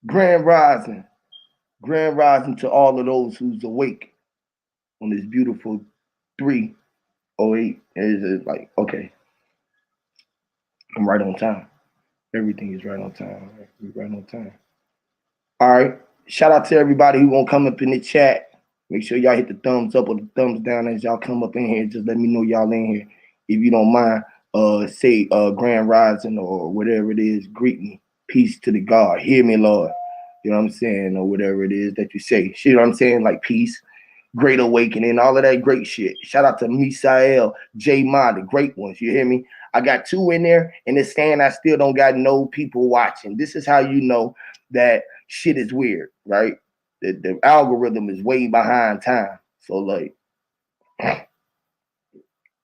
Grand rising. Grand rising to all of those who's awake on this beautiful 3:08. It's like, okay, I'm right on time. Everything is right on time. Right on time. All right. Shout out to everybody who gonna come up in the chat. Make sure y'all hit the thumbs up or the thumbs down as y'all come up in here. Just let me know y'all in here. If you don't mind, say Grand Rising or whatever it is, greet me. Peace to the God. Hear me, Lord. You know what I'm saying? Or whatever it is that you say. You know what I'm saying? Like peace, great awakening, all of that great shit. Shout out to Misael, J Ma, the great ones. You hear me? I got 2 in there, and it's saying I still don't got no people watching. This is how you know that shit is weird, right? The algorithm is way behind time. So like,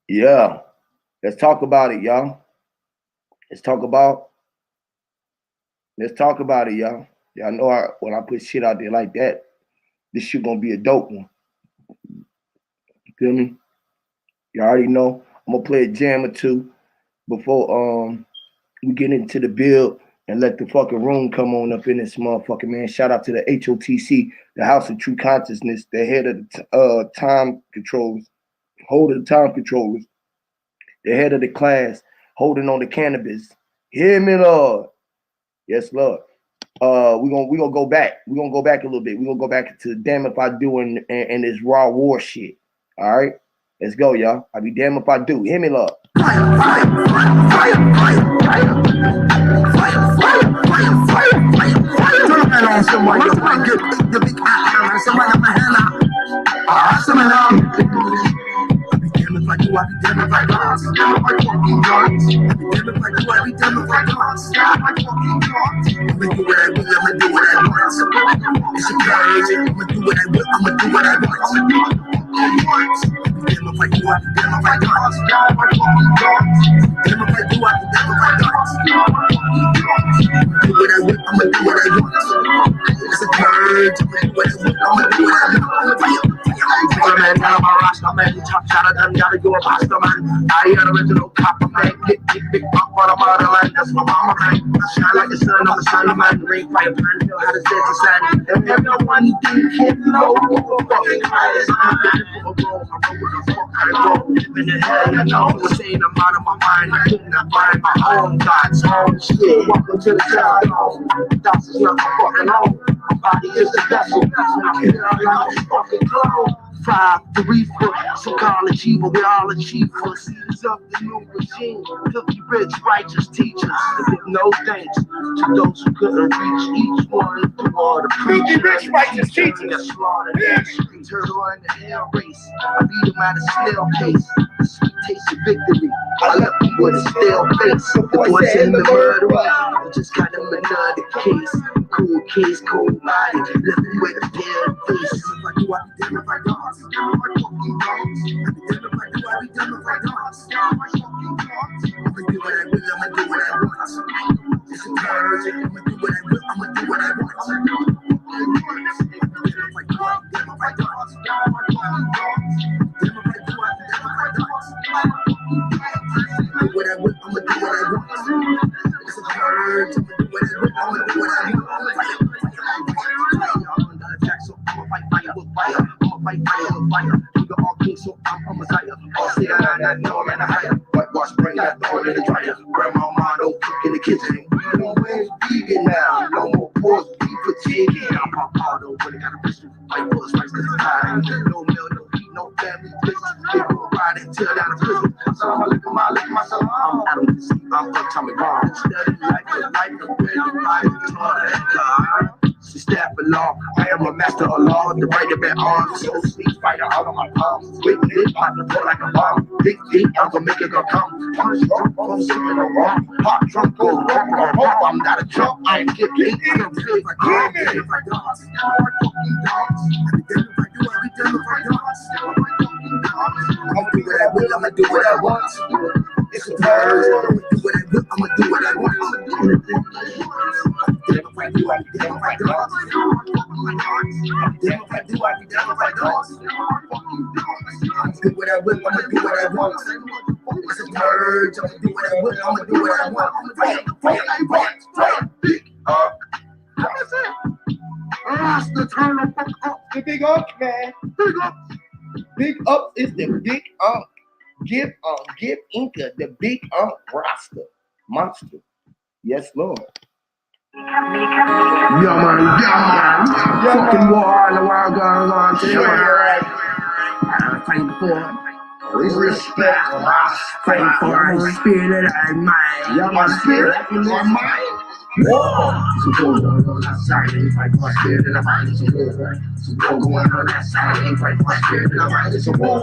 yeah, let's talk about it, y'all. Let's talk about it, y'all. Y'all know when I put shit out there like that, this shit gonna be a dope one. You feel me? You already know. I'm gonna play a jam or 2 before we get into the build and let the fucking room come on up in this motherfucker, man. Shout out to the HOTC, the House of True Consciousness, the head of the time controls, holder of the time controllers, the head of the class, holding on the cannabis. Hear me, Lord. Yes, Lord. We gonna go back. We're gonna go back a little bit. We're gonna go back to damn if I do and this raw war shit. All right. Let's go, y'all. I'll be damn if I do. Hear me, Lord. Gotta go a pasta man. I ain't original copper man. Big pop on the motherland. That's my mama man. I shine like the sun on the sun man. Ring fire burn hill. How does this ascend? If everyone think low, fucking eyes. Living in hell, you know. Saying I'm out of my mind. I could not find my own God's own shit. Welcome to the town. That's just not fucking home. My body is a vessel. I'm here like a fucking clone. 5, 3 foot psychology, but we all achievers. Seeds of the new regime, filthy rich, righteous teachers. They give no thanks to those who couldn't reach each one through all the preachers. Rich, righteous teachers. That slaughtered each turtle in the air race. I beat them at a snail pace. The sweet taste of victory. I left them with a stale face. The boys in the murderer. Just got them another case. Cool case, cool body. Left them with a pale face. If I do, I be damn if I don't. I'm gonna do what I will, I'ma do what I want. It's a purge, I'ma do what I will, I'ma do what I want. What I will, I'ma do what I want. It's a purge, I'ma do what I will, I'ma do what I want. I'ma fight fire with fire. Fight fire with fire. You got all king, so I'm a messiah. All say that I know, man, I hire. Whitewash, bring that thorn in the dryer. Grandma Mondo, cook in the kitchen. We don't win vegan now. No more pork, beef for chicken. I'm Papa, though, when I got a pistol. Fight for his rights, cause it's time. No meal, no heat, no family business. They will ride until down the prison. So I'm lick my salam. I don't see, I'm Tommy Brown. Study like the life of the life. She staff of law, I am a master of law. The right of my arms, so sweet fighter out of my palms. Quick hit, pop the ball like a bomb. Big deep, I'm gonna make it go come. Punch drunk, I'm sipping a rum. Pop drunk, go rock. I'm not a drunk, I ain't get beat. I'm feeling like I'm if I dance. I'm fucking dance. Every day if I do, every day if I dance. I'm do what I will, I'ma do what I want. It's a purge, I'ma do what I will, I'ma do what I want. Damn if I do, I be damn if I don't. Damn if I do, I be damn if I don't. I'ma do what I will, I'ma do what I want. It's a purge, I'ma do what I will, I'ma do what I want. Fire, big up. Rasta, turn the fuck up. The big up, man. Big up. Big up is the big Give Inca the big Rasta monster. Yes, Lord. Yeah, man. Fucking war in the world going on today. Fight for respect. Fight for my spirit and mind. Yeah, my spirit and my mind. War. So war going on outside. Fight for my spirit and my mind. It's a war. So war going on outside. Fight for my spirit and my mind. It's a war.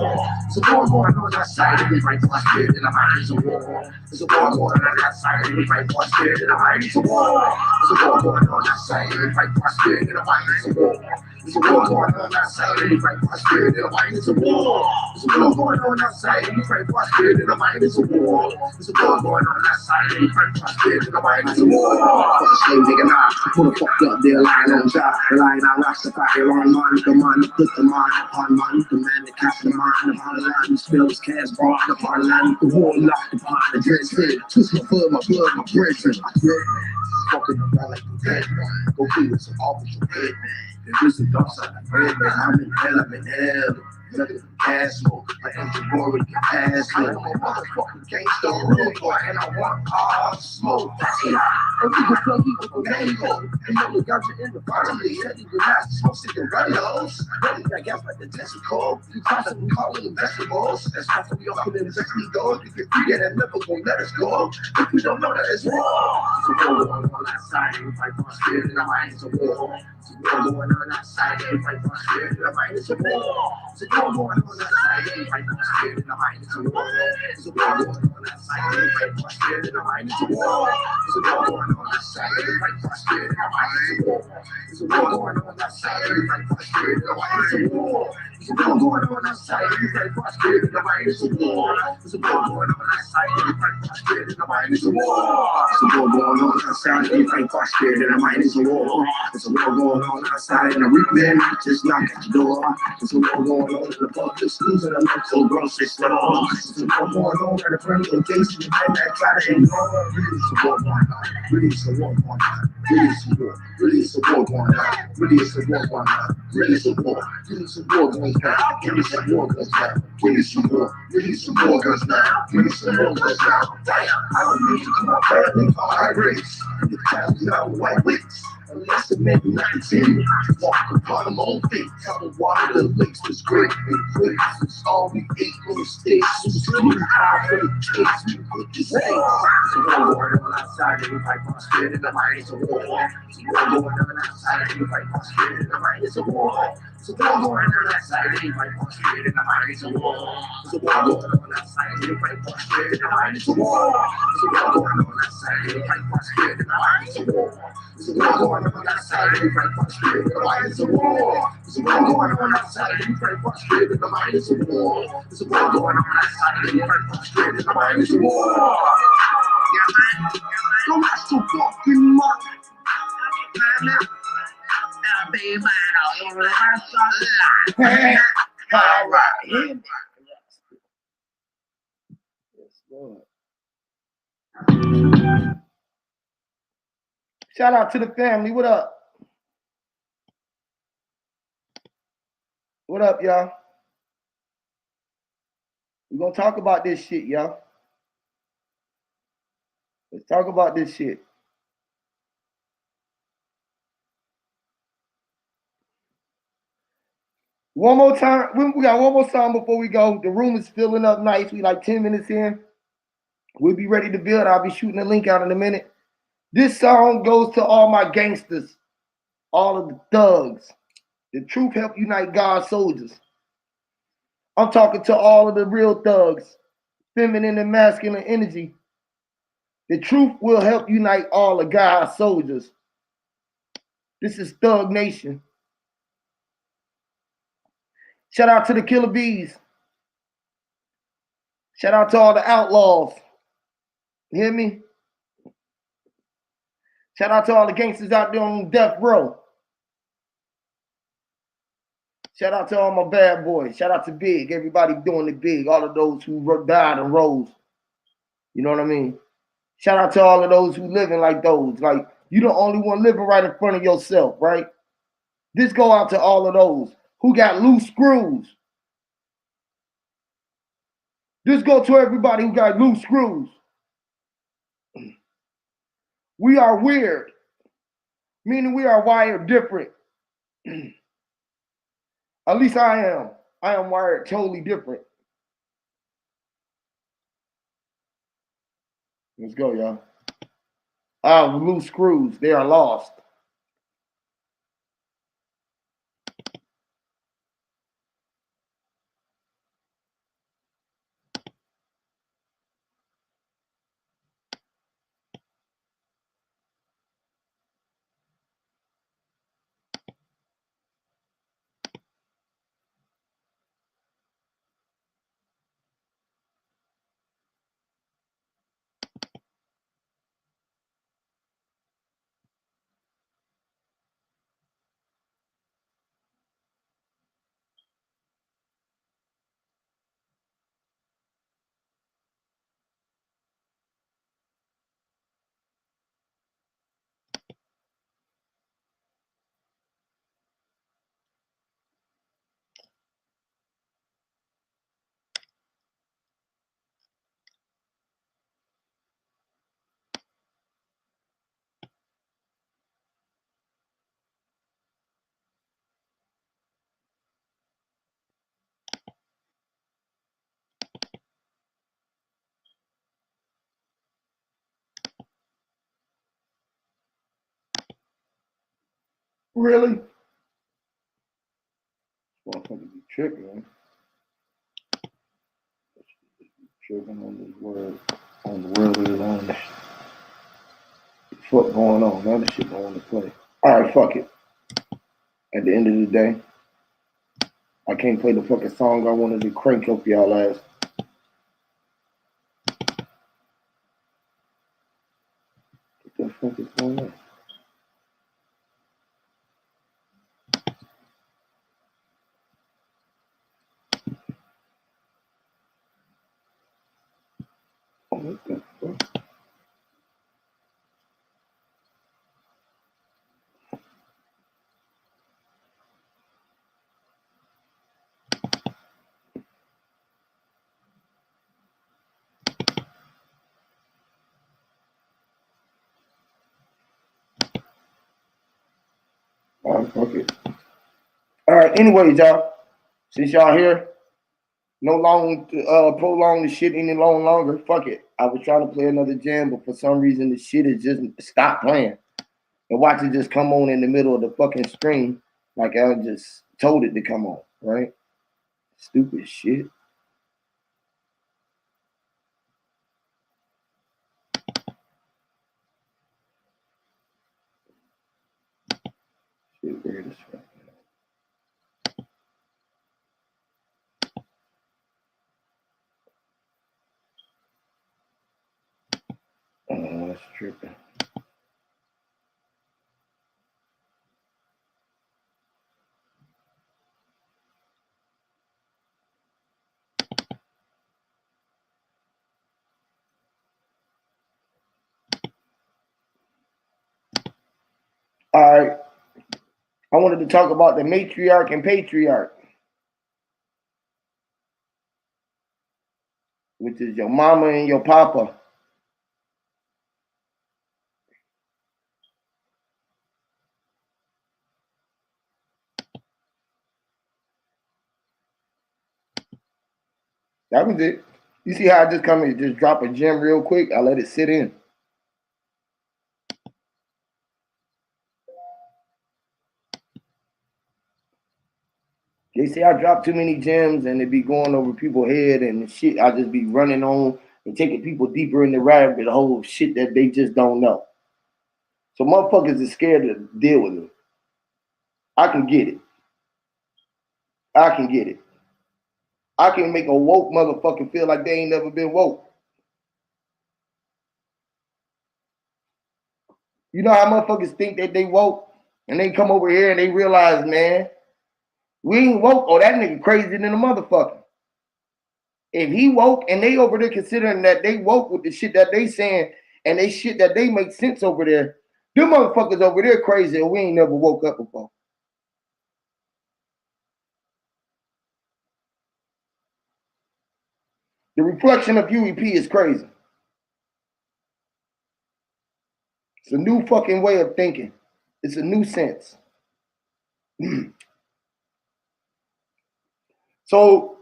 So war going on outside. Fight for my spirit and my mind. It's a war. There's a war going on outside. Fight for my spirit and my mind. It's a war. There's a war going on outside. Fight for my spirit and my mind. It's a war. There's a war going on outside. Fight for my spirit and my mind. It's a war. There's a war going on outside. Fight for my spirit and my mind. It's a war. There's a war going on outside. Fight for my spirit and my mind. It's a war. Fuck the slave nigga now. Pull the fuck up there, lying on job. Lying on Rastafari, on man, the man, put the man upon man, the man that cast the man upon the land, spills cash brought upon land, the war locked upon the dread fit. Twist my blood, my brethren. Fucking around like the dead man. Go kill some official head man. There's a dark side of bread man. I'm in hell. Nothing but gas smoke. My engine roaring can pass me. I'm a motherfucking gangster road boy, and I want all smoke. That's it. And we go plug you with a mango. And then we got you in the bottom. They said you could not smoke cigarillos. Ready that gas like the testicle. You constantly calling them vegetables. That's why we all put in the go. You can free that never gonna let us go. If you don't know that it's wrong. It's a war going on outside. And fight for spirit in the mind. It's a war. It's a war going on outside. And fight for spirit in the mind. It's a war. It's a war going on outside. And fight for spirit in the mind. It's a war. It's a war going on outside. And fight for spirit in the mind. It's a war. It's a war going on outside. And fight for spirit in the mind. It's a war. It's a war going on outside. And fight for spirit in the mind. It's a war. It's a war going on outside. And fight for spirit in the mind. It's a war. It's a war going on outside. And fight for spirit in the mind. It's a war. It's a war going on outside. And fight for spirit in the mind. It's a war. It's a war going on outside. And the weekend just knock at the door. It's a war going on in the public schools and the mental grocery store. It's a war going on at the friendly location and that try to ignore. It's a war going on. Really, it's a war going on. Really, it's a war. Really, it's a war going on. Really, it's a war going on. Really, it's a war. Really, it's a war going down. Really, it's a war goes down. Really, it's a war. Really, it's a war goes down. Really, it's a war goes down. Damn, I don't need to come up badly for high rates. The town's not white wicks. Unless it meant 19, walk upon them own feet. Tell the water the lakes was great and quick. It's all we ate on the stage. It was too high for the case. We put this thing. It's a war going on outside. And we fight for spirit in the mind. It's a war. It's a war going on outside. And we fight for spirit in the mind. It's a war. It's a war going on outside. And we fight for spirit in the mind. It's a war. It's a war going on outside. And we fight for spirit in the mind. It's a war. It's a war going on outside. And we fight for spirit in the mind. It's a war. It's a war going on outside. And we fight for spirit in the mind. It's a war. It's a war going on outside. And we fight for spirit in the mind. It's a war. It's a war going on outside. And we fight for spirit in the mind. It's a war. Yeah, man. Don't ask so fucking much. Baby, I don't let All right. Yes, Lord. Shout out to the family. What up? What up, y'all? We're gonna talk about this shit, y'all. Let's talk about this shit. One more time. We got one more song before we go. The room is filling up nice. We like 10 minutes in. We'll be ready to build. I'll be shooting the link out in a minute. This song goes to all my gangsters, all of the thugs. The truth help unite God's soldiers. I'm talking to all of the real thugs, feminine and masculine energy. The truth will help unite all of God's soldiers. This is Thug Nation. Shout out to the Killer Bees. Shout out to all the outlaws. You hear me? Shout out to all the gangsters out there on death row. Shout out to all my bad boys. Shout out to Big. Everybody doing it big. All of those who died and rose. You know what I mean? Shout out to all of those who living like those. Like You the only one living right in front of yourself, right? This go out to all of those who got loose screws. This go to everybody who got loose screws. We are weird, meaning we are wired different. At least I am. I am wired totally different. Let's go, y'all. I have loose screws. They are lost. Really? Motherfucker be tripping, man. Tripping on this word, on the world is on this. Fuck going on? Now this shit don't want to play. All right, fuck it. At the end of the day, I can't play the fucking song I wanted to crank up y'all ass. What the fuck is going on? Oh, what the fuck? All right, fuck it. All right, anyways, y'all. Since y'all here, no long prolong the shit any longer. Fuck it. I was trying to play another jam, but for some reason the shit is just stopped playing. And watch it just come on in the middle of the fucking stream, like I just told it to come on, right? Stupid shit. Shit weird as fuck. Oh, that's tripping. All right. I wanted to talk about the matriarch and patriarch, which is your mama and your papa. That was it. You see how I just come and just drop a gem real quick? I let it sit in. They say I drop too many gems and it be going over people's head and shit. I just be running on and taking people deeper in the rabbit hole of shit that they just don't know. So motherfuckers is scared to deal with me. I can get it. I can get it. I can make a woke motherfucker feel like they ain't never been woke. You know how motherfuckers think that they woke and they come over here and they realize, man, we ain't woke. Oh, that nigga crazy than a motherfucker. If he woke and they over there considering that they woke with the shit that they saying and they shit that they make sense over there, Them motherfuckers over there crazy and we ain't never woke up before. The reflection of UEP is crazy. It's a new fucking way of thinking. It's a new sense. So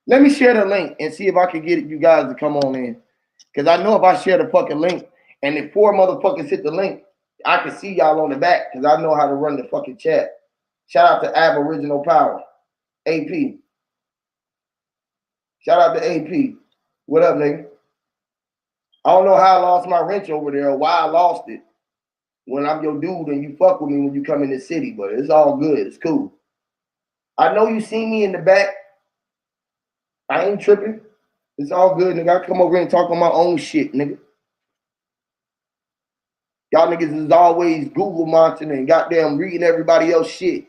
let me share the link and see if I can get you guys to come on in. Because I know if I share the fucking link and if 4 motherfuckers hit the link, I can see y'all on the back because I know how to run the fucking chat. Shout out to Aboriginal Power. AP. Shout out to AP. What up, nigga? I don't know how I lost my wrench over there or why I lost it. When I'm your dude and you fuck with me when you come in the city, but it's all good. It's cool. I know you see me in the back. I ain't tripping. It's all good, nigga. I come over here and talk on my own shit, nigga. Y'all niggas is always Google monitoring and goddamn reading everybody else shit.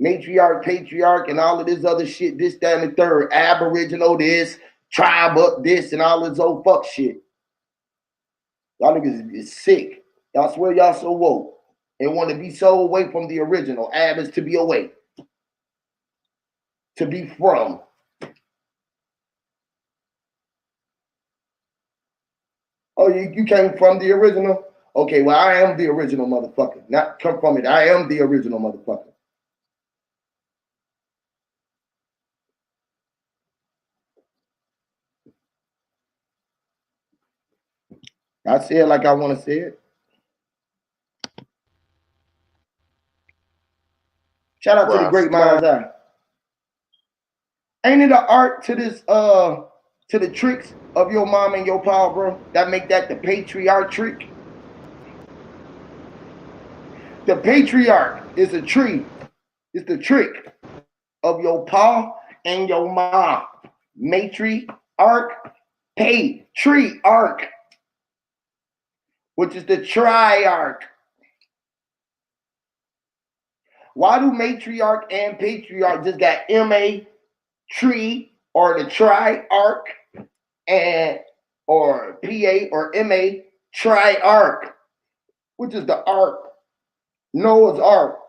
Matriarch, Patriarch, and all of this other shit, this, that, and the third. Aboriginal this, tribe up this, and all this old fuck shit. Y'all niggas is sick. Y'all swear y'all so woke and want to be so away from the original. Ab is to be away. To be from. Oh, you came from the original? Okay, well, I am the original motherfucker. Not come from it. I am the original motherfucker. I say it like I want to say it. Shout out to the great mind's eye. Ain't it an art to this to the tricks of your mom and your pa, bro? That make that the patriarch trick? The patriarch is a tree. It's the trick of your pa and your mom. Matriarch, patriarch, which is the triarch. Why do matriarch and patriarch just got M-A, tree, or the triarch, and or P-A or M-A, triarch, which is the ark, Noah's ark.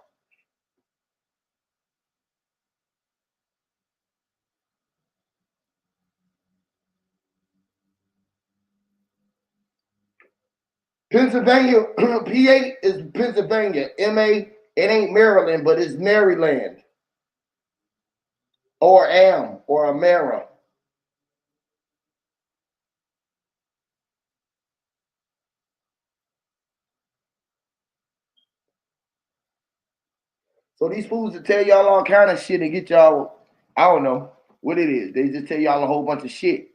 Pennsylvania, P-A is Pennsylvania, M-A, it ain't Maryland, but it's Maryland, or Am, or Amera. So these fools that tell y'all all kind of shit and get y'all, I don't know what it is. They just tell y'all a whole bunch of shit.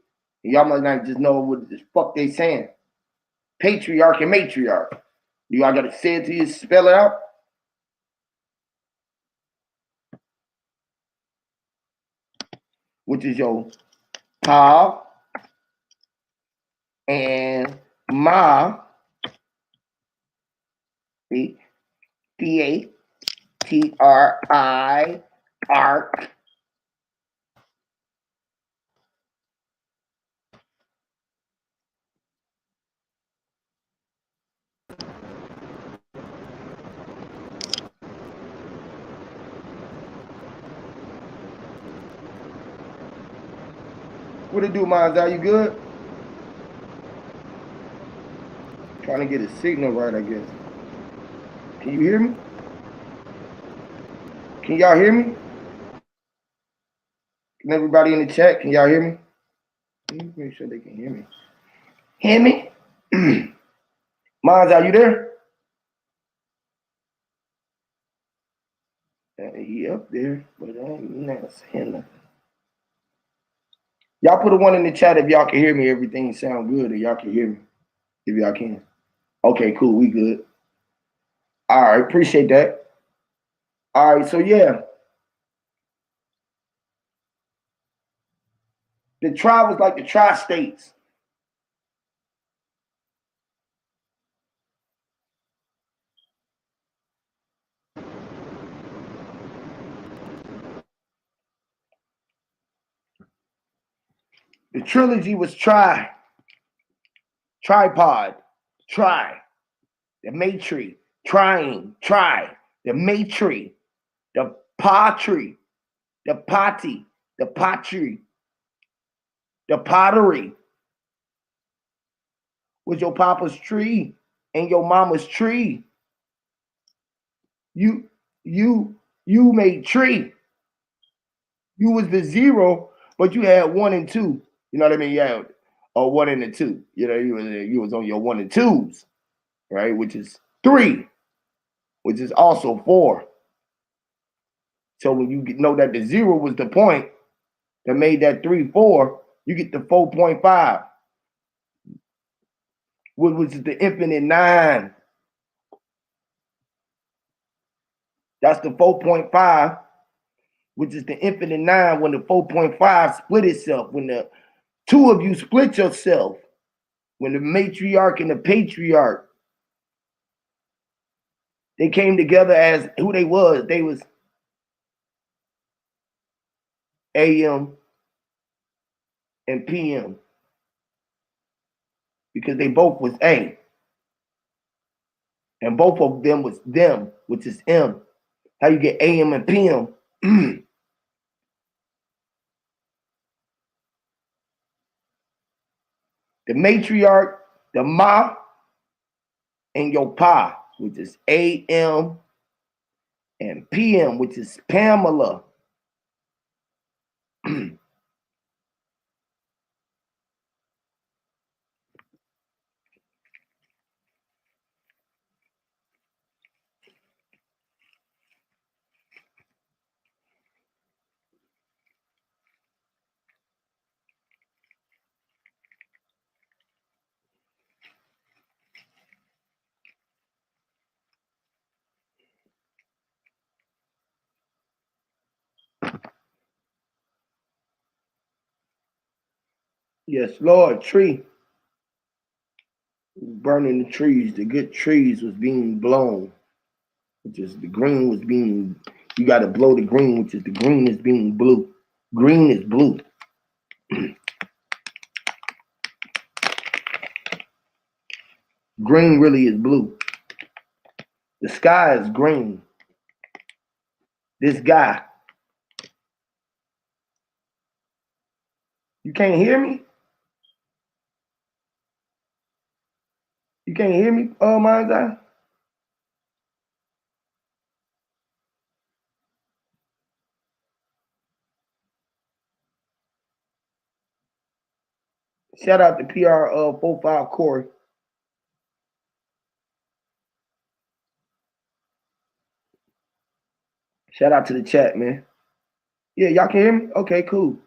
And y'all might not just know what the fuck they saying. Patriarch and matriarch. You all gotta say it to you, spell it out. Which is your pa and ma. P-A-T-R-I, arc. What it do, Miles? Are you good? Trying to get a signal right, I guess. Can you hear me? Can y'all hear me? Can everybody in the chat, can y'all hear me? Let me make sure they can hear me. Hear me? Miles, are you there? He up there, but I ain't not saying nothing. Y'all put a 1 in the chat if y'all can hear me. Everything sound good, or y'all can hear me. If y'all can. Okay, cool. We good. All right, appreciate that. All right, so yeah. The tribe was like the tri-states. The trilogy was tri. tripod, try, the matrix, trying, try, the matrix, the pottery, the potty, the pottery, the pottery. Was your papa's tree and your mama's tree. You made tree. You was the zero, but you had 1 and 2. You know what I mean? Yeah, or 1 and a 2. You know, you was on your 1 and 2s, right? Which is 3, which is also 4. So when you know that the 0 was the point that made that 3 4, you get the 4.5, which is the infinite 9. That's the 4.5, which is the infinite 9. When the 4.5 split itself, when the 2 of you split yourself, when the matriarch and the patriarch, they came together as who they was. They was AM and PM because they both was A. And both of them was them, which is M. How you get AM and PM? The matriarch, the Ma, and your Pa, which is AM and PM, which is Pamela. Yes, Lord, tree. Burning the trees. The good trees was being blown, which is the green was being, you got to blow the green, which is the green is being blue. Green is blue. Green really is blue. The sky is green. This guy. You can't hear me? You can't hear me, Mind's Eye? Shout out to PR 45 Corey. Shout out to the chat, man. Yeah, y'all can hear me? Okay, cool.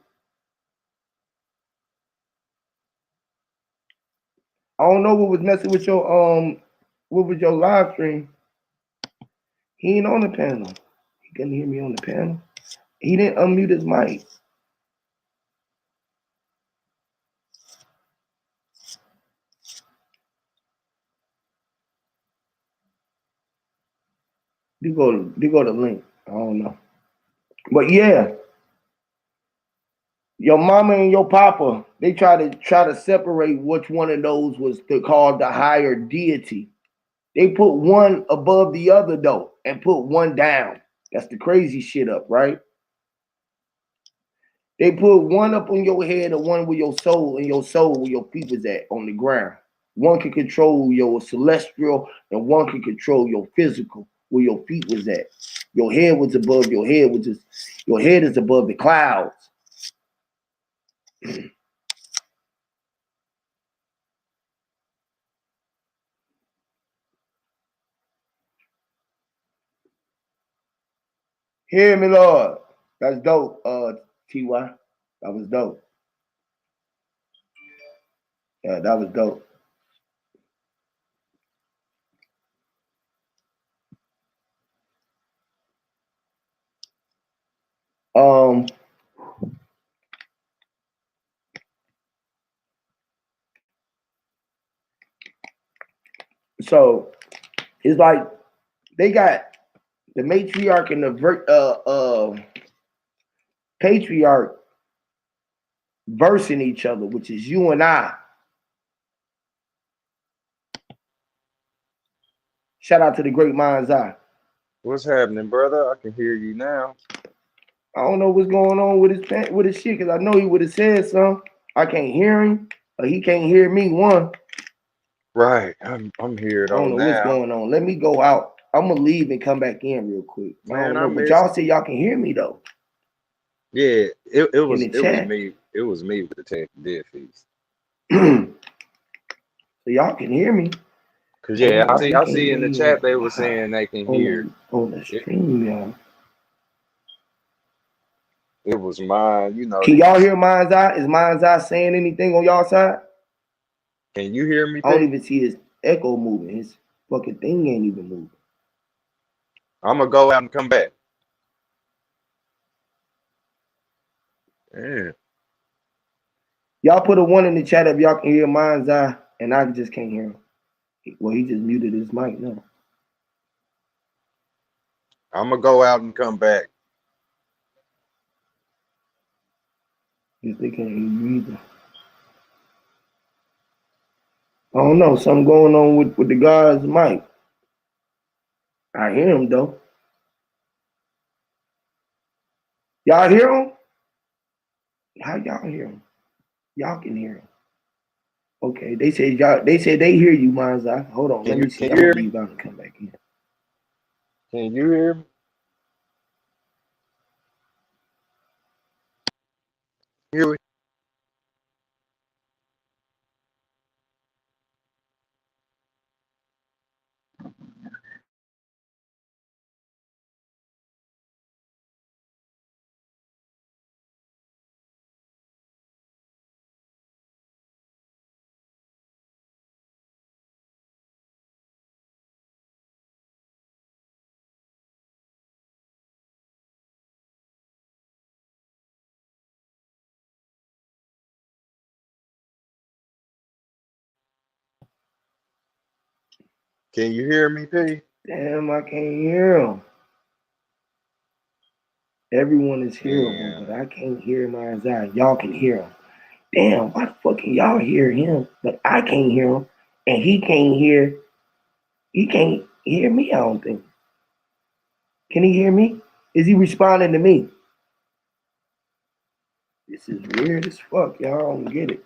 I don't know what was messing with your what was your live stream. He ain't on the panel. He couldn't hear me on the panel. He didn't unmute his mic. They go to link. I don't know. But yeah, your mama and your papa, they try to separate which one of those was called the higher deity. They put one above the other though, and put one down. That's the crazy shit up, right? They put one up on your head and one with your soul, and your soul where your feet was at on the ground. One can control your celestial, and one can control your physical, where your feet was at. Your head was above your head, which is your head is above the clouds. Hear me, Lord. That's dope, TY. That was dope. Yeah, that was dope. So it's like they got the matriarch and the patriarch versing each other, which is you and I. Shout out to the great mind's eye. What's happening, brother? I can hear you now. I don't know what's going on with his shit, because I know he would have said something. I can't hear him, or he can't hear me. One. Right. I'm here I though don't know what's now. going on. Let me go out. I'm gonna leave and come back in real quick. I Man, don't I know, but miss. y'all say y'all can hear me though Yeah, it in was the it was chat. me. It was me with the tech dead fees. So y'all can hear me. Cause I don't yeah, know why he I can't see hear in the you chat they were live saying they can hear. on the It, stream, y'all. it was mine, you know Can y'all these. hear Mind's Eye? Is Mind's Eye saying anything on y'all side? Can you hear me, I don't P? even see his echo moving. His fucking thing ain't even moving. I'm gonna go out and come back. Yeah. Y'all put a 1 in the chat if y'all can hear Mind's Eye, and I just can't hear him. Well, he just muted his mic now. I'm gonna go out and come back. If they can't hear you either. I don't know. Something going on with the guy's mic. I hear him though. Y'all hear him? How y'all hear him? Y'all can hear him. Okay. They said they hear you, Mind's Eye. Hold on. Let me Can see. you I'm gonna hear me? leave out and come back in. Can you hear me? Hear me? Can you hear me, P? Damn, I can't hear him. Everyone is hearable, Damn. but I can't hear Mind's Eye. Y'all can hear him. Damn, why the fuck can y'all hear him, but I can't hear him, and he can't hear me, I don't think. Can he hear me? Is he responding to me? This is weird as fuck. Y'all don't get it.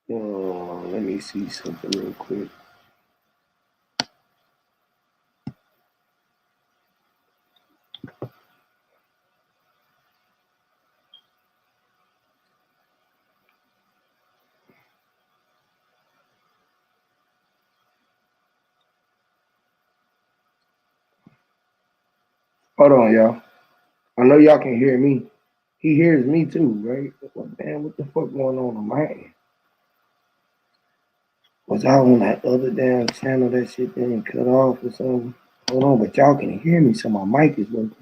Let me see something real quick. Hold on, y'all. I know y'all can hear me. He hears me too, right? Man, what the fuck going on my end? Was I on that other damn channel that shit didn't cut off or something? Hold on, but y'all can hear me, so my mic is working.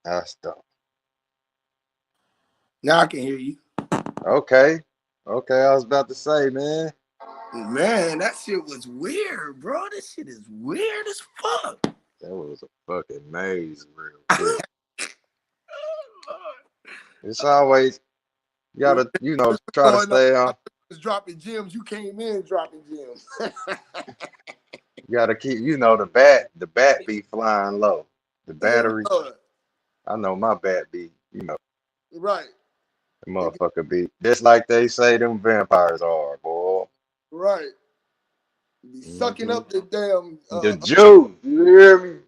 That's dope. Now I can hear you. Okay. Okay, I was about to say, man. Man, that shit was weird, bro. This shit is weird as fuck. That was a fucking maze real quick. It's always you gotta, try to Going on, stay I on. was dropping gems. You came in dropping gems. You gotta keep, the bat be flying low. The Yeah, battery, Lord. I know my bat be, Right. the motherfucker be just like they say them vampires are, boy. Right. Be sucking Hmm. up the damn The juice, you hear me?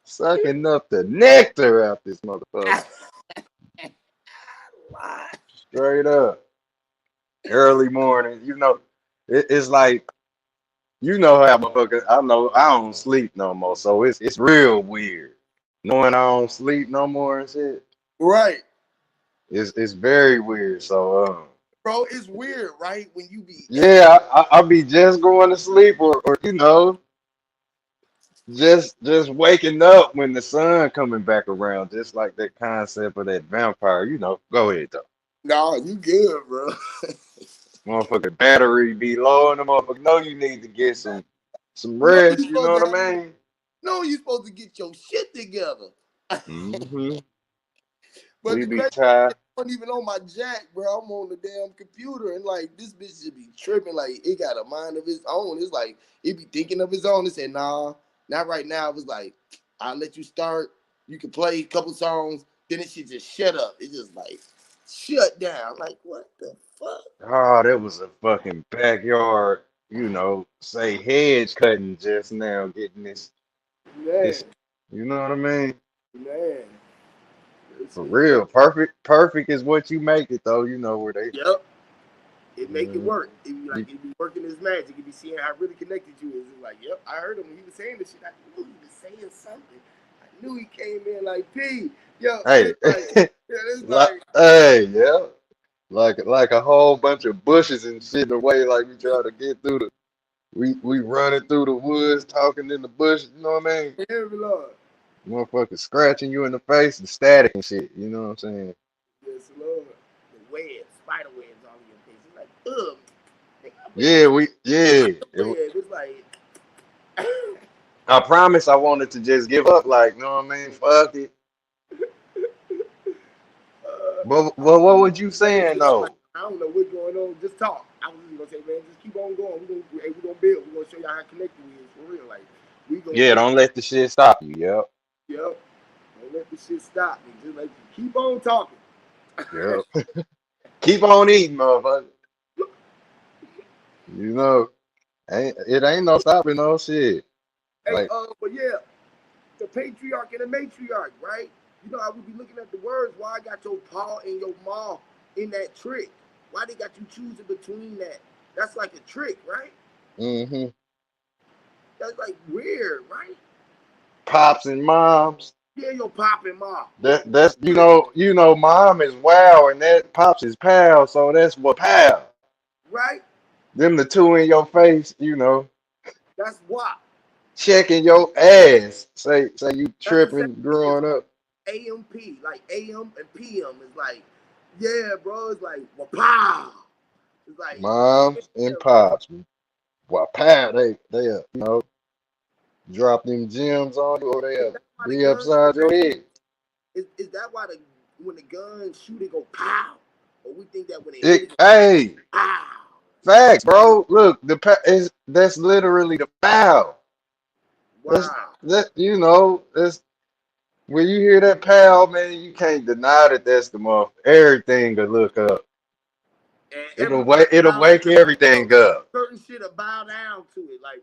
Sucking up the nectar out this motherfucker. Straight up. early morning. You know, it's like you know how motherfucker. I know I don't sleep no more, so it's real weird. Knowing I don't sleep no more and shit. Right. It's very weird. So Bro, it's weird, right? When you be yeah, I'll be just going to sleep or you know just waking up when the sun coming back around, just like that concept of that vampire. You know, go ahead though. nah, you good, bro. Motherfucking battery be low and the motherfucker know you need to get some No, you rest. You supposed know to what I mean? no, you supposed to get your shit together. Hmm. But We the be crazy tired. I wasn't even on my jack, bro. I'm on the damn computer, and like this bitch should be tripping. Like it got a mind of its own. It's like it be thinking of its own. It said, "Nah, not right now." It was like, "I'll let you start. You can play a couple songs." Then it should just shut up. It just like shut down. Like what the fuck, Oh, that was a fucking backyard, you know, say hedge cutting just now, getting this, man, you know what I mean? man. This For shit crazy. real, perfect is what you make it though. You know where they, Yep, it make it mm, work. It be like you, it be working his magic. It be seeing how really connected you is. It's like, yep, I heard him when he was saying this shit. I knew he was saying something. I knew he came in like P. Yo, hey, it's like, yeah, it's like, like, hey, yeah, like a whole bunch of bushes and shit in the way, like we try to get through we running through the woods, talking in the bush. You know what I mean? every Lord. Motherfucker scratching you in the face, the static and shit. You know what I'm saying? Yes, Lord. The webs, spider webs all in your face. It's like, ugh. Nigga, I Yeah, bet yeah. the web. It's like, I promise I wanted to just give up, like, know what I mean? Fuck it. But what you was you say saying shit. I'm like, though? I don't know what's going on. Just talk. I was just gonna say, man, just keep on going. We gonna build. We gonna show y'all how connected we is for real. Like, we gonna Yeah, show you. don't let the shit stop you. Yep, Yep. Don't let this shit stop me. Just like keep on talking. yep. Keep on eating, motherfucker. You know, it ain't no stopping no shit. Hey, Like, but yeah, the patriarch and the matriarch, right? You know, I would be looking at the words. Why I got your paw and your maw in that trick? Why they got you choosing between that? That's like a trick, right? mm-hmm. That's like weird, right? Pops and moms. Yeah, your pop and maw. That's mom is wow and that pops is pal, so that's what pal. Right? Them the two in your face, you know, That's why. checking your ass. Say you That's the same tripping thing as growing up. AMP. Like AM and PM is like, yeah, bro. It's like, well, pow. It's like, Moms yeah, and bro. pops. Well, pal, they drop them gems on you or Is they'll that why the be guns upside your shoot? head. Is that why the when the guns shoot it go pow? Or we think that when it hit It, it go hey, pow? facts, bro. Look, is that's literally the foul. That's Wow. that that's when you hear that pal, man, you can't deny that that's the mother. Everything to look up. And It'll everything wake it'll bow wake down. Yo, everything up. certain shit will bow down to it. Like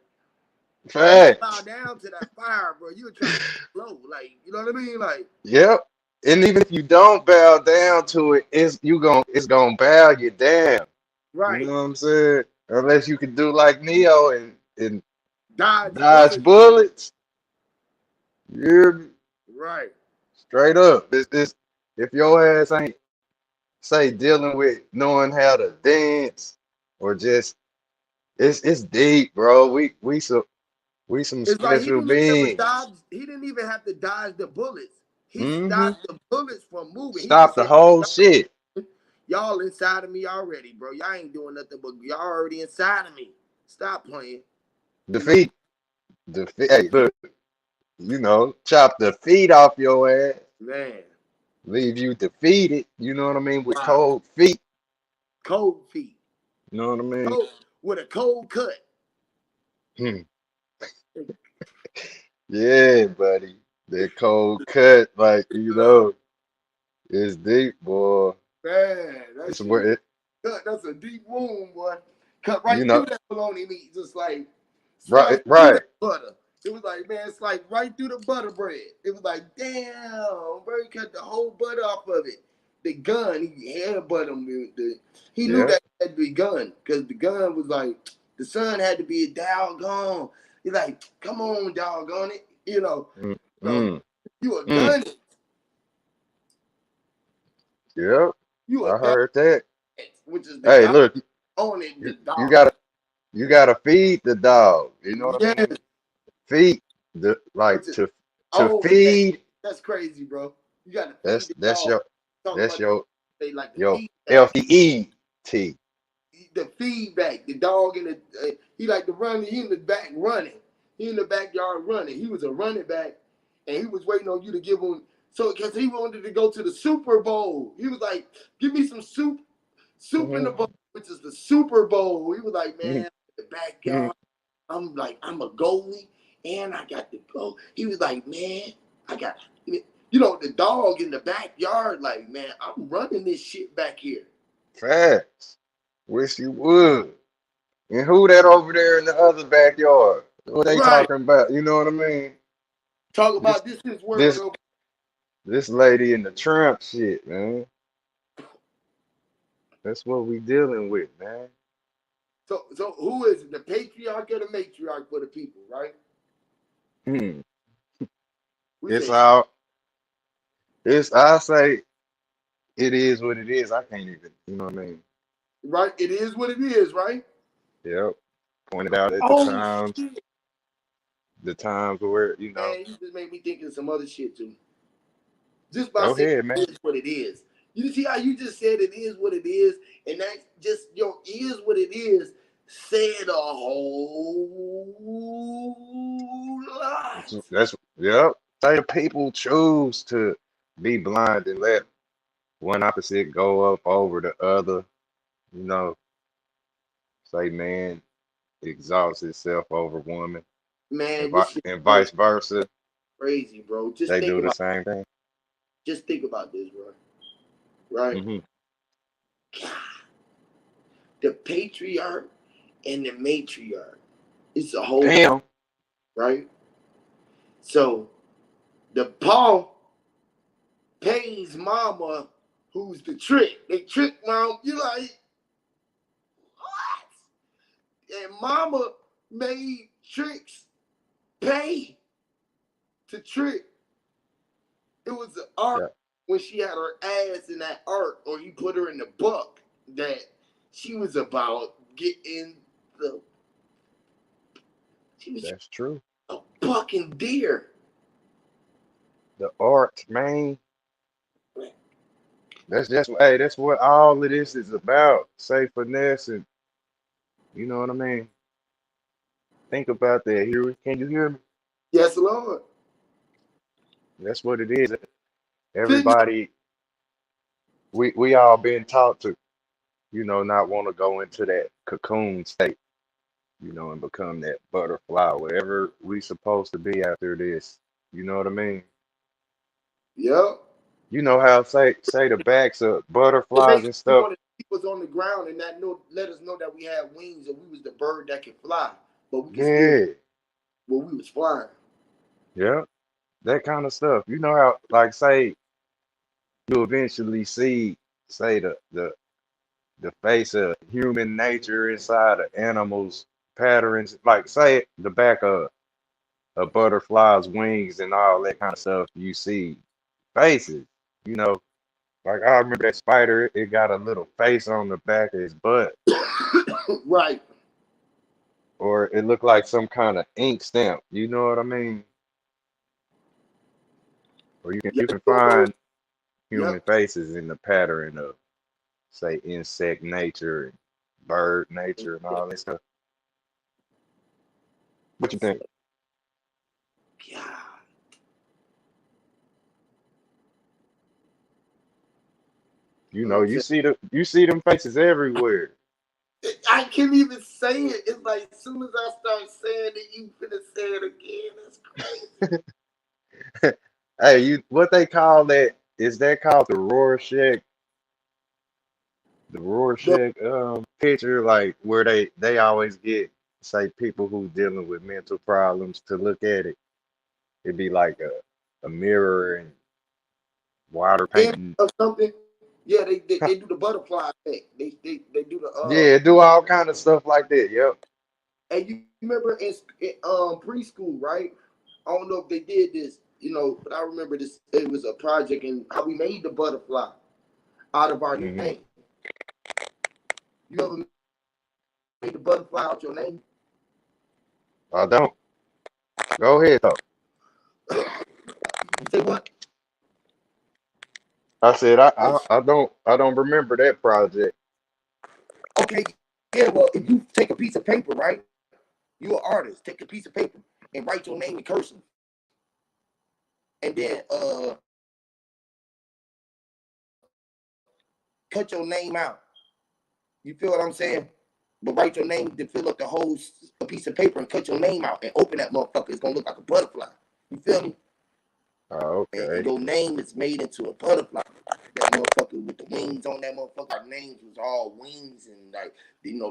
you don't bow Facts. down to that fire, bro. You're trying to blow. Like, you know what I mean? Like, Yep. And even if you don't bow down to it, it's gonna bow you down. You right. know what I'm saying? Unless you can do like Neo and Dodge dodge bullets. bullets. You're Right. straight up. This if your ass ain't say dealing with knowing how to dance or just it's deep, bro. We some It's like he special didn't even ever beings. dodge. He didn't even have to dodge the bullets. He Hmm. stopped the bullets from moving. He just Stop the said, whole shit. y'all inside of me already, bro. Y'all ain't doing nothing, but y'all already inside of me. Stop playing. You know, Defeat. Defeat. Hey, look, chop the feet off your ass. man. Leave you defeated. You know what I mean? With Wow. cold feet. Cold feet. You know what I mean? Cold with a cold cut. Hmm. Yeah, buddy. That cold cut, like, it's deep, boy. Man, that It's shit is where it, cut. That's a deep wound, boy. Cut you right know, through that bologna meat, just like right, slice through right. that butter. It was like, man, it's like right through the butter bread. It was like, damn, bro, you cut the whole butter off of it. the gun. He headbutt him with the. He knew Yeah. that had to be gun because the gun was like the son had to be a doggone. He's like, come on, doggone it, you know. Mm, So mm, you a mm. gun, Yep. you a I gun, heard that. which is the Hey, guy look, on it, the you, you dog. gotta you gotta feed the dog. You know what I Yes, mean? Feed the which like is to oh man, feed. that's crazy, bro. You got to feed That's the that's dog. your Talking that's about your they like the your feedback. FEET. The feedback. The dog in the he like to run. He in the back running. He in the backyard running. He was a running back, and he was waiting on you to give him. So because he wanted to go to the Super Bowl, he was like, "Give me some soup in the bowl," which is the Super Bowl. He was like, "Man, the backyard. I'm like, I'm a goalie, and I got to go." He was like, "Man, I got." You know, the dog in the backyard, like, man, I'm running this shit back here. Facts. Wish you would. And who that over there in the other backyard? What they Right. talking about? You know what I mean? Talk This about this is world. this this lady in the Trump shit, man. That's what we dealing with, man. So who is it? The patriarch or the matriarch for the people, right? Hmm. We It's say all I say it is what it is. I can't even, you know what I mean? right. It is what it is, right? Yep. Pointed out at Oh shit, the times where, man! You just made me think of some other shit too. Just by go saying ahead, man. it is what it is. You see how you just said it is what it is, and that just is what it is. Said a whole lot. That's yep. Say the people choose to be blind and let one opposite go up over the other, you know, say man exalts itself over woman Man, this shit and is vice versa. crazy, bro. They do the same thing. Just think about this, bro. Right? Hmm. God, the patriarch and the matriarch. It's a whole Damn. right. So the Paul pays mama, who's the trick. They trick mom. You like what? And mama made tricks pay to trick. It was an art Yeah. when she had her ass in that art, or he put her in the book that she was about getting the. She was That's true. a fucking deer. The art, man. That's just hey, that's what all of this is about. Say finesse and you know what I mean? Think about that. Can you hear me? Yes, Lord. That's what it is. Figure. Everybody, we all been taught to, not want to go into that cocoon state, and become that butterfly, whatever we supposed to be after this. You know what I mean? Yep. You know how say the backs of It butterflies and basically stuff? wanted to keep us on the ground and let us know that we had wings and we was the bird that could fly, but we could still Yeah, well we was flying. yeah, that kind of stuff. You know how like say you eventually see say the face of human nature inside of animals patterns, like say the back of a butterfly's wings and all that kind of stuff. You see faces, you know. Like I remember that spider, it got a little face on the back of his butt, Right. or it looked like some kind of ink stamp. You know what I mean? Or you Yep. can find human Yep. faces in the pattern of say insect nature and bird nature and all that stuff. What you think? God. You know, I'm you see them faces everywhere. I can't even say it. It's like as soon as I start saying it, you finna say it again. That's crazy. Hey, what they call that? Is that called the The- Rorschach picture, like where they always get say people who dealing with mental problems to look at it. It'd be like a mirror and water image painting. of something. Yeah, they do the butterfly effect. They do the Yeah, do all kind of stuff like that. Yep. And you remember in preschool, right? I don't know if they did this, but I remember this. It was a project and how we made the butterfly out of our Hmm. name. You ever made the butterfly out your name? I don't. Go ahead though. Say what? I said Like, I don't remember that project. okay, yeah. Well, if you take a piece of paper, right? You're an artist. Take a piece of paper and write your name in cursive, and then cut your name out. You feel what I'm saying? But write your name to fill up the whole a piece of paper and cut your name out and open that motherfucker. It's gonna look like a butterfly. You feel me? Oh, And okay. your name is made into a butterfly. That motherfucker with the wings on that motherfucker. Our names was all wings and like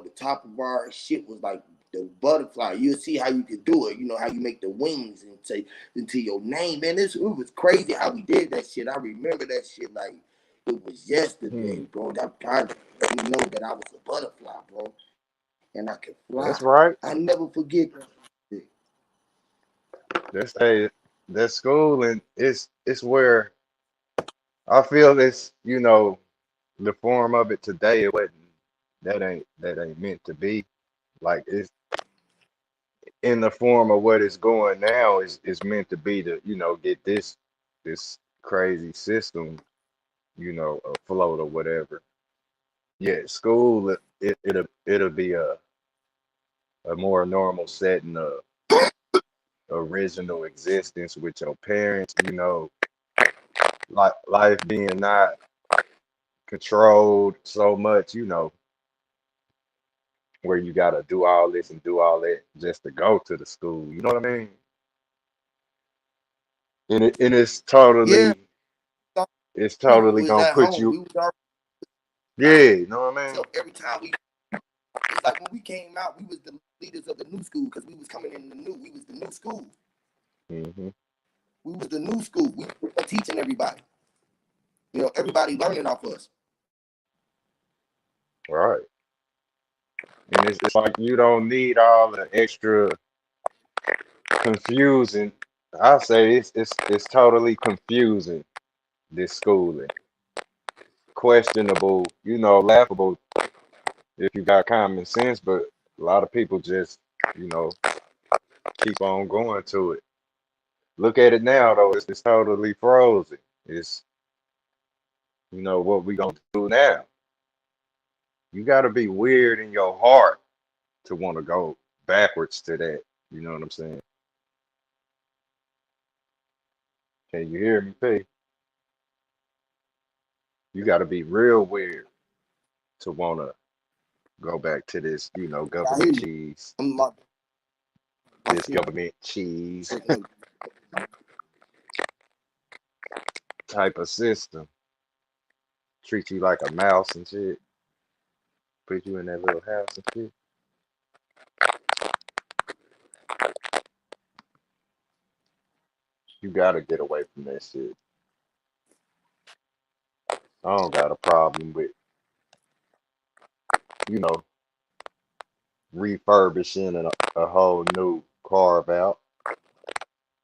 the top of our shit was like the butterfly. You'll see how you can do it. You know how you make the wings into your name. Man, it was crazy how we did that shit. I remember that shit like it was yesterday, Hmm. bro. That project let me know that I was a butterfly, bro, and I could fly. That's right. I never forget. That's a that school, and it's where I feel it's the form of it today. It wasn't that ain't meant to be. Like it's in the form of what it's going now is meant to be to get this crazy system afloat or whatever. Yeah, school it'll be a more normal setting of original existence with your parents, like life being not controlled so much, where you gotta do all this and do all that just to go to the school. You know what I mean? And Yeah, it's we totally was gonna at put home. you, We was already yeah, you know what I so every time it's like when we came out, we was the leaders of the new school because we was coming in the new. We was the new school. mean? Hmm. We was the new school. We were teaching everybody. Everybody learning off us. Right. And it's like you don't need all the extra confusing. I say it's totally confusing, this schooling. Questionable, laughable if you got common sense, but a lot of people just, you know, keep on going to it. Look at it now though, it's totally frozen. It's what we gonna do now. You gotta be weird in your heart to want to go backwards to that. You know what I'm saying? Can you hear me, P? You gotta be real weird to wanna go back to this, I hear government you. cheese, My this shit. government cheese type of system. Treat you like a mouse and shit. Put you in that little house and shit. You gotta get away from that shit. I don't got a problem with, you know, refurbishing a whole new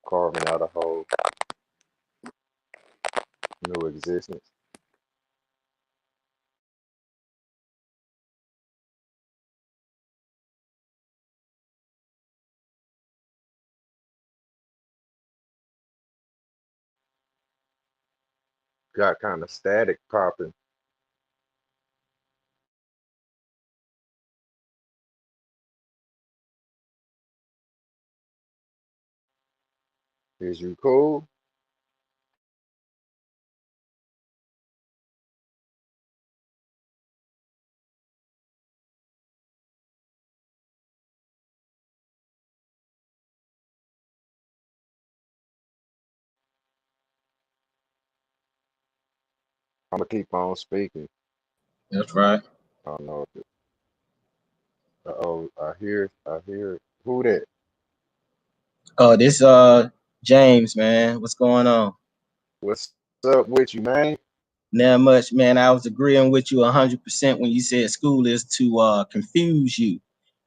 carving out a whole new existence. Got kind of static popping. Is you cool? I'm gonna keep on speaking. That's right. I don't know. Oh, I hear. Who that? Oh, this James, man. What's going on? What's up with you, man? Not much, man. I was agreeing with you 100% when you said school is to confuse you.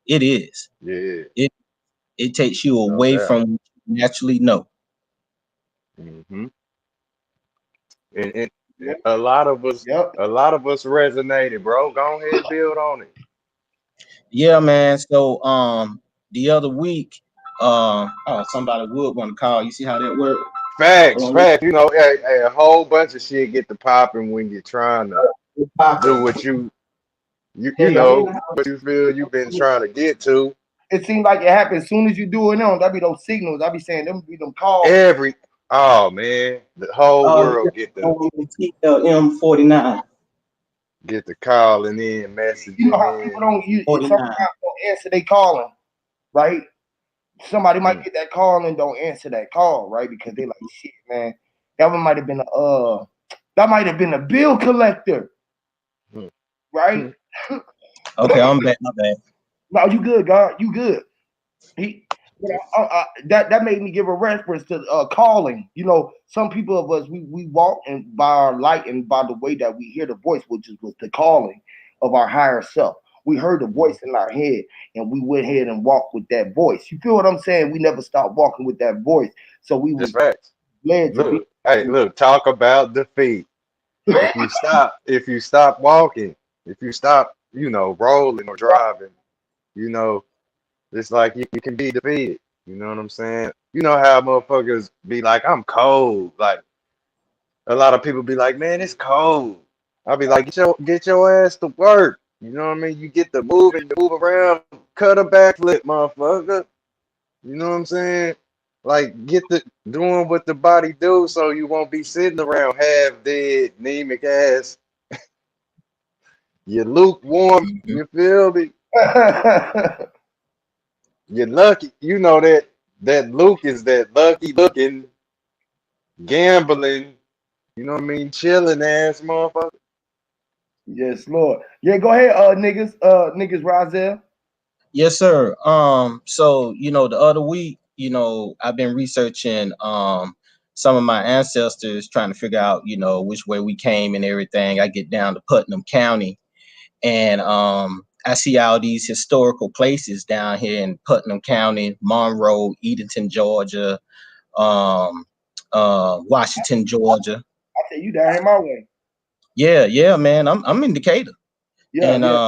It is. Yeah, It it takes you no away doubt. from what you naturally know. Hmm. And Yep. a lot of us, Yep. resonated, bro. Go ahead, build on it. Yeah, man. So the other week, oh, somebody would want to call. You see how that works? Facts, facts. You know, a whole bunch of shit get to popping when you're trying to do what you Hey, I'm in know the what you feel you've been house. trying to get to. It seems like it happens as soon as you do it on. That be those signals. I be saying them be them calls. Every Oh man, the whole world TLM 49. get the calling in, You know messaging how people in. don't use sometimes 49. don't answer they calling, right? Somebody might Mm, get that call and don't answer that call, right? Because they like shit, man. That one might have been that might have been a bill collector, mm, right? mm. Okay, I'm back. My bad. No, you good, God, you good. He, that made me give a reference to calling. You know, some people of us we walk and by our light and by the way that we hear the voice, which was the calling of our higher self. We heard the voice in our head, and we went ahead and walked with that voice. You feel what I'm saying? We never stopped walking with that voice, so we That's was facts. led to be. Look, hey, look, talk about defeat. If you stop walking, if you stop, rolling or driving, you know, it's like you can be defeated. You know what I'm saying? You know how motherfuckers be like, I'm cold. Like a lot of people be like, man, it's cold. I'll be like, get your ass to work. You know what I mean? You get to move around, cut a backflip, motherfucker. You know what I'm saying? Like get the doing what the body do so you won't be sitting around half dead, anemic ass. You're lukewarm, Mhm. you feel me? You're lucky. You know that Luke is that lucky looking, gambling, you know what I mean, chilling ass motherfucker. Yes, Lord. Yeah, go ahead, niggas, Rozelle. Yes, sir. So the other week, I've been researching some of my ancestors, trying to figure out, which way we came and everything. I get down to Putnam County, and I see all these historical places down here in Putnam County, Monroe, Edenton, Georgia, um, Washington, Georgia. I said you down here my way. Yeah, yeah, man. I'm in Decatur, Yeah, and yeah.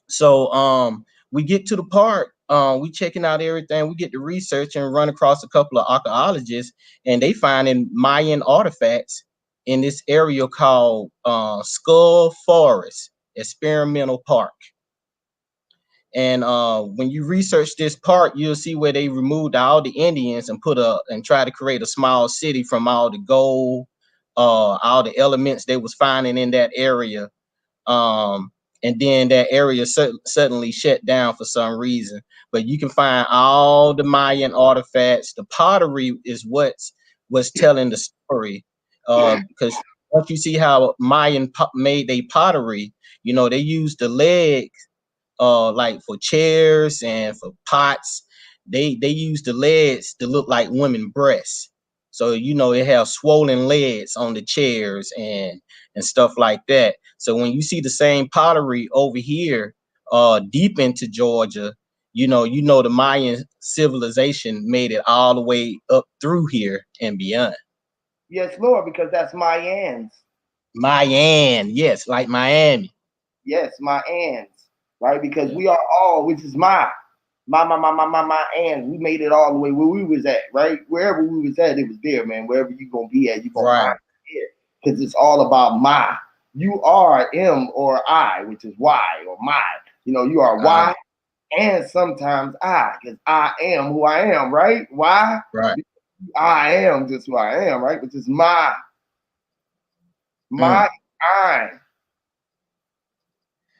so we get to the park, we checking out everything, we get to research and run across a couple of archaeologists, and they finding Mayan artifacts in this area called Skull Forest Experimental Park. And when you research this park, you'll see where they removed all the Indians and try to create a small city from all the gold, all the elements they was finding in that area. um, and then that area suddenly shut down for some reason. But you can find all the Mayan artifacts. The pottery is what's telling the story, because once you see how made their pottery, they use the legs, like for chairs and for pots. They use the legs to look like women breasts. So it has swollen legs on the chairs and stuff like that. So when you see the same pottery over here, deep into Georgia, the Mayan civilization made it all the way up through here and beyond. Yes, Lord, because that's my ends. Mayan, yes, like Miami. Yes, my ends. Right? Because we are all, which is my ends. We made it all the way where we was at, right? Wherever we was at, it was there, man. Wherever you gonna be at, you gonna Right, find it here. Because it's all about my. You are M or I, which is Y or my. You are Y right, and sometimes I, because I am who I am, right? Why? right. I am just who I am, right? Which is my Mm. I.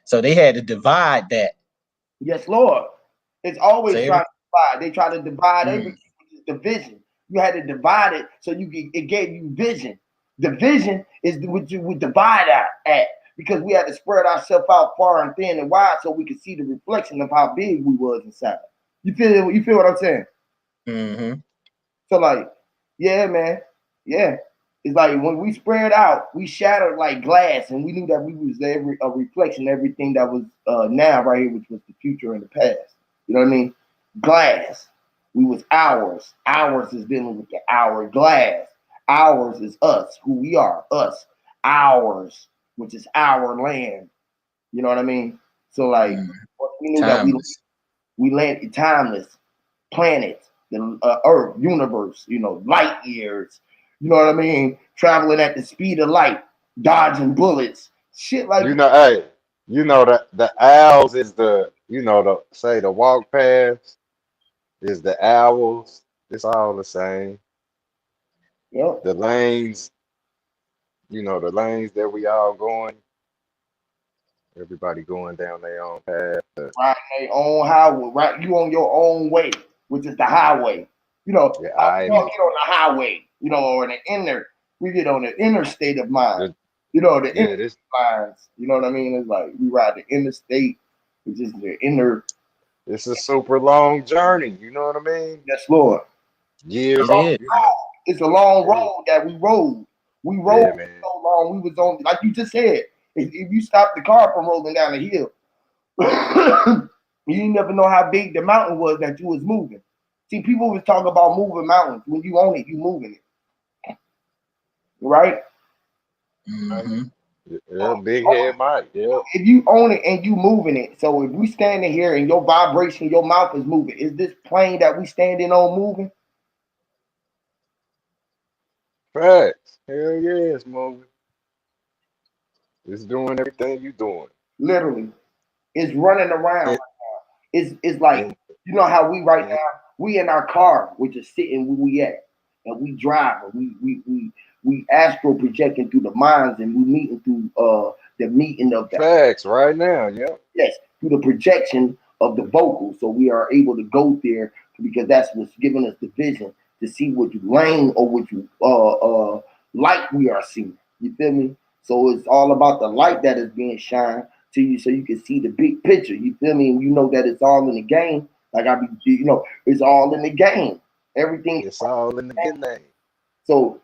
So they had to divide that. Yes, Lord. It's So always every trying to divide. They try to divide mm, everything, which is division. You had to divide it so it gave you vision. Division is what you would divide at because we had to spread ourselves out far and thin and wide so we could see the reflection of how big we was inside. You feel what I'm saying? hmm So like, yeah, man. Yeah. It's like when we spread out, we shattered like glass, and we knew that we was a reflection of everything that was now right here, which was the future and the past. You know what I mean? Glass. We was ours. Ours is dealing with the hour. Glass. Ours is us, who we are. Us. Ours, which is our land. You know what I mean? So like, we knew Timeless. that we landed timeless, planet, the Earth, universe. You know, light years. You know what I mean? Traveling at the speed of light, dodging bullets, shit like You know, hey, you know that the owls is the, you know, the say the walk paths is the owls. It's all the same. yep. The lanes, you know, the lanes that we all going, everybody going down their own path. Right, their own highway. Right, you on your own way, which is the highway. You know, Yeah, we don't get on the highway. You know, or the inner. We get on the interstate of mind. You know, the yeah, inner this lines. You know what I mean? It's like we ride the interstate, which is the inner. it's a super long journey. You know what I mean? Yes, Lord. Years, It is. you know. It's a long Yeah, road that we rode. We rode yeah, man. so long. We was on, like you just said. If you stop the car from rolling down the hill, you never know how big the mountain was that you was moving. See, people was talking about moving mountains. When you own it, you moving it, right? Mm-hmm. Yeah, big head Mike. Yeah, If you own it and you moving it, so if we standing here and your vibration, your mouth is moving, is this plane that we standing on moving? facts. Hell yeah, it's moving. It's doing everything you doing. Literally, it's running around. And, It's like, and, you know how we right and now, we in our car, we're just sitting where we at, and we drive, and we astral projecting through the minds, and we meeting through the meeting of the, facts right now. Yep. yes, through the projection of the vocal, so we are able to go there because that's what's giving us the vision to see which lane or which light we are seeing. You feel me? So it's all about the light that is being shined to you, so you can see the big picture. You feel me? And you know that it's all in the game. Like I be, you know, it's all in the game. Everything. It's all in the good name. So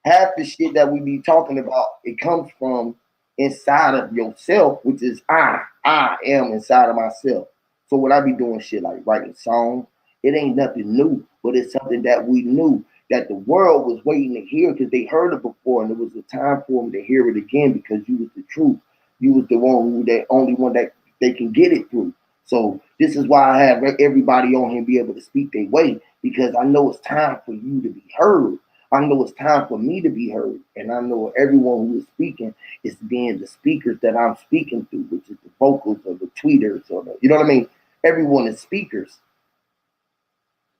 half the shit that we be talking about, it comes from inside of yourself, which is I am inside of myself. So when I be doing shit like writing songs, it ain't nothing new, but it's something that we knew that the world was waiting to hear because they heard it before, and it was a time for them to hear it again because you was the truth. You was the one who, the only one that they can get it through. So this is why I have everybody on here be able to speak their way, because I know it's time for you to be heard. I know it's time for me to be heard, and I know everyone who is speaking is being the speakers that I'm speaking to, which is the vocals or the tweeters or the, you know what I mean? Everyone is speakers,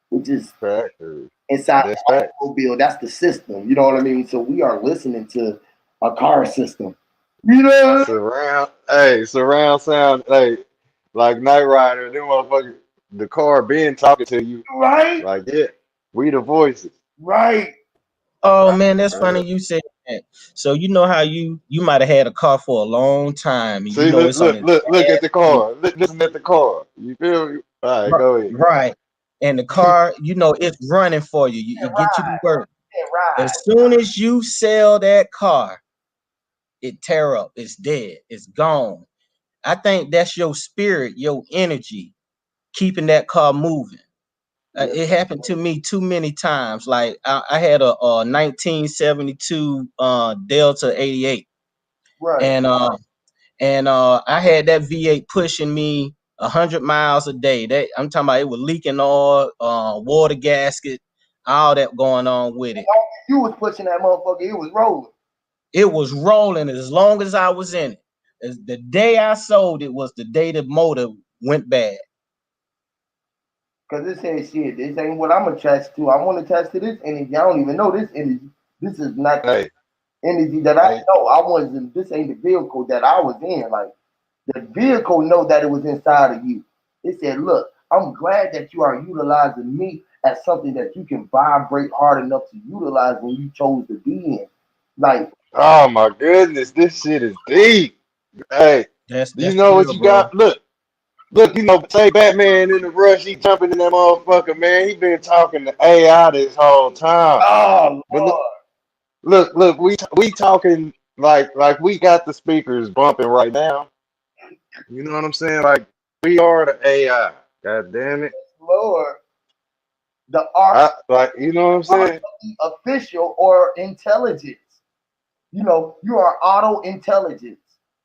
which is Facts. inside That's the facts. automobile. That's the system, you know what I mean? So we are listening to a car system, you know? Surround sound, hey, like Night Rider, them motherfuckers, the car being talking to you, Right, like, yeah, we the voices. right, Oh man, that's Uh, funny you said that. So you know how you might have had a car for a long time, and you see, know look, it's on look, its look at last the leg. car. Listen at the car. You feel me? All right, go ahead. Right. And the car, you know, it's running for you. It get you to work. right. As soon as you sell that car, it tear up. It's dead. It's gone. I think that's your spirit, your energy, keeping that car moving. Yes, It happened to me too many times. Like I had a 1972 Delta 88, right. and I had that V8 pushing me 100 miles a day. That I'm talking about, it was leaking oil, water gasket, all that going on with it. You was pushing that motherfucker, it was rolling. It was rolling as long as I was in it. As the day I sold it was the day the motor went bad. Cause it says shit, this ain't what I'm attached to. I want to attach to this energy. I don't even know this energy. This is not Hey, energy that I hey, know. I wasn't. This ain't the vehicle that I was in. Like the vehicle know that it was inside of you. It said, "Look, I'm glad that you are utilizing me as something that you can vibrate hard enough to utilize when you chose to be in." Like, oh my goodness, this shit is deep. Hey, do you That's know what real, you bro. got? Look, you know, say Batman in the rush, he jumping in that motherfucker, man. He been talking to AI this whole time. oh But look, Lord, look, we talking like we got the speakers bumping right now. You know what I'm saying? Like we are the AI. God damn it. Lord, the art, Like you know what I'm art saying? of the official or intelligence. You know, you are auto intelligence.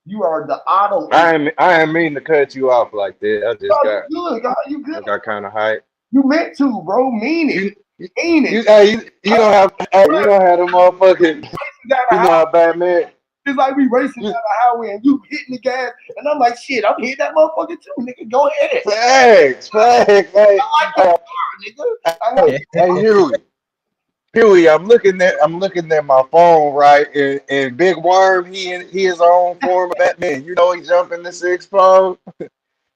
You are the auto. I ain't mean to cut you off like that. Oh, you good, God, you I good. got kind of hype. You meant to, bro. Mean it. You you Mean it. you know how you know how the motherfucking Down the you know highway. how Batman. It's like we racing You, down the highway and you hitting the gas, and I'm like, shit, I'm hitting that motherfucker too, nigga. Go ahead. facts. Hey, I like your car, nigga. I like hey, Huey, I'm looking at my phone, right? And Big Worm, he is own form of Batman. You know he jumping the 6'4".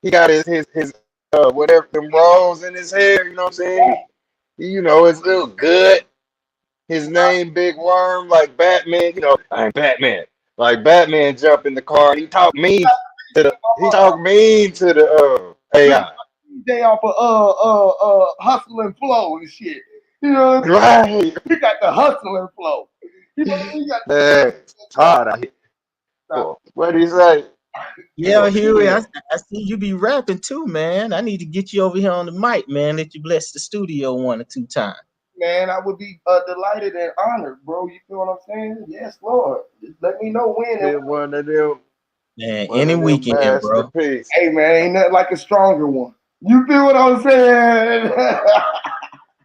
He got his whatever them rolls in his hair, you know what I'm saying? You know, it's little good. His name Big Worm, like Batman, you know, I'm Batman. Like Batman jump in the car and he talk mean to the AI. day off of hustle and flow and shit. You know what I mean? Right. You got the hustle and flow. You know, you got Man, Todd, what do you say? Yeah, Huey, I see you be rapping too, man. I need to get you over here on the mic, man. Let you bless the studio 1 or 2 times. man, I would be delighted and honored, bro. You feel what I'm saying? Yes, Lord. Just let me know when. And Man, One any of them weekend, bro. masterpieces. hey, man, ain't nothing like a stronger one. You feel what I'm saying?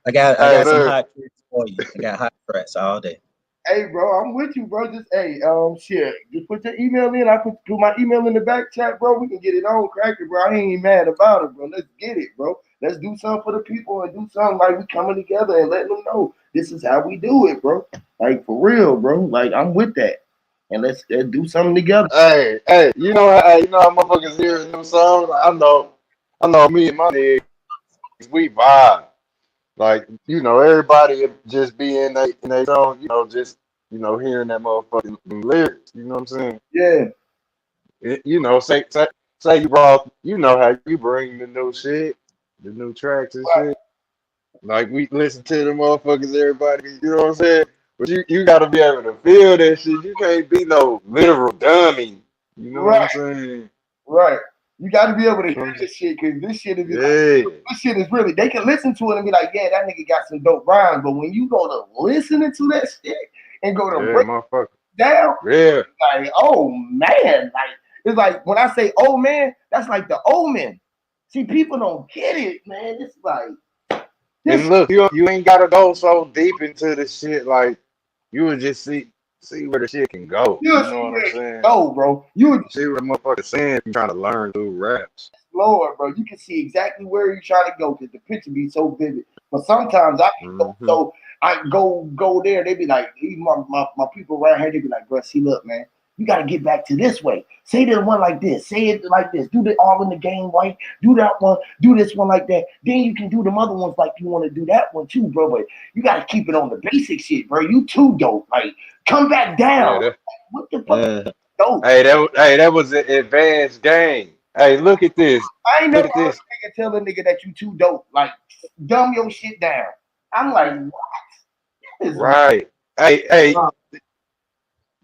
I got Hey, some look, hot tracks for you. I got hot tracks all day. Hey, bro, I'm with you, bro. Just hey, shit. Just put your email in. I put my email in the back chat, bro. We can get it on cracking, bro. I ain't even mad about it, bro. Let's get it, bro. Let's do something for the people and do something like we coming together and letting them know this is how we do it, bro. Like for real, bro. Like I'm with that. And let's do something together. hey, you know how motherfuckers hear them songs? I know me and my niggas, we vibe. Like, you know, everybody just be in their zone, you know, just, you know, hearing that motherfucking lyrics, you know what I'm saying? Yeah, You know, say you brought, you know how you bring the new shit, the new tracks and right, shit. Like we listen to the motherfuckers, everybody, you know what I'm saying? But you gotta be able to feel that shit. You can't be no literal dummy. You know what I'm right, saying? right. You got to be able to hear Um, this shit because this shit is like Yeah, this shit is really. They can listen to it and be like, yeah, that nigga got some dope rhymes. But when you go to listening to that shit and go to yeah, break motherfucker. it down, Yeah. like, oh man, like it's like when I say old man, that's like the omen. See, people don't get it, man. It's like this And look, you ain't gotta go so deep into the shit. Like you would just see where the shit can go. you You see know what I'm where it can saying? go, bro. You See what the motherfucker saying if you trying to learn through raps. Lord, bro. You can see exactly where you're trying to go because the picture be so vivid. But sometimes I can go, Hmm. so I go there. They be like, even my people right here. They be like, bro, see, look, man, you got to get back to this way. Say the one like this. Say it like this. Do the all in the game right. Do that one. Do this one like that. Then you can do them other ones like you want to do that one too, bro. But you got to keep it on the basic shit, bro. You too dope. Like, come back Yeah. down. What the fuck, Uh, dope? hey, that was an advanced game. Hey, look at this. I ain't Look never at heard this. a nigga tell a nigga that you too dope. Like, dumb your shit down. I'm like, what is Right. Hey, wrong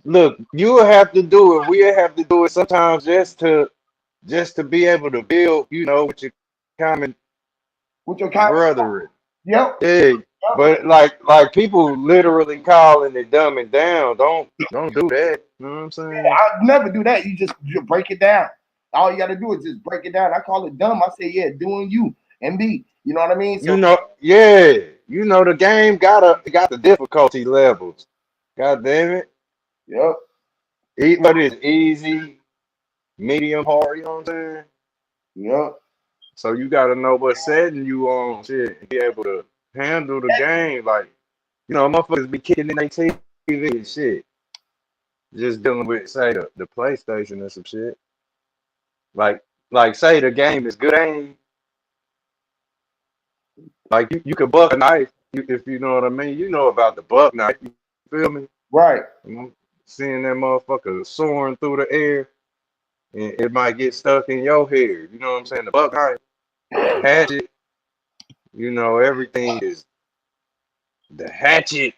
look, you will have to do it. We'll have to do it sometimes just to be able to build, you know, with your common with your comment? brethren. Yep. Yeah, Yep. but like people literally calling it dumbing down. Don't do that. You know what I'm saying? I never do that. You break it down. All you got to do is just break it down. I call it dumb. I say, yeah, doing you and me. You know what I mean? You So, know, yeah, you know the game got the difficulty levels. God damn it. yep. What is easy, medium, hard, you know what I'm saying? Yep. So you gotta know what setting you on shit and be able to handle the game. Like, you know, motherfuckers be kicking in their TV and shit. Just dealing with say the PlayStation or some shit. Like say the game is good aim. Like you could buck a knife if you know what I mean. You know about the buck knife. You feel me? Right. I'm seeing that motherfucker soaring through the air and it might get stuck in your hair. You know what I'm saying? The buck knife, the hatchet, you know, everything is the hatchet.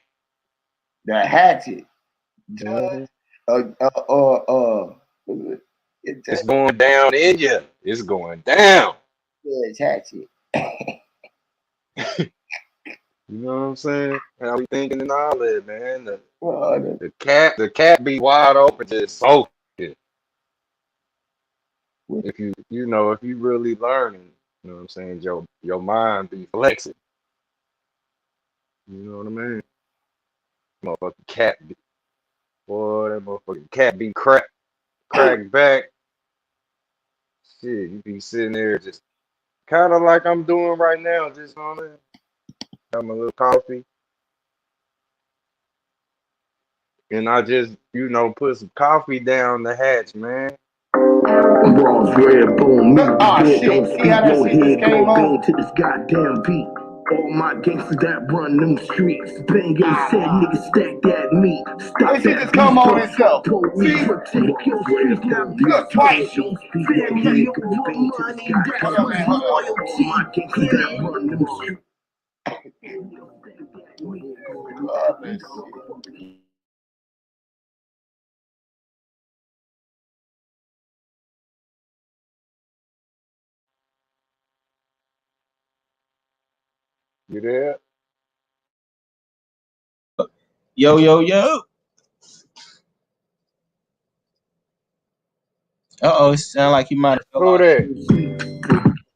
The hatchet. Mhm. It's It's going down in you. It's going down. hatchet. You know what I'm saying? How we thinking and all that, man. Well, The cat be wide open, just soak it. If you really learning, you know what I'm saying, your mind be flexing. You know what I mean? Motherfucking cat be, boy, that motherfucking cat be cracked back. Shit, you be sitting there just kind of like I'm doing right now, just on it. Got my little coffee, and I just, put some coffee down the hatch, man. Raws, red bone, meat, Ah, dead, shit. don't See speak, how that your shit just head came go on? bang to this goddamn beat. All my gangsters that run them streets, bang your said niggas stack that meat. Stop This shit that just come on itself. police, See? protect your streets, now Look, twice. family over money, that's Hold up, what's man. Hold up. loyalty. All my gangsters that run them streets. Oh, man, shit. You there? Yo, yo, yo. Uh-oh, it sound like he might have fell Who off. that?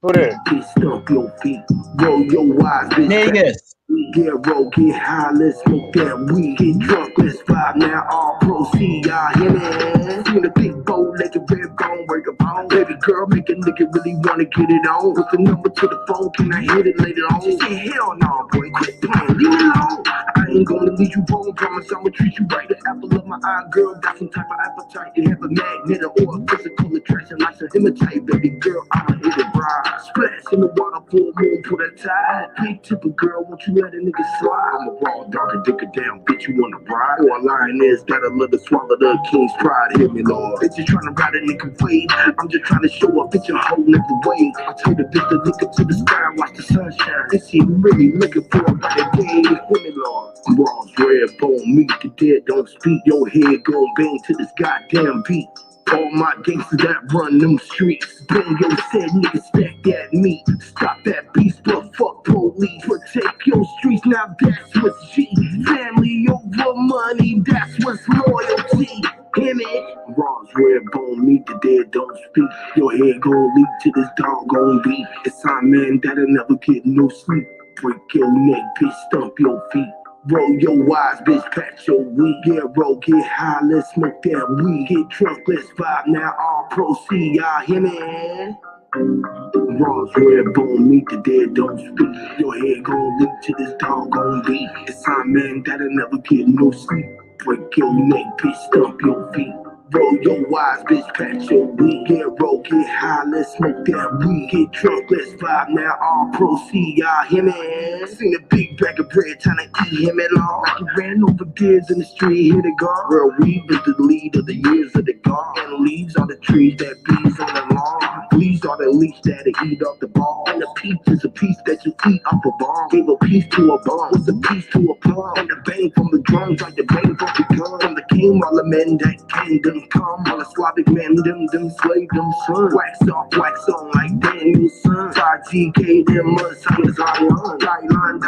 Who that? Stomp your feet, roll your eyes, bitch. Niggas. We get roll, get high, let's smoke that weed. Get drunk, let's vibe now, all proceed, y'all hear me? Seen a big bow, like a red bone, break a bone. Baby girl, make a nigga really wanna get it on. Put the number to the phone, can I hit it later on? She said, hell no, boy, quit playing, leave me alone. I ain't gonna leave you wrong, promise I'ma treat you right. The apple of my eye, girl, got some type of appetite. You have a magnet or a physical attraction, like to imitate, baby girl, I'ma hit it right. Splash in the water, full moon, pull that tide. Big tipper girl, won't you let a nigga slide? I'm a raw dog, a dick down, bitch, you wanna ride? Or a lioness that'll let her swallow the king's pride. Hear me, Lord. Bitch, you tryna ride a nigga wave. I'm just trying to show up, bitch, your whole nigga wave. I told the bitch to look up to the sky, watch the sunshine. And she really looking for a better day. Hear me, Lord. Raws, red bone, meat, the dead don't speak. Your head gon' bang to this goddamn beat. All my gangsters that run them streets, bang your said niggas stack that meat. Stop that beast, but fuck police. Protect your streets, now that's what's G. Family over money, that's what's loyalty. Hear me? Raws, red bone, meat, the dead don't speak. Your head gon' leak to this doggone beat. It's time, man, that'll never get no sleep. Break your neck, bitch, stomp your feet. Roll your eyes, bitch, patch your weed. Get roll, get high, let's smoke that weed. Get drunk, let's vibe, now all proceed, y'all hear me? Raws, red bone, meat, the dead don't speak. Your head gon' leak to this doggone beat. It's time, man, that'll never get no sleep. Break your neck, bitch, stomp your feet. Roll your eyes, bitch, patch your weed. Get roll, get high, let's smoke that weed. Get drunk, let's vibe, now all proceed, y'all hear me? Seen a big bag of bread, trying to eat him at all. Like he ran over deers in the street, hit a guard. Real weed is the lead of the years of the guard. And leaves are the trees that bees on the lawn. Leaves are the leaves that eat off the ball. And a peach is a piece that you eat off a ball. Gave a piece to a ball, what's a piece to a plum? And the bang from the drums like the bang from the gun. From the king, all the men that came, them come. All the Slavic men, them slave, them sons. Wax off, wax on like Daniel's son. 5GK, them mud-science Zion. Die line.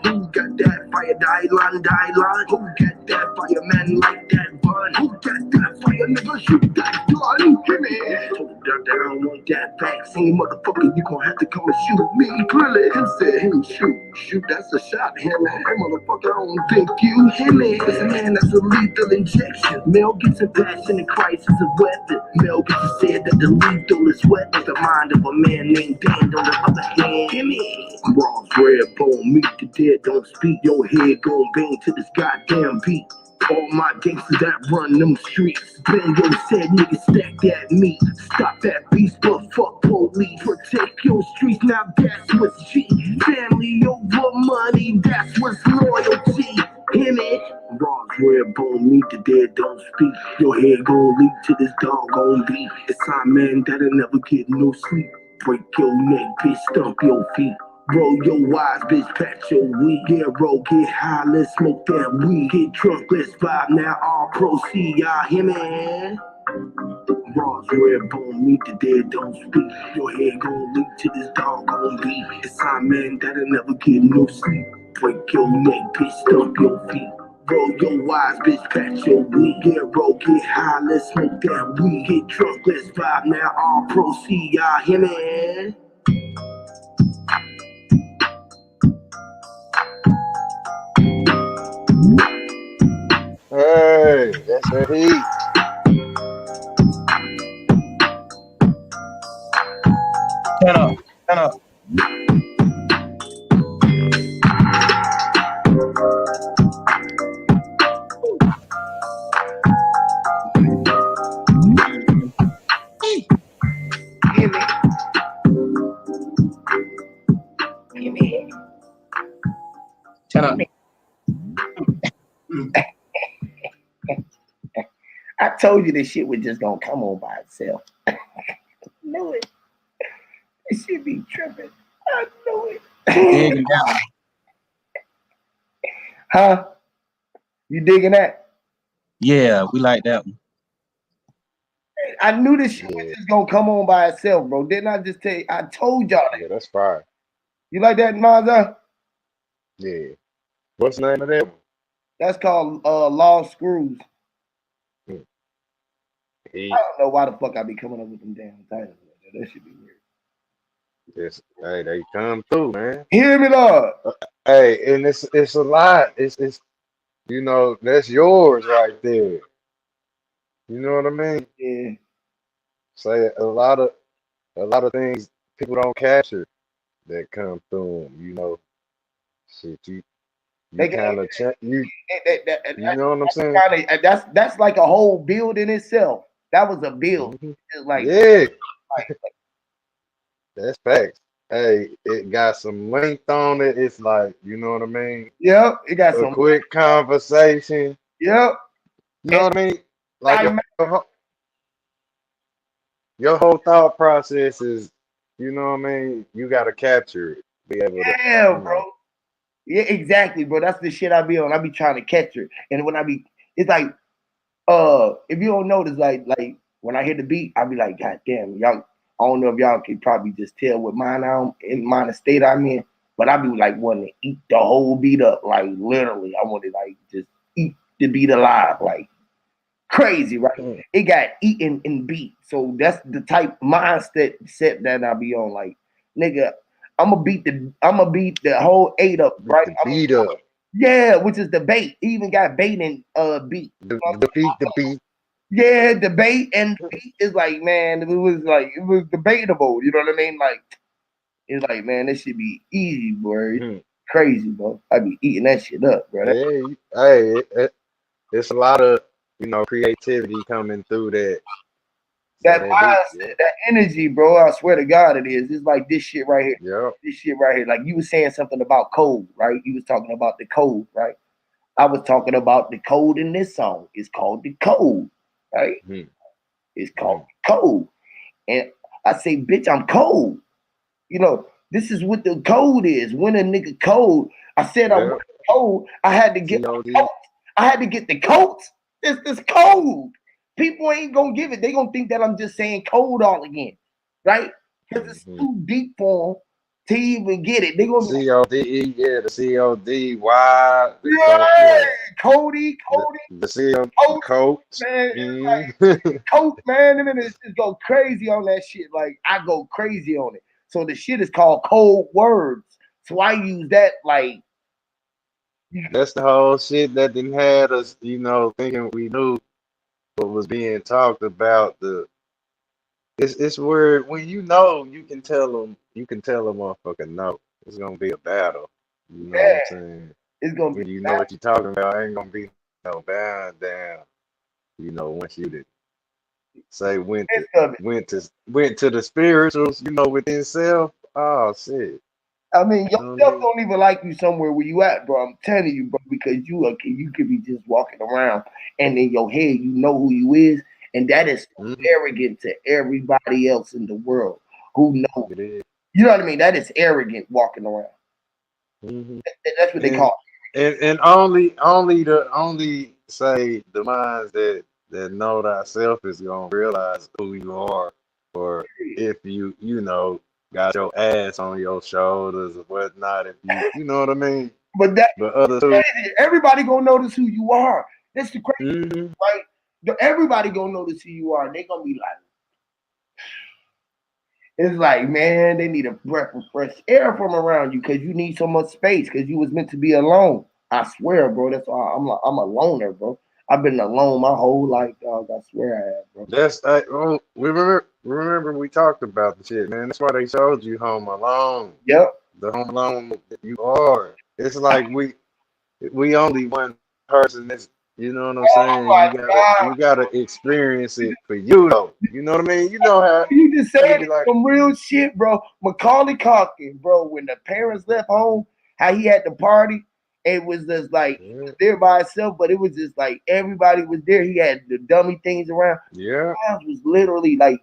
Who got that fire? Die line. Who got that fire, man, like that bun? Who got that fire, nigga? Shoot that gun. Give me. Told the doctor I don't want that vaccine, motherfucker. You gon' have to come and shoot me. Clearly, him said, him shoot. That's a shot. Him, motherfucker. I don't think you hear me. Cause man, that's a lethal injection. Mel Gibson passion and Christ is a weapon. Mel Gibson said that the lethal is wet. The mind of a man named Dan on the other hand. Hear me. Raws, red bone, meat, the dead don't speak. Your head gon' bang to this goddamn beat. All my gangsters that run them streets, bang your said niggas stack that meat. Stop that beast, but fuck police. Protect your streets, now that's what's G. Family over money, that's what's loyalty. Hear me? Raws, red bone, meat, the dead don't speak. Your head gon' leak to this doggone beat. It's time, man, that'll never get no sleep. Break your neck, bitch, stomp your feet. Roll your wise, bitch, patch your weed. Yeah, roll, get high, let's smoke that weed. Get drunk, let's vibe now, all proceed. Y'all hear me? Raws, red bone, meet the dead, don't speak. Your head gon' leak to this dog gon' beat. It's time, man, that'll never get no sleep. Break your neck, bitch, stomp your feet. Roll your wise, bitch, patch your weed. Yeah, roll, get high, let's smoke that weed. Get drunk, let's vibe now, all proceed. Y'all hear me? Hey, that's that heat. Turn up, turn up. Hear me? Hear me? Turn up. I told you this shit was just gonna come on by itself. Knew it. This shit be tripping. I knew it. Digging down. Huh? You digging that? Yeah, we like that one. I knew this shit was Yeah, just gonna come on by itself, bro. Didn't I just tell you? I told y'all that. yeah, that's fire. You like that, Mazda? Yeah. What's the name of that one? That's called Lost Screws. I Heat. don't know why the fuck I be coming up with them damn titles. That should be weird. Yes. Hey, they come through, man. Hear me, Lord. Hey, and it's a lot. It's you know, that's yours right there. You know what I mean? Yeah. Say a lot of things people don't capture that come through 'em, you know. Shit, you They got kind of you you that, know what I'm saying? that's like a whole build in itself. That was a build. Hmm. It's like, Yeah, that's facts. Hey, it got some length on it. It's like, you know what I mean? yep, it got A some. quick conversation. Yep. You know And what I mean? Like I, your whole thought process is, you know what I mean? You got to capture it, be able to, yeah, you bro. know. Yeah, exactly, bro. That's the shit I be on. I be trying to catch her. And when I be, it's like, if you don't notice, like when I hear the beat, I be like, God damn, y'all. I don't know if y'all can probably just tell what mind state I'm in, but I be like wanting to eat the whole beat up, like literally. I want to like just eat the beat alive, like crazy, right? Mm. It got eaten and beat. So that's the type mindset set that I be on. Like, nigga, I'm gonna beat the whole eight up, Beat right? the beat up, Yeah, which is the bait. He even got bait and beat. the beat. Yeah, the bait and beat is like, man, it was debatable. You know what I mean? Like, it's like, man, this should be easy, bro. It's Mhm. crazy, bro. I be eating that shit up, bro. Hey, it's a lot of, you know, creativity coming through that. Say That that beat. mindset, that energy, bro. I swear to God, it is. It's like this shit right here. Yep. This shit right here. Like you was saying something about code, right? You was talking about the code, right? I was talking about the code in this song. It's called the code, right? Mhm. It's called Mhm. code. And I say, bitch, I'm cold. You know, this is what the code is. When a nigga cold, I said I Yep. want cold. I had to get my COD. coat. I had to get the coats. This code. People ain't gonna give it. They gonna think that I'm just saying code all again, right? Because it's Mhm. too deep for them to even get it. They gonna be like, CODE, yeah, the CODY, the code, yeah, yeah, Cody, the Cody, the CO coat, coach. man. It's like Mm. coat, man. And then it just go crazy on that shit. Like I go crazy on it. So the shit is called cold words. So I use that like That's the whole shit that didn't had us, you know, thinking we knew what was being talked about. It's where when you know you can tell a motherfucker no. It's gonna be a battle. You know what I'm yeah, saying? it's gonna be When you know what you're talking about, ain't gonna be no bound down. You know, once you did say midst of it. went to the spirituals, you know, within self. Oh shit. I mean, You know what I yourself mean? don't even like you somewhere where you at, bro. I'm telling you, bro, because you could be just walking around and in your head you know who you is, and that is so Mhm. arrogant to everybody else in the world who know. It is. You know what I mean? That is arrogant walking around. Mhm. That's what they And call and only say the minds that know thyself is gonna realize who you are, or it. if you know got your ass on your shoulders or whatnot. If you know what I mean. But that But other two, everybody gonna notice who you are. That's the crazy, hmm right? Everybody gonna notice who you are. They gonna be like, it's like, man, they need a breath of fresh air from around you because you need so much space because you was meant to be alone. I swear, bro. That's why I'm a loner, bro. I've been alone my whole life, dog. I swear I have, bro. that's well, we remember we talked about the shit, man. That's why they showed you Home Alone, Yep. the Home Alone that you are. It's like we only one person. That's, you know what I'm Oh saying. my You God. gotta experience it for you though. You know what I mean. You know how You just you said be like, some real shit, bro. Macaulay Culkin, bro, when the parents left home, how he had the party, it was just like he yeah, was there by himself, but it was just like everybody was there. He had the dummy things around. yeah, House was literally like,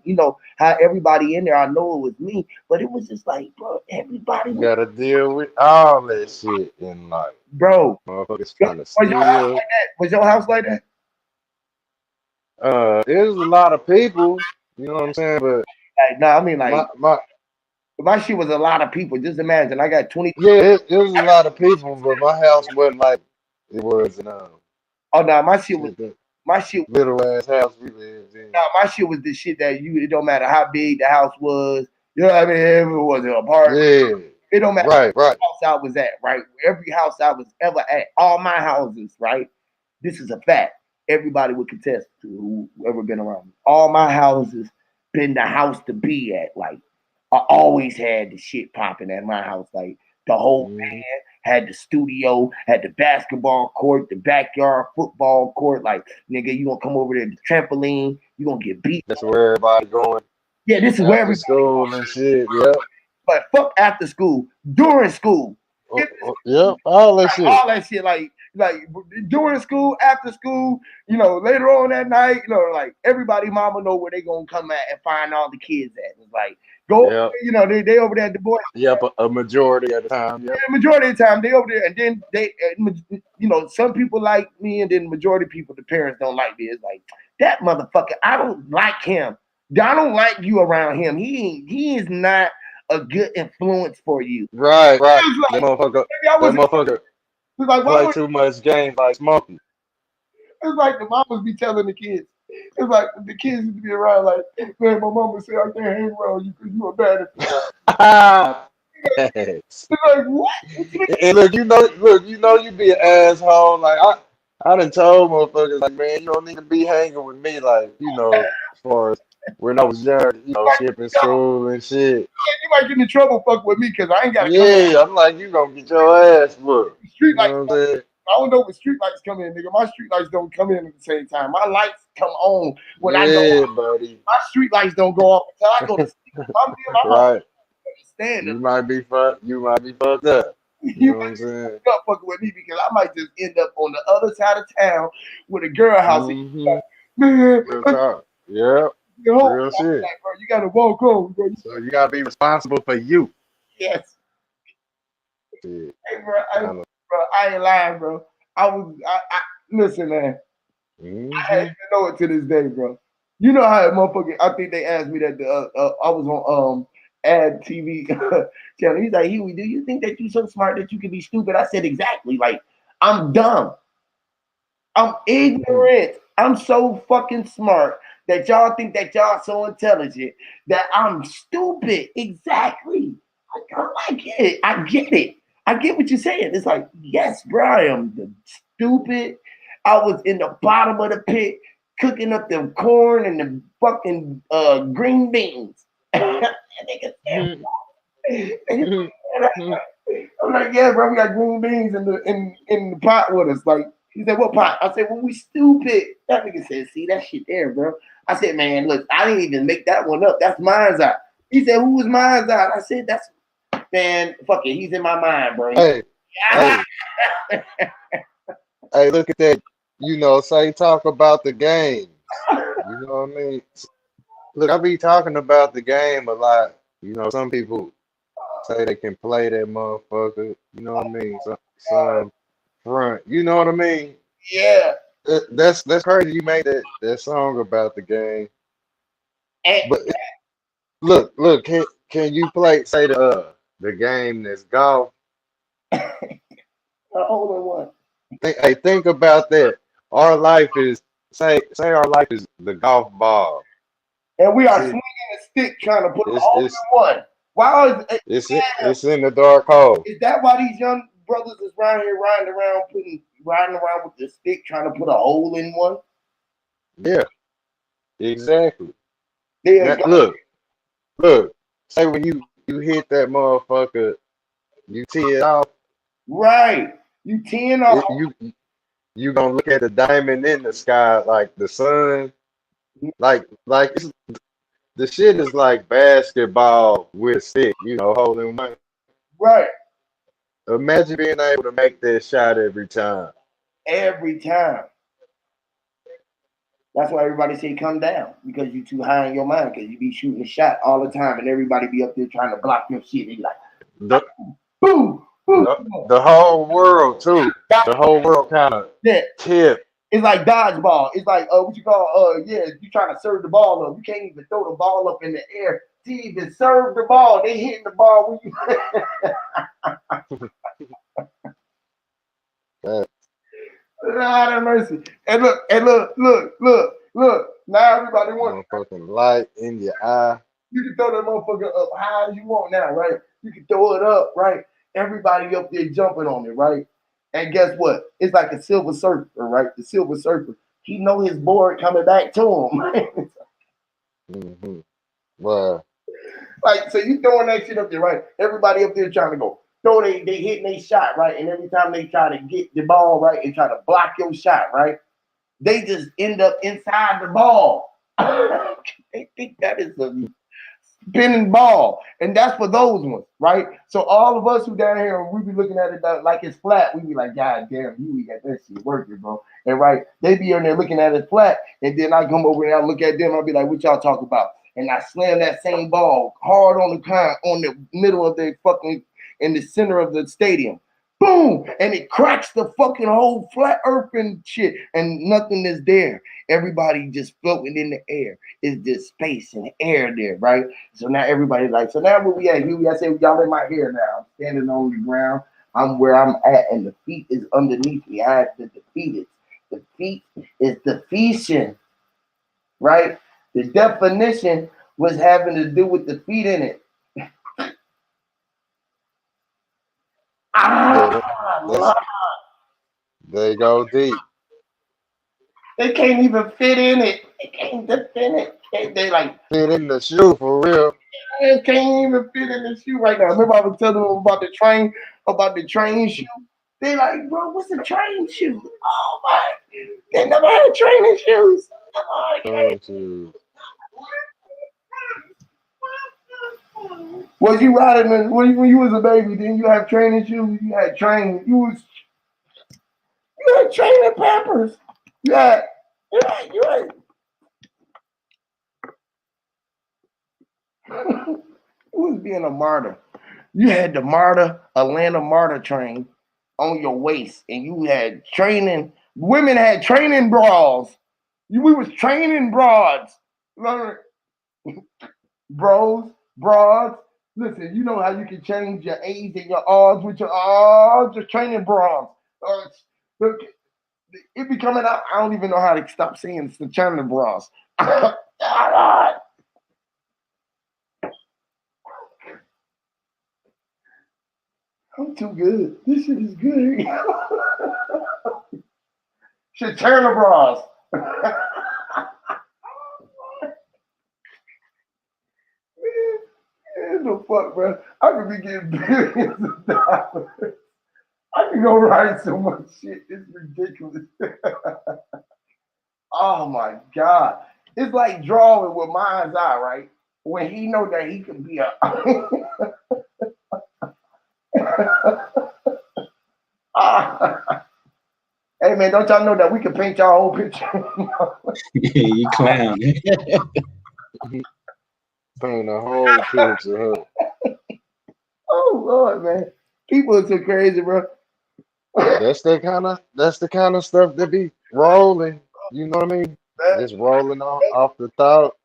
how everybody in there, I know it was me, but it was just like, bro, everybody you was, gotta deal with all that shit in life. bro. Motherfuckers Was trying to your house steal. like that? Was your house like that? There's a lot of people. You know what I'm saying, but Like, no, I mean, my like, my my shit was a lot of people. Just imagine, I got 20. yeah, it was a lot of people, but my house wasn't like it was in Oh, no, my shit was, shit, the my shit little ass house we lived in. Nah, my shit was the shit that it don't matter how big the house was. You know what I mean? If it was an apartment, Yeah, it don't matter right, right. what house I was at, right? Every house I was ever at, all my houses, right? This is a fact. Everybody would contest to whoever been around me. All my houses been the house to be at. Like I always had the shit popping at my house. Like the whole hmm had the studio, had the basketball court, the backyard football court. Like, nigga, you gonna come over there to the trampoline, you gonna get beat. That's where everybody going Yeah, this is where after everybody, school and shit. Yep, but fuck after school, during school. Get this, yep, all that shit. all that shit, like during school, after school, later on that night, like everybody mama know where they gonna come at and find all the kids at. It's like go, Yep, they over there at the boys. yep. A majority of the time. Yep. Majority of the time they over there, and then some people like me, and then the majority of people, the parents don't like me. It's like that motherfucker. I don't like him. I don't like you around him. He is not a good influence for you. Right, right. It's That like motherfucker. maybe I That was. motherfucker It's like why play would too much games like Smokey. it's like the mamas be telling the kids. It's like the kids used to be around like, man, my mama said I can't hang around you because you a bad influence. Yes. It's like what? What you mean? And you know, you be an asshole. Like I done told motherfuckers, like, man, you don't need to be hanging with me, like, as far as when I was young, skipping school and shit. You might get in trouble fuck with me because I ain't got to come in Yeah, I'm like, you gonna get your ass whooped. the street You lights. know what I'm saying? I don't know when street lights come in, nigga. My street lights don't come in at the same time. My lights come on when I know Yeah, buddy. my street lights don't go off until I go to sleep. I'm in my mom Right. standing. You might be fucked up. You You know what I'm saying? might not fucking with me because I might just end up on the other side of town with a girl house. Mm-hmm. Man, Real talk. Yep. the whole Real shit. like, bro, you gotta walk home, bro. So you gotta be responsible for you. Yes. Shit. Hey, bro, Kinda. I ain't lying, bro. I listen, man. I Mm-hmm. even know it to this day, bro. You know how that motherfucker, I think they asked me that I was on ad TV channel. He's like, Huey, do you think that you so smart that you can be stupid? I said, exactly. Like, I'm dumb. I'm ignorant. I'm so fucking smart that y'all think that y'all so intelligent that I'm stupid. Exactly. I get it. I get it. I get what you're saying. It's like, yes, bro, I am the stupid. I was in the bottom of the pit cooking up the corn and the fucking green beans. Nigga said, I'm like, yeah, bro, we got green beans in the pot with us. Like, he said, what pot? I said, well, we stupid. That nigga said, see that shit there, bro. I said, man, look, I didn't even make that one up. That's mine's out. He said, who was mine's out? I said, that's man, fuck it. He's in my mind, bro. Hey, hey, hey, look at that. Say talk about the games. You know what I mean? Look, I be talking about the game a lot. Some people say they can play that motherfucker. You know what I mean? Some front. You know what I mean? Yeah. That's crazy. You made that song about the game. And, But look. Can you play say the game that's golf? hold on one. Think about that. Our life is say our life is the golf ball. And we are See, swinging a stick trying to put a it's hole it's in one. Why it's in the dark hole. is that why these young brothers is around here riding around with the stick trying to put a hole in one? Yeah, exactly. They're Now look. Say when you hit that motherfucker, you tee it off. right. You teeing off. It, you gonna look at the diamond in the sky like the sun, like the shit is like basketball with a stick. You know, holding one. Right. Imagine being able to make that shot every time. Every time. That's why everybody say come down because you too high in your mind because you be shooting a shot all the time and everybody be up there trying to block your shit. They like, The, boom, boom. the whole world too. The whole world kind of Yeah. tip. It's like dodgeball. It's like what you call yeah, you trying to serve the ball up. You can't even throw the ball up in the air to even serve the ball. They hitting the ball when you That Lord have mercy. And look. Now everybody wants motherfucking light in your eye. you can throw that motherfucker up high as you want now, right? You can throw it up, right? Everybody up there jumping on it, right? And guess what? It's like a silver surfer, right? The silver surfer. He know his board coming back to him. Mm-hmm. Well, Like, so you throwing that shit up there, right? Everybody up there trying to go. They hitting their shot, right? And every time they try to get the ball, right, and try to block your shot, right? They just end up inside the ball. They think that is a spinning ball. And that's for those ones, right? So all of us who down here, we be looking at it like it's flat. We be like, God damn, you got that shit working, bro. And right, they be on there looking at it flat. And then I come over and I look at them, I'll be like, what y'all talk about? And I slam that same ball hard on the middle of the fucking, in the center of the stadium. Boom! And it cracks the fucking whole flat earth and shit. And nothing is there. Everybody just floating in the air. It's just space and air there, right? So now everybody like, so now where we at? I say, y'all in my hair now. I'm standing on the ground. I'm where I'm at, and the feet is underneath me. I have to defeat it. The feet is defeation, right? The definition was having to do with the feet in it. that's they go deep. They can't even fit in it. They can't fit in it. They like, Fit in the shoe for real. they can't even fit in the shoe right now. Remember I was telling them about the train shoe? They like, bro, what's a train shoe? Oh my, they never had training shoes. Oh, okay. Was you riding when you was a baby? Didn't you have training shoes? You had training. You had training Pampers. You had. You was being a martyr. You had the Atlanta martyr train on your waist, and you had training. Women had training bras. We was training broads. Bras. Listen, you know how you can change your A's and your R's with your R's, your training bras. It be coming out. I don't even know how to stop saying it's the training bras. I'm too good. This shit is good. Shit, Turner bras. Man, the fuck, bro? I could be getting billions of dollars. I can go write so much shit. It's ridiculous. Oh my God. It's like drawing with mind's eye, right? When he know that he can be a Hey man, don't y'all know that we can paint y'all whole picture? You clown. Paint the whole picture. Lord, man. People are so crazy, bro. That's the kind of stuff that be rolling. You know what I mean? Just rolling off the thoughts.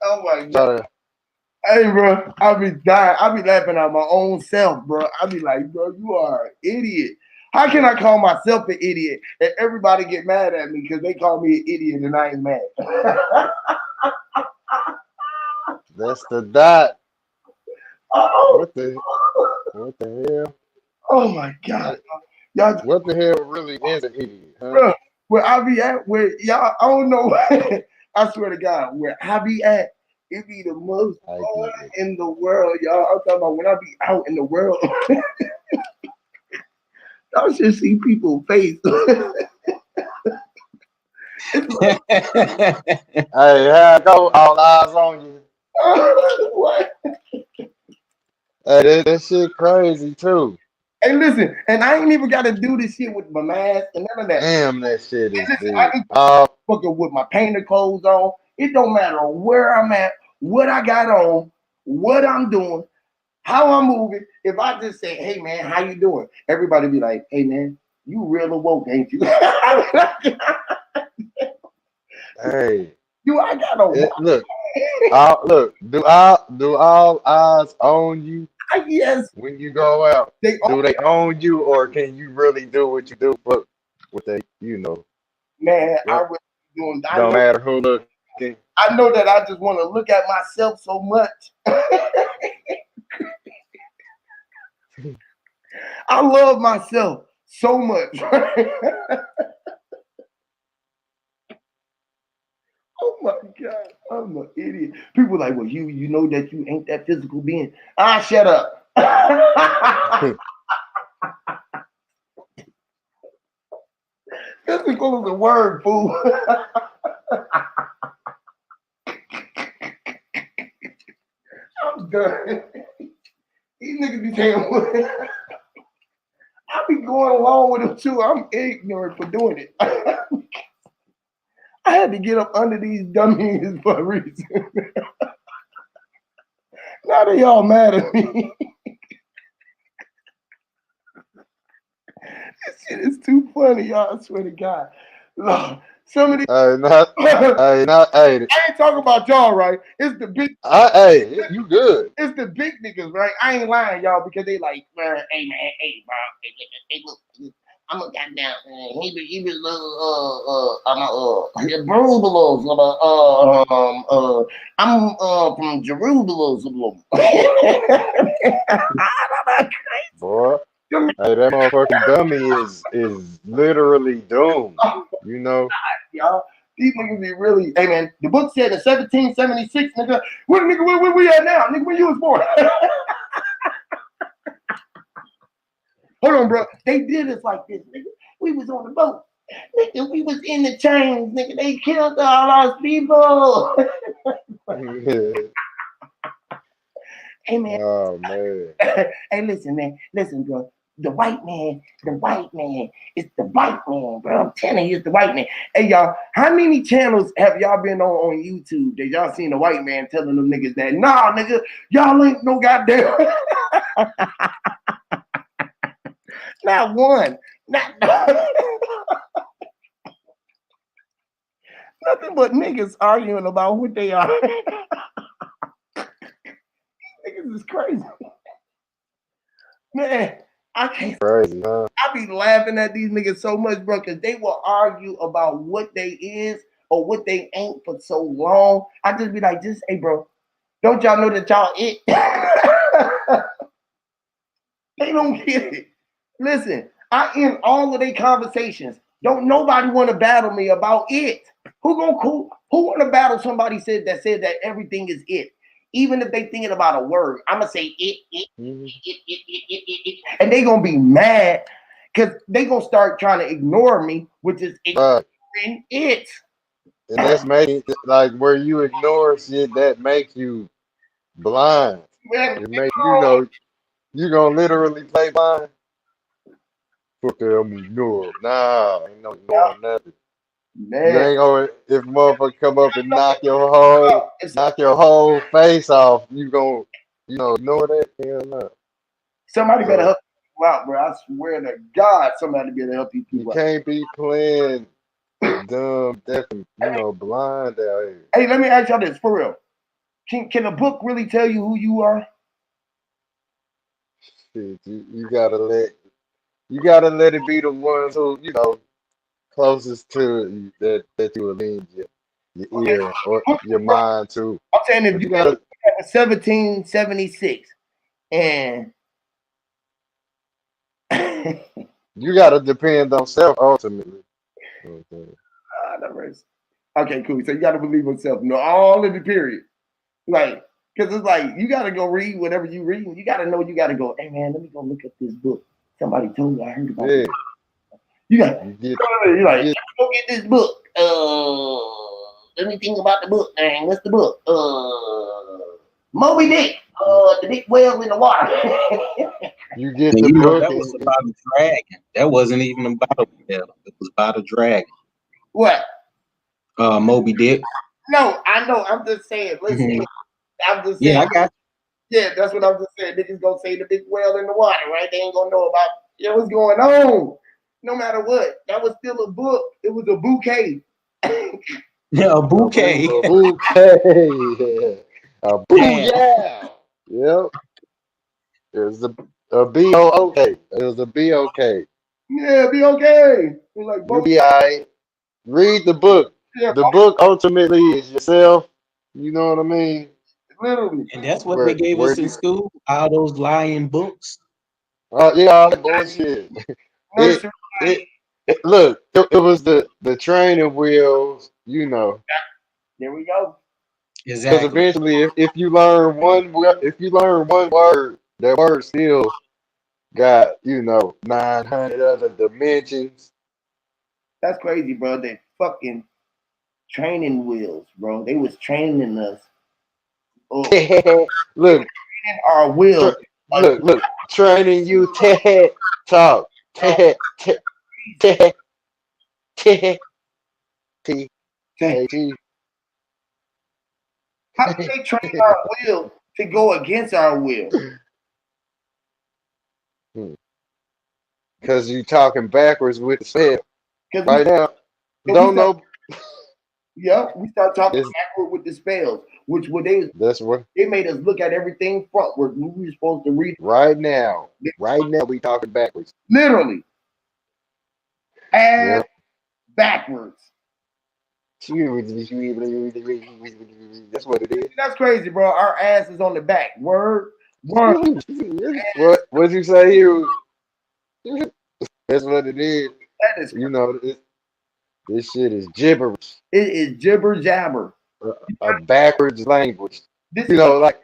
Oh my God. Try to, Hey, bro, I be dying. I be laughing at my own self, bro. I be like, bro, you are an idiot. How can I call myself an idiot and everybody get mad at me because they call me an idiot and I ain't mad? that's the dot. Oh, What the hell? oh my God. Y'all, What the hell really is an idiot, huh? bro, where I be at, where y'all, I don't know. I swear to God, where I be at, it be the most I fun get it. in the world, y'all. I'm talking about when I be out in the world. Y'all should see people's face. Hey, here I go. All eyes on you. What? Hey, that shit crazy too. Hey, listen, and I ain't even got to do this shit with my mask and none of that. Damn, that shit Hey, is listen, I big. can fucking with my painter clothes on. It don't matter where I'm at, what I got on, what I'm doing, how I'm moving. If I just say, "Hey man, how you doing?" Everybody be like, "Hey man, you real awoke, ain't you?" Hey, You, I got a look, look. Do all eyes on you yes, when you go out? they Do all they own you, or can you really do what you do? But what they, man. I Don't really doing. don't matter who looking. I know that I just want to look at myself so much. I love myself so much. Oh my God, I'm an idiot. People like, well, you know that you ain't that physical being. Ah, shut up. Physical is a word, fool. I'm done. These niggas be saying, I be going along with them too. I'm ignorant for doing it. I had to get up under these dummies for a reason. Now they all mad at me. This shit is too funny, y'all. I swear to God. Look, some of these. Hey, not, I hey, ain't talking about y'all, right? It's the big. hey, you good? It's the big niggas, right? I ain't lying, y'all, because they like, man, hey man, hey bro, hey look, I'm a goddamn, he was I'm a I'm from Jerusalem. Boy. Hey, that motherfucking dummy is literally doomed. You know? Y'all. These niggas be really, hey man, the book said in 1776, nigga, where we at now? Nigga, where you was born? Hold on, bro. They did us like this, nigga. We was on the boat. Nigga, we was in the chains, nigga. They killed all our people. Hey man. Oh man. Hey, listen, man. Listen, bro. The white man, it's the white man, bro. I'm telling you, it's the white man. Hey, y'all, how many channels have y'all been on YouTube that y'all seen the white man telling them niggas that, nah, nigga, y'all ain't no goddamn. Not one. Not nothing but niggas arguing about what they are. Niggas is crazy. Man, I can't. Crazy, huh? I be laughing at these niggas so much, bro, because they will argue about what they is or what they ain't for so long. I just be like, just, hey, bro, don't y'all know that y'all it? They don't get it. Listen, I end all of their conversations. Don't nobody want to battle me about it. Who want to battle somebody that said that everything is it? Even if they thinking about a word, I'm gonna say it, and they gonna be mad because they gonna start trying to ignore me, which is Right. ignoring it. And that's making like where you ignore shit that makes you blind. Man, It make you gonna literally play blind. Fuck that, I'm ignore. Nah, ain't no ignoring nothing. You man, ain't gonna if motherfucker come up and it's knock your whole face off, you gonna ignore that? Hell no. Somebody better So help you out, bro. I swear to God, somebody better help you you people out. can't be playing dumb, deaf, and blind out here. Hey, let me ask y'all this for real. Can a book really tell you who you are? Shit, you gotta let it be the ones who closest to you that you will lean your Okay, ear or book, your mind to. I'm saying if But you you gotta have a 1776 and you gotta depend on self ultimately. You know what I'm saying? that works. Okay, cool. So you got to believe in yourself. No, all in the period. Like, because it's like you got to go read whatever you read. You got to know. You got to go. Hey man, let me go look up this book. Somebody told me I heard about Yeah, this. You got. you get You're you like, get go get this book. Let me think about the book, man. What's the book? Moby Dick. The big whale in the water. you get And the you know book that was about a dragon. That wasn't even about a whale. It was about a dragon. What? Moby Dick. No, I know. I'm just saying. Listen, Mhm. I'm just Yeah, saying. I got Yeah, that's what I'm just saying. Niggas gonna say the big whale in the water, right? They ain't gonna know about what's going on. No matter what, that was still a book. It was a bouquet. you. Yeah, a bouquet. a bouquet, a Damn. booyah. Yep, it was a B-O-O-K. It was a B-O-K. Yeah, be okay. It's like You both. be alright. Read the book. Yeah, The book ultimately is yourself. You know what I mean? literally. And that's what they gave Where us in you school. All those lying books. yeah, all that bullshit. It Nursery. it, look, it was the training wheels, There we go. because Exactly. eventually if you learn if you learn one word, that word still got, 900 other dimensions. That's crazy, bro. They fucking training wheels, bro. They was training us. Oh, they were Look, training our wheels. look, training you TED talk. TED, TED, TED, T, Say, A, T. how did they train our will to go against our will? Because you talking backwards with the spell. Because Right now, we don't start, know. yeah, we start talking It's, backward with the spells, which that's what, they made us look at everything frontward. We were supposed to read it right now, we talking backwards. literally ass Yeah. backwards. That's what it is. That's crazy, bro. Our ass is on the back. Word, word. What'd you say here? That's what it is. That is You know, this shit is gibberish. it is jibber jabber. A backwards language. This You is a know, like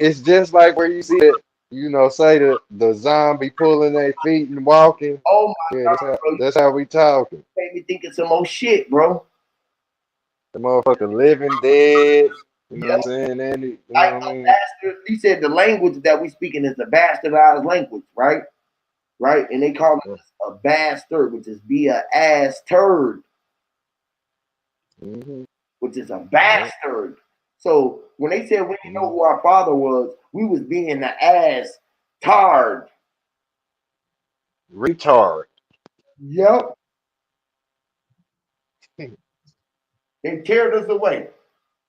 it's just like where you see it, say the zombie pulling their feet and walking. oh my Yeah, god, bro. You that's how we talking. made me think of some old shit, bro. The motherfucker living dead. You know what Yeah, I'm saying? And you like know what I the mean? bastard. He said the language that we speaking is a bastardized language, right? Right, and they call it a bastard, which is be a ass turd, Mm-hmm. which is a Yeah. bastard. So when they said we didn't know Mm-hmm. who our father was, we was being the ass tard. Retard. Yep, they teared us away,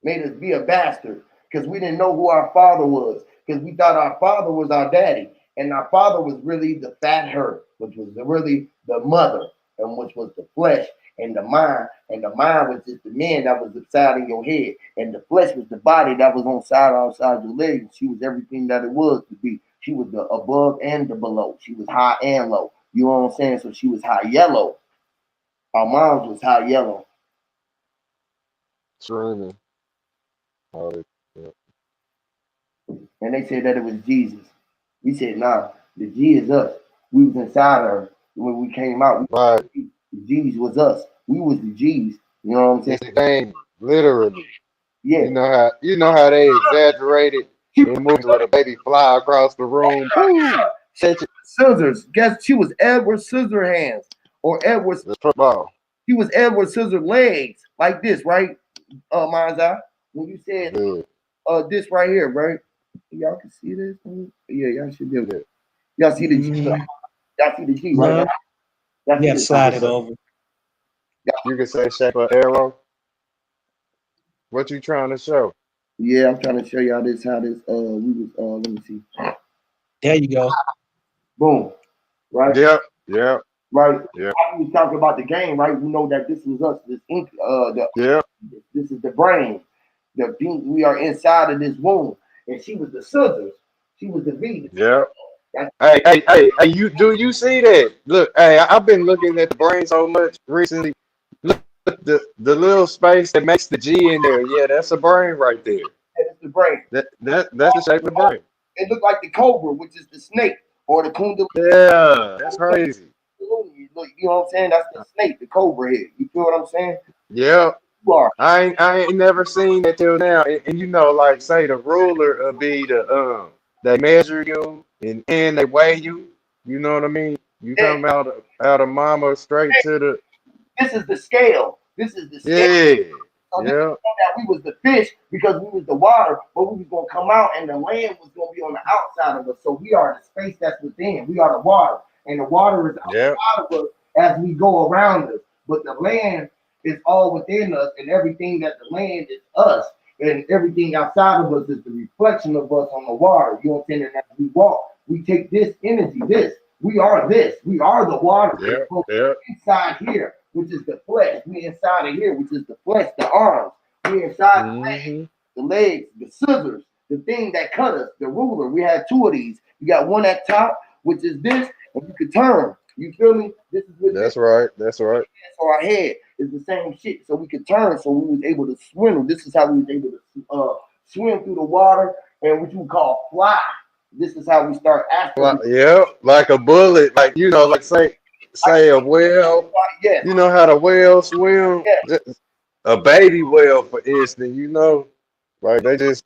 made us be a bastard because we didn't know who our father was because we thought our father was our daddy, and our father was really the fat her, which was really the mother, and which was the flesh and the mind was just the man that was inside of your head, and the flesh was the body that was on side outside your legs. She was everything that it was to be. She was the above and the below. She was high and low. You know what I'm saying? So she was high yellow. Our moms was high yellow. Screaming. Oh, yeah. And they said that it was Jesus. We said, nah, the G is us. We was inside of her. When we came out, Right. the G's was us. We was the G's. You know what I'm saying? It's a game, literally. Yeah. You know how they exaggerate it in movies where the baby fly across the room. Boom. Catch it. Scissors. Guess she was Edward Scissorhands. Or Edward, The football. she was Edward Scissor legs. Like this, right? Mind's eye. When you said Good. this right here, right? Y'all can see this? Yeah, y'all should be able to. Yeah. Y'all see the G? Y'all see the G, right? No, Y'all see yeah, the slide it over. You can say shape of arrow. What you trying to show? Yeah, I'm trying to show y'all this how this we was let me see. There you go. Boom. Right? Yep. Yep. Right. Yep. How we was talking about the game, right? We know that this was us, this ink, Yep. this is the brain. The being we are inside of this womb. And she was the scissors. She was the V. Yep. That's Hey, you see that? Look, hey, I've been looking at the brain so much recently. Look, the little space that makes the G in there. Yeah, that's a brain right there. that's the brain. That's the shape of the brain. It looked like the cobra, which is the snake, or the kundalini. Yeah, that's crazy. Look, you know what I'm saying? That's the snake, the cobra head. You feel what I'm saying? Yeah, You are. I ain't never seen that till now. And you know, like say the ruler will be they measure you and they weigh you. You know what I mean? You Yeah, come out of mama straight to the this is the scale. This is the scale. yeah, So this is yeah, that we was the fish because we was the water, but we was gonna come out and the land was gonna be on the outside of us. So we are the space that's within. We are the water, and the water is yeah. outside of us as we go around us. But the land is all within us, and everything that the land is us, and everything outside of us is the reflection of us on the water. You know what I'm saying? And as we walk, we take this energy. We are this. We are the water. Yeah, So yeah. inside here, which is the flesh. We inside of here, which is the flesh, the arms. We inside Hmm. the legs, the scissors, the thing that cut us, the ruler. We had two of these. You got one at top, which is this, and you can turn. You feel me? This is what this That's right. That's right. so our head is the same shit. So we could turn. So we was able to swim. This is how we was able to swim through the water and what you would call fly. This is how we start after. Yeah, like a bullet. Like like say a whale. Yes, You know how the whales swim? yes, A baby whale, for instance. Like they just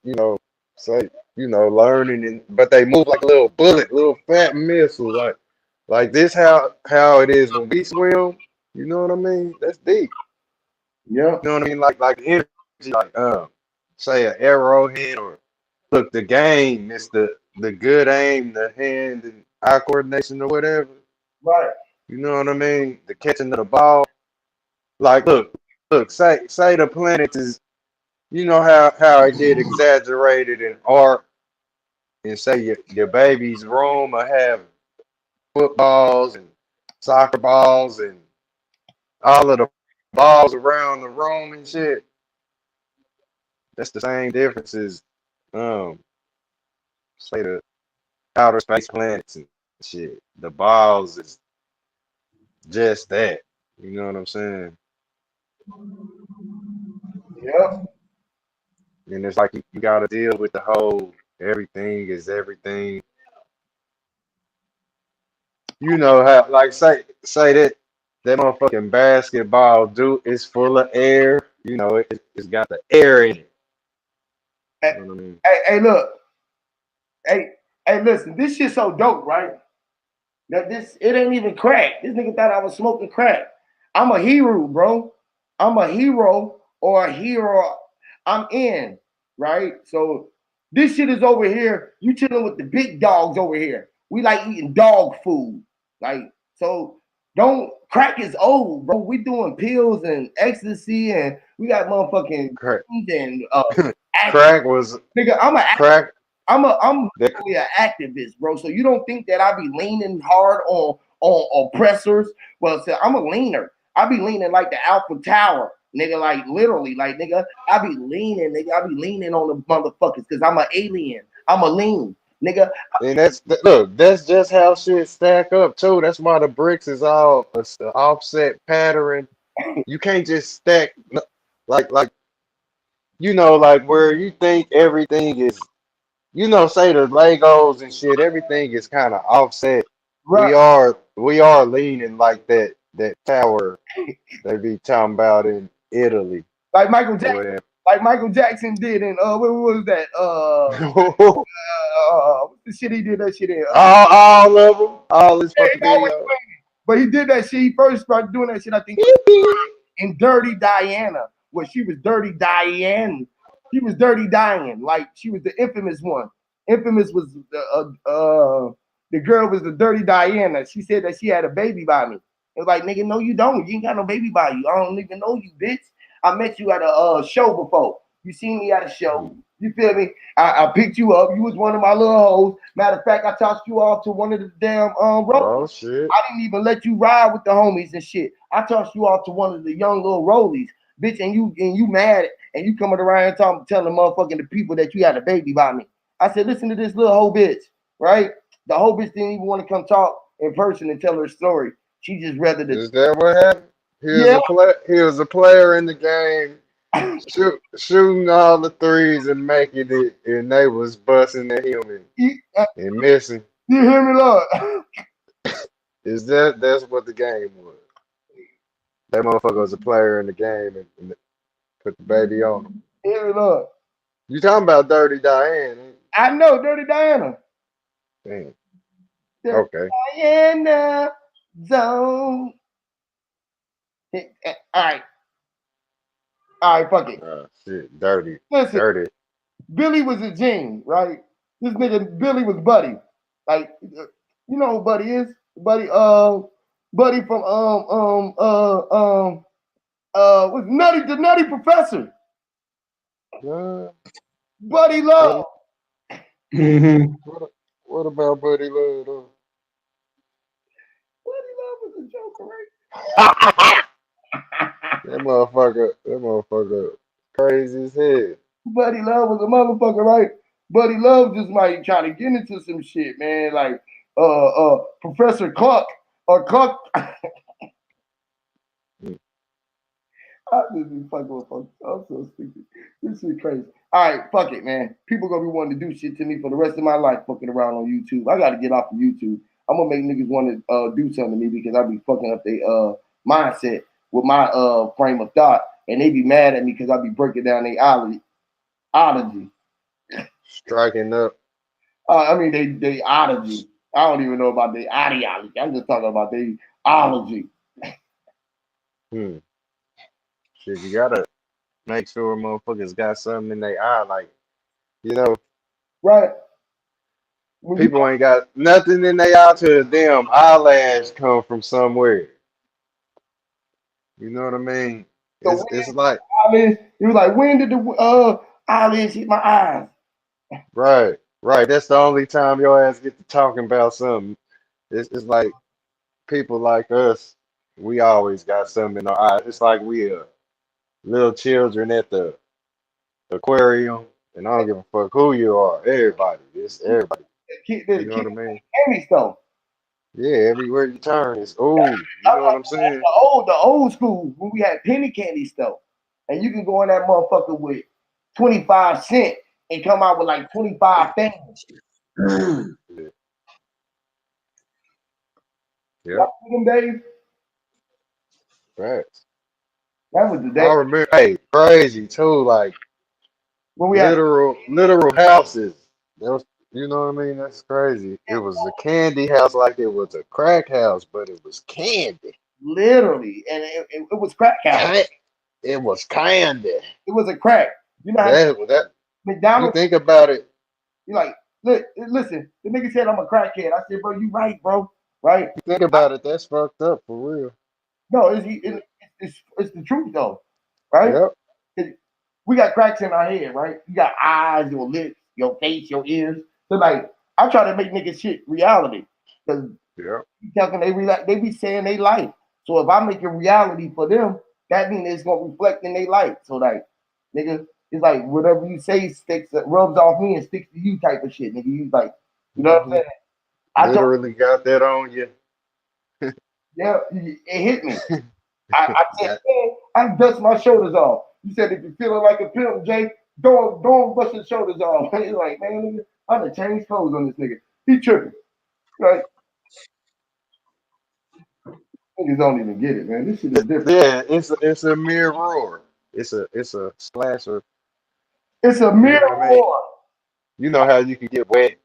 say learning but they move like a little bullet, little fat missile. Like this how it is when we swim. You know what I mean? That's deep. yeah. You know what I mean? Like the energy, like say an arrowhead or look the game. It's the good aim, the hand and eye coordination or whatever. Right. You know what I mean? The catching of the ball. Like look. Say the planet is. You know how it get exaggerated in art, and say your baby's room will have footballs and soccer balls and all of the balls around the room and shit. That's the same difference as um say the outer space planets and shit. The balls is just that. You know what I'm saying? Yeah. And it's like you gotta deal with the whole everything is everything. You know how like say that motherfucking basketball dude is full of air. It's got the air in it. Hey, You know what I mean? hey, look. Hey, hey, listen. This shit so dope, right? That this it ain't even crack. This nigga thought I was smoking crack. I'm a hero, bro. I'm a hero or a hero. I'm in, right? So this shit is over here. You chilling with the big dogs over here. We like eating dog food. Like, so don't crack is old, bro. We doing pills and ecstasy and we got motherfucking Crack, and active. crack was Nigga, crack. I'm That literally an activist, bro. So you don't think that I be leaning hard on oppressors? Well, so I'm a leaner. I be leaning like the Alpha Tower, nigga. Like literally, like nigga. I be leaning, nigga. I be leaning on the motherfuckers because I'm an alien. I'm a lean, nigga. and look. That's just how shit stack up too. That's why the bricks is all a offset pattern. You can't just stack like like where you think everything is. Say the Legos and shit, everything is kind of offset. We Right, are leaning like that tower they be talking about in Italy like Michael or Jackson, whatever. like Michael Jackson did in what was that? What's the shit he did that shit in? all of them, all this Yeah, fucking he always video. played it. But he did that shit. He first started doing that shit. I think in Dirty Diana, where she was Dirty Diane. She was Dirty Diane, like she was the infamous one. Infamous was the girl was the dirty Diana. She said that she had a baby by me. It was like, nigga, no, you don't. You ain't got no baby by you. I don't even know you, bitch. I met you at a show before. You seen me at a show. You feel me? I picked you up. You was one of my little hoes. Matter of fact, I tossed you off to one of the damn rollers. Oh shit. I didn't even let you ride with the homies and shit. I tossed you off to one of the young little rollies, bitch, and you mad and you coming around and telling motherfucking the people that you had a baby by me. I said, listen to this little hoe bitch, right? The whole bitch didn't even want to come talk in person and tell her story. She just rather the Is that what happened? Yeah. He was a player in the game, shooting all the threes and making it, and they was busting at him and missing. You hear me, Lord? That's what the game was? That motherfucker was a player in the game and put the baby on him. Hear me, Lord? You talking about Dirty Diane? Ain't I know, Dirty Diana. you? Damn. Dirty Okay. Diana zone. All right, fuck it. Shit, dirty. Listen, Dirty. Billy was a gene, right? This nigga Billy was Buddy. Like, you know who Buddy is? Buddy from was the Nutty Professor. Buddy Love. What about Buddy Love though? Buddy Love was a joker, right? That motherfucker crazy as hell. Buddy Love was a motherfucker, right? Buddy Love just might try to get into some shit, man. Like Professor Cluck or Cluck. I just be fucking with folks. I'm so stupid. This shit crazy. All right, fuck it, man. People gonna be wanting to do shit to me for the rest of my life, fucking around on YouTube. I gotta get off of YouTube. I'm gonna make niggas want to do something to me because I be fucking up their mindset with my frame of thought, and they be mad at me because I be breaking down their ology. Striking up. I mean, they ology. I don't even know about their ideology. I'm just talking about their ology. Shit, you gotta make sure motherfuckers got something in their eye, like, you know. Right. People ain't got nothing in their eye till the damn eyelash come from somewhere. You know what I mean? It's like it was like, when did the eyelids hit my eyes? right. That's the only time your ass get to talking about something. It's like people like us, we always got something in our eyes. It's like we are little children at the aquarium, and I don't give a fuck who you are. Everybody, it's everybody. You know what I mean? Candy store. Yeah, everywhere you turn, it's you know what I'm saying? The old school when we had penny candy store, and you can go in that motherfucker with 25 cents and come out with like 25 things. Yeah. Them days. Right. That was the day. I remember, hey, crazy too, like when we literal houses. That was, you know what I mean? That's crazy. It was a candy house like it was a crack house, but it was candy. Literally, and it was crack house. It was candy. It was a crack. You know that McDonald's. You think about it. You like, look, listen. The nigga said I'm a crackhead. I said, bro, you right, bro. Right? You think about it. That's fucked up for real. No, it's the truth though, right? Yep. We got cracks in our head, right? You got eyes, your lips, your face, your ears. So like, I try to make niggas shit reality because they be saying they life. So if I make it reality for them, that means it's gonna reflect in their life. So like, nigga, it's like whatever you say sticks, rubs off me and sticks to you type of shit, nigga. You like, you know what I'm saying? I literally got that on you. Yeah, it hit me. I said, man, I dust my shoulders off. You said if you're feeling like a pimp, Jay, don't bust your shoulders off. He's like, man, I'm gonna change clothes on this nigga. He tripping, right? Niggas don't even get it, man. This shit is different. Yeah, it's a mirror. It's a splasher. It's a mirror. You know how you can get wet.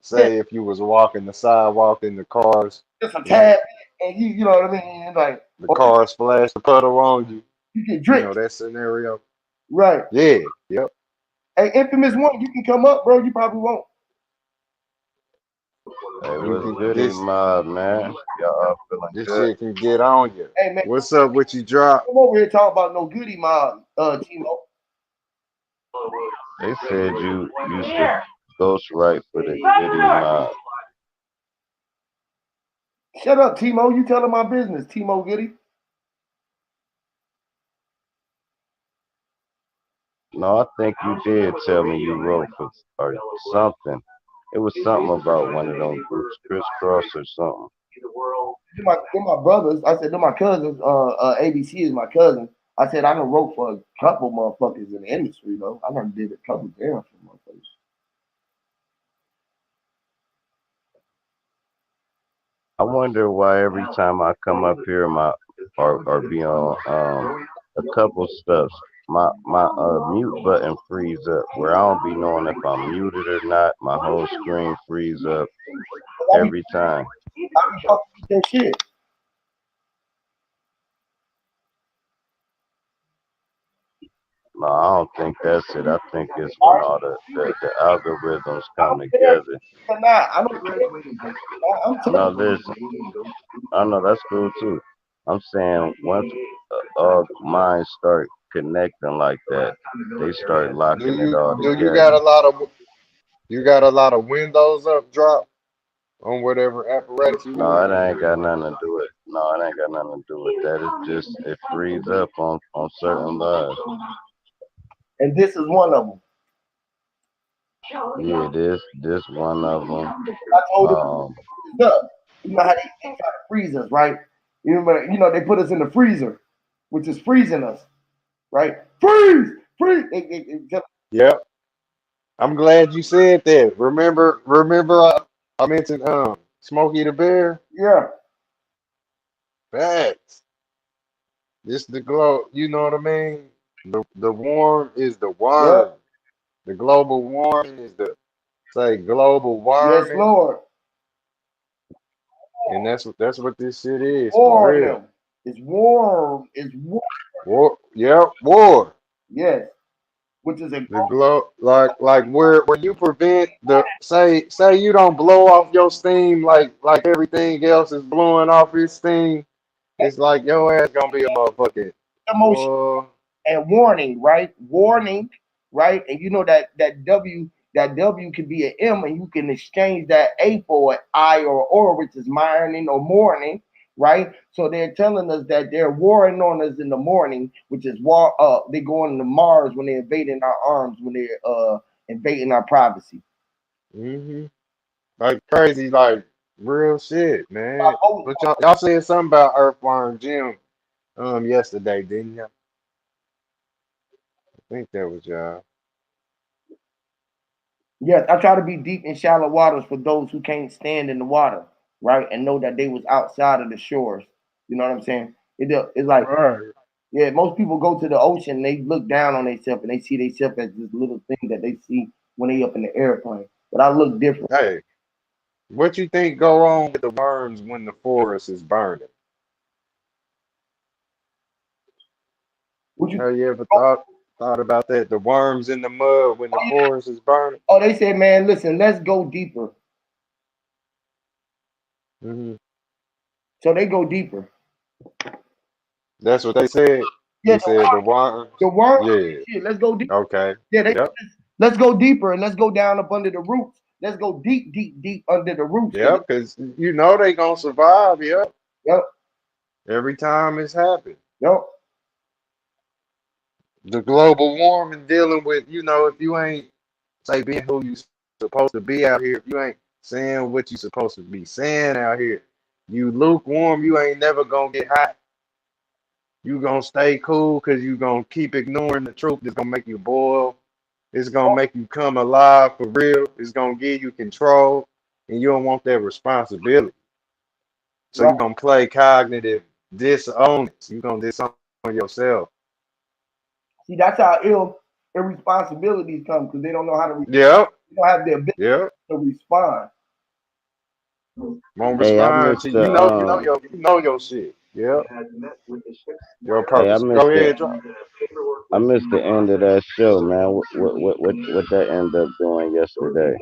Say if you was walking the sidewalk in the cars. Just a tad, and you know what I mean? Like the car splash the puddle on you. You get dripped. You know that scenario. Right. Yeah. Yep. Hey, Infamous One, you can come up, bro. You probably won't. Hey, You what's can goody, this mob, man? Y'all feeling this good? shit can get on you. Hey man, What's up with you drop? come over here talking about no goody mob, Timo. They said you used to ghostwrite for the goody mob. Shut up, Timo. You telling my business, Timo Goody. No, I think you did tell me you wrote for or something. It was something about one of them groups, crisscross or something. They're my brothers. I said they're my cousins. ABC is my cousin. I said I done wrote for a couple motherfuckers in the industry though. I done did a couple jams for motherfuckers. I wonder why every time I come up here, my or be on a couple stuffs, my mute button frees up where I don't be knowing if I'm muted or not. My whole screen frees up I be every time. fucking with that shit. No, I don't think that's it. I think it's when all the algorithms I come don't care together. or not. I don't care. I'm No, telling listen, I know that's cool too. I'm saying once all minds start connecting like that, they start Do locking it you all do you got together. a lot of you got a lot of windows up drop on whatever apparatus you No, it use? ain't got nothing to do with. No, it ain't got nothing to do with that. It's just it frees up on certain lives. and this is one of them. Yeah, this one of them. I told them, Um, look, you know how they try to freeze us, right? They put us in the freezer, which is freezing us, right? Freeze, freeze. Yep. I'm glad you said that. Remember I mentioned Smokey the Bear? Yeah, Facts. This the glow, you know what I mean? The warm is the yeah, worm. The global warming is the say global yes, warming, Lord. and that's what this shit is for War on real. them. It's warm. It's warm. War, yep, war. Yes, which is a The glow, like where you prevent the say you don't blow off your steam like everything else is blowing off its steam. It's like your ass gonna be a motherfucker. emotion Boy, and warning, right? Warning, right? And you know that W can be an M, and you can exchange that A for an I or, which is mining or morning, right? So they're telling us that they're warring on us in the morning, which is war. They going to Mars when they're invading our arms, when they're invading our privacy. hmm like crazy, like real shit, man. Oh, But y'all said something about Earthworm Jim yesterday, didn't you? I think that was y'all. yes, I try to be deep in shallow waters for those who can't stand in the water, right? And know that they was outside of the shores. You know what I'm saying? It's like, Right. yeah, most people go to the ocean, they look down on themselves and they see themselves as this little thing that they see when they up in the airplane. But I look different. Hey, what you think go on with the worms when the forest is burning? Would you? Have you ever thought about that? The worms in the mud when the forest is burning? Oh, they said, man, listen, let's go deeper. hmm So they go deeper. That's what they said. Yeah, He said the worms. the worm. Yeah. Shit, let's go deep. Okay. Yeah, Yep. let's go deeper and let's go down up under the roots. Let's go deep, deep, deep under the roots. Cause Yep. Because you know they gonna survive. Yep. yep, Every time it's happened. yep. The global warming dealing with, if you ain't say being who you supposed to be out here, if you ain't saying what you supposed to be saying out here, you lukewarm, you ain't never gonna get hot. You gonna stay cool because you gonna keep ignoring the truth. It's gonna make you boil. It's gonna make you come alive for real. It's gonna give you control, and you don't want that responsibility. So Right. you're gonna play cognitive dissonance. You're gonna disown yourself. See, that's how irresponsibilities come because they don't know how to. Yep. They don't have the ability Yep. to respond. Won't hey, I respond missed to the you know your shit. Yep. Your hey, I purpose. missed Go the ahead, drop. I missed the end of that show, man. What that end up doing yesterday?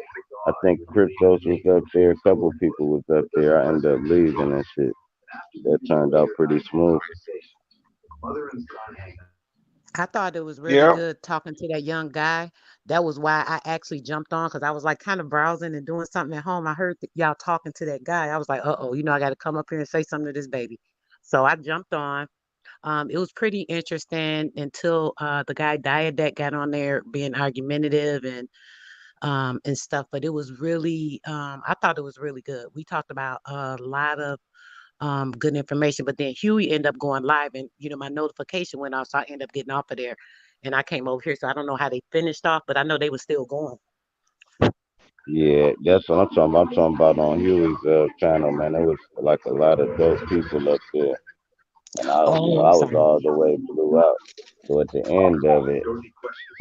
I think Cryptos was up there. A couple people was up there. I ended up leaving and shit. That turned out pretty smooth. I thought it was really Yeah. good talking to that young guy. That was why I actually jumped on because I was like kind of browsing and doing something at home. I heard y'all talking to that guy. I was like, uh oh, I got to come up here and say something to this baby. So I jumped on. It was pretty interesting until the guy Diadeck got on there being argumentative and stuff. But it was really, I thought it was really good. We talked about a lot of good information. But then Huey ended up going live, and my notification went off, so I ended up getting off of there, and I came over here. So I don't know how they finished off, but I know they were still going. Yeah, that's what I'm talking about. I'm talking about on Huey's channel, man. There was like a lot of dope people up there, and Oh, I'm I was sorry. all the way blew out. So at the end of it,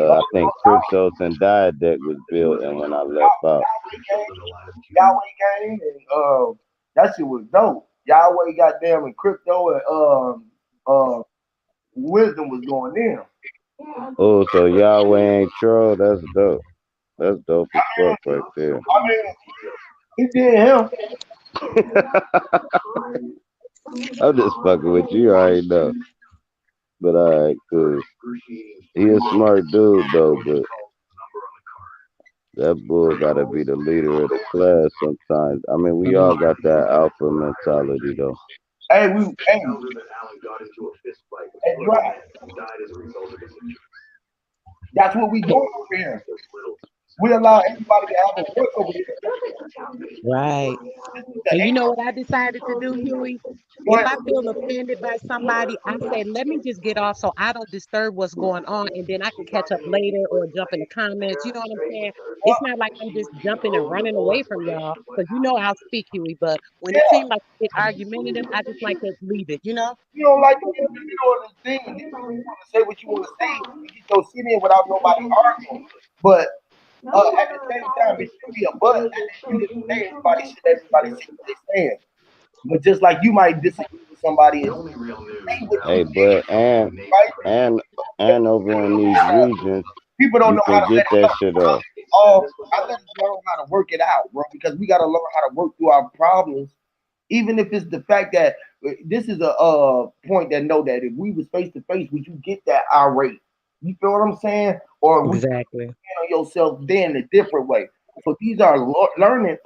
I think Cryptos and Diadeck was building when I left out. Yahweh came and that shit was dope. Yahweh got them and crypto and wisdom was going in. Oh, so Yahweh ain't troll. That's dope. That's dope as fuck right there. I mean, he did him. I'm just fucking with you. You already know. But alright, cool. He a smart dude though, but that bull gotta be the leader of the class sometimes. I mean, we Mhm. all got that alpha mentality though. Hey, right. That's what we doing over here. We allow everybody to have a voice over here. Right. This is the And you eight. know what I decided to do, Huey? Go If ahead. I feel offended by somebody, I said, let me just get off so I don't disturb what's going on, and then I can catch up later or jump in the comments. You know what I'm saying? It's not like I'm just jumping and running away from y'all, because I'll speak, Huey. But when it Yeah, seems like it argumentative, I just like to leave it. you don't like to get in the middle of the thing and then you want to say what you want to say and get your shit in without nobody arguing. But at the same time, it should be a but at the end of the day, everybody say what they saying. But just like you might disagree with somebody and say what you Hey, think, but right? and and over in these regions, People don't you know how can to get let it that go. shit off. I let us learn how to work it out, bro, because we got to learn how to work through our problems. Even if it's the fact that this is a point that know that if we was face to face, would you get that irate? You feel what I'm saying? Or would you Exactly. handle yourself then a different way? So these are learning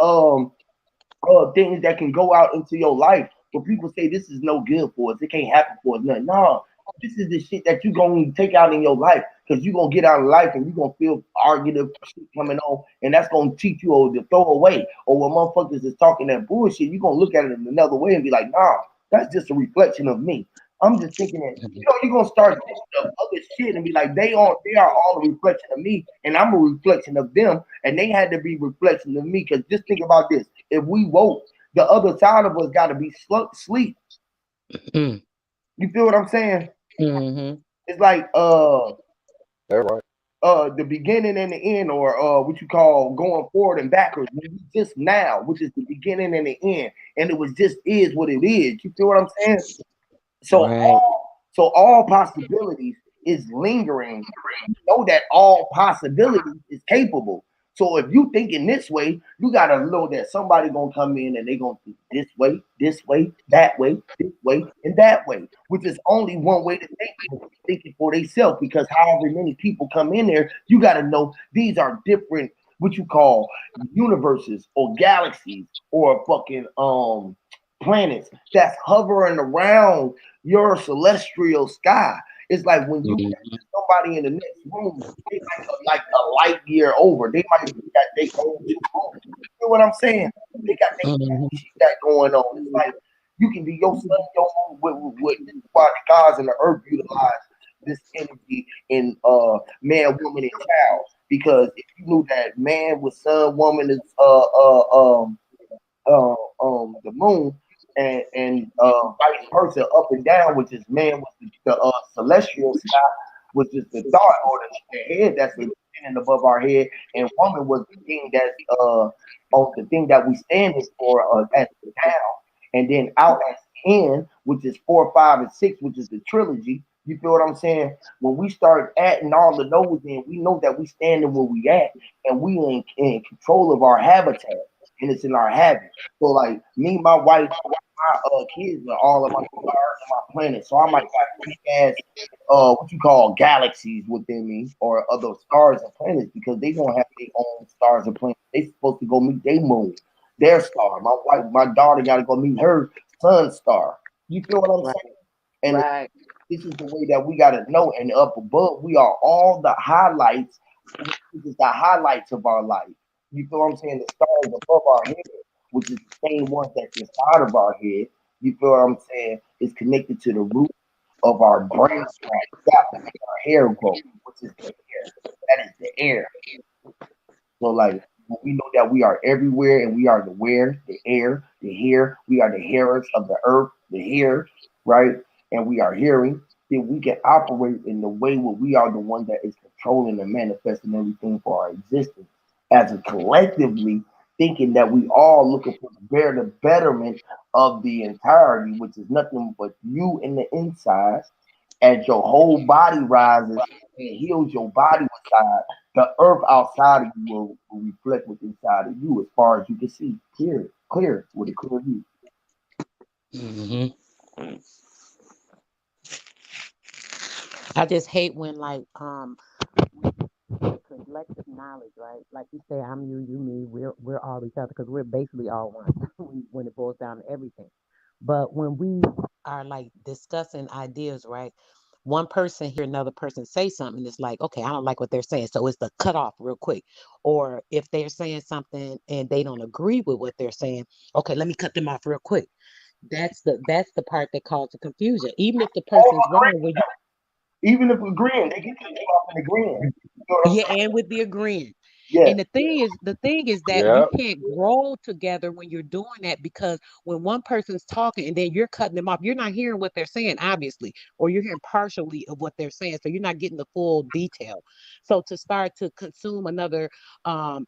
things that can go out into your life. But people say this is no good for us. It can't happen for us. Nothing. No, this is the shit that you gonna take out in your life because you gonna get out of life and you gonna feel argumentative shit coming on, and that's gonna teach you or to throw away. Or when motherfuckers is talking that bullshit, you gonna look at it in another way and be like, nah, that's just a reflection of me. I'm just thinking that you're gonna start thinking of other shit and be like, they are all a reflection of me, and I'm a reflection of them, and they had to be reflection of me. Because just think about this: if we woke, the other side of us got to be sleep. Mm. You feel what I'm saying? Hmm. It's like That's right. the beginning and the end, or what you call going forward and backwards. When we just now, which is the beginning and the end, and it was just is what it is. You feel what I'm saying? So Right. all possibilities is lingering. You know that all possibilities is capable. So if you think in this way, you gotta know that somebody gonna come in and they gonna think this way, that way, this way, and that way, which is only one way to think. Thinking for themselves, because however many people come in there, you gotta know these are different, what you call universes or galaxies or fucking planets that's hovering around your celestial sky. It's like when you Mhm. somebody in the next room, they like a light year over. They might got their own two rooms. You know what I'm saying? They got their Mhm. shit that going on. It's like you can be your sun, your moon, with this is why the gods and the earth utilize this energy in man, woman, and child. Because if you knew that man with sun, woman is the moon, and vice versa, up and down, which is man was the celestial sky, which is the thought or the head that's standing above our head, and woman was the thing that's on the thing that we standing for as the down, and then out as in, which is 4, 5, and 6, which is the trilogy, You feel what I'm saying? When we start adding all of those in, we know that we standing where we at, and we in control of our habitat, and it's in our habit. So like me, my wife, my kids are all of my stars and my planets. So I might got big ass what you call galaxies within me or other stars and planets because they don't have their own stars and planets. They supposed to go meet their moon, their star. My wife, my daughter got to go meet her sun star. You feel what I'm Right. saying? And Right. this is the way that we got to know. And up above, we are all the highlights. This is the highlights of our life. You feel what I'm saying? The stars above our head, which is the same ones that's inside of our head. You feel what I'm saying? Is connected to the root of our brain. That make our hair grow, which is the air. That is the air. So like when we know that we are everywhere and we are the where, the air, the here, we are the hearers of the earth, the here, right? And we are hearing, then we can operate in the way where we are the one that is controlling and manifesting everything for our existence. As a collectively thinking that we all looking for the betterment of the entirety, which is nothing but you in the inside, as your whole body rises and heals your body inside, the earth outside of you will reflect what's inside of you as far as you can see. Clear with a clear view. Hmm. I just hate when like collective knowledge, right? Like you say, I'm you, you me. We're all each other because we're basically all one when it boils down to everything. But when we are like discussing ideas, right? One person hear another person say something, it's like, okay, I don't like what they're saying, so it's the cut off real quick. Or if they're saying something and they don't agree with what they're saying, okay, let me cut them off real quick. That's the part that causes confusion. Even if the All person's wrong, when you even if agreeing, they can cut you off in agreeing. You know what I'm yeah, saying? and with the agreeing. Yeah, And the thing is that you Yeah. can't grow together when you're doing that because when one person's talking and then you're cutting them off, you're not hearing what they're saying, obviously, or you're hearing partially of what they're saying. So you're not getting the full detail. So to start to consume another um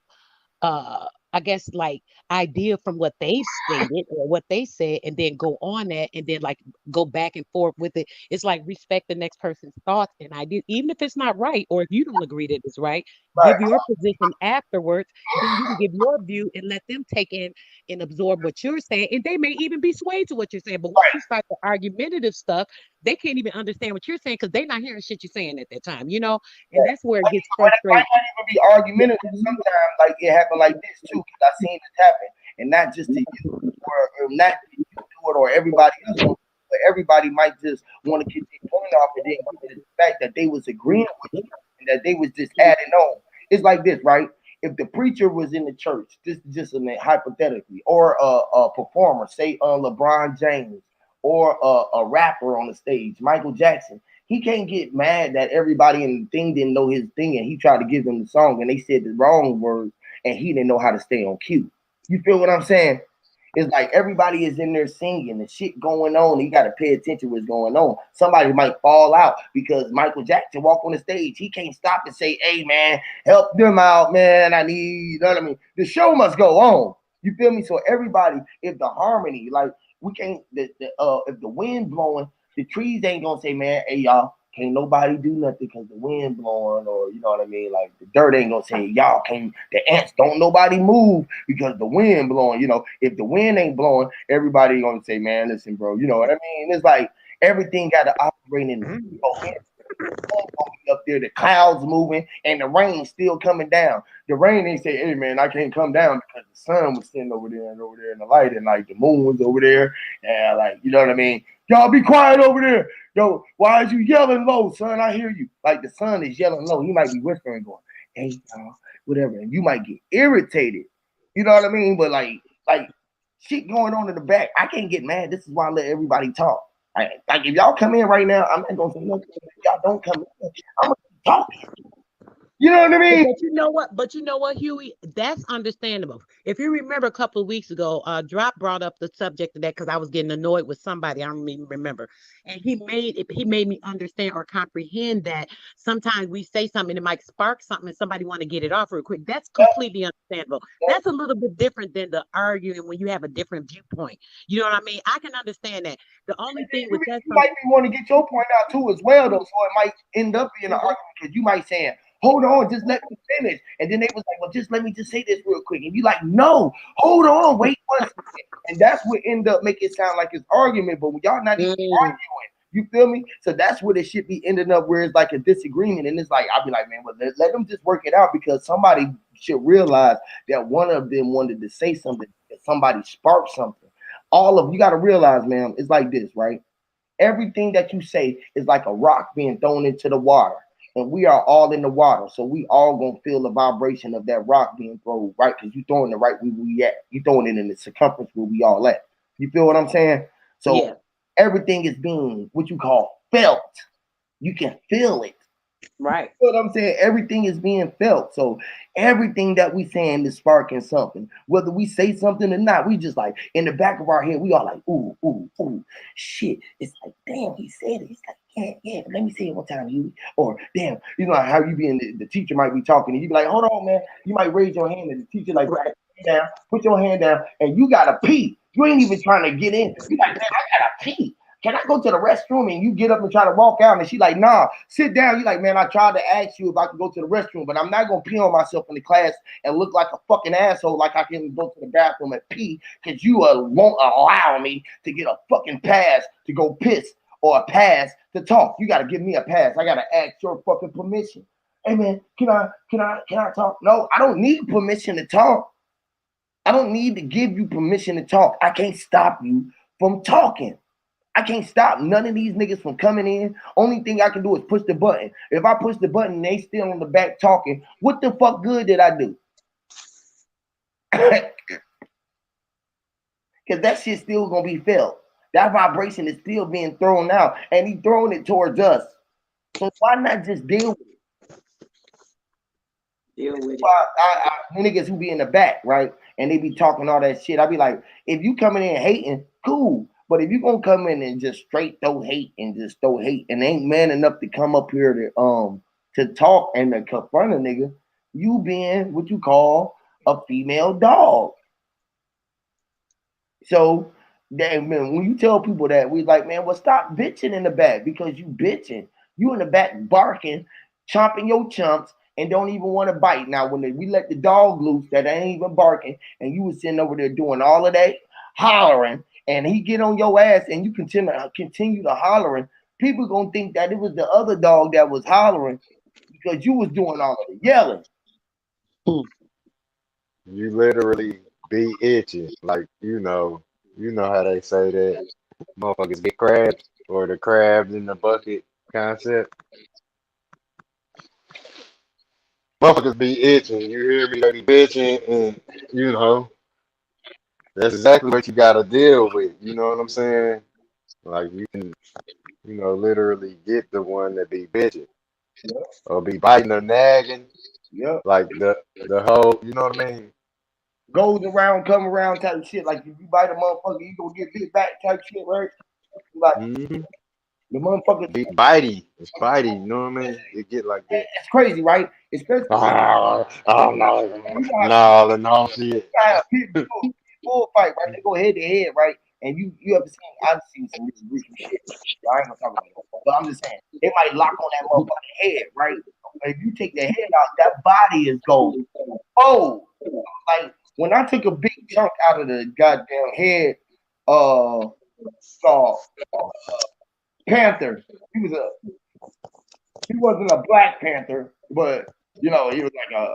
I guess like idea from what they stated or what they said and then go on that and then like go back and forth with it. It's like respect the next person's thoughts and ideas, even if it's not right or if you don't agree that it's right, right. give your position afterwards, then you can give your view and let them take in and absorb what you're saying. And they may even be swayed to what you're saying. But once you start the argumentative stuff, they can't even understand what you're saying because they're not hearing shit you're saying at that time, and that's where it gets Might frustrating. not even be argumentative. Sometimes, like it happened like this too, because I seen this happen, and not just to you, or not you do it, or everybody else, but everybody might just want to get their point off, and then get to the fact that they was agreeing with you, and that they was just adding on. It's like this, right? If the preacher was in the church, this is just hypothetically, or a performer, say LeBron James, or a rapper on the stage, Michael Jackson, he can't get mad that everybody in the thing didn't know his thing and he tried to give them the song and they said the wrong words and he didn't know how to stay on cue. You feel what I'm saying? It's like everybody is in there singing the shit going on. You got to pay attention to what's going on. Somebody might fall out because Michael Jackson walk on the stage. He can't stop and say, "Hey man, help them out, man. I need," you know what I mean? The show must go on. You feel me? So everybody, if the harmony, like we can't, if the wind blowing, the trees ain't gonna say, "Man, hey y'all, can't nobody do nothing because the wind blowing," or you know what I mean? Like the dirt ain't gonna say, "Y'all can't." The ants don't nobody move because the wind blowing. You know, if the wind ain't blowing, everybody gonna say, "Man, listen, bro." You know what I mean? It's like everything got to operate in the up there, the clouds moving, and the rain still coming down. The rain ain't say, "Hey man, I can't come down," because the sun was sitting over there and over there in the light, and like the moon was over there, and like you know what I mean. Y'all be quiet over there. Yo, why is you yelling low, son? I hear you. Like the son is yelling low. He might be whispering, going, "Hey, y'all, whatever," and you might get irritated. You know what I mean? But like shit going on in the back, I can't get mad. This is why I let everybody talk. Like if y'all come in right now, I'm not gonna say nothing. If y'all don't come in, I'm gonna keep talking. You know what I mean? But you know what? But you know what, Huey? That's understandable. If you remember a couple of weeks ago, Drop brought up the subject of that because I was getting annoyed with somebody. I don't even remember, and he made me understand or comprehend that sometimes we say something, it might spark something, and somebody want to get it off real quick. That's completely understandable. That's a little bit different than the arguing when you have a different viewpoint. You know what I mean? I can understand that. The only thing You, with that, you might be want to get your point out too as well, though. So it might end up being an argument because you might say, "Hold on, just let me finish," and then they was like, "Well, just let me just say this real quick," and you like, "No, hold on, wait 1 second," and that's what end up make it sound like it's argument, but y'all not even arguing. You feel me? So that's where it should be ending up where it's like a disagreement, and it's like I'll be like, man, well, let them just work it out because somebody should realize that one of them wanted to say something, that somebody sparked something. All of you got to realize, man, it's like this, right? Everything that you say is like a rock being thrown into the water. And we are all in the water. So we all gonna feel the vibration of that rock being thrown, right? Because you throwing it right where we at. You throwing it in the circumference where we all at. You feel what I'm saying? So yeah, everything is being what you call felt. You can feel it. right. You know what I'm saying? Everything is being felt. So everything that we saying is sparking something. Whether we say something or not, we just like in the back of our head, we all like, ooh, ooh, ooh, shit. It's like, damn, he said it. He's like, yeah, yeah, let me say it one time, you. Or damn, you know how you be in the teacher might be talking and you be like, hold on, man. You might raise your hand and the teacher like, Right. down, put your hand down, and you gotta pee. You ain't even trying to get in. You like, man, I gotta pee. Can I go to the restroom? And you get up and try to walk out, and she like, nah, sit down. You like, man, I tried to ask you if I could go to the restroom, but I'm not gonna pee on myself in the class and look like a fucking asshole, like I can go to the bathroom and pee, because you won't allow me to get a fucking pass to go piss or a pass to talk. You gotta give me a pass. I gotta ask your fucking permission. Hey man, can I talk? No, I don't need permission to talk. I don't need to give you permission to talk. I can't stop you from talking. I can't stop none of these niggas from coming in. Only thing I can do is push the button. If I push the button and they still on the back talking, what the fuck good did I do? Because that shit still gonna be felt. That vibration is still being thrown out, and he throwing it towards us. So why not just deal with it? Deal with it. Niggas who be in the back, right? And they be talking all that shit. I be like, if you coming in hating, cool. But if you gonna come in and just straight throw hate and just throw hate and ain't man enough to come up here to talk and to confront a nigga, you being what you call a female dog. So that man, when you tell people that, we like, man, well, stop bitching in the back because you bitching. You in the back barking, chomping your chumps, and don't even want to bite. Now, when we let the dog loose that ain't even barking, and you was sitting over there doing all of that hollering, and he get on your ass, and you continue to hollering, people gonna think that it was the other dog that was hollering because you was doing all of the yelling. You literally be itching. Like, you know how they say that motherfuckers get crabs or the crabs in the bucket concept. Motherfuckers be itching. You hear me? They be bitching, and you know that's exactly what you gotta deal with. You know what I'm saying? Like you can, literally get the one that be bitching Yep, or be biting or nagging. yep. Like the whole, you know what I mean? Goes around, come around type shit. Like if you bite a motherfucker, you gonna get bit back type shit, right? Like Hmm. the motherfucker, Be bitey. It's bitey. You know what I mean? It get like that. it's crazy, right? Especially Oh no, you no, no shit. got a bull fight, right? They go head to head, right? And you ever seen? I've seen some really gruesome shit. I ain't gonna talk about it, but I'm just saying they might lock on that motherfucking head, right? But if you take the head out, that body is gold. Oh, like when I took a big chunk out of the goddamn head, saw Panther. He was a he wasn't a Black Panther, but he was like a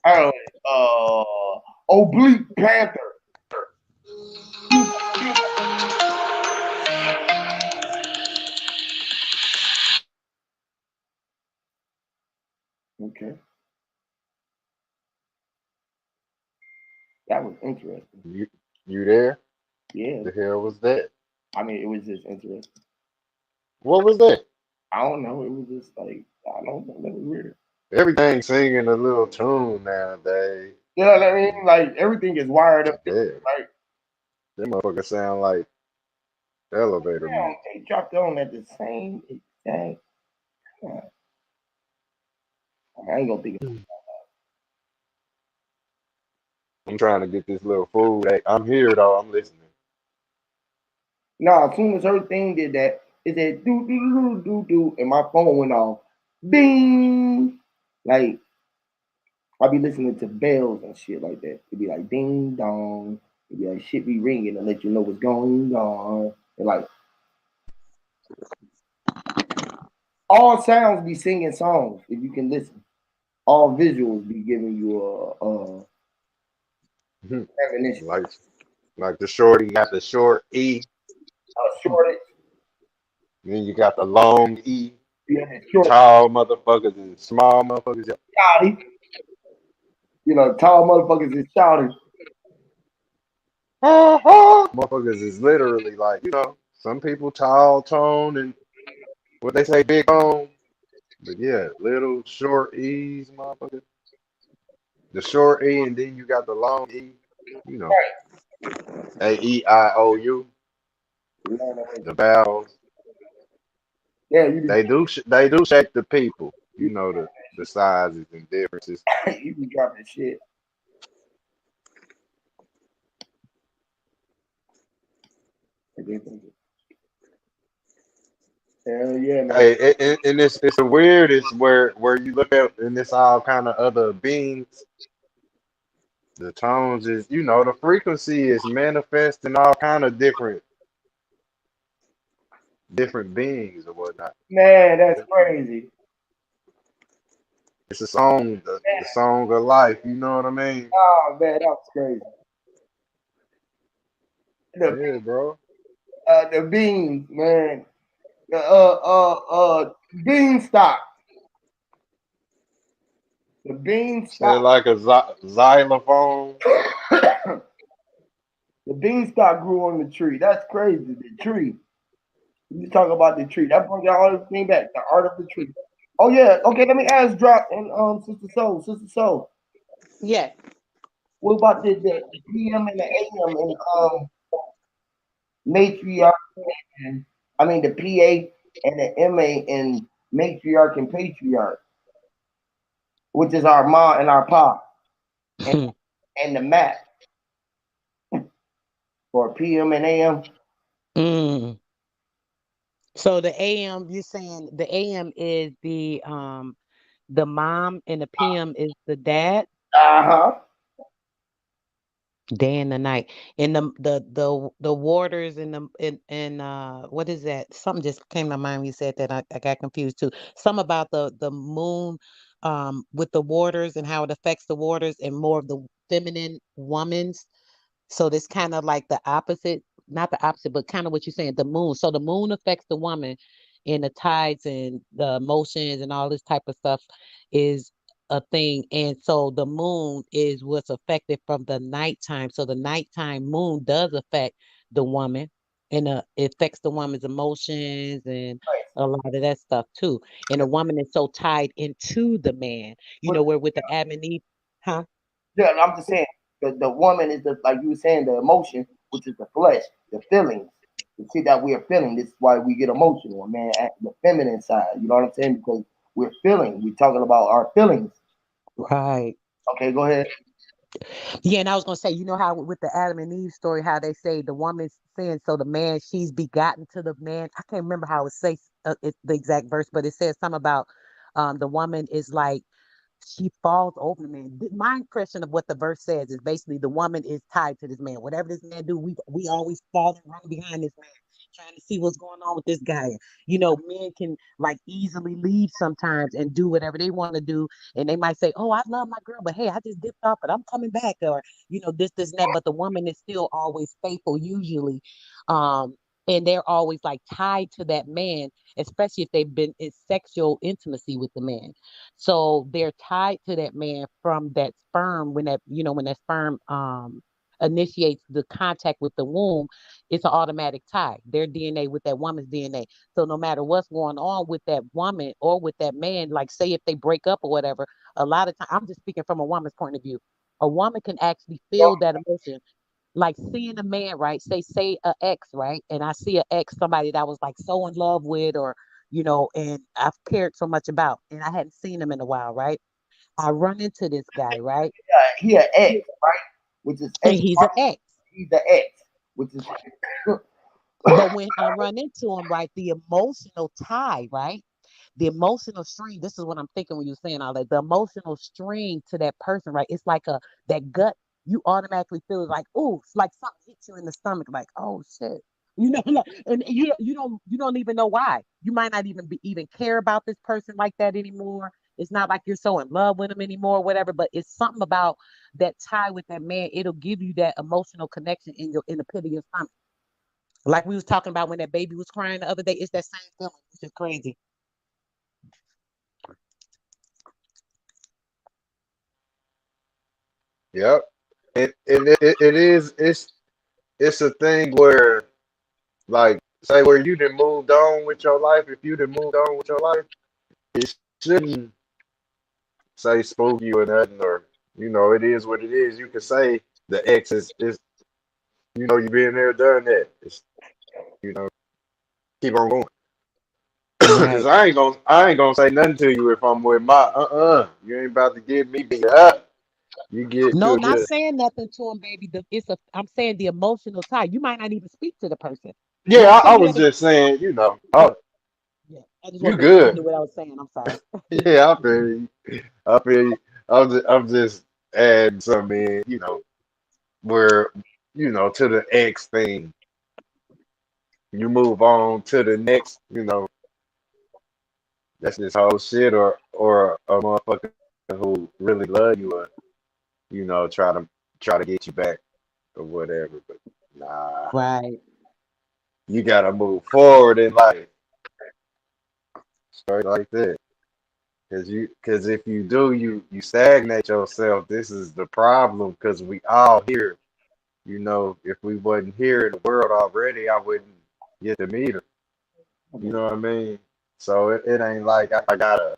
I don't know, oblique panther. Okay, that was interesting. You you there? Yeah, The hell was that? I mean, it was just interesting. What was that? I don't know. It was just like I don't know. That was weird. Everything singing a little tune nowadays. You know what I mean? Like everything is wired up. Yeah, Like them motherfuckers sound like elevator damn, music. they dropped on at the same exact time. I ain't gonna think. I'm trying to get this little food. Hey, I'm here though. I'm listening. No, as soon as her thing did that, it said do do do do do, and my phone went off. Bing. Like I be listening to bells and shit like that. It'd be like ding dong. It'd be like shit be ringing to let you know what's going on. And like all sounds be singing songs if you can listen. All visuals be giving you a definition. like like the shorty got the short E, Shortage. then you got the long E. Yeah, short Tall motherfuckers and small motherfuckers. shouty. You know, tall motherfuckers is shouting. Motherfuckers is literally like, some people tall tone and what they say big bone. But yeah, little short E's, motherfucker. The short E and then you got the long E, you know, AEIOU, You know what I mean? the vowels. Yeah, you They do shake the people, the sizes and differences. be you be dropping shit. Hell yeah, man. Hey, and it's the weirdest where you look at and it's all kind of other beings. The tones is, the frequency is manifesting all kind of different beings or whatnot. Man, that's crazy. It's a song, the song of life. You know what I mean? Oh man, that's crazy. The Yeah, bro. the beans, man. The beanstalk. The Say beanstalk. like a xylophone. The beanstalk grew on the tree. That's crazy. The tree. You talk about the tree. That brings all everything back. The art of the tree. Oh yeah. Okay, let me ask Drop and Sister Soul. Sister Soul. Yeah. What about the PM and the AM and matriarch and I mean the PA and the MA and matriarch and patriarch, which is our ma and our pa, and the map for PM and AM. Mm. So the AM, you're saying the AM is the mom and the PM is the dad, Uh-huh. day and the night. And the waters and what is that? Something just came to mind when you said that. I got confused too. Some about the moon with the waters and how it affects the waters and more of the feminine woman's. So this kind of like the opposite, not the opposite, but kind of what you're saying, the moon. So the moon affects the woman and the tides and the emotions and all this type of stuff is a thing. And so the moon is what's affected from the nighttime. So the nighttime moon does affect the woman and it affects the woman's emotions and a lot of that stuff too. And the woman is so tied into the man, But where with the Adam and Eve, huh? yeah, I'm just saying the woman is the like you were saying the emotion, which is the flesh, the feelings. The shit that we are feeling. This is why we get emotional, man. At the feminine side, you know what I'm saying? Because we're feeling. We're talking about our feelings. Right. Okay, go ahead. Yeah, and I was gonna say, you know how with the Adam and Eve story, how they say the woman's sin, so the man she's begotten to the man. I can't remember how it says the exact verse, but it says something about the woman is like she falls over the man. My impression of what the verse says is basically the woman is tied to this man. Whatever this man do, we always fall and run behind this man, trying to see what's going on with this guy. Men can like easily leave sometimes and do whatever they want to do, and they might say, "Oh, I love my girl, but hey, I just dipped off, but I'm coming back," or this, and that. But the woman is still always faithful, usually. Um, and they're always like tied to that man, especially if they've been in sexual intimacy with the man. So they're tied to that man from that sperm when that sperm initiates the contact with the womb, it's an automatic tie. Their DNA with that woman's DNA. So no matter what's going on with that woman or with that man, like say if they break up or whatever, a lot of time I'm just speaking from a woman's point of view. A woman can actually feel that emotion, like seeing a man, right? Say a ex, right? And I see a ex, somebody that I was like so in love with, or and I've cared so much about, and I hadn't seen him in a while, right? I run into this guy, right? He an X, right? Which is And X. he's an ex. He's the X, which is But when I run into him, right, the emotional tie, right? The emotional string, this is what I'm thinking when you're saying all that. The emotional string to that person, right? It's like that gut, you automatically feel like, oh, it's like something hits you in the stomach, like, oh shit. And you don't even know why. You might not even care about this person like that anymore. It's not like you're so in love with him anymore, whatever. But it's something about that tie with that man. It'll give you that emotional connection in the pit of your stomach. Like we was talking about when that baby was crying the other day, it's that same feeling, which is crazy. Yep. It is it's a thing where like say where you done moved on with your life. If you done moved on with your life, it shouldn't say spook you or nothing, or it is what it is. You can say the ex is you been there, done that. It's you know keep on going. Cause Right. I ain't gonna say nothing to you if I'm with my you ain't about to get me beat up. You No, you'll not just saying nothing to him, baby. I'm saying the emotional tie. You might not even speak to the person. yeah. Like, say I you was ever. just saying Oh, oh yeah. I just you want to make sure you good. knew what I was saying. I'm sorry. Yeah, I feel you. I feel you. I'm just adding some in, where to the X thing. You move on to the next, that's this whole shit, or a motherfucker who really love you, or try to get you back or whatever. But nah, Right. you gotta move forward in life, straight like that. Cause if you do, you stagnate yourself. This is the problem. Cause we all here. If we wasn't here in the world already, I wouldn't get to meet her. You know what I mean? So it ain't like I gotta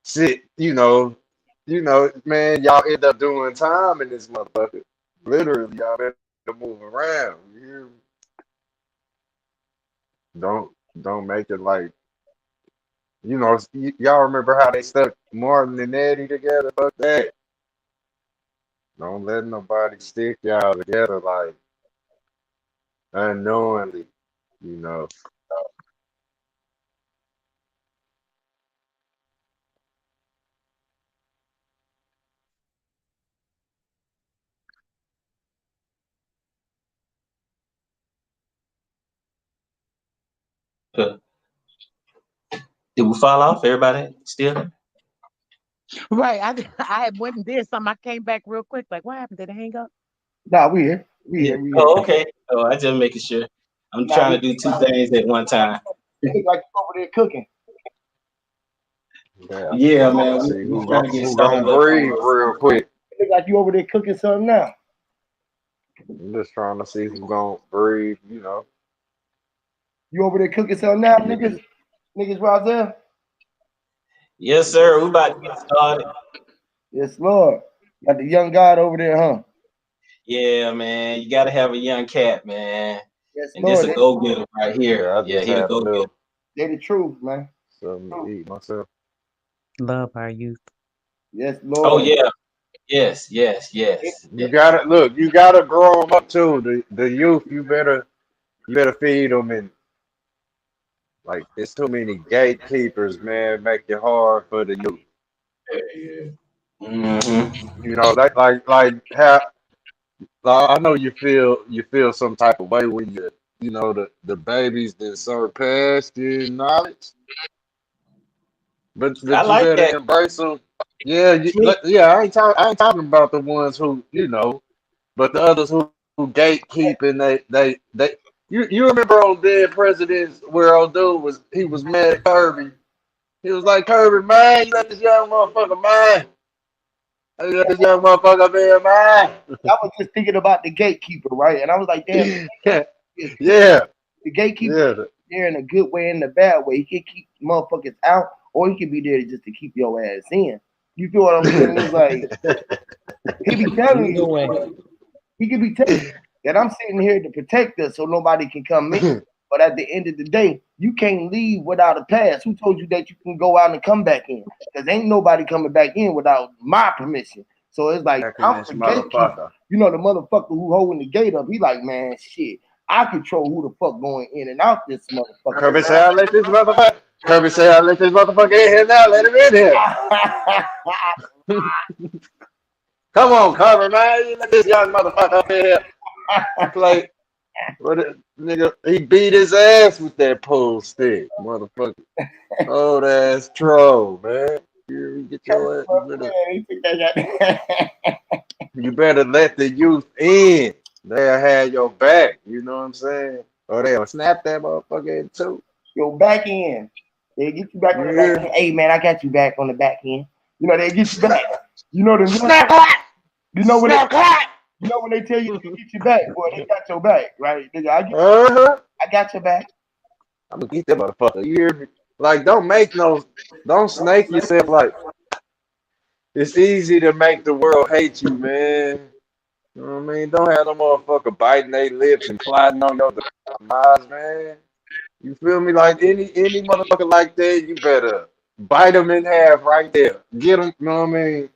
sit. Man, y'all end up doing time in this motherfucker. Literally, y'all better move around. You hear me? Don't don't make it like y'all remember how they stuck Martin and Eddie together? Fuck that. Don't let nobody stick y'all together like unknowingly. You know. Did we fall off? Everybody still? Right. I had went and did something. I came back real quick. Like, what happened? Did it hang up? nah, we here. We Yeah. here. We here. Oh, okay. Oh, I just making sure. I'm Nah, trying we to do two things at one time. it look like you over there cooking. Yeah, I'm Yeah, trying man. to We, see we trying to get who gonna started up breathe on real quick. It look like you over there cooking something now. I'm just trying to see who's gonna breathe. You over there cooking something now, niggas? Niggas right there? Yes, sir. We about to get started. Yes, Lord. Got the young God over there, huh? Yeah, man. You gotta have a young cat, man. Yes, And this Lord. a go getter right here. Yeah, I Yeah, just he a had a go getter. little They the truth, man. something to eat myself. Love our youth. Yes, Oh Lord. yeah. Yes, yes, yes, You yes. gotta look. You gotta grow them up too. The youth. You better feed them, and like it's too many gatekeepers, man. Make it hard for the youth. Mm-hmm. Like how I know you feel some type of way when the babies that surpass the knowledge, but I you like better that. embrace them. Yeah, Me. yeah. I ain't talking about the ones who but the others who gatekeep and they. You remember old dead presidents where old dude was mad at Kirby. He was like, Kirby, man, you let this young motherfucker, man. I got this young motherfucker up here, man. I was just thinking about the gatekeeper, right? And I was like, damn, it's good. Yeah, The gatekeeper yeah. there in a good way and the bad way. He can keep motherfuckers out, or he can be there just to keep your ass in. You feel what I'm saying? It's like he be telling Either you, way. he can be telling you that I'm sitting here to protect us so nobody can come in. But at the end of the day, you can't leave without a pass. Who told you that you can go out and come back in? Because ain't nobody coming back in without my permission. So it's like Back in I'm this the gatekeeper. motherfucker. You know, the motherfucker who holding the gate up. He like, man, shit. I control who the fuck going in and out this motherfucker. Kirby say I let this motherfucker. Kirby say I let this motherfucker in here now. Let him in here. Come on, Kirby, man. You let this young motherfucker up in here. Play. What it, nigga? He beat his ass with that pole stick, motherfucker. Oh, that's troll, man. You get your ass. You better let the youth in. They'll have your back. You know what I'm saying? Or they'll snap that motherfucker in too. Yo, back end. They get you back on the back Yeah. end. Hey man, I got you back on the back end. You know, they get you back. You know the Snap hot! you know when they Snap hot! you know when they tell you to get you back, boy, they got your back, right? Nigga, Uh-huh. I got your back. I'm gonna get that motherfucker. You hear me? Like, don't snake yourself. Like, it's easy to make the world hate you, man. You know what I mean? Don't have no motherfucker biting their lips and plotting on your demise, man. You feel me? Like any motherfucker like that, you better bite them in half right there. Get them, you know what I mean?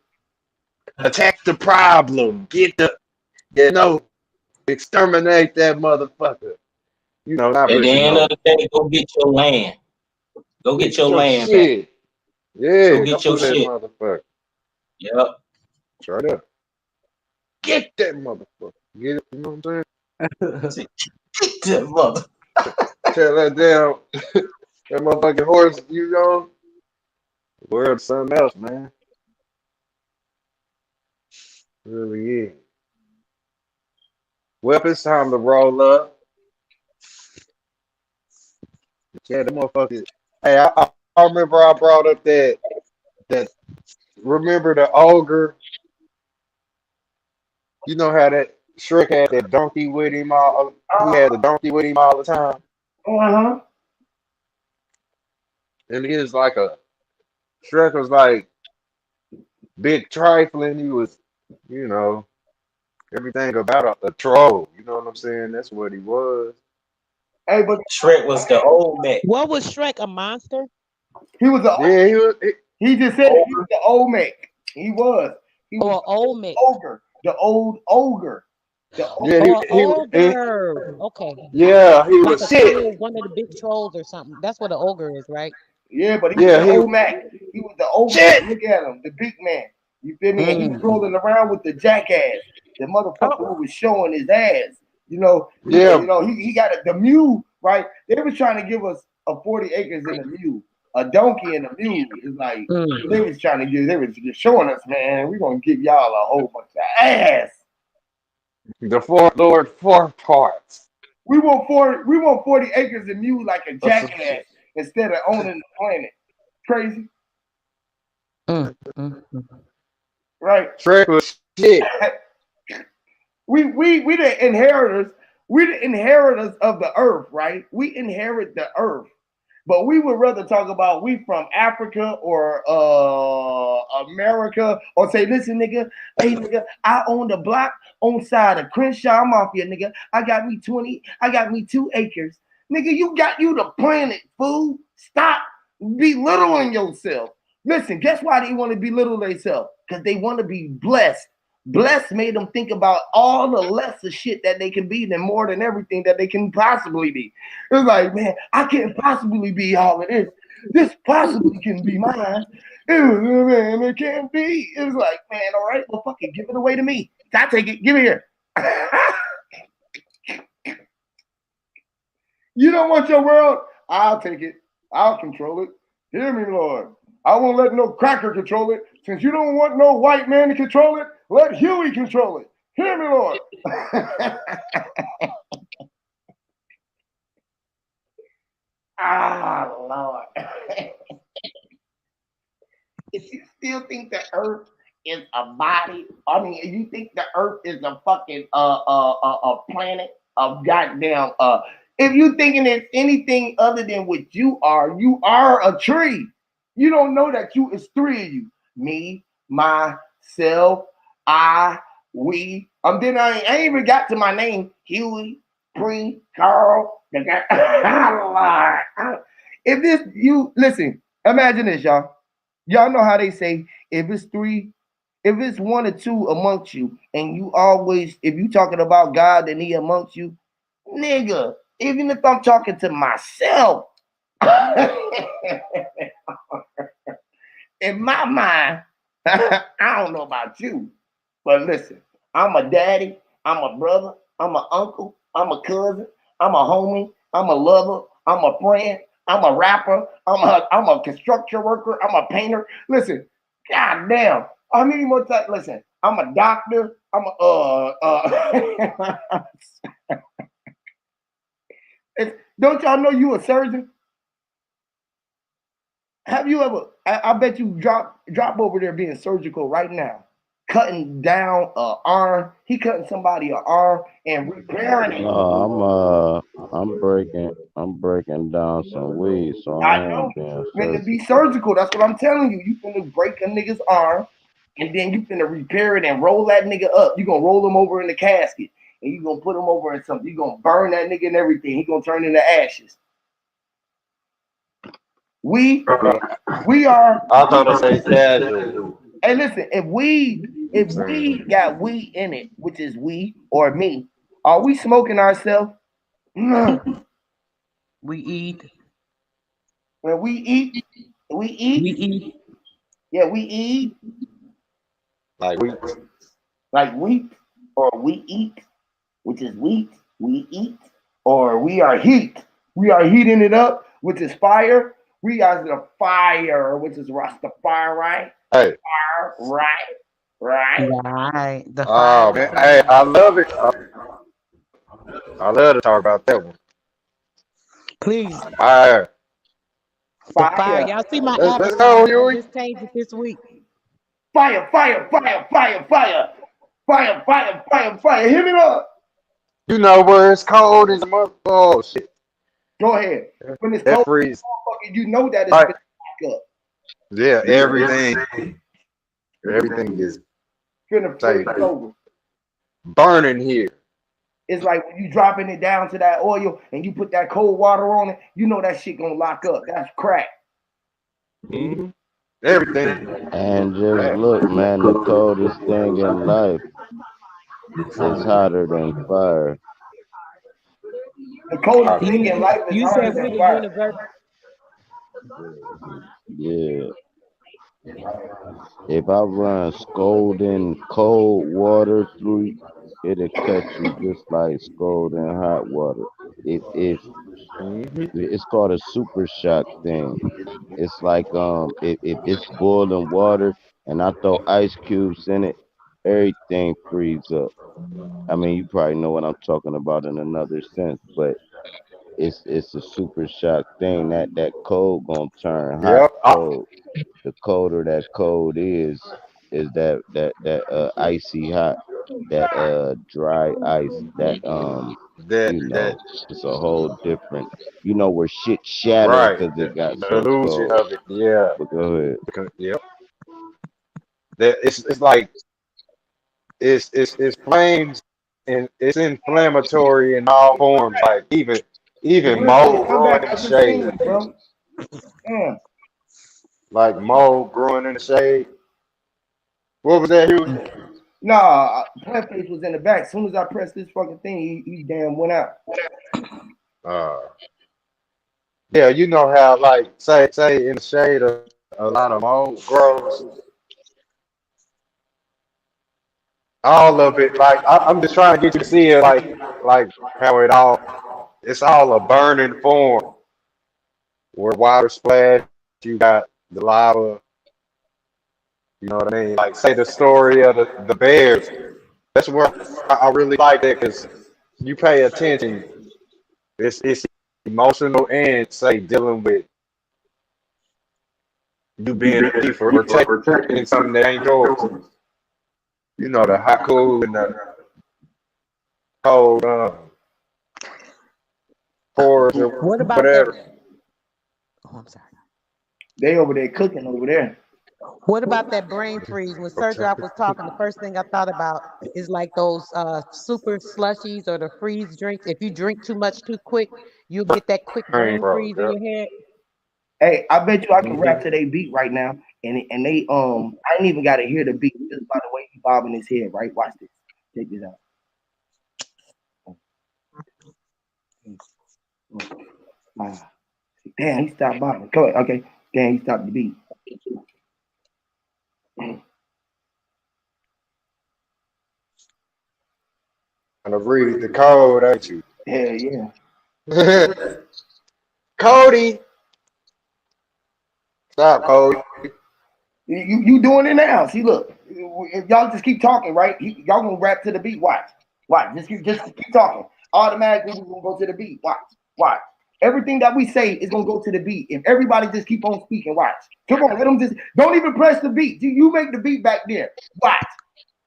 Attack the problem. Exterminate that motherfucker. You know, not At the really end of no. the day, go get your land. Go get Get your your land back. shit. Yeah, Go get don't your do that shit. motherfucker. Yep. Straight up. Get that motherfucker. Get it, you know what I'm Get that mother. saying? Tell that damn that motherfucking horse, you know, the world's something else, man. Really is. Well, it's time to roll up. Yeah, the motherfucker. Hey, I remember I brought up that remember the ogre. You know how that Shrek had that donkey with him all. He had the donkey with him all the time, Uh-huh. and he was like a Shrek was like big trifling. He was, you know, everything about a troll. You know what I'm saying? That's what he was. Hey, but Shrek was the old man. What was Shrek, a monster? he was a Yeah, he was. he just said it. He Ogre. was the old man. He was. He was Or the old Mick? ogre. The old ogre. The old Yeah, Or he ogre. Okay. yeah, he Like was a shit. troll, one of the big trolls or something. That's what an ogre is, right? yeah, but he was Yeah, the old Mac. He was the old man. shit. Look at him, the big man. You feel me? And he was Mm. rolling around with the jackass, the motherfucker Oh, who was showing his ass. Yeah, He got the mule, right? They was trying to give us a 40 acres and a mule, a donkey and a mule. It's like mm. they was trying to give, they was just showing us, man, we're gonna give y'all a whole bunch of ass. the four Lord four parts. We want 40 acres and mule like a That's some jackass shit. instead of owning the planet. Crazy, Mm. Mm. right? Shrek was shit. We the inheritors. We the inheritors of the earth, right? We inherit the earth. But we would rather talk about we from Africa or America, or say, listen, nigga, hey nigga, I own the block on side of Crenshaw Mafia, nigga. I got me 2 acres. Nigga, you got you the planet, fool. Stop belittling yourself. Listen, guess why they want to belittle themselves? Because they want to be blessed. Blessed made them think about all the lesser shit that they can be than more than everything that they can possibly be. It's like, man, I can't possibly be all of this. This possibly can be mine. Man, it can't be. It's like, man, all right, well, fuck it, give it away to me. I take it. Give it here. You don't want your world? I'll take it. I'll control it. Hear me, Lord. I won't let no cracker control it. Since you don't want no white man to control it, let Huey control it. Hear me, Lord. Lord. If you still think the earth is a body. I mean, if you think the Earth is a fucking a planet of goddamn if you thinking it's anything other than what you are a tree. You don't know that you is three of you. Me, myself, I, we. Then I ain't even got to my name. Huey, Pre, Carl, the guy. If this you listen, imagine this, y'all. Y'all know how they say if it's three, if it's one or two amongst you, and you always, if you talking about God, then he amongst you, nigga. Even if I'm talking to myself, in my mind, I don't know about you, but listen, I'm a daddy, I'm a brother, I'm an uncle, I'm a cousin, I'm a homie, I'm a lover, I'm a friend, I'm a rapper, I'm a construction worker, I'm a painter. Listen, god damn, how many more times? Listen, I'm a doctor, I'm a don't y'all know you a surgeon? Have you ever? I bet you drop over there being surgical right now, cutting down a arm. He cutting somebody an arm and repairing it. No, I'm breaking down some weed, so I I know. ain't being Finna be surgical. surgical. That's what I'm telling you. You finna break a nigga's arm, and then you finna repair it and roll that nigga up. You gonna roll him over in the casket, and you gonna put him over in something. You gonna burn that nigga and everything. He gonna turn into ashes. We are. I thought I say casual. Hey, listen. If we got we in it, which is we or me, are we smoking ourselves? When We eat. we eat, we We eat. eat. Yeah, we eat Like we like wheat, or we eat, which is wheat. We eat, or we are heat. We are heating it up, which is fire. We are the fire, which is Rastafari, right? hey. Right, right. Right. The Oh fire man. is Hey, love. I love it. I love to talk about that one. Please. Fire. The fire. Fire, Y'all see my Let's avatar. go, I Huey. just changed it this week. fire, fire, fire, fire, fire, fire, fire, fire, fire. Hit it up. You know where it's cold as a mother. Oh shit. Go ahead. When it's That cold, freeze. you know that it's Right. been back up. Yeah, everything is Finna say freeze over. burning here. It's like when you dropping it down to that oil and you put that cold water on it, you know that shit gonna lock up. That's crack. Hmm. Everything. And just Man. look, man, the coldest thing in life is hotter than fire. The coldest Uh, thing in life is You harder said than we're the fire. universe. Yeah. If I run scalding cold water through, it'll cut you just like scalding hot water. hmm. It's called a super shock thing. It's like if it's boiling water and I throw ice cubes in it, everything freeze up. I mean, you probably know what I'm talking about in another sense, but it's a super shock thing. That cold gonna turn hot Yep. cold. The colder that cold is that icy hot, that dry ice, that That that it's a whole different, where shit shatter right. because it got The so illusion cold. of it. Yeah. But go ahead. Yep. That it's like it's flames and it's inflammatory in all forms. Like even Wednesday, mold come growing back. in I the just seen shade. you, bro. Damn. Like mold growing in the shade. What was that, Huey? Nah, Plant Face was in the back. As soon as I pressed this fucking thing, he damn went out. Uh, yeah, you know how like say in the shade a lot of mold grows. All of it, like I'm just trying to get you to see it, like how it's all a burning form where water splash. You got the lava. You know what I mean? Like say the story of the bears. That's where I really like that because you pay attention. It's emotional and say dealing with you being a thief or protecting something that ain't yours. You know, the hot cool and the cold pores or What about that? whatever. Oh, I'm sorry. They over there cooking over there. What about that brain freeze? When Sir Drop was talking, the first thing I thought about is like those super slushies or the freeze drinks. If you drink too much too quick, you'll get that quick Brain brain froze, freeze in yeah. your head. Hey, I bet you I can Mm-hmm. rap to they beat right now, and they I ain't even gotta hear the beat just by the way he bobbing his head. Right, watch this. Check this out. Damn, he stopped bobbing. Come on, okay. Damn, he stopped the beat. And to read the code, ain't you? Hell yeah. Cody, stop, Cody. You doing it now? See, look, if y'all just keep talking, right? Y'all gonna rap to the beat. Watch. Just keep talking. Automatically, we're gonna go to the beat. Watch. Everything that we say is gonna go to the beat. If everybody just keep on speaking, watch. Come on, let them just don't even press the beat. You make the beat back there. Watch.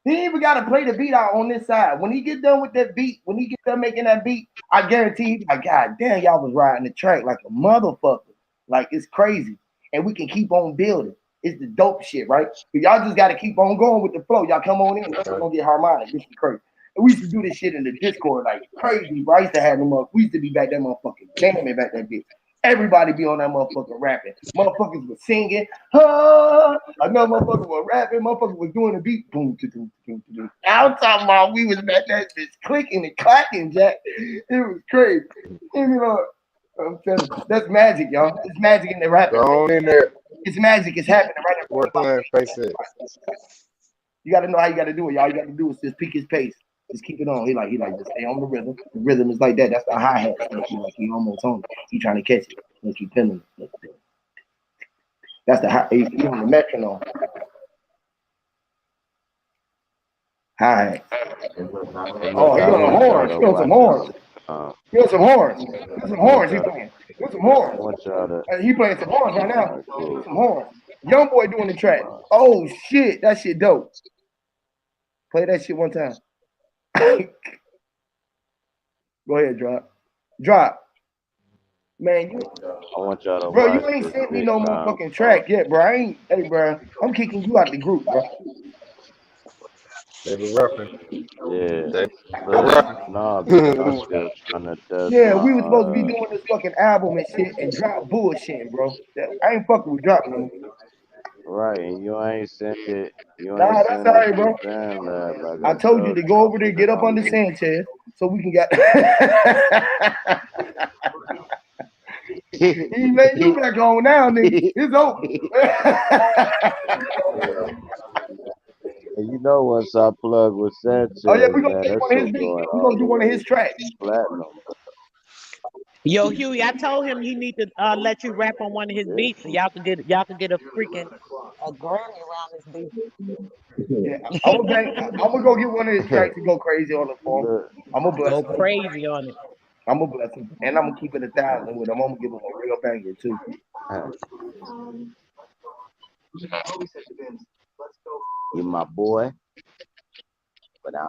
He ain't even gotta play the beat out on this side. When he get done with that beat, when he get done making that beat, I guarantee he's like, God damn, y'all was riding the track like a motherfucker. Like it's crazy. And we can keep on building. It's the dope shit, right? But y'all just gotta keep on going with the flow. Y'all come on in, we're gonna get harmonic. This is crazy. And we used to do this shit in the Discord like crazy, bro. I used to have them up. We used to be back there motherfucking jamming back that bitch. Everybody be on that motherfucking rapping. Motherfuckers was singing. Another motherfucker was rapping. Motherfucker was doing the beat. Boom, boom, boom, boom. I'm talking about we was back that bitch clicking and clacking, Jack. It was crazy. And, you know, I'm telling you, that's magic, y'all. It's magic in the rapping. Go on in there. It's magic. It's happening right in front What of my plan face. face it? You got to know how you got to do it, y'all. You got to do is just pick his pace. Just keep it on. He like just stay on the rhythm. The rhythm is like that. That's the hi hat. He almost on it. He trying to catch it. Look, he pinning it. That's the hi. He on the metronome. Hi hat. Hey, Oh, look, he I on the want y'all horns. to He on some watch horns. this. Um, He on some horns. There's some I want horns he y'all. playing. There's some I horns. want y'all to. He playing some horns right All now. right, cool. Some horns. Young boy doing the track. Oh shit, that shit dope. Play that shit one time. Go ahead, drop. Man, I want y'all to bro, watch you ain't this sent me no sitcom. motherfucking track yet, bro. Hey, bro, I'm kicking you out the group, bro. They be rapping. Yeah, They be look, rapping. nah, because I'm still trying to test Yeah, my we was supposed to be doing this fucking album and shit and drop bullshit, bro. I ain't fucking with drop no more. right, and you ain't sent it. You ain't Nah, that's sent all it right, to bro. Fan Lab like I I told you told to you. go over there, get up I'm under just Sanchez, so we can get. He let you back on now, nigga. It's over. And you know, once I plug with Oh yeah, Sanchez, we gonna man, take that one of his shit beats. going We all gonna the do one of way his tracks. platinum. Yo, Huey, I told him he need to let you rap on one of his beats, and y'all could get a freaking a Grammy around this beat. Yeah, I'm gonna go get one of his tracks and go crazy on the phone. Look, I'm gonna bless Go him. crazy on it. I'm gonna bless him, and I'm gonna keep it 1,000 with him. I'm gonna give him a real banger too. you my boy, but I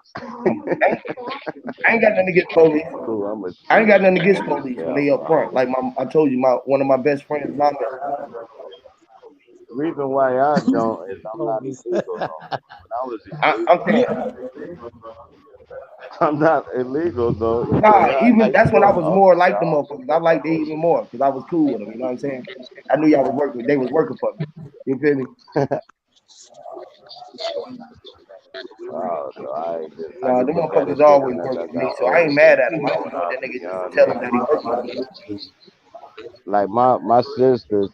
ain't got nothing against police. cool. I'm a I ain't got nothing chill. against police when they up front. Like I told you, one of my best friends, my man. The reason why I don't is I'm not Police. illegal no more. When I was I'm illegal, Yeah. saying, I'm not illegal though. nah. How Even you that's when I doing, was more officer? like the motherfuckers. I liked it even more because I was cool with them. You know what I'm saying? I knew y'all was working. They was working for me. You feel me? Oh, so I Nah, just them look at it motherfuckers always different as I working for me, got so I ain't older. mad at him. You I know, just when want I that was nigga just to tell him that he younger, working for me. like my sister's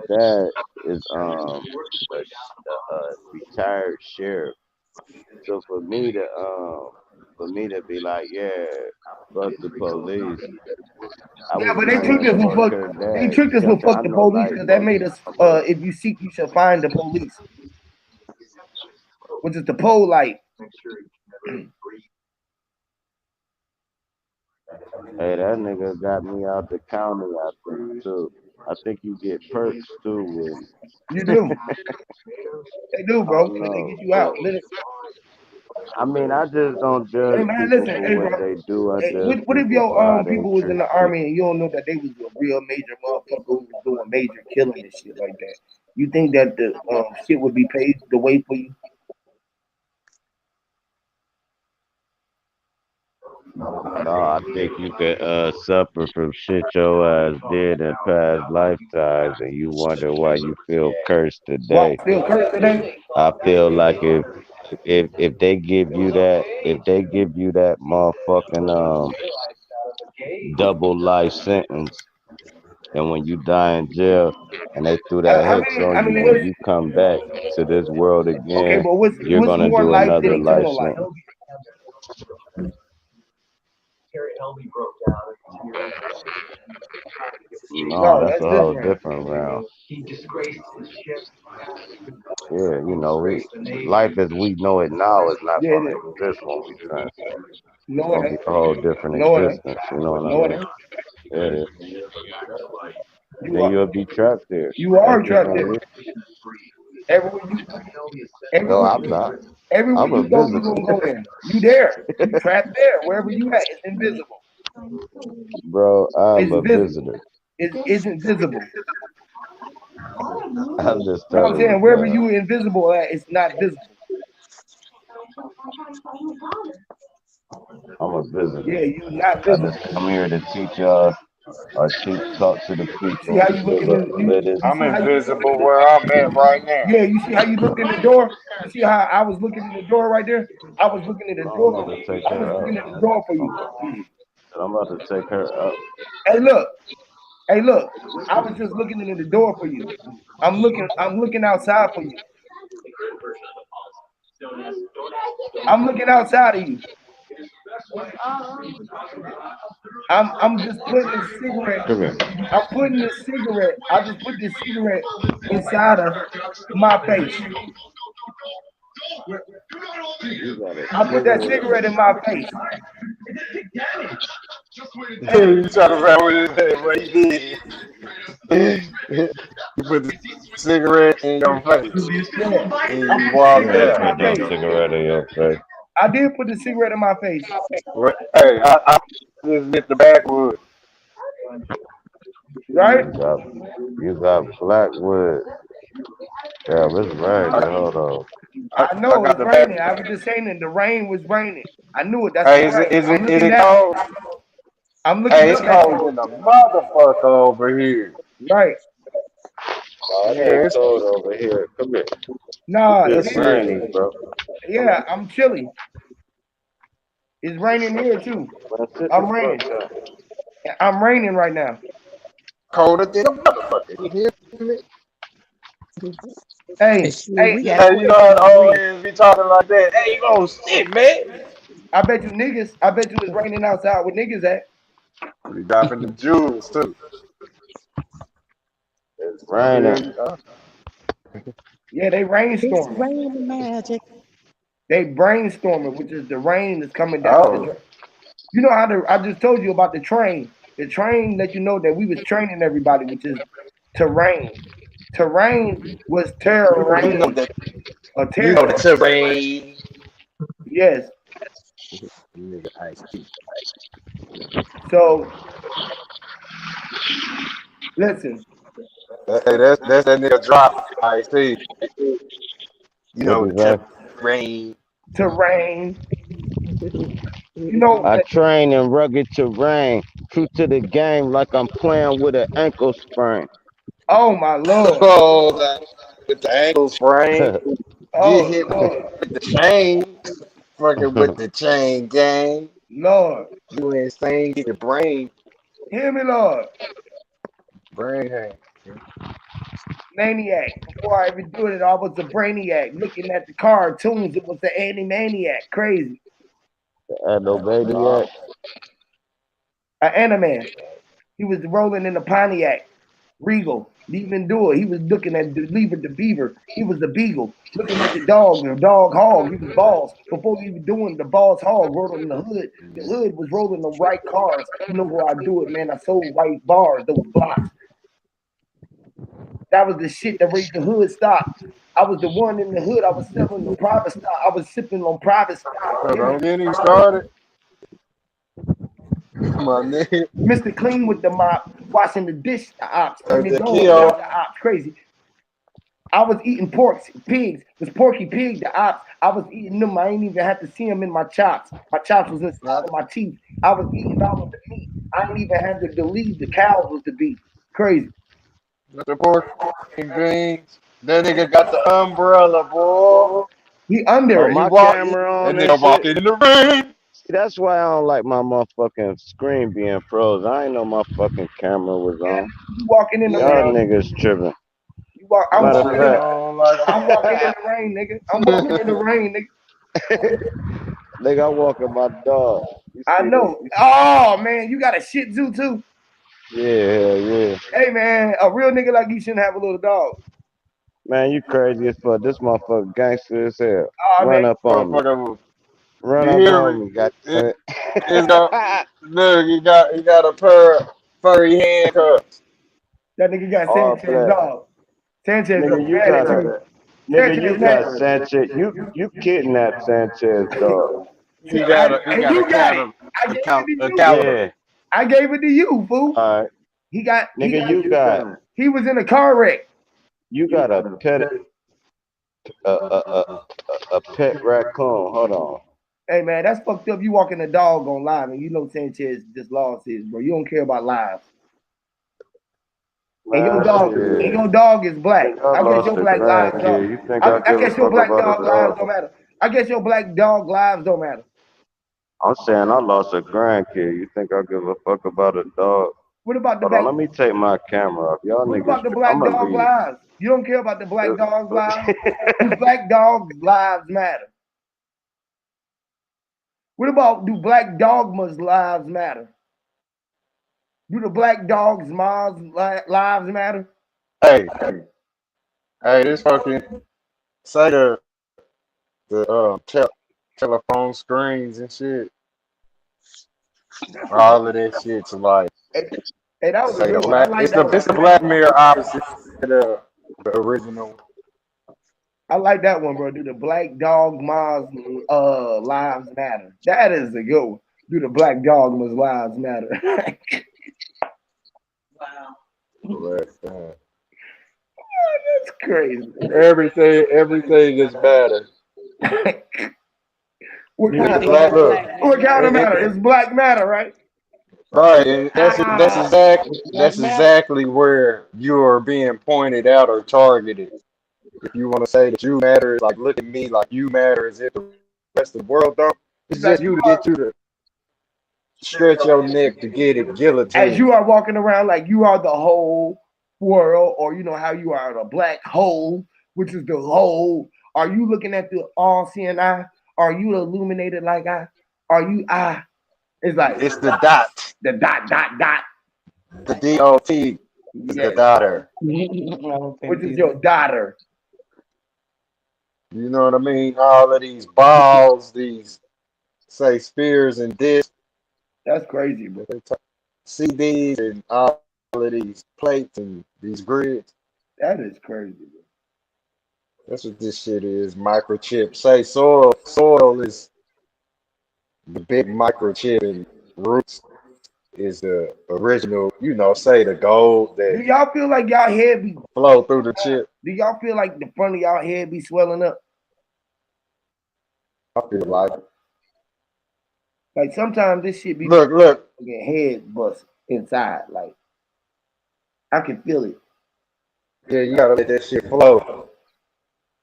dad is a retired sheriff. So for me to be like, yeah, fuck the police, I Yeah, would but be they tricked saying us with fuck fuck. her They dad. tricked us with fuck I the know police like because that made police, us. but If you seek, you shall find the police, which is the pole light. hey, that nigga got me out the county, I think too. I think you get perks too with it. You do. They do, I bro, don't because they know. get you out. Literally. I mean, I just don't Hey judge man, people listen, for hey what bro. they do. I Hey, judge what if people your for how they people was in treat the people. army and you don't know that they was a real major motherfucker who was doing major killing and shit like that? You think that the shit would be paid the way for you? No, I think you could suffer from shit your ass did in past lifetimes, and you wonder why you feel cursed Why today. still cursed today? I feel like if they give you that, if they give you that motherfucking double life sentence, and when you die in jail and they threw that I hex mean, on I you, mean, when you come back to this world okay, again, but you're what's gonna more do life than another life eternal life? sentence. No, No, that's that's a whole different. different realm. Yeah, life as we know it now is not Yeah, it gonna is. exist when we transcend. It's No, it gonna be ain't. a whole different No, it ain't. existence. You know what I No, it mean? ain't. Yeah, it is. You Then are you'll be trapped there. you That's are just trapped gonna there. be. Everywhere you No, everywhere I'm not. everywhere I'm a you go, you visitor, gonna go there. You there. You trapped there. Wherever you at, it's invisible. bro. I'm It's a visible. visitor. It isn't visible. I'm just You know what I'm telling saying? you, Wherever man. you invisible at, it's not visible. I'm a visitor. Yeah, you not I just visible. come here to teach y'all or talk to the You see people, how you looking in live this. you I'm see how you invisible where I'm at right now. yeah, you see how you looked in the door? You see how I was looking in the door right there? I was looking in the No, I'm door. about to take I was her looking up, at the man. door for you. I'm about to take her up. Hey look, hey look. I was just looking in the door for you. I'm looking outside for you. I'm looking outside of you. I'm just putting this cigarette. Come here. I'm putting this cigarette. I just put this cigarette inside of my face. You got a I put that cigarette. cigarette in my face. Hey, You trying to say what he did? You put the cigarette in your face yeah, and I you put the You walked cigarette ain't in out. my put no face. cigarette in your face. I did put the cigarette in my face, Hey, I just hit the backwood. right? You got black wood. Yeah, it's I, raining. Hold on. I, I I know got it's the back. raining. I was just saying that the rain was raining. I knew it. That's the Hey, rain. I'm is looking it down. cold? I'm looking Hey, it's up at cold you, than a motherfucker over here. right? No, it Yeah, ain't cold over here. Come here. Nah, it yes, It's is. sir. raining, bro. Yeah, I'm chilly. It's raining here too. Man, sit the I'm fuck raining. down. I'm raining right now. Colder than a motherfucker. You hear me? And Hey, shit, hey, we got Hey, you know how the 27 old degrees. heads be talking like that? Hey, you gonna sit, man? I bet you niggas. I bet you it's raining outside with niggas at. We dropping the jewels too. It's I raining. feel you. Yeah, they It's rainstorming. raining magic. They brainstorming, which is the rain that's coming down. Oh, You know how I just told you about the train. The train let you know that we was training everybody, which is terrain. Terrain was you know terrain that. or You know the terror. terrain. Yes. Nigga, Ice Cube. So listen, Hey, that's that nigga drop. I see. You What know you the say? terrain. terrain. You know I that. train in rugged terrain. True to the game like I'm playing with an ankle sprain. Oh my lord. Oh, with the ankle sprain. Get Oh hit lord. with the chain. Fucking with the chain gang. Lord. You insane. Get your Hear me, Lord. brain hang. Maniac. Before I even do it, I was a brainiac. Looking at the cartoons, it was the Animaniac. Crazy. Animaniac. An Animan. He was rolling in the Pontiac. Regal. Leaving do it. He was looking at leaving the beaver. He was the beagle. Looking at the dog hog. He was balls. Before he was doing the balls hog, rolled in the hood. The hood was rolling the right cars. You know how I do it, man. I sold white bars, those blocks. That was the shit that raised the hood stock. I was the one in the hood. I was selling the private stock. I was sipping on private stock. Don't get him started. My nigga. Mr. Clean with the mop, washing the dish, the ops, putting it The on kill. the ops. Crazy. I was eating pigs. It was Porky Pig, the ops. I was eating them. I ain't even had to see them in my chops. My chops was inside of my teeth. I was eating all of the meat. I ain't even had to believe the cows was the beef. Crazy. The pork and beans. That nigga got the umbrella, boy. He under Oh, it. my walk- camera on That and nigga walking shit. in the rain. See, that's why I don't like my motherfucking screen being froze. I ain't know my fucking camera was on. You walking in the Y'all rain. niggas tripping. You walk. I'm Matter of walking in fact, I'm walking in the rain, nigga. I'm walking in the rain, nigga. nigga, I'm walking my dog. You I see know. that? Oh man, you got a Shih Tzu too. Yeah. Hey man, a real nigga like you shouldn't have a little dog. Man, you crazy as fuck. This motherfucker gangster as hell. Oh Run man, up on me. Motherfucker, Run you up hear on me? me, goddamn it. It's got, look, he got a pair of furry handcuffs. that nigga got All Sanchez black. dog. Sanchez Nigga, is you mad at got you. a nigga, Sanchez you mad. got Sanchez. You kidnapped Sanchez, dog. He got a And you got it. I gave it to you. counter. Yeah. I gave it to you, fool. All right. He got. Nigga, He was in a car wreck. you got a pet a pet raccoon. Hold on. Hey man, that's fucked up. You walking a dog on live, and you know Sanchez just lost his, bro. You don't care about lives. And your Man, dog, shit. is black. I I guess lost your a black lives don't. grandkid. You think I I give a guess your fuck black about dog a lives dog? don't matter. I guess your black dog lives don't matter. I'm saying I lost a grandkid. You think I give a fuck about a dog? What about the Hold on, black? let me take my camera off. Y'all What niggas, about the black I'ma dog leave. lives? You don't care about the black dog's lives? Do black dogs' lives matter? What about do black dogmas' lives matter? Do the black dogs' lives matter? Hey, this fucking say the telephone screens and shit. All of that shit's like Hey, that was a say the good one. I black. like It's that the one. Black Mirror opposite the original. I like that one, bro. Do the black dogmas' lives matter? That is a good one. Do the black dogmas' lives matter? That's crazy. Everything is better. What It's kind black. Look, of matter? It's black matter, right? right, and that's exactly where you are being pointed out or targeted. If you want to say that you matter, like look at me like you matter as if the rest of the world don't. It's Like just you to get you to stretch your neck to get it as guillotined. you are walking around like you are the whole world, or you know how you are the black hole, which is the whole. Are you looking at the all-seeing eye? Are you illuminated like I? Are you I? It's like It's the dot. the dot, dot, dot. The DOT is the daughter. Which is your daughter. You know what I mean? All of these balls, these say spears and discs, That's crazy, bro. CDs and all of these plates and these grids. That is crazy, bro. That's what this shit is. Microchip. Say soil is the big microchip and roots is the original, say the gold Do that y'all feel like y'all head be? flow through the chip. Do y'all feel like the front of y'all head be swelling up? I feel like Like sometimes this shit be look. fucking head bust inside. Like I can feel it. Yeah, you gotta let that shit flow.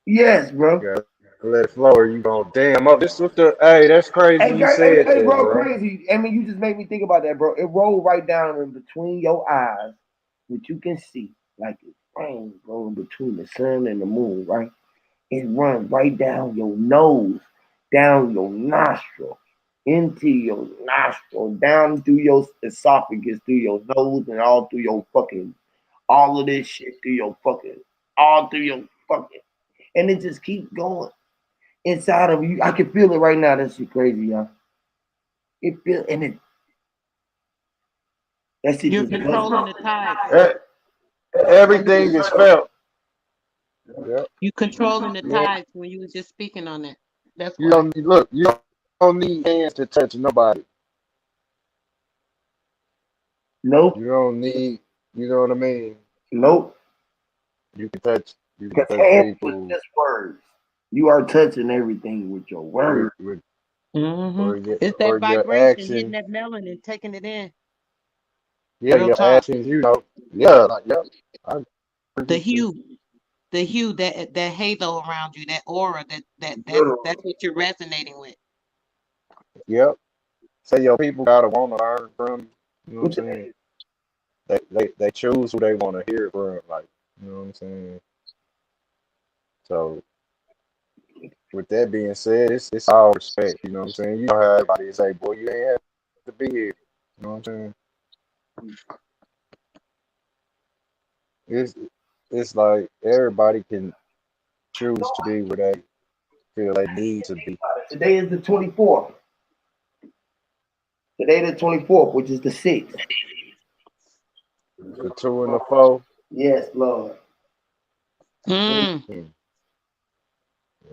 Yes, bro. You gotta let it flow or you gonna damn up. This what the hey, that's crazy you said that, bro, bro. crazy. I mean, you just made me think about that, bro. It rolled right down in between your eyes, which you can see, like it's rain going between the sun and the moon, right? It runs right down your nose, down your nostril, into your nostril, down through your esophagus, through your nose, and all through your fucking, all of this shit through your fucking, all through your fucking, and it just keeps going inside of you. I can feel it right now. That shit crazy, y'all. It feel and it. That shit You're just controlling the tide. everything is felt. Yep. You controlling the You don't, tides when you was just speaking on that. That's you why. don't look. You don't need hands to touch nobody. Nope, You don't need. You know what I mean? nope. You can touch. You can Because touch hands was people just words. You are touching everything with your with words. It's that or your vibration hitting actions. that melanin, taking it in. Yeah, Real your talk. actions. You know. Yeah. Like, yep. I agree The with you. hue, the hue, that halo around you, that aura, that's Literally. what you're resonating with. Yep. Say your people gotta want to learn from you. You know what I'm What the saying? They choose who they want to hear from. Like, you know what I'm saying? So with that being said, it's all respect. You know what I'm saying? You know how everybody say, boy, you ain't have to be here. You know what I'm saying? It's it's like everybody can choose to be where they feel they need to be. Today is the 24th. Today the 24th, which is the 6th. The two and the four, Yes, Lord. Mm. hmm,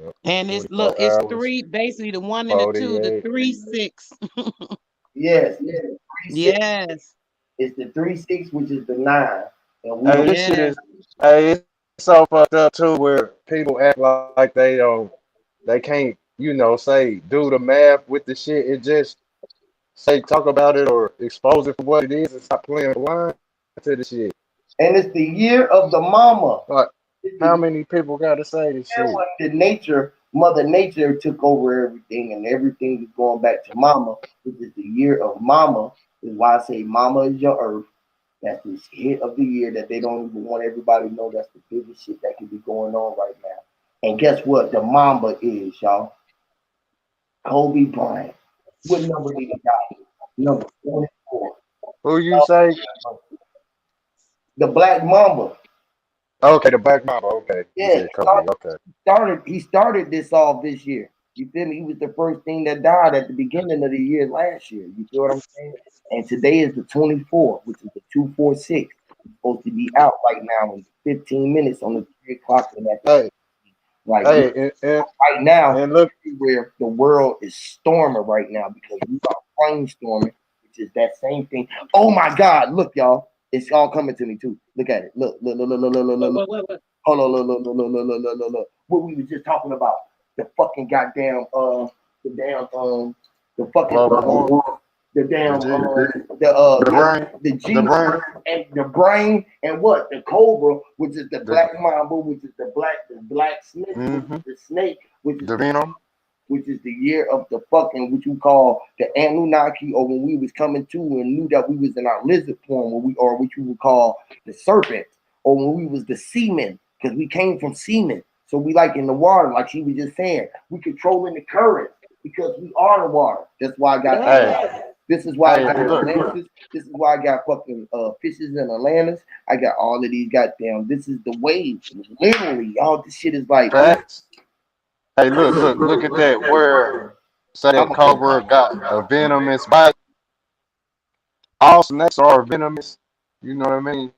yep, And it's look, 24 it's hours, three, basically the one and the two, the 48. 3-6. Yes, it's the 3-6. Yes, It's the 3-6, which is the 9. And we Hey, don't this shit yes. is, hey, it's so fucked up too, where people act like they don't, they can't, say do the math with the shit. It just say talk about it or expose it for what it is and stop playing blind to the shit. and it's the year of the mama. Like, It's the how year many people got to say this shit? when Mother Nature took over everything and everything is going back to mama, which is the year of mama. Is why I say mama is your earth. That's the hit of the year that they don't even want everybody to know that's the biggest shit that can be going on right now. And guess what? The mamba is, y'all. Kobe Bryant. What number did he die? Number 24. Who you say? The Black Mamba. Okay, the Black Mamba. Okay, you Yeah, said Kobe. Okay. he started this off this year. You feel me? He was the first thing that died at the beginning of the year last year. You feel what I'm saying? And today is the 24th, which is the 246. It's supposed to be out right now in 15 minutes on the 3 o'clock and at the Hey, like hey, right now and look, everywhere the world is storming right now because we are brainstorming, which is that same thing. Oh my God, look, y'all. It's all coming to me too. Look at it. Look. What? Hold on, look. What we was just talking about. The fucking goddamn the damn the fucking global warming, the damn the G, the yeah, brain, the the G brain, and the brain and what? The cobra, which is the the black mamba, which is the black snake, which is mm-hmm, the snake, the venom. which is the year of the fucking what you call the Anunnaki, or when we was coming to and knew that we was in our lizard form, or what you would call the serpent, or when we was the semen, because we came from semen. So we like in the water, like she was just saying, we controlling the current because we are the water. That's why I got Hey, this is why I got look, Atlantis. This is why I got fucking fishes in Atlantis. I got all of these goddamn. This is the wave. Literally, y'all. This shit is like. facts. Hey, look at that. Where say I'm that cobra got a venomous bite. All snakes are venomous. You know what I mean?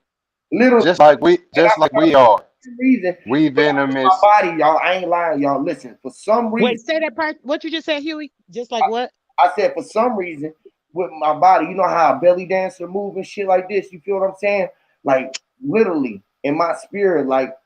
literally. Just like we are. Reason We my venomous. body, y'all. I ain't lying, y'all. Listen, for some Wait, reason, say that part. What you just said, Huey? Just like what? I said for some reason with my body, you know how a belly dancer move and shit like this. You feel what I'm saying? Like literally in my spirit, like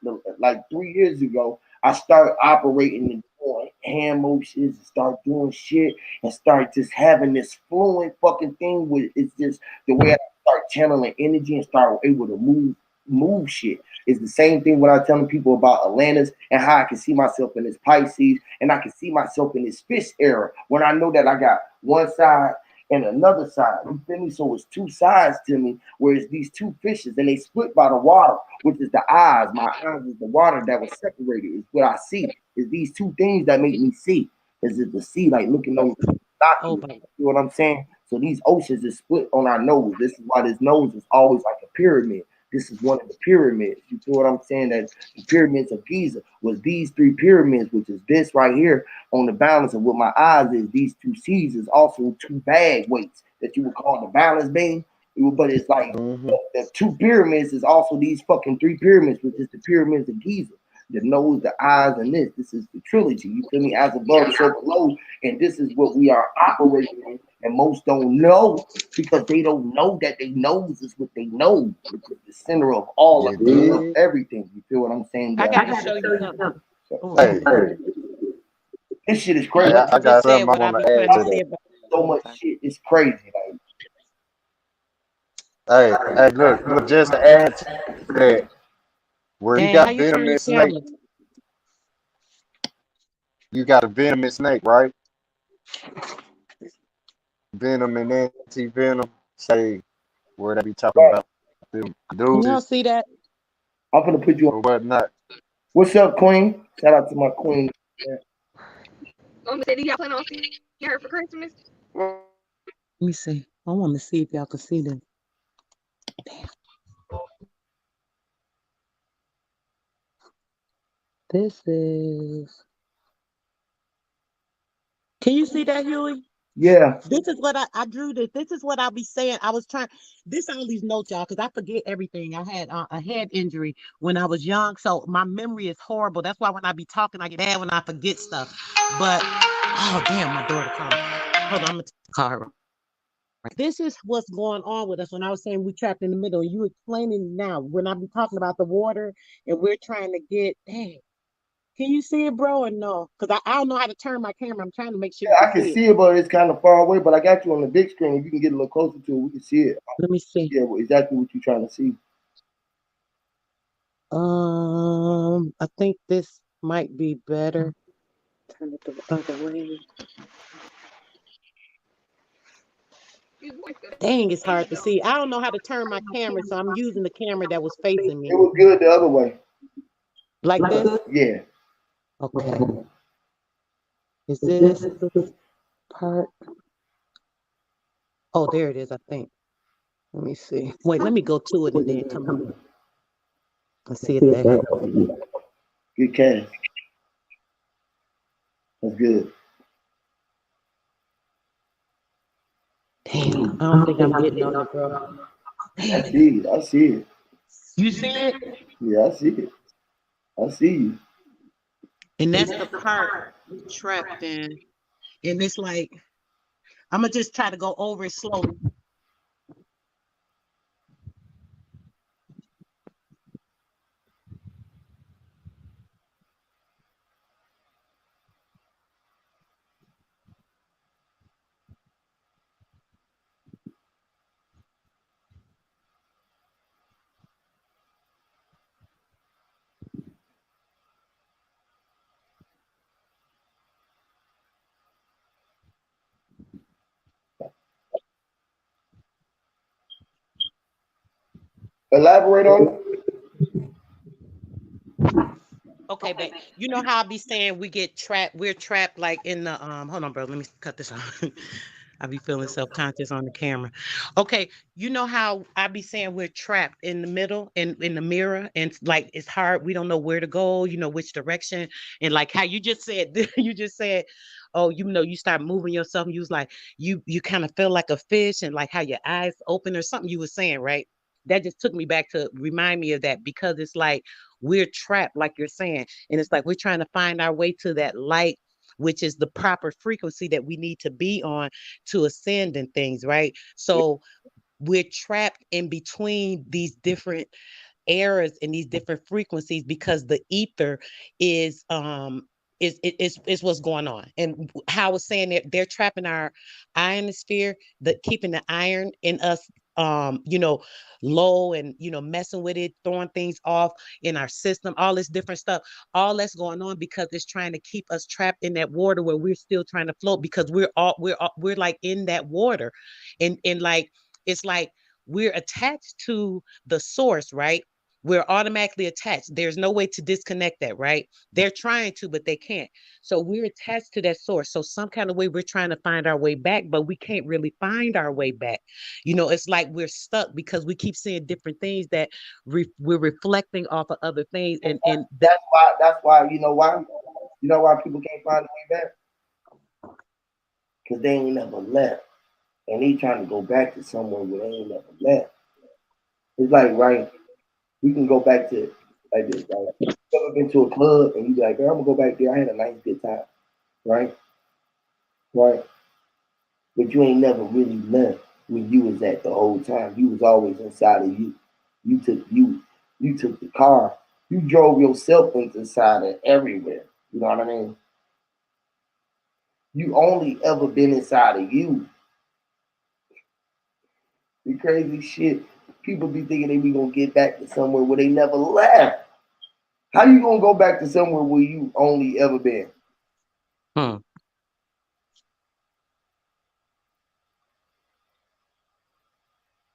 3 years ago, I started operating and doing hand motions and start doing shit and start just having this fluent fucking thing with it's just the way I start channeling energy and start able to move shit. It's the same thing when I'm telling people about Atlantis and how I can see myself in this Pisces and I can see myself in this fish era when I know that I got one side and another side. You feel me? So it's two sides to me, whereas these two fishes and they split by the water, which is the eyes. My eyes is the water that was separated. Is what I see. Is these two things that make me see. Is it the sea, like looking over Oh, binoculars? my. You know what I'm saying? So these oceans is split on our nose. This is why this nose is always like a pyramid. This is one of the pyramids. You feel what I'm saying? That the pyramids of Giza was these three pyramids, which is this right here on the balance of what my eyes is. These two C's is also two bag weights that you would call the balance beam. But it's like Mm-hmm. the two pyramids is also these fucking three pyramids, which is the pyramids of Giza. The nose, the eyes, and this. This is the trilogy. You feel me? As above, so below. And this is what we are operating in. And most don't know because they don't know that they knows is what they know. It's the center of all of, You everything. You feel what I'm saying? I Yeah. got to show you something. So, Oh, dig? Hey, this shit is hey, crazy. what I you got just said, something I what I want be to add trying to to say that. about. So Oh, much sorry. shit. It's crazy. Like, Hey, look, just to add to that, where you And how got you turn the venomous snake, camera? you got a venomous snake, right? Venom and anti-venom, say where they be talking right. about them Can y'all deuces see that? I'm gonna put you on. or whatnot. What's up, Queen? Shout out to my queen. Mama said, "Do y'all plan on seeing her for Christmas?" Let me see. I want to see if y'all can see this. Damn. This is. Can you see that, Huey? Yeah. This is what I drew. This is what I'll be saying. I was trying. This all these notes, y'all, because I forget everything. I had a head injury when I was young, so my memory is horrible. That's why when I be talking, I get mad when I forget stuff. But oh damn, my daughter called. Hold on, I'm gonna call her. This is what's going on with us. When I was saying we trapped in the middle, you explaining now. When I be talking about the water and we're trying to get. Dang, can you see it, bro, or no? Because I don't know how to turn my camera. I'm trying to make sure you Yeah, can I can see it. see it, but it's kind of far away. But I got you on the big screen. If you can get a little closer to it, we can see it. Let me see. Yeah, well, exactly what you're trying to see. I think this might be better. Turn it the other way. Dang, it's hard to see. I don't know how to turn my camera, so I'm using the camera that was facing me. It was good the other way. Like this? Yeah. Okay. Is this the part? Oh, there it is, I think. Let me see. Wait, let me go to it and then come up. Let's see if that helps. Good cast. That's good. Damn, I don't think I'm getting on it, bro. I Dang. see it. I see it. You see it? Yeah, I see it. I see you. And that's the part we trapped in. And it's like, I'm gonna just try to go over it slowly. Elaborate on it. Okay, but you know how I be saying we're trapped like in the hold on, bro, let me cut this off. I be feeling self-conscious on the camera. Okay, you know how I be saying we're trapped in the middle and in the mirror, and like it's hard, we don't know where to go, which direction, and like how you just said, you just said, oh, you start moving yourself, and you was like, you kind of feel like a fish, and like how your eyes open or something you were saying, right? That just took me back to remind me of that because it's like we're trapped, like you're saying. And it's like we're trying to find our way to that light, which is the proper frequency that we need to be on to ascend and things, right? So we're trapped in between these different eras and these different frequencies because the ether is what's going on. And how I was saying that they're trapping our ionosphere, keeping the iron in us low and messing with it, throwing things off in our system, all this different stuff, all that's going on because it's trying to keep us trapped in that water where we're still trying to float because we're like in that water, and like it's like we're attached to the source, right? We're automatically attached. There's no way to disconnect that, right? They're trying to, but they can't. So we're attached to that source. So some kind of way we're trying to find our way back, but we can't really find our way back. It's like we're stuck because we keep seeing different things that we're reflecting off of other things. And That's why you know why? You know why people can't find their way back? Because they ain't never left. and they trying to go back to somewhere where they ain't never left. It's like, right, we can go back to like this, right? You ever been to a club and you be like, girl, I'm gonna go back there. I had a nice good time, right? Right? But you ain't never really left when you was at the whole time. You was always inside of you. You took the car. You drove yourself inside of everywhere. You know what I mean? You only ever been inside of you. The crazy shit. People be thinking they be gonna get back to somewhere where they never left. How you gonna go back to somewhere where you only ever been? Hmm.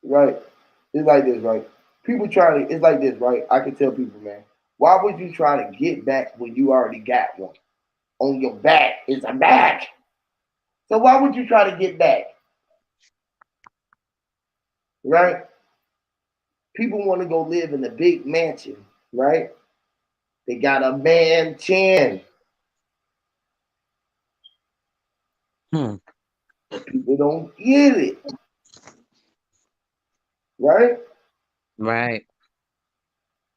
Right? It's like this, right? People try to. It's like this, right? I can tell people, man. Why would you try to get back when you already got one on your back? It's a back. So why would you try to get back? Right? People want to go live in a big mansion, right? They got a mansion. Hmm. People don't get it, right? Right.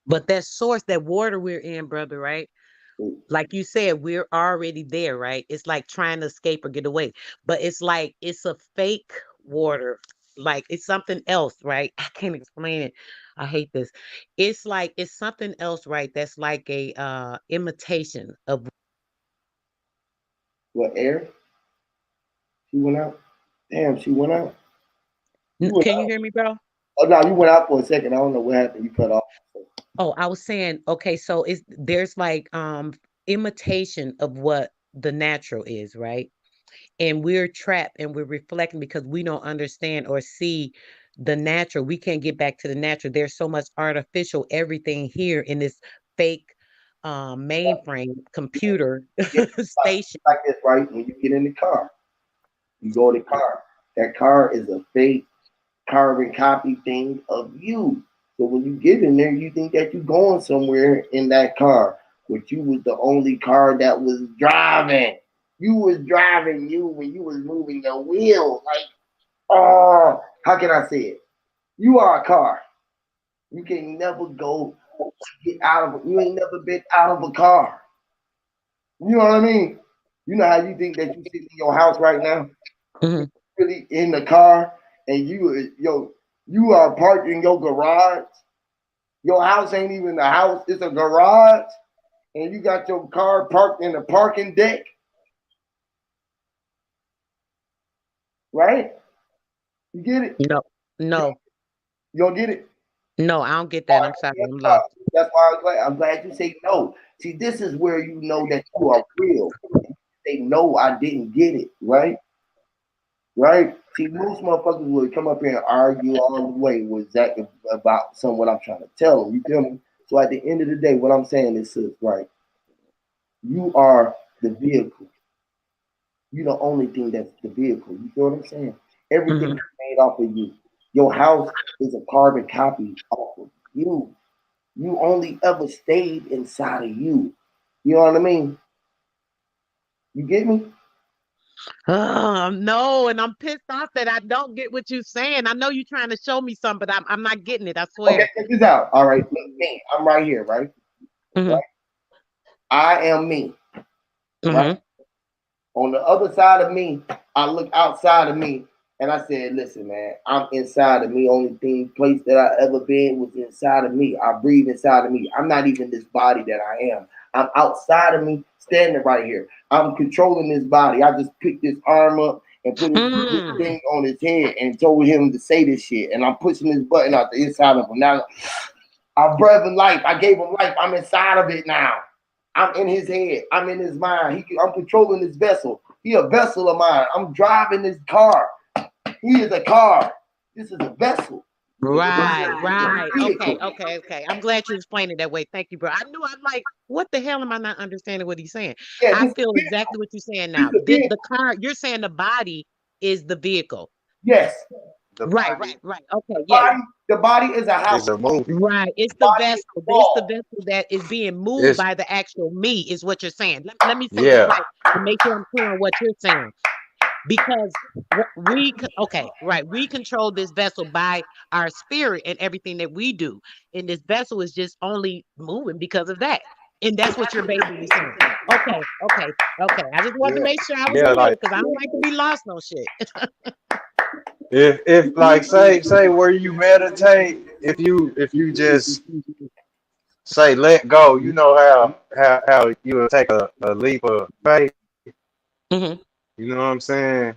But that source, that water we're in, brother, right? Like you said, we're already there, right? It's like trying to escape or get away. But it's like it's a fake water. Like it's something else, right? I can't explain it. I hate this. It's like it's something else, right? That's like a imitation of What, air? She went out? Damn, she went out. You went Can you out. hear me, bro? Oh, no, you went out for a second. I don't know what happened. You cut off. Oh, I was saying, okay, so it's there's like imitation of what the natural is, right? And we're trapped and we're reflecting because we don't understand or see the natural. We can't get back to the natural. There's so much artificial everything here in this fake mainframe computer Yeah, station. like this, right? When you get in the car, you go in the car. That car is a fake carbon copy thing of you. So when you get in there, you think that you're going somewhere in that car, but you was the only car that was driving. You was driving you when you was moving the wheel. Like, oh, how can I say it? You are a car. You can never go get out of. You ain't never been out of a car. You know what I mean? You know how you think that you sitting in your house right now? Mhm. Really in the car and you are parked in your garage. Your house ain't even a house, it's a garage, and you got your car parked in the parking deck, right? You get it? No, no, You don't get it? no, I don't get All that. right, I'm sorry, that's I'm why, lost. that's why I'm glad you say no. See, this is where you know that you are real. Say no, I didn't get it, right? Right? See, most motherfuckers would come up here and argue all the way with exactly about some what I'm trying to tell them. You feel me? So at the end of the day, what I'm saying is, right? You are the vehicle. You're the only thing that's the vehicle. You feel what I'm saying? Everything Hmm. is made off of you. Your house is a carbon copy off of you. You only ever stayed inside of you. You know what I mean? You get me? No, and I'm pissed off that I don't get what you're saying. I know you're trying to show me something, but I'm not getting it. I Okay, swear. check this out. All right, look, me. I'm right here, right? Hmm. Right? I am me, right? Hmm. On the other side of me, I look outside of me and I said, listen, man, I'm inside of me. Only place that I ever been was inside of me. I breathe inside of me. I'm not even this body that I am. I'm outside of me, standing right here. I'm controlling this body. I just picked this arm up and put this Mm. thing on his head and told him to say this shit. And I'm pushing this button out the inside of him. Now I'm breathing life. I gave him life. I'm inside of it now. I'm in his head. I'm in his mind. I'm controlling this vessel. He a vessel of mine. I'm driving this car. He is a car. This is a vessel. Right, right. Okay, Vehicle. okay, okay. I'm glad you explained it that way. Thank you, bro. I knew I'm like, what the hell am I not understanding what he's saying? Yeah, I this feel vehicle. exactly what you're saying This now. is a The vehicle. car, you're saying the body is the vehicle. Yes. The Right, body right, right. Okay, The yes. body, the body is a house. is a movie. Right. It's The the body is vessel. a It's the wall. vessel that is being moved It's by the actual me, is what you're saying. Let me say this yeah. right to make sure I'm clear on what you're saying. because okay, right, we control this vessel by our spirit and everything that we do, and this vessel is just only moving because of that, and that's what you're basically saying. Okay, okay, okay. I just wanted to Yeah, make sure I was yeah, clear like because I don't like to be lost no shit. if like say where you meditate, if you just say let go, you know how you would take a leap of faith, Hmm. you know what I'm saying?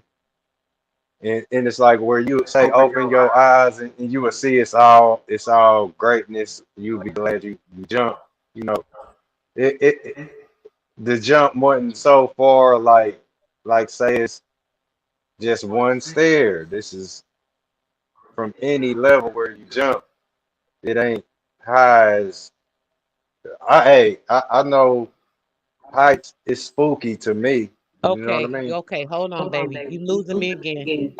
And it's like where you would say open your eyes and you would see it's all greatness. You'll be glad you jump. You know, it the jump wasn't so far like say it's just one stair. This is from any level where you jump. It ain't high as I know heights is spooky to me. You know what I Okay, mean? okay, hold on, baby. You losing me again.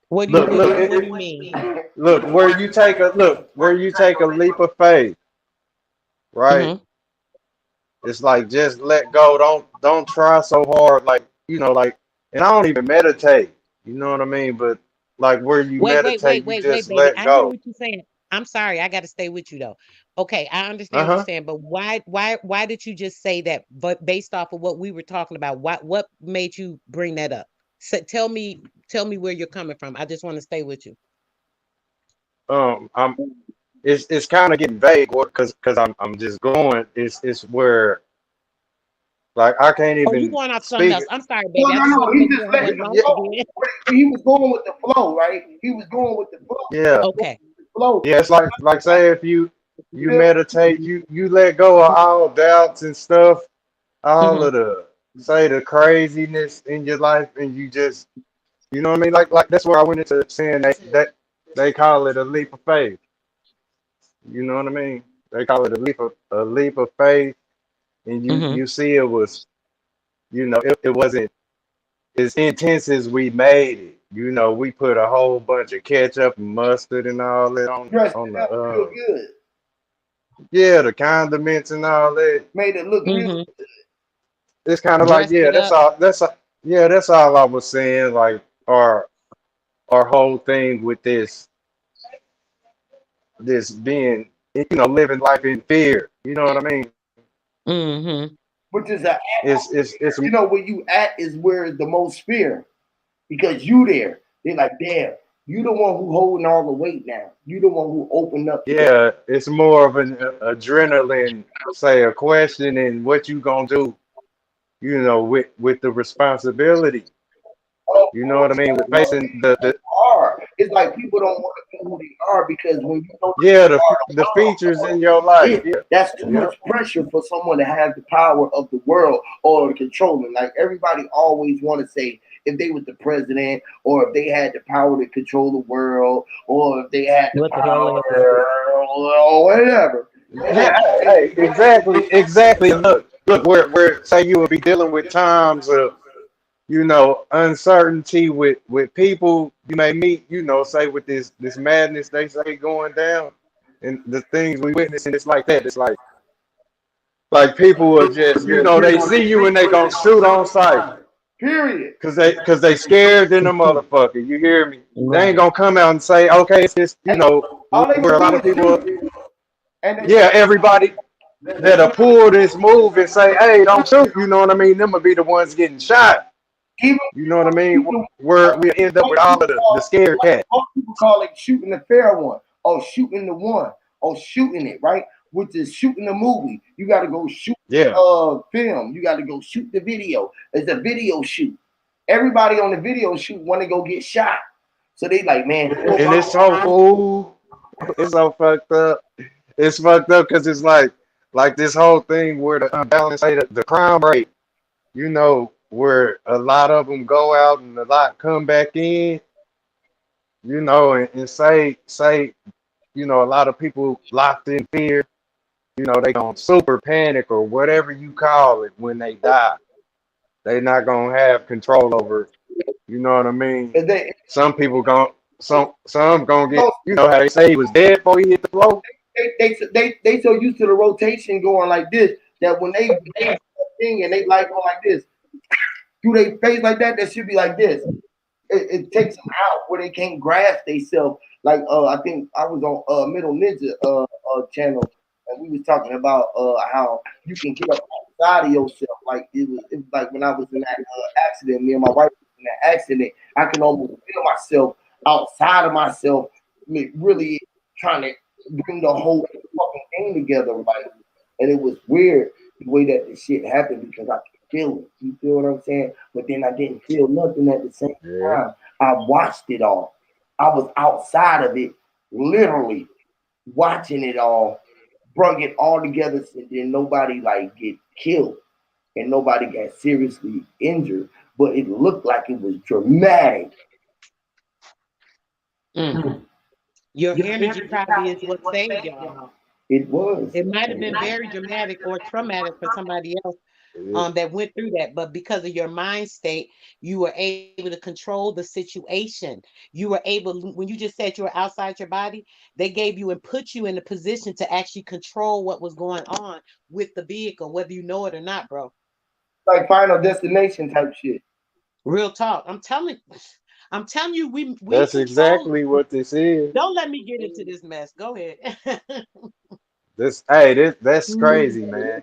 What do you Look, what do look, you what do you mean? look where you take a leap of faith, right? Hmm. It's like just let go. Don't try so hard. Like like, and I don't even meditate. You know what I mean? But like where you meditate, you Wait, just baby. let I hear go. what you're saying. I'm sorry, I got to stay with you though. Okay, I understand what you're Uh-huh. saying, but why did you just say that? But based off of what we were talking about, what made you bring that up? So tell me where you're coming from. I just want to stay with you. I'm it's kind of getting vague because I'm just going. It's where like I can't Oh, you even going off something speak. else? I'm sorry, No, baby. I no, just no. want to He make just sure I letting wasn't you lost Yeah, go. again. He was going with the flow, right? He was going with the flow. yeah, Okay. Flow. yeah. It's like say if you Feel meditate, you let go of all doubts and stuff, all Hmm. of the say the craziness in your life, and you just you know what I mean. Like that's where I went into saying that they call it a leap of faith. You know what I mean? They call it a leap of faith, and you Hmm. you see it was it wasn't as intense as we made it. We put a whole bunch of ketchup and mustard and all that dressed on it the up real good. yeah, the condiments and all that. Made it look real. Hmm. It's kind of like Dressed yeah, it that's up. all. That's all I was saying. Like our whole thing with this being living life in fear. You know what I mean? Hmm. Which is a, It's where you at is where the most fear because you there. They're like, damn, you the one who holding all the weight now. You the one who opened up. yeah, it's more of an adrenaline, say a question and what you gonna do. With the responsibility. Oh, You know what I mean? With facing the are. It's like people don't want to be who they are because when you know yeah the features in your life. it, Yeah, that's too yeah, much pressure for someone to have the power of the world or to control it. Like everybody always want to say if they was the president or if they had the power to control the world or if they had the What the hell power is that? or whatever. yeah. Hey, exactly. And look, where say you would be dealing with times of uncertainty with people you may meet. Say with this madness they say going down, and the things we witness, and it's like that. It's like people will just they see you and they gonna shoot on sight. Period. Cause they scared than a motherfucker. You hear me? They ain't Right. gonna come out and say, okay, it's just And all they where gonna a lot do of is people, shoot. And they yeah, everybody that'll pull this move and say, hey, don't shoot. You know what I mean? Them will be the ones getting shot. even You know what I mean? shooting, Where we end up with all of the scared cat. most people call it shooting the fair one or shooting the one or shooting it, right? Which is shooting the movie. You got to go shoot Yeah, film. You got to go shoot the video. It's a video shoot. Everybody on the video shoot want to go get shot. So they like, man, and it's so ooh, it's so fucked up. It's fucked up because it's like this whole thing where the unbalance, say the crime rate. Where a lot of them go out and a lot come back in, and say, a lot of people locked in fear, they gonna super panic or whatever you call it when they die. They not gonna have control over it. You know what I mean? they, Some people some gonna get, how they say he was dead before he hit the floor. they so used to the rotation going like this that when they thing and they like going like this, do they face like that? That should be like this. It takes them out where they can't grasp themselves. Like I think I was on Middle Ninja channel, and we was talking about how you can get up outside of yourself. Like it was like when I was in that accident, me and my wife was in that accident. I can almost feel myself outside of myself, really trying to bring the whole fucking thing together, right? And it was weird the way that the shit happened because I could feel it. You feel what I'm saying? But then I didn't feel nothing at the same Yeah. time. I watched it all. I was outside of it, literally watching it all, brought it all together, and then nobody like get killed and nobody got seriously injured. But it looked like it was dramatic. Your energy probably is what saved y'all. It was. It might have been very dramatic or traumatic for somebody else that went through that, but because of your mind state, you were able to control the situation. You were able, when you just said you were outside your body, they gave you and put you in a position to actually control what was going on with the vehicle, whether you know it or not, bro. Like Final Destination type shit. Real talk. I'm telling you, we That's control. exactly what this is. Don't let me get into this mess. Go ahead. That's crazy, man.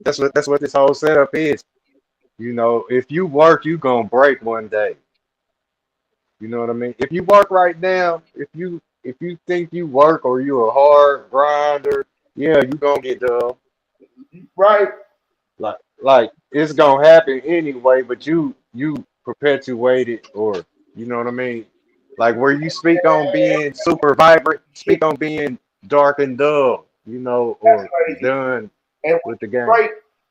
That's what this whole setup is. You know, if you work, you gonna break one day. You know what I mean? If you work right now, if you think you work or you a hard grinder, yeah, you gonna get done. Right? Like it's gonna happen anyway, but you perpetuate it, or you know what I mean? Like where you speak on being super vibrant, speak on being dark and dull, you know, That's or crazy. done And with the game.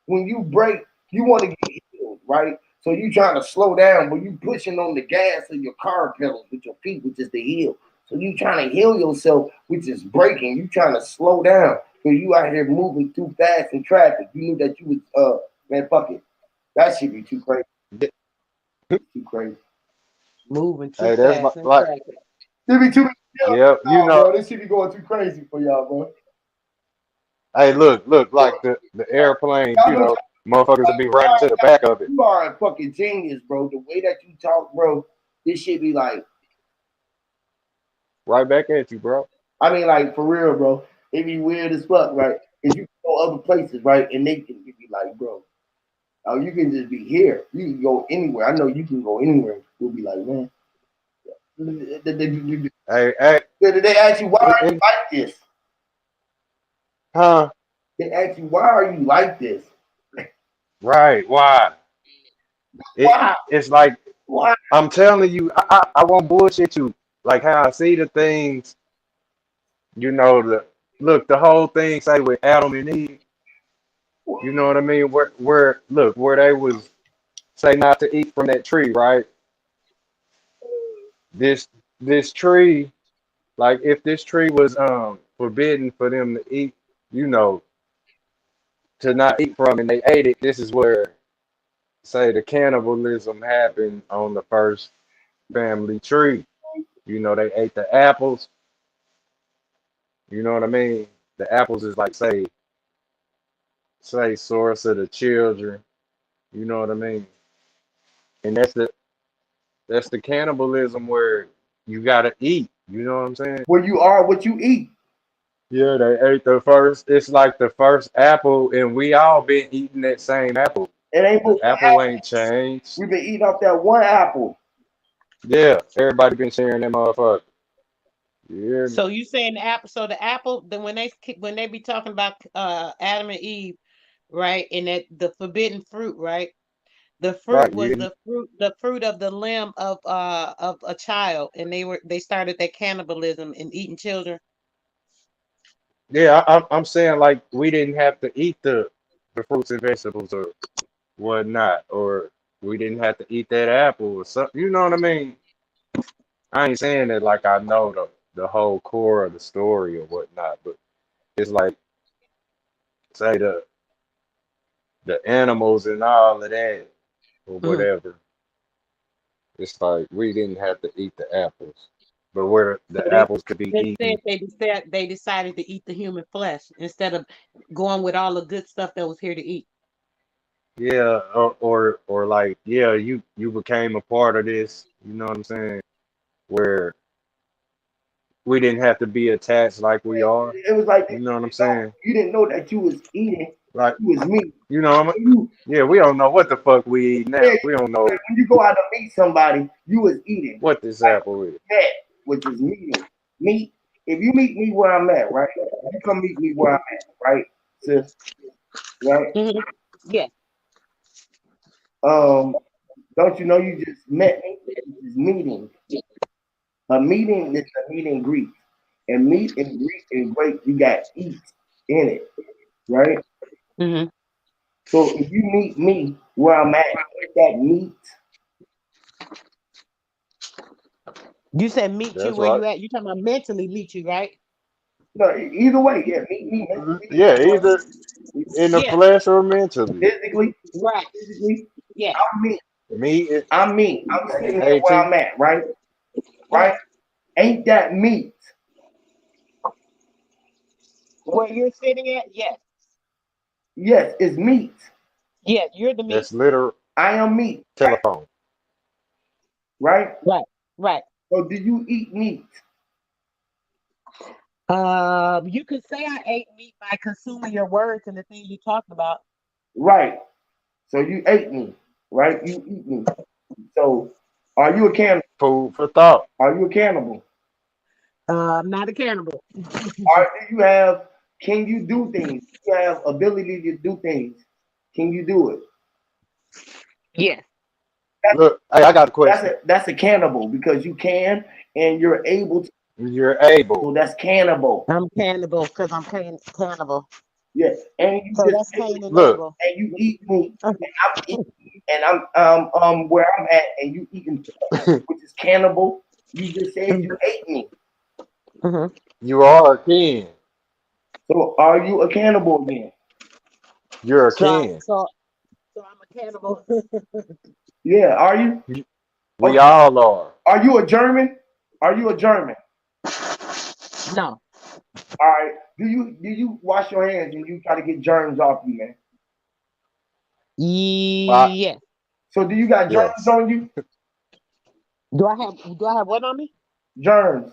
when you break, you want to get healed, right? So you trying to slow down, but you pushing on the gas of your car pedals with your feet, which is the heel. So you trying to heal yourself, which is breaking. You trying to slow down. So you out here moving too fast in traffic. You knew that you was man, fuck it. That should be too crazy. Too crazy. Moving too Hey, that's fast and like, traffic. There be too many yeah, you y'all, know. bro. This should be going too crazy for y'all, bro. Hey, look, like the airplane, Y'all you know know, motherfuckers will be running to the back of it, you are a fucking genius, bro. The way that you talk, bro, this shit be like, right back at you, bro. I mean, like for real, bro. It be weird as fuck, right? If you go other places, right, and they can be like, bro, oh, you can just be here. You can go anywhere. I know you can go anywhere. We'll be like, man. Did Hey, they ask you why are you and like this? huh? They ask you why are you like this? Right? Why? Why? It's like Why? I'm telling you, I won't bullshit you. Like how I see the things, you know, the whole thing say with Adam and Eve, you know what I mean? Where they was say not to eat from that tree, right? This this tree, like if this tree was forbidden for them to eat, you know, to not eat from and they ate it, this is where say the cannibalism happened on the first family tree. You know, they ate the apples. You know what I mean? The apples is like say source of the children. You know what I mean? And that's the cannibalism where you gotta eat. You know what I'm saying? Where you are, what you eat. Yeah, they ate the first. It's like the first apple, and we all been eating that same apple. It ain't The supposed to apple happen. ain't changed. We've been eating off that one apple. Yeah, everybody been sharing that motherfucker. You hear me? So you saying the apple? So the apple, then when they be talking about Adam and Eve, right? And that the forbidden fruit, right? The fruit Right? was You the fruit of the limb of a child, and they started that cannibalism and eating children. Yeah, I'm saying like we didn't have to eat the fruits and vegetables or whatnot, or we didn't have to eat that apple or something. You know what I mean? I ain't saying that like I know the whole core of the story or whatnot, but it's like say the animals and all of that or Mm. whatever. It's like we didn't have to eat the apples, but where So the apples could be instead eaten. they decided to eat the human flesh instead of going with all the good stuff that was here to eat. Yeah, or like, yeah, you became a part of this, you know what I'm saying? Where we didn't have to be attached like we are, It was like you know what I'm no, saying? you didn't know that you was eating. Like, You was meat. you know, You, yeah, we don't know what the fuck we eat yeah, now. We don't know when you go out to meet somebody, you was eating. what this Like apple is. that, which is meeting. Meat. If you meet me where I'm at, right? You come meet me where I'm at, right? Sis, right? Mhm. Yeah. Um, don't you know you just met me? This is meeting. A meeting is a meet and greet. And meet and greet and great, you got eat in it, right? Hmm. So if you meet me where I'm at, that meat, You said meet you That's where right. you at. You talking about mentally meet you, right? no, either way, yeah, meet me Yeah, either in the Yeah. flesh or mentally. physically, Right. physically, Yeah. I'm me. Me, I'm me. I'm sitting here where AT. I'm at, right? Uh-huh. Right? Ain't that meat? Where you're sitting at? Yes. Yes, it's meat. Yes, you're the meat. That's literal I am meat, telephone. right? Right. Right. So do you eat meat? You could say I ate meat by consuming your words and the things you talked about. Right. So you ate me, right? You eat me. So are you a cannibal? Food for thought. Are you a cannibal? I'm not a cannibal. Or do you have, can you do things? Do you have ability to do things? Can you do it? Yes. That's Look, hey, I got a that's question. a cannibal because you can and you're able to. You're able. So that's cannibal. I'm cannibal because I'm cannibal. Yeah. And you So just that's Cain and Look, Abel. and you eat meat and I'm eating meat, and I'm where I'm at and you eating flesh, which is cannibal. You just said you ate me. Hmm. you are a king. So are you a cannibal again? You're a So, king. so, so I'm a cannibal. Yeah, are you? We Okay. all are. Are you a German? Are you a German? No. All right. Do you wash your hands and you try to get germs off you, man? I, Yes. So do you got germs yes. on you? Do I have what on me? Germs.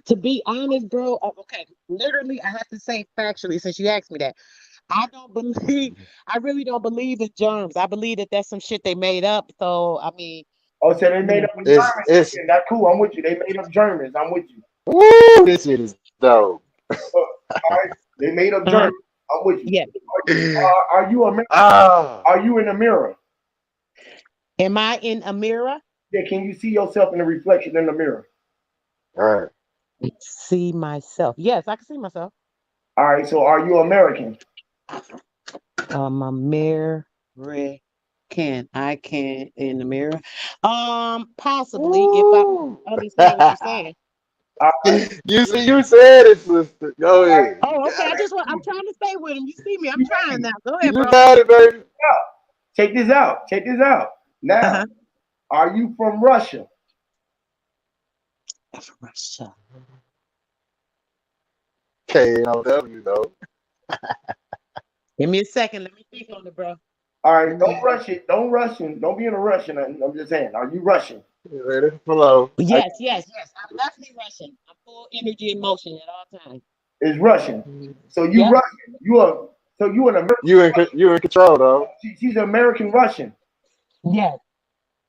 To be honest, bro, okay. Literally, I have to say factually, since you asked me that. I don't believe, I really don't believe in germs. I believe that that's some shit they made up. So, I mean, Oh, so they you made know, up a German It's shit. That's cool. I'm with you. They made up Germans. I'm with you. woo, this shit is dope. All right. They made up uh-huh. Germans. I'm with you. Yeah. Are you American? Ah, Are you in the mirror? Am I in a mirror? Yeah. Can you see yourself in the reflection in the mirror? all right. See myself. Yes, I can see myself. All right. So are you American? A mirror can I can in the mirror. Possibly if I Woo. understand what you're saying. All right. You see, you said it, sister. Go All right. ahead. You Oh, okay. got it. I'm trying to stay with him. You see me? I'm You trying ready? now. Go ahead, You bro. got it, baby. Check this out. Check this out. Now, Uh-huh. are you from Russia? Russia. KNOW, though. Give me a second. Let me think on it, bro. All right. Give me Don't a rush it. Don't rush it. Don't be in a rush. I'm just saying. Are you Russian? You ready? Hello. Yes, yes, yes. I'm definitely Russian. I'm full energy and motion at all times. Is Russian. So you Yep. Russian. You are. So you an American. You in control, though. She's an American Russian. Yes.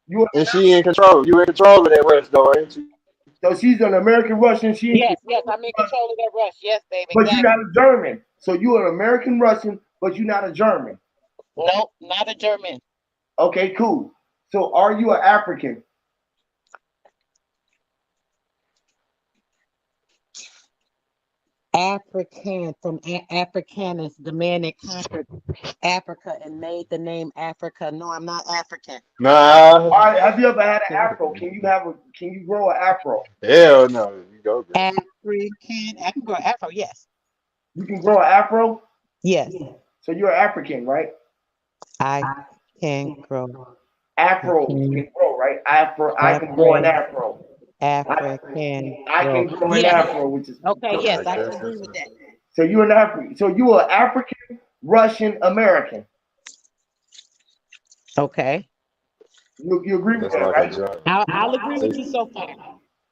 You are, And she in control. You in control of that rest, though, ain't you? so she's an American Russian. She ain't, Yes, yes. I'm in control of that rush. Yes, babe. but you're not Exactly. a German. So you're an American Russian, but you're not a German. Nope, not a German. Okay, cool. So are you an African? African from Africanus, the man that conquered Africa and made the name Africa. No, I'm not African. Nah. All right. Have you ever had an afro? Can you grow an afro? Hell no. You go, girl. African. I can grow Afro. Yes. You can grow an afro. Yes. So you're African, right? I can grow. Afros African. can grow, right? Afro. I can grow an Afri- afro. African I grow. can grow an Yes. afro, which is Okay. so. Yes, Like I can that, agree with sister. that. So you're an African. So you are African, Russian, American. Okay. You agree with That's that, like a right? job. I'll agree with you See, so far.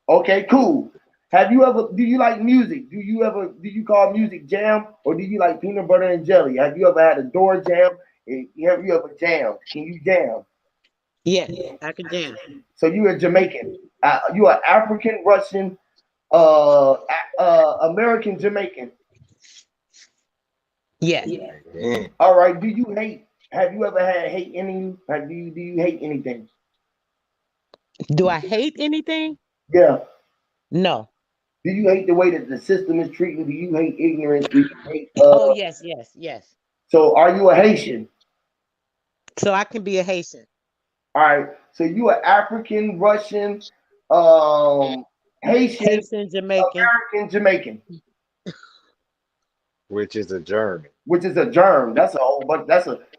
Okay, cool. Do you like music? Do you call music jam or do you like peanut butter and jelly? Have you ever had a door jam? Have you ever jammed? Can you jam? Yes, I can jam. So you are Jamaican. You are African, Russian, American, Jamaican. Yes. man, All right. Do you hate? Have you ever had hate in you? Do you hate anything? Do I hate anything? Yeah. No. Do you hate the way that the system is treating? Do you hate ignorance? Do you hate Oh, yes, yes, yes. So are you a Haitian? So I can be a Haitian. All right. So you are African, Russian, um, Haitian, Haitian, Jamaican. American, Jamaican, which is a German. which is a germ. That's a whole bunch.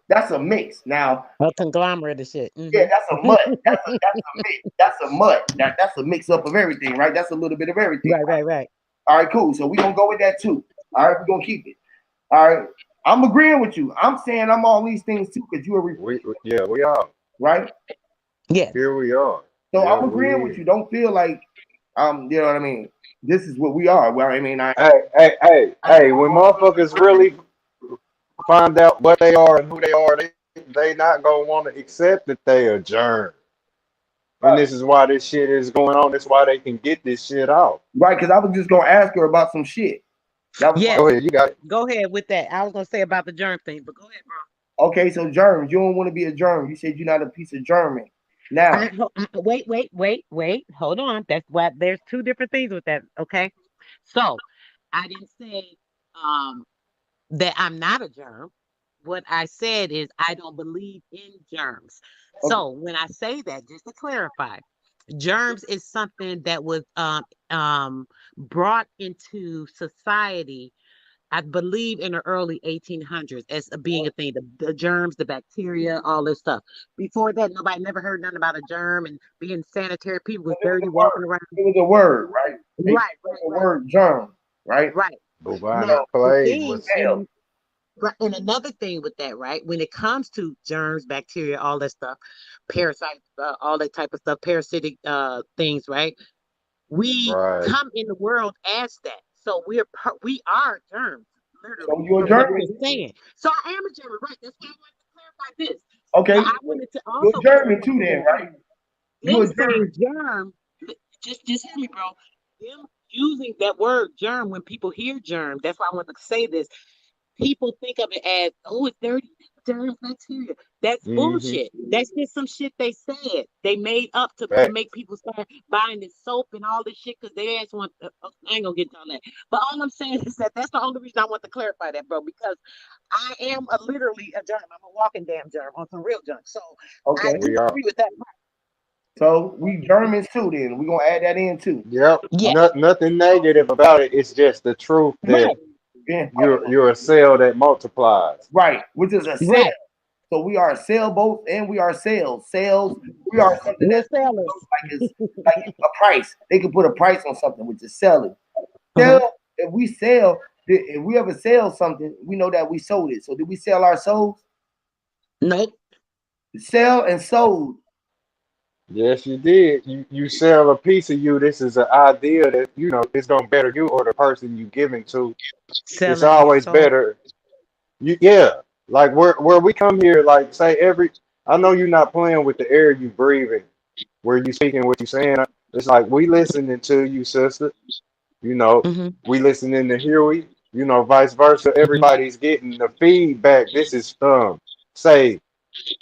That's a mix. Now, A conglomerate of shit. yeah, that's a mutt. That's a mix. That's a mutt. That's a mix up of everything, right? That's a little bit of everything. Right, right, right. All right, cool. So we're gonna go with that too. All right, we're gonna keep it. All right. I'm agreeing with you. I'm saying I'm all these things too, because you are Yeah, we are. right. Yes. Here we are. So Yeah, I'm agreeing we with is. you. Don't feel like you know what I mean. This is what we are. Well, I mean, Hey, when motherfuckers really find out what they are and who they are, they not gonna want to accept that they are germ. And this is why this shit is going on. That's why they can get this shit off. right, because I was just gonna ask her about some shit. That was Yes. Go ahead, you got it. Go ahead with that. I was gonna say about the germ thing, but go ahead, bro. okay. So germs, you don't want to be a germ. You said you're not a piece of German. Now, Wait. Hold on. That's why there's two different things with that. Okay. So I didn't say um that I'm not a germ. What I said is I don't believe in germs. okay, So when I say that, just to clarify, germs is something that was brought into society, I believe, in the early 1800s as being a thing. The germs, the bacteria, all this stuff. Before that, nobody never heard nothing about a germ and being sanitary. People was it was dirty a word. walking around. It was a word, right? They Right, said right, the right, word germ, right? right. Bubonic Now So the plague thing, was hell, and another thing with that, right? When it comes to germs, bacteria, all that stuff, parasites, all that type of stuff, parasitic things, right? We right. come in the world as that. So we are germs, literally, so you're a from what you're German. saying. So I am a germ, right? That's why I wanted to clarify this. But Okay, I wanted to you're a also German clarify too, this then, too. right? You're Them a German. saying germ, just hear me, bro. Them using that word germ when people hear germ, that's why I want to say this. People think of it as, oh, it's dirty, germs, bacteria. That's Mm-hmm. bullshit. That's just some shit they said. They made up to Facts. make people start buying this soap and all this shit because they ass want. I ain't gonna get into all that. But all I'm saying is that that's the only reason I want to clarify that, bro, because I am literally a germ. I'm a walking damn germ on some real junk. So I Okay, do We are. agree with that part. so we Germans too. Then we're gonna add that in too. Yep. Yes, Nothing negative about it. It's just the truth that right, Yeah, you're a cell that multiplies. right. Which is a cell. right. So we are sailboats and we are sails. Sails, we are something We're that's sailors. like a price. They can put a price on something, which is selling. Uh-huh. Sell, if we sell, if we ever sell something, we know that we sold it. So did we sell our souls? Nope. Sell and sold. Yes, you did. You sell a piece of you. This is an idea that it's gonna better you or the person you giving to. It's Selling your always soul. better. Yeah. Like where we come here, like say I know you're not playing with the air you breathing, where you speaking what you saying. It's like we listening to you, sister. You know, Mm-hmm. we listening to Huey. Vice versa. Mm-hmm. Everybody's getting the feedback. This is say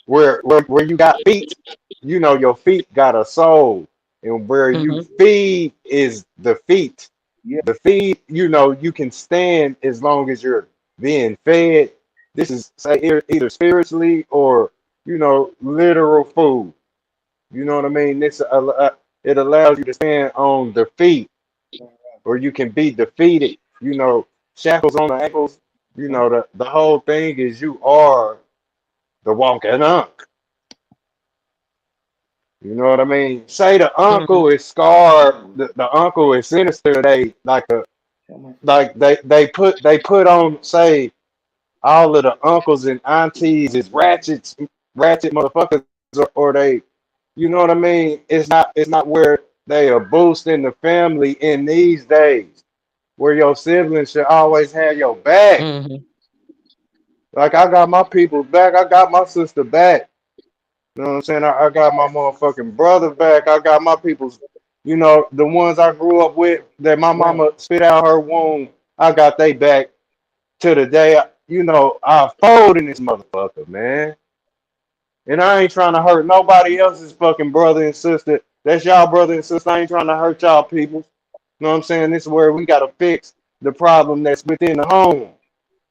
where you got feet, your feet got a soul, and where you Mm-hmm. feed is the feet. Yeah. The feed, you can stand as long as you're being fed. This is say either spiritually or literal food. You know what I mean? It allows you to stand on the feet, or you can be defeated. Shackles on the ankles. The whole thing is you are the walking unk. You know what I mean? Say the Mm-hmm. uncle is scarred, the uncle is sinister. They they put on say all of the uncles and aunties is ratchets. ratchet motherfuckers, or they, you know what I mean? It's not where they are boosting the family in these days, where your siblings should always have your back. Mm-hmm. Like I got my people's back, I got my sister back. You know what I'm saying? I got my motherfucking brother back. I got my people's, the ones I grew up with that my Right. mama spit out her womb. I got they back to the day, I fold in this motherfucker, man. And I ain't trying to hurt nobody else's fucking brother and sister. That's y'all brother and sister. I ain't trying to hurt y'all people. You know what I'm saying? This is where we gotta fix the problem that's within the home.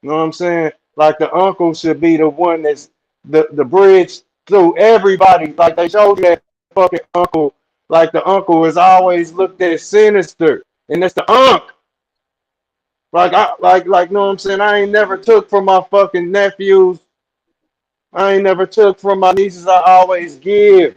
You know what I'm saying? Like the uncle should be the one that's the bridge through everybody. Like they showed you that fucking uncle. Like the uncle is always looked at sinister, and that's the unc. You know what I'm saying? I ain't never took from my fucking nephews. I ain't never took from my nieces. I always give.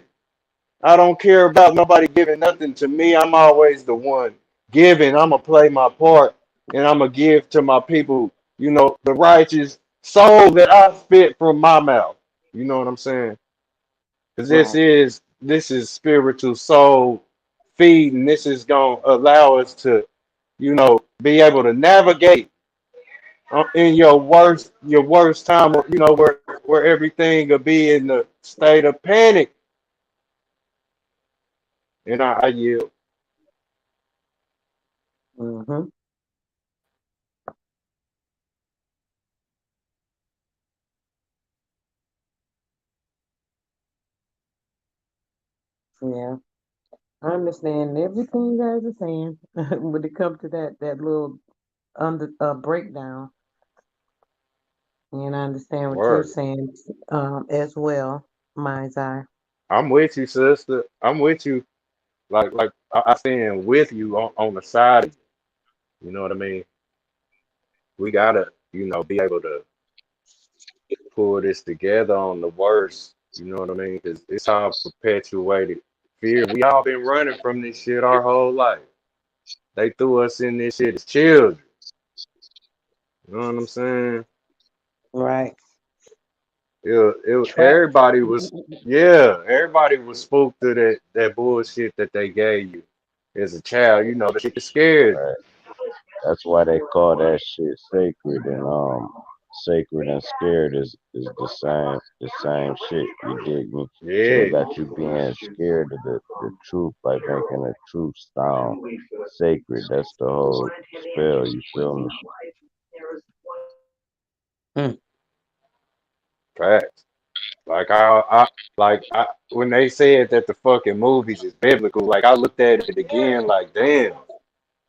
I don't care about nobody giving nothing to me. I'm always the one giving. I'm going to play my part and I'm going to give to my people, the righteous soul that I spit from my mouth. You know what I'm saying? Because this Right. is this is spiritual soul feeding. This is going to allow us to, be able to navigate in your worst time, where everything will be in the state of panic. And I yield. Mm-hmm. Yeah. I understand everything you guys are saying when it comes to that little under breakdown, and I understand what you're Word. saying as well, mind's eye. I'm with you, sister. I'm with you. Like I stand with you on the side. You know what I mean? We gotta, be able to pull this together on the worst. You know what I mean? Because it's all perpetuated fear. We all been running from this shit our whole life. They threw us in this shit as children. You know what I'm saying? Right. Trap. Everybody was, yeah, everybody was spooked to that bullshit that they gave you as a child. The shit that scares Right. That's why they call that shit sacred, and sacred and scared is the same shit. You dig me? you. So they Yeah, got you being scared of the truth by making the truth sound sacred. That's the whole spell. You feel me? Mm. facts. When they said that the fucking movies is biblical, like I looked at it again, like damn,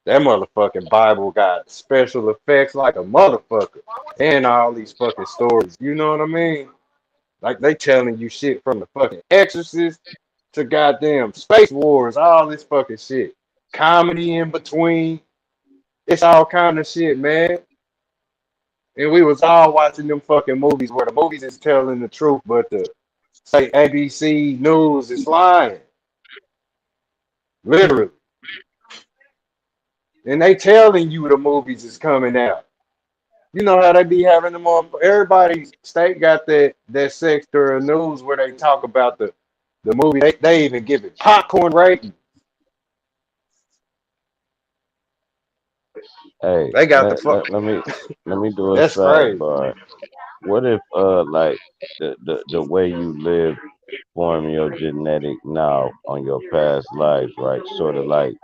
that motherfucking Bible got special effects like a motherfucker, and all these fucking stories. You know what I mean? Like they telling you shit from the fucking Exorcist to goddamn Space Wars, all this fucking shit. Comedy in between. It's all kind of shit, man. And we was all watching them fucking movies where the movies is telling the truth, but the say ABC News is lying, Mm. literally. And they telling you the movies is coming out. You know how they be having them on. Everybody's state got that sector of news where they talk about the movie. They even give it popcorn rating. Hey, They got the let, fuck. let, let me let me do a That's crazy. sidebar. What if like the way you live form your genetic now on your past lives, right? Sort of like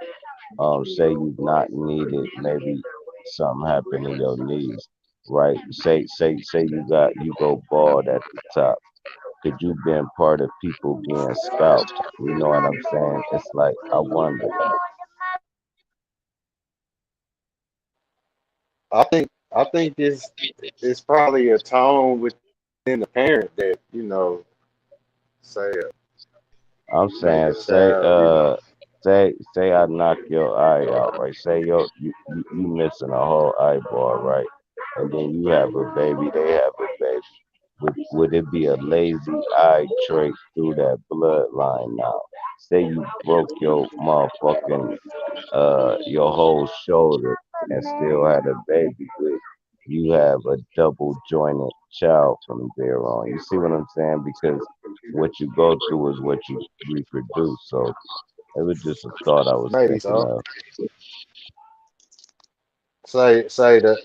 say you not needed, maybe something happened in your knees, right? Say you go bald at the top. Could you been part of people being scalped? You know what I'm saying? It's like I wonder. I think this is probably a tone within the parent that say I'm make saying a child. say I knock your eye out, right? Say you missing a whole eyeball, right? And then you have a baby, they have a baby. Would it be a lazy eye trait through that bloodline now? Say you broke your motherfucking your whole shoulder and still had a baby with you have a double jointed child from there on. You see what I'm saying? Because what you go through is what you reproduce. So it was just a thought I was Maybe thinking so. of. Say that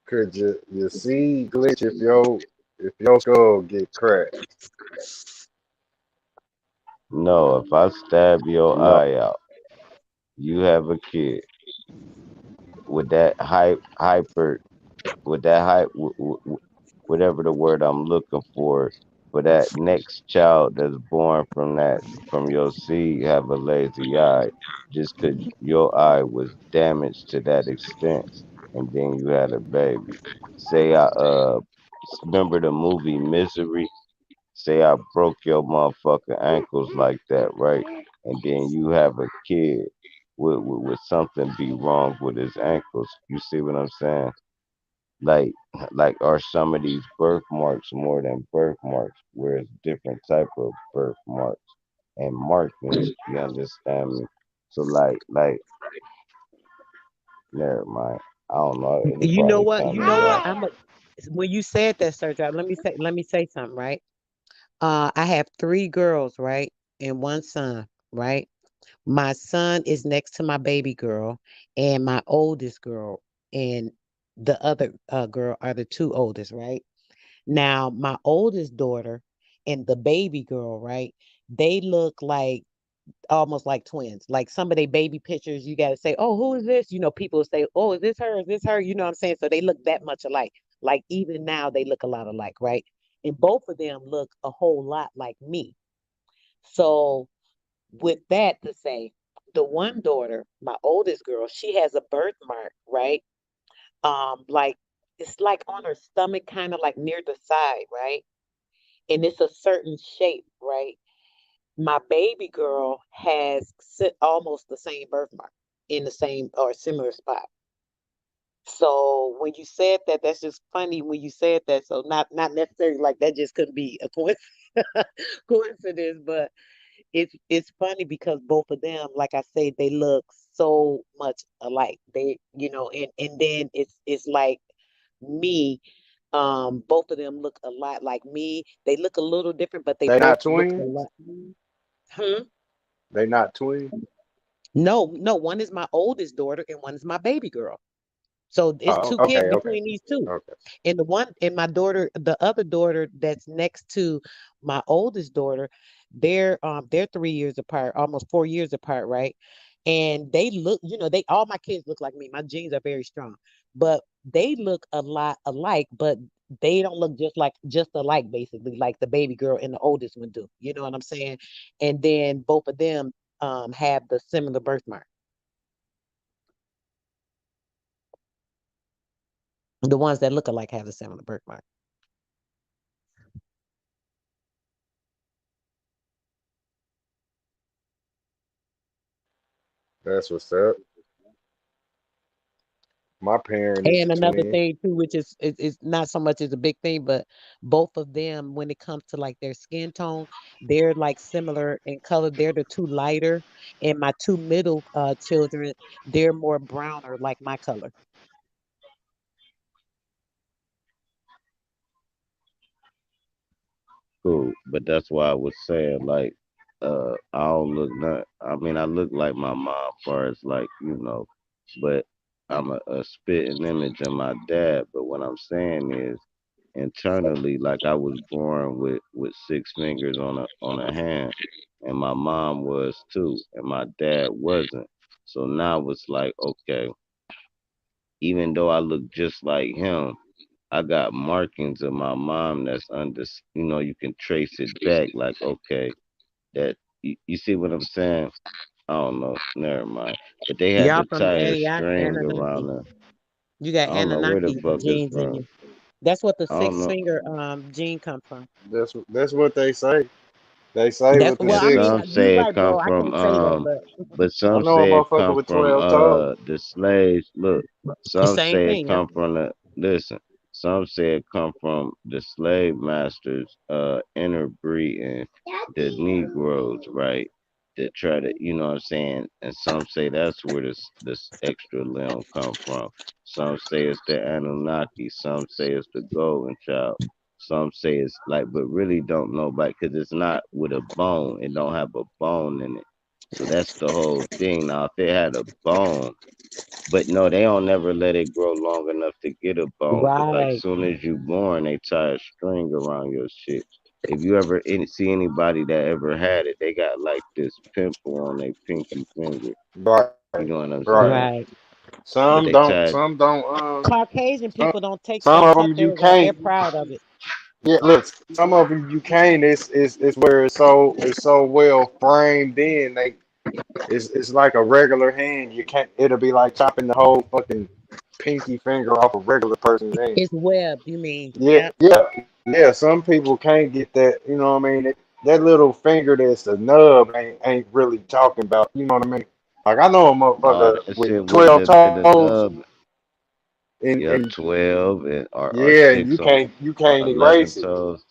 could your seed glitch if your skull get cracked? No, if I stab your eye out, you have a kid with that hyper with that whatever the word I'm looking for that next child that's born from your seed have a lazy eye just because your eye was damaged to that extent and then you had a baby. Say I remember the movie Misery. Say I broke your motherfucking ankles like that, right? And then you have a kid with something be wrong with his ankles. You see what I'm saying? Like are some of these birthmarks more than birthmarks, where it's different type of birthmarks and markings, you understand me? So never mind. I don't know, it'll You know probably what? come You to know what? me. When you said that, Sir Drive, let me say something, right? I have three girls, right? And one son, right? My son is next to my baby girl and my oldest girl, and the other girl are the two oldest, right? Now, my oldest daughter and the baby girl, right? They look like almost like twins. Like some of their baby pictures, you got to say, "Oh, who is this?" People say, "Oh, is this her? Is this her?" You know what I'm saying? So they look that much alike. Like even now, they look a lot alike, right? And both of them look a whole lot like me. So with that to say, the one daughter, my oldest girl, she has a birthmark, right? Like it's like on her stomach, kind of like near the side, right? And it's a certain shape, right? My baby girl has almost the same birthmark in the same or similar spot. So when you said that, that's just funny when you said that. So not necessarily like that just couldn't be a coincidence, but it's funny because both of them, like I say, they look so much alike. And then it's like me. Both of them look a lot like me. They look a little different, but they They both not look a twins. lot. Hmm? They not twins. No, no, one is my oldest daughter and one is my baby girl. So it's Oh, two kids okay, okay, between these two. okay. And my daughter, the other daughter that's next to my oldest daughter, they're 3 years apart, almost 4 years apart, right? And they look, they all my kids look like me. My genes are very strong, but they look a lot alike, but they don't look just alike, basically, like the baby girl and the oldest one do. You know what I'm saying? And then both of them have the similar birthmark. The ones that look alike have the similar birthmark. That's what's up. My parent is a And another twin. thing too, which is not so much as a big thing, but both of them, when it comes to like their skin tone, they're like similar in color. They're the two lighter, and my two middle children, they're more browner, like my color. Cool. But that's why I was saying I don't look not I mean I look like my mom far as but I'm a spitting image of my dad. But what I'm saying is internally, like I was born with six fingers on a hand, and my mom was too, and my dad wasn't. So now it's like, okay, even though I look just like him, I got markings of my mom that's under, you can trace it back. Like, okay, you see what I'm saying? I don't know, never mind. But they had Y'all to from tie a string around Anunnaki. her. You got I don't know where the Anunnaki fuck it's genes in from. you. That's what the I don't six know. finger gene come from. That's what they say. They say That's with the well, And I mean, six. some you say it right, come bro. I from can't say that, but but I some know a say it motherfucker come with from 12 toes. the slaves. Look, some same say it thing. come from the listen. Some say it come from the slave masters interbreeding the Negroes, right? to try to, you know what I'm saying? And some say that's where this extra limb come from. Some say it's the Anunnaki. Some say it's the Golden Child. Some say it's like, but really don't know about because it's not with a bone. It don't have a bone in it. So that's the whole thing. Now, if it had a bone, but no, they don't never let it grow long enough to get a bone. Cause like Right. soon as you born, they tie a string around your shit. If you ever see anybody that ever had it, they got like this pimple on their pinky finger. Right, You know what I'm right. saying? Right. But they tied. Some don't, Caucasian some, people don't take some that of stuff. them you They're can't. proud of it. Yeah, look, some of them you can't. It's where it's so well framed in. It's like a regular hand. You can't. It'll be like chopping the whole fucking pinky finger off a regular person's hand. It's webbed, you mean? Yeah, Yep. yeah. Some people can't get that. You know what I mean? That little finger that's a nub ain't really talking about. You know what I mean? Like I know a No, motherfucker that with shit with 12 the toes, nub. and Yep, 12 and or yeah, and 6 you on can't 11 erase it. toes.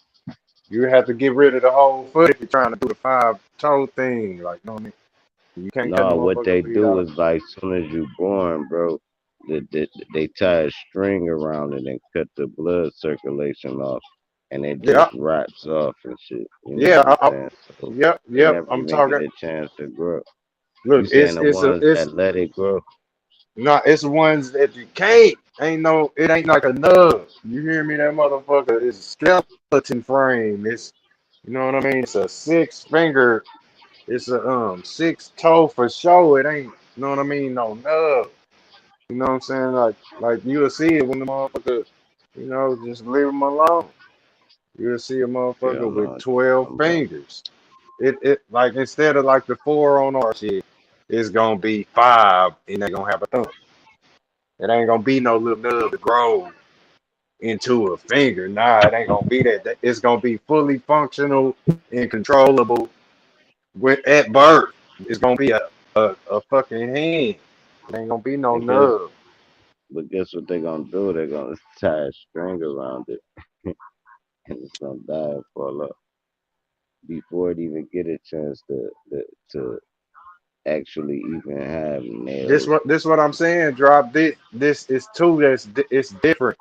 You have to get rid of the whole foot if you're trying to do the 5 toe thing. Like, you know what I mean? You can't cut the No, what motherfucker they feet do off. is like soon as you born, bro, they tie a string around it and cut the blood circulation off, and it Yeah, just rots off and shit. You know yeah, what I'm saying? So they yep. never I'm even get talking. a chance to grow. You Look, saying the ones it's that let it grow? no, it's ones that you can't. Ain't no, it ain't like a nub. You hear me? That motherfucker is skeleton frame. It's, you know what I mean? It's a 6 finger. It's a 6 toe for sure. It ain't, you know what I mean? No nub. You know what I'm saying? Like you'll see it when the motherfucker, just leave him alone. You'll see a Yeah, I motherfucker know with what you're 12 talking about. fingers. It like instead of like the four on our shit, it's gonna be 5 and they gonna have a thumb. It ain't gonna be no little nub to grow into a finger. Nah, it ain't gonna be that. It's gonna be fully functional and controllable at birth. It's gonna be a fucking hand. It ain't gonna be no And guess, nub. but guess what they're gonna do? They're gonna tie a string around it, and it's gonna die and fall off before it even get a chance to actually even have nails. This what I'm saying. Drop this is two it's different.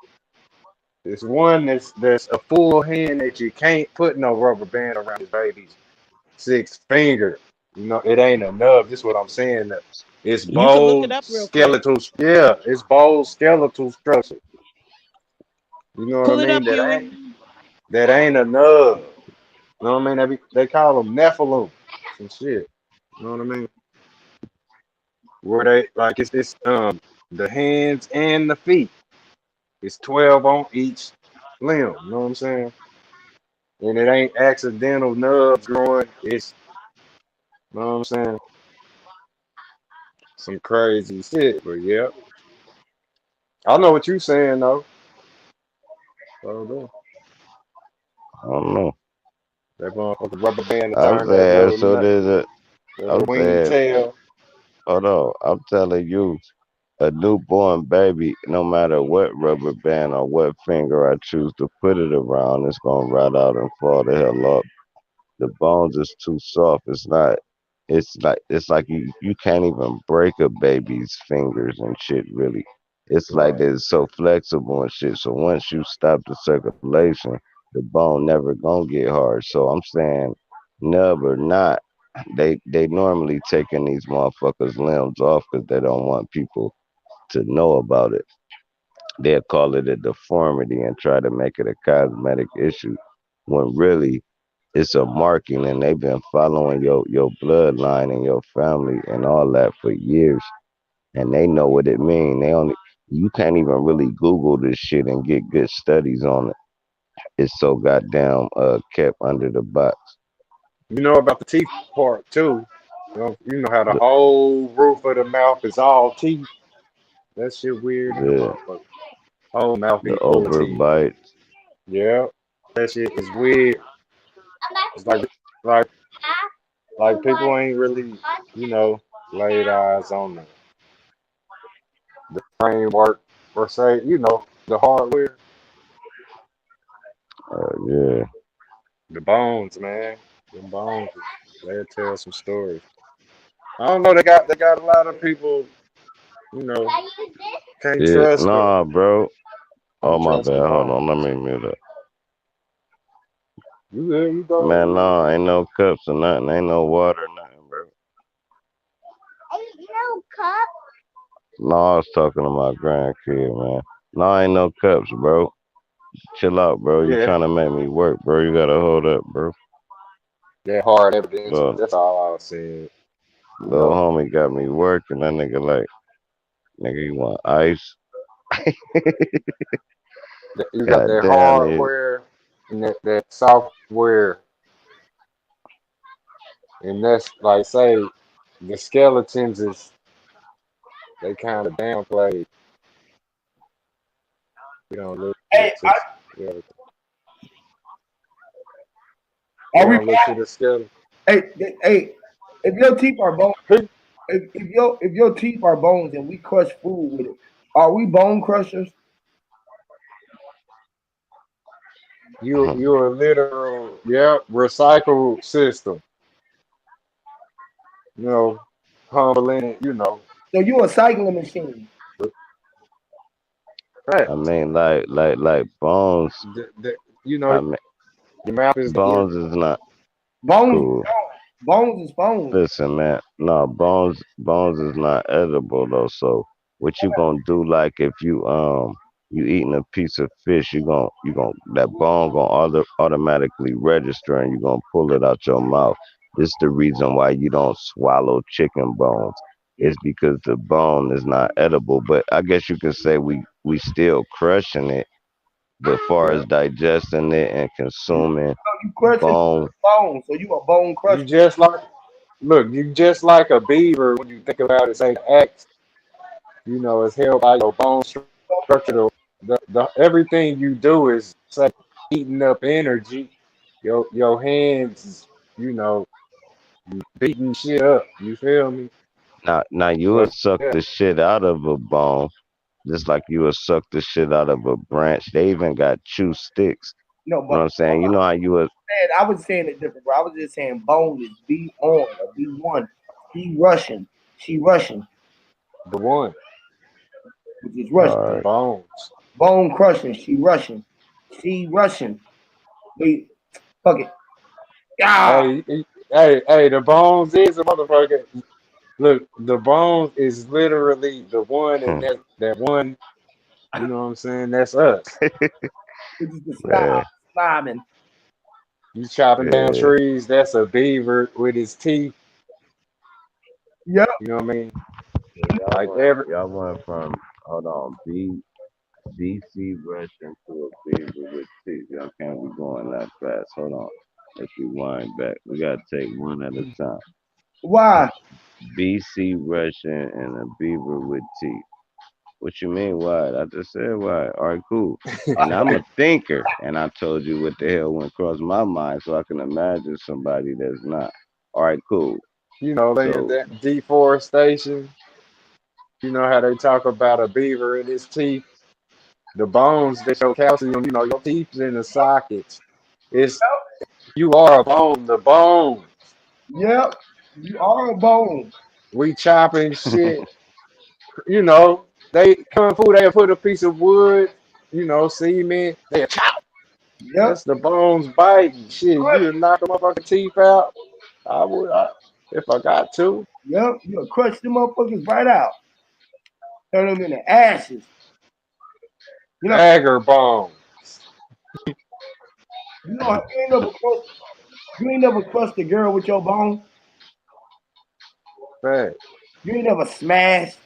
It's one that's a full hand that you can't put no rubber band around his baby's 6 finger. It ain't a nub. This what I'm saying. It's You can look it bold up real quick. skeletal. Yeah, it's bold skeletal structure. You know what I Pull it mean? up, That Huey. ain't a nub. You know what I mean? They call them Nephilim. Some shit. You know what I mean? Where they like it's the hands and the feet. It's 12 on each limb. You know what I'm saying? And it ain't accidental nubs growing. You know what I'm saying? Some crazy shit. But yeah, I know what you saying though. So I don't know. that motherfucker rubber band to I'm turn that saying so there's a. little I'm wing saying tail. hold on. I'm telling you, a newborn baby, no matter what rubber band or what finger I choose to put it around, it's gonna rot out and fall the hell off. The bones is too soft. It's not. It's like you can't even break a baby's fingers and shit. Really, it's like Right. it's so flexible and shit. So once you stop the circulation, the bone never gonna get hard. So I'm saying, nub or not, they normally taking these motherfuckers limbs off because they don't want people to know about it. They'll call it a deformity and try to make it a cosmetic issue when really it's a marking and they've been following your bloodline and your family and all that for years and they know what it means. They only you can't even really Google this shit and get good studies on it. It's so goddamn kept under the box. You know about the teeth part too. You know how the The whole roof of the mouth is all teeth. That shit weird in the the, motherfucker. Whole mouth the be full of teeth. overbite. Yeah, that shit is weird. It's like like people ain't really, you know, laid eyes on the framework or say, the hardware, Yeah. the bones, man. The bones, they'll tell some stories. I don't know. They got a lot of people. You know, can't Yeah, trust them. nah, bro. Oh Can't my trust the bad. Hold bone. on, let me mute up. You there? You go. Man, nah, ain't no cups or nothing. Ain't no water or nothing, bro. No, I was talking to my grandkid, man. No, ain't no cups, bro. Chill out, bro. You Yeah, trying to make me work, bro. You gotta hold up, bro. that hard evidence. Well, That's all I was saying. You little know, homie got me working. That nigga like, nigga, you want ice? you got God that damn it. hardware and that software, and that's like say the skeletons is they kind of downplay. We don't Hey, look to yeah, we are we? don't look to the skeleton. Hey, if your teeth are bones, if your teeth are bones and we crush food with it, are we bone crushers? You're a literal recycle system. You know, humbling. You know, So you a cycling machine? hey, I mean, like Bones. the, you know, I mean, your mouth is the Bones is not Bones, cool. bones is bones. Listen, man. No, bones is not edible though. So what you gonna do? Like if you eating a piece of fish, you gonna that bone gonna automatically register and you gonna pull it out your mouth. This the reason why you don't swallow chicken bones. It's because the bone is not edible. But I guess you could say we still crushing it. But far yeah. as digesting it and consuming You crushing bone, bones, so you a bone You crusher. just like look. You just like a beaver when you think about it. Say the axe. You know, it's held by your bone structure. The everything you do is say eating up energy. Your hands, you know, beating shit up. You feel me? now you would But suck yeah, the shit out of a bone, just like you would suck the shit out of a branch. They even got chew sticks. No, You know but what I'm saying? You know how you would I was saying it different, bro. I was just saying bone is B on or B1. She Russian. She Russian, the one, which is Russian. the alright. bones. Bone crushing. She Russian. She Russian. Wait, fuck it. Ah, Hey, the bones is a motherfucker. Look, the bones is literally the one, and that one. You know what I'm saying? That's us. which is the Man, slobbing. You chopping down yeah. trees. That's a beaver with his teeth. Yep. You know what I mean? So y'all Like went every. y'all went from hold on, BC Russian to a beaver with teeth. Y'all can't be going that fast. Hold on. Let's rewind back. We gotta take one at a time. Why? BC Russian and a beaver with teeth. What you mean why? I just said why. All right, cool. And I'm a thinker, and I told you what the hell went across my mind, so I can imagine somebody that's not. All right, cool. You know, So, that deforestation. You know how they talk about a beaver and his teeth, the bones that show calcium. You know, your teeth in the sockets. It's you are a bone. The bone. Yep. You are a bone. We chopping shit. You know, they kung fu. They put a piece of wood. You know, cement. They chop. Yep. That's the bones biting. Shit, Crush. you knock a motherfucking teeth out. I would, if I got to. Yep. You'll crush them motherfuckers right out. Turn them into ashes. You know, Dagger bone. you ain't never crushed a girl with your bone. Fact. You ain't never smashed.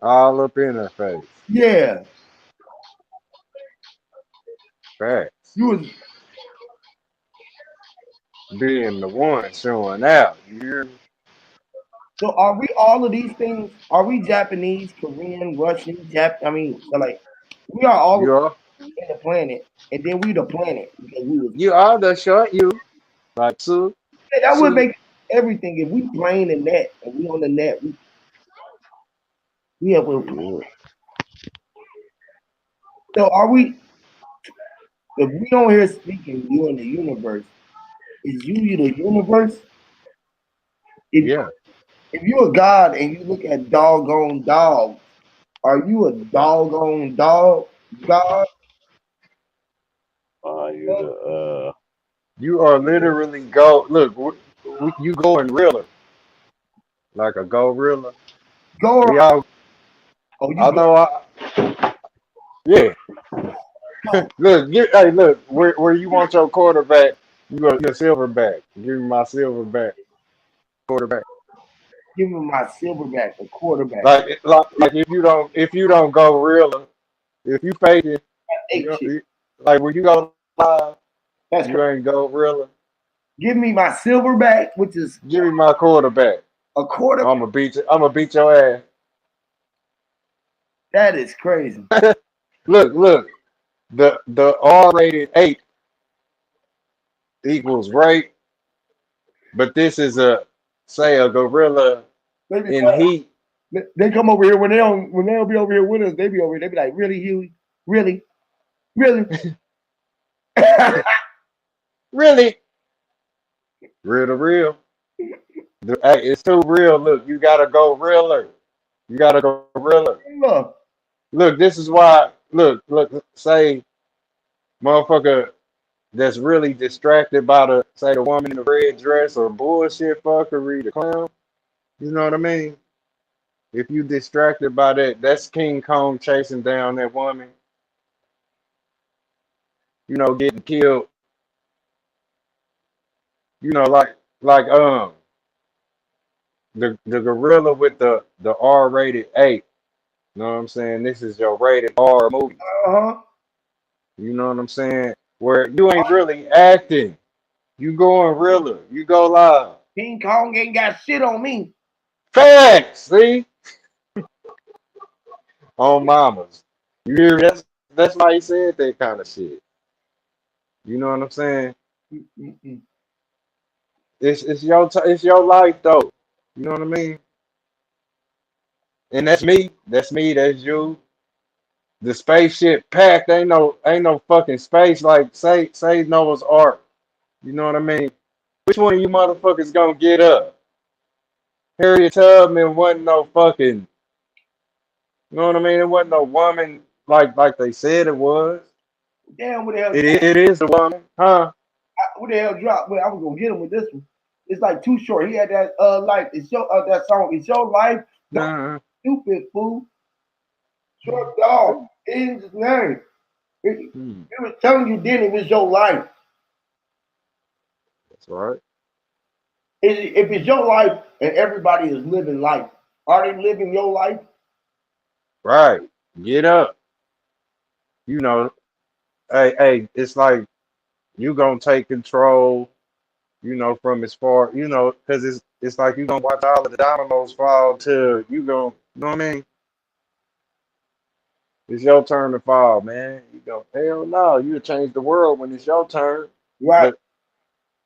All up in her face. Yeah. Facts. You was Being the one showing out. You hear me? so are we all of these things? Are we Japanese, Korean, Russian, I mean, so like we are all You are. in the planet, and then we the planet because we was. You are the short you. Like, so, Yeah, that would so, make everything. If we playing the net and we on the net, we have. yeah. So are we? If we on here speaking, you in the universe. Is you the universe? If yeah. If you're a god and you look at doggone dogs, are you a doggone dog god? You the You are literally look, you going realer, like a gorilla. Go We around. all, Oh, you I go. know, yeah. go. Look, hey, look, where you want your quarterback, you're silverback. Give me my silverback quarterback. Give him my silverback, a quarterback. Like if you don't go realer, if you fake it, you Ape know, shit. like when you go live, That's you crazy. ain't go realer. Give me my silverback, which is Give me my quarterback. a quarterback. I'm gonna beat you. I'm gonna beat your ass. That is crazy. Look. The R-rated 8 equals rape, but this is say a gorilla They be in heat. they come over here when they don't be over here with us. They be over here. They be like, really, Huey, really, really. Really, real to real. Hey, it's too real. Look, you gotta go realer. You gotta go realer. Look, Look, this is why. Look. Say, motherfucker that's really distracted by the woman in the red dress or bullshit fuckery, the clown. You know what I mean? If you distracted by that, that's King Kong chasing down that woman, getting killed, like the gorilla with the R-rated 8. You know what I'm saying? This is your rated R movie. uh-huh. You know what I'm saying? Where you ain't really acting. You going realer. You go live. King Kong ain't got shit on me. Facts, see? On mamas. You hear that's why he said that kind of shit. You know what I'm saying? Mm-mm. It's your life though. You know what I mean? And that's me. That's me. That's you. The spaceship packed. Ain't no fucking space. Like say Noah's Ark. You know what I mean? Which one of you motherfuckers gonna get up? Harriet Tubman wasn't no fucking. You know what I mean? It wasn't no woman like they said it was. Damn, what the hell? It is a woman, huh? What the hell dropped? Well, I was gonna get him with this one. It's like too short. He had that life. It's your that song. It's your life. Don't Uh, stupid fool. Short dog. In his name. hmm, It was telling you then it was your life. that's right. If it's your life and everybody is living life, are they living your life? Right. Get up. You know, hey, it's like you gonna take control, from as far, because it's like you gonna watch all of the dominoes fall till you know what I mean? It's your turn to fall, man. You go, hell no, you change the world when it's your turn. Right.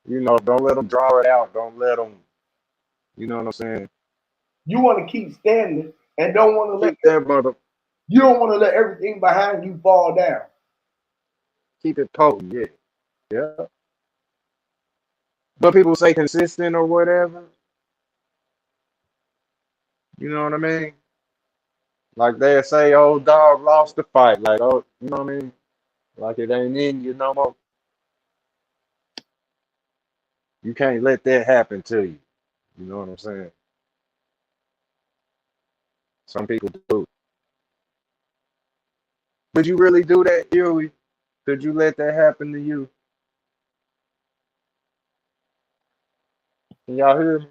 But, don't let them draw it out. Don't let them, you know what I'm saying? You want to keep standing and don't want to let Keep that mother, you don't want to let everything behind you fall down. keep it potent, yeah. Yeah. But people say consistent or whatever, you know what I mean? Like they say, old dog lost the fight. Like, oh, you know what I mean? Like it ain't in you no more. You can't let that happen to you. You know what I'm saying? Some people do. Would you really do that, Huey? Could you let that happen to you? Can y'all hear me?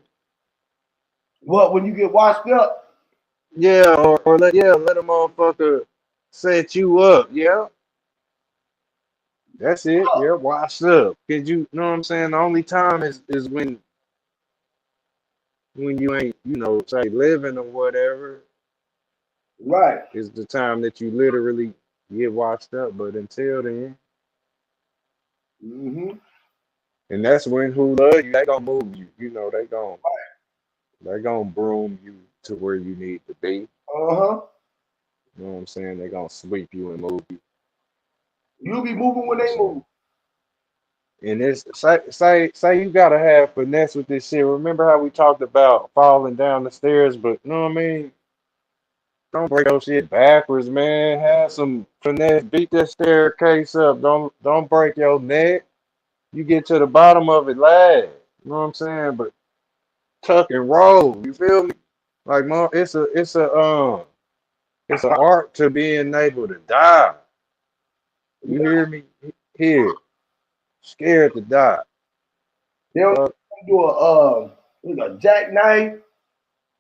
But when you get washed up, Yeah, or let a motherfucker set you up. Yeah, that's it. Yeah, washed up. Cause you know what I'm saying? The only time is when you ain't, say living or whatever, right. is the time that you literally get washed up. But until then, Mm-hmm. and that's when who love you, they gonna move you. They gonna broom you to where you need to be. Uh-huh. You know what I'm saying? They gonna sweep you and move you. You'll be moving You know when what I'm they move. saying? And it's say you gotta have finesse with this shit. Remember how we talked about falling down the stairs, but you know what I mean? Don't break your shit backwards, man. Have some finesse. Beat that staircase up. Don't break your neck. You get to the bottom of it last. You know what I'm saying? But tuck and roll. You feel me? Like mom, it's an art to being able to die. You hear me? Here, scared to die. They'll Uh, do a jackknife,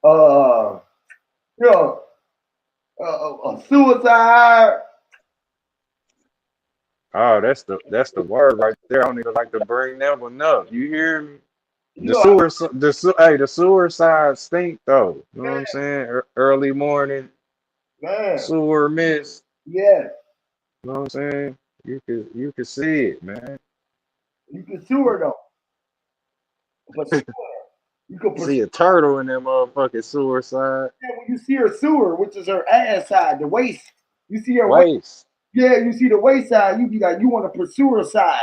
uh, you know, a suicide. oh, that's the word right there. I don't even like to bring that one up. You hear me? You The know, sewer, the sewer side stink though. You know what I'm saying? Early morning man, sewer mist. yeah, You know what I'm saying? You could see it, man. you can sue her though, but you can pursue See a turtle in that motherfucking sewer side. her when you see her sewer, which is her ass side, the waist. You see her waist, Waste. yeah, you see the waist side. You be like, you want to pursue her side.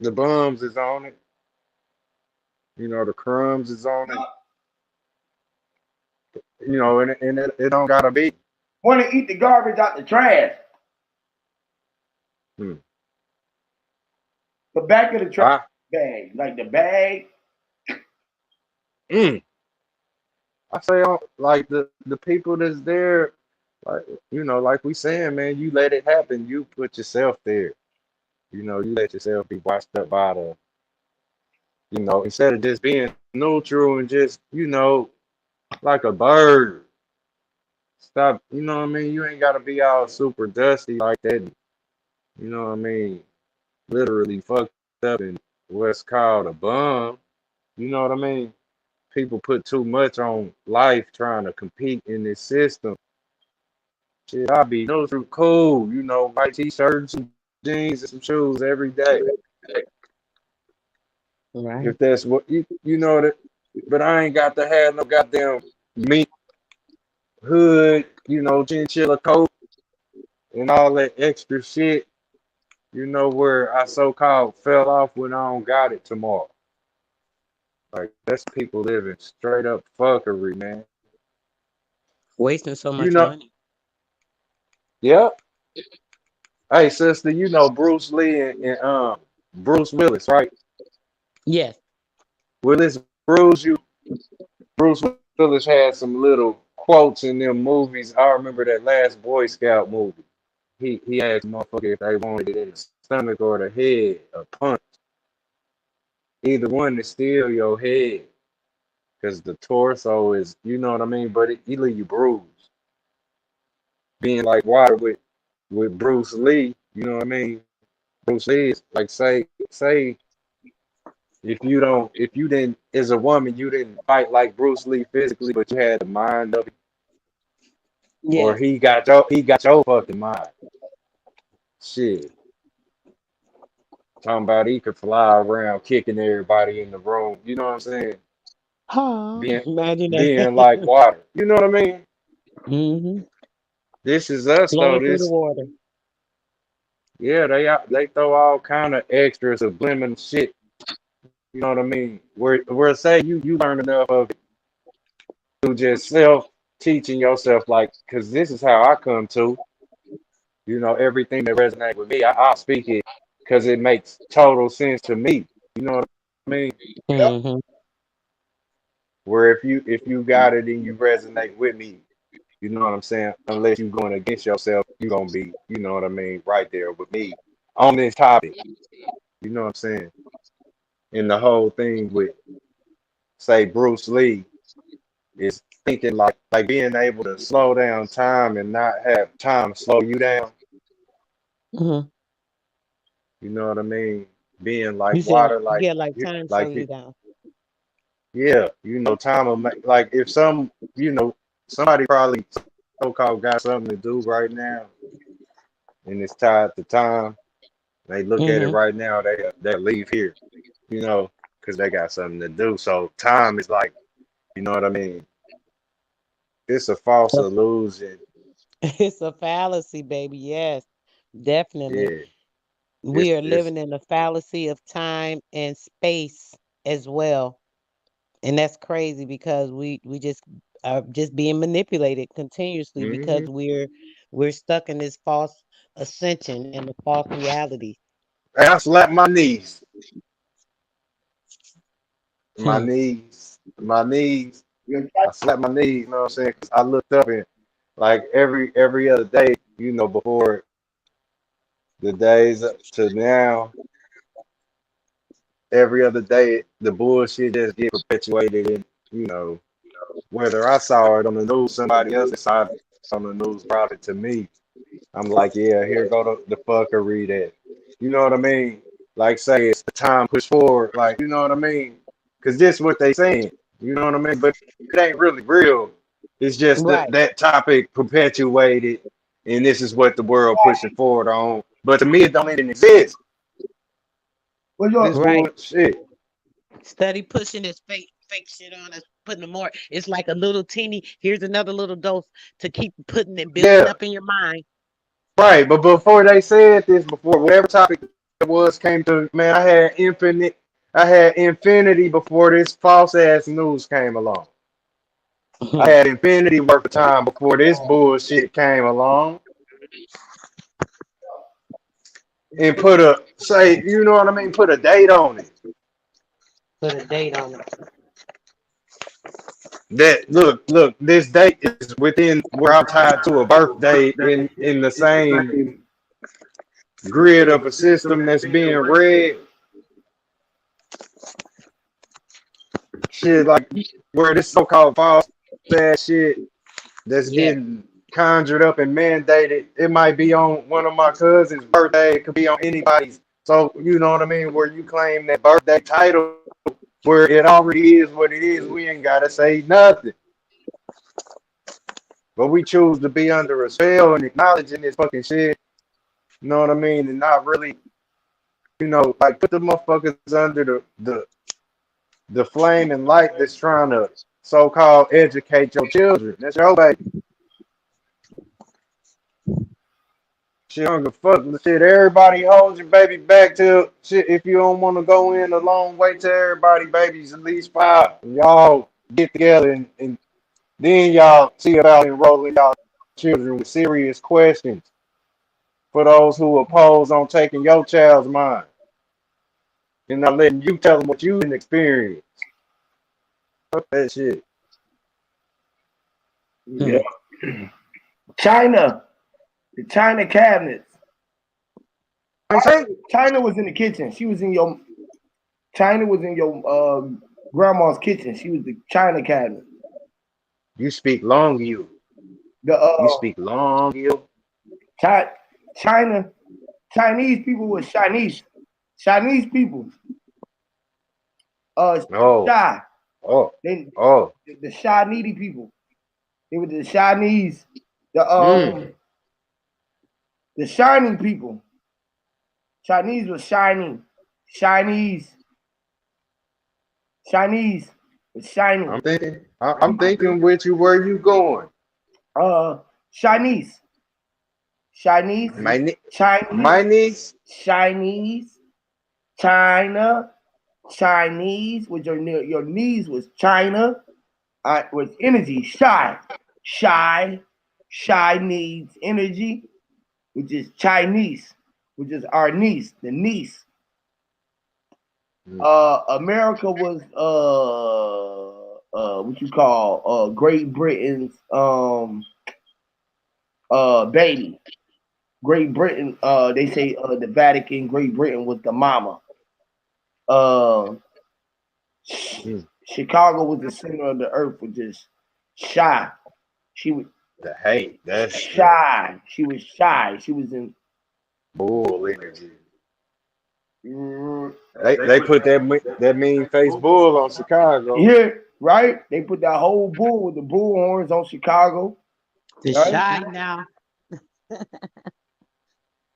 The bums is on it. You know, the crumbs is on it. You know, and it don't gotta be. Want to eat the garbage out the trash, Hmm. the back of the trash I, bag, like the bag. mm, I say, like the people that's there, like like we saying, man, you let it happen. You put yourself there. You let yourself be washed up by instead of just being neutral and just, like a bird. Stop, you know what I mean? You ain't gotta be all super dusty like that. You know what I mean? Literally fucked up and what's called a bum. You know what I mean? People put too much on life trying to compete in this system. Shit, I be neutral, cool. White t-shirt, some jeans, and some shoes every day. Right. If that's what you know that, but I ain't got to have no goddamn mink hood, chinchilla coat and all that extra shit. Where I so-called fell off when I don't got it tomorrow. Like that's people living straight up fuckery, man. Wasting so You much know, money. yep. Hey, sister, Bruce Lee and Bruce Willis, right? Yes. Willis Bruce, Bruce Willis had some little quotes in them movies. I remember that last Boy Scout movie. He asked motherfucker if they wanted it in the stomach or the head, a punch. Either one to steal your head. Because the torso is, you know what I mean? But he leave you bruised. Being like water with Bruce Lee, you know what I mean? Bruce Lee is like say if you didn't as a woman you didn't fight like Bruce Lee physically, but you had the mind of it, or Yes. he got your fucking mind. Shit. Talking about he could fly around kicking everybody in the room. You know what I'm saying? Huh. Being Imagine being that. like water. You know what I mean? hmm This is us though. Flowing through the This water. Yeah, they throw all kind of extra subliminal shit. You know what I mean? Where say you learn enough of it to just self teaching yourself, like, because this is how I come to. Everything that resonates with me, I speak it because it makes total sense to me. You know what I mean? hmm Where if you got it and you resonate with me, you know what I'm saying? Unless you going against yourself, you gonna be, you know what I mean, right there with me on this topic. You know what I'm saying? And the whole thing with say Bruce Lee is thinking like being able to slow down time and not have time slow you down. hmm You know what I mean? Being like You said like water, yeah, like time slow like you down. yeah, time will make like if somebody probably so-called got something to do right now and it's tied to time. They look at it hmm right now, they leave here, because they got something to do. So time is like, you know what I mean? It's a false illusion. It's a fallacy, baby. Yes, definitely. Yeah. We are it's living in the fallacy of time and space as well. And that's crazy because we just are just being manipulated continuously because mhm. we're stuck in this false ascension and the false reality. And I slap my knees, my Hmm. knees, my knees. You're I slap my knees. You know what I'm saying? 'Cause I looked up and like every other day, before the days up to now, every other day the bullshit just get perpetuated, and whether I saw it on the news, somebody else saw it on the news, brought it to me. I'm like, yeah, here go the fuckery that, you know what I mean? Like, say it's the time push forward, like, you know what I mean? Because this what they saying, you know what I mean? But it ain't really real. It's just Right, that topic perpetuated, and this is what the world pushing forward on. But to me, it don't even exist. what's This your right. bullshit. Study pushing this fake shit on us, putting the more. It's like a little teeny. Here's another little dose to keep putting it, building Yeah, up in your mind. right. But before they said this, before whatever topic it was came to, man, I had infinity before this false ass news came along. I had infinity worth of time before this bullshit came along and you know what I mean, put a date on it. Put a date on it. That look, this date is within where I'm tied to a birthday in the same grid of a system that's being read. Shit like where this so-called false ass shit that's Yeah. getting conjured up and mandated. It might be on one of my cousins' birthday. It could be on anybody's. So you know what I mean? Where you claim that birthday title, where it already is what it is. We ain't gotta say nothing. But we choose to be under a spell and acknowledging this fucking shit. You know what I mean? And not really, like put the motherfuckers under the flame and light that's trying to so-called educate your children. That's your baby. Shit, I don't give a fuck. Shit, everybody hold your baby back till shit. If you don't want to go in alone, wait till everybody babies at least 5. And y'all get together and then y'all see about enrolling y'all children with serious questions for those who oppose on taking your child's mind and not letting you tell them what you didn't experience. Fuck that shit. yeah. China, the China cabinets. I'm saying, China was in the kitchen. She was in your China was in your grandma's kitchen. She was the China cabinet. you speak long, you. The You speak long, you. Chi- China Chinese people were Chinese. Chinese people. Oh, Shy. oh, They oh. the shy needy people. They were the Chinese. The Mm. the shining people. Chinese was shining. Chinese. Chinese was shining. I'm thinking with you where you going. Chinese. Chinese. My, Chinese. my niece. Chinese. China. Chinese. With your knees was China. With energy. Shy. Shy. Shy needs energy, which is Chinese, which is our niece, the niece. Mm. America was what you call Great Britain's baby. Great Britain, they say the Vatican, Great Britain was the mama. Uh, Mm. Chicago was the center of the earth, which is shy. She was The hate. That's the shy. She was shy. She was in. bull energy. Mm, They put that mean face bull on Chicago. yeah, right. They put that whole bull with the bull horns on Chicago, The right? shy now.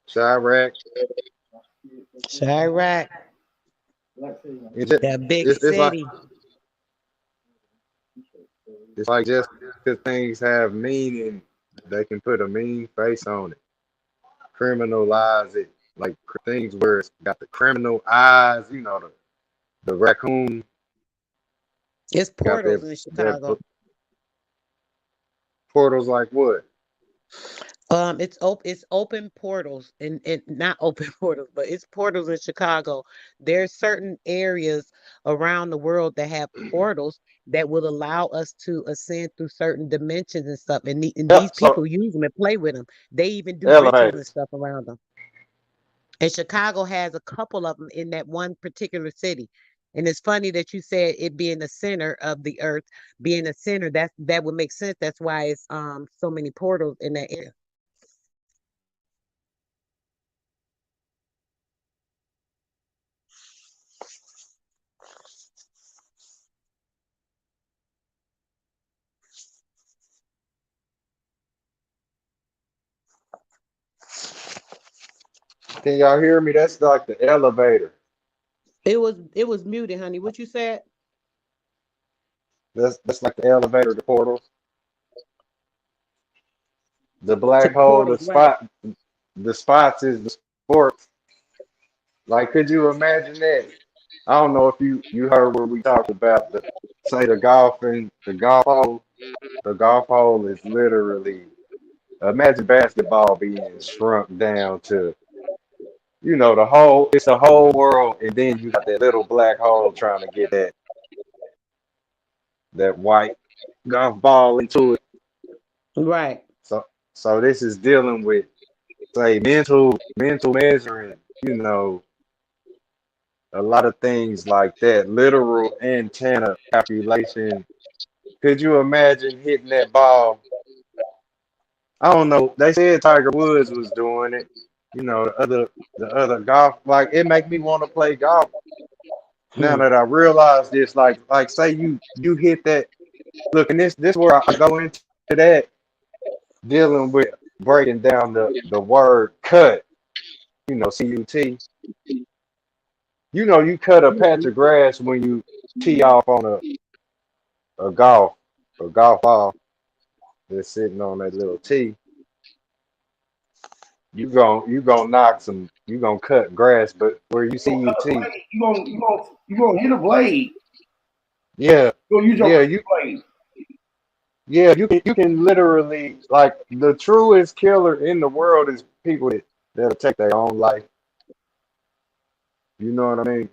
Chirac. Chirac. It's just, That big it's like city. just because things have meaning, they can put a mean face on it, criminalize it, like things where it's got the criminal eyes, the raccoon It's got portals in Chicago. portals like what? It's open portals and not open portals, but it's portals in Chicago. There's certain areas around the world that have portals that will allow us to ascend through certain dimensions and stuff. And Yeah, these so people use them and play with them. They even do rituals and elevators. stuff around them. And Chicago has a couple of them in that one particular city. And it's funny that you said it being the center of the earth, being a center, that would make sense. That's why it's so many portals in that area. Can y'all hear me? That's like the elevator. It was muted, honey. What you said? That's like the elevator, the portals, the To black the hole, portals, right? the spots is the sports. Like, could you imagine that? I don't know if you heard where we talked about say the golf and the golf hole. The golf hole is literally imagine basketball being shrunk down to the whole. It's a whole world, and then you got that little black hole trying to get that white golf ball into it. Right. So so this is dealing with say mental measuring. A lot of things like that. Literal antenna calculation. Could you imagine hitting that ball? I don't know. They said Tiger Woods was doing it. The other golf, like it make me want to play golf. Now Hmm. that I realize this, like say you hit that. Look, and this where I go into that dealing with breaking down the word cut. CUT. You cut a patch of grass when you tee off on a golf a golf ball that's sitting on that little tee. You gonna knock some. You gonna cut grass, but where you You gonna cut a CUT, blade. You gonna hit a blade. yeah, You gonna use your yeah, razor you blade. yeah you can literally like the truest killer in the world is people that'll take their own life. You know what I mean?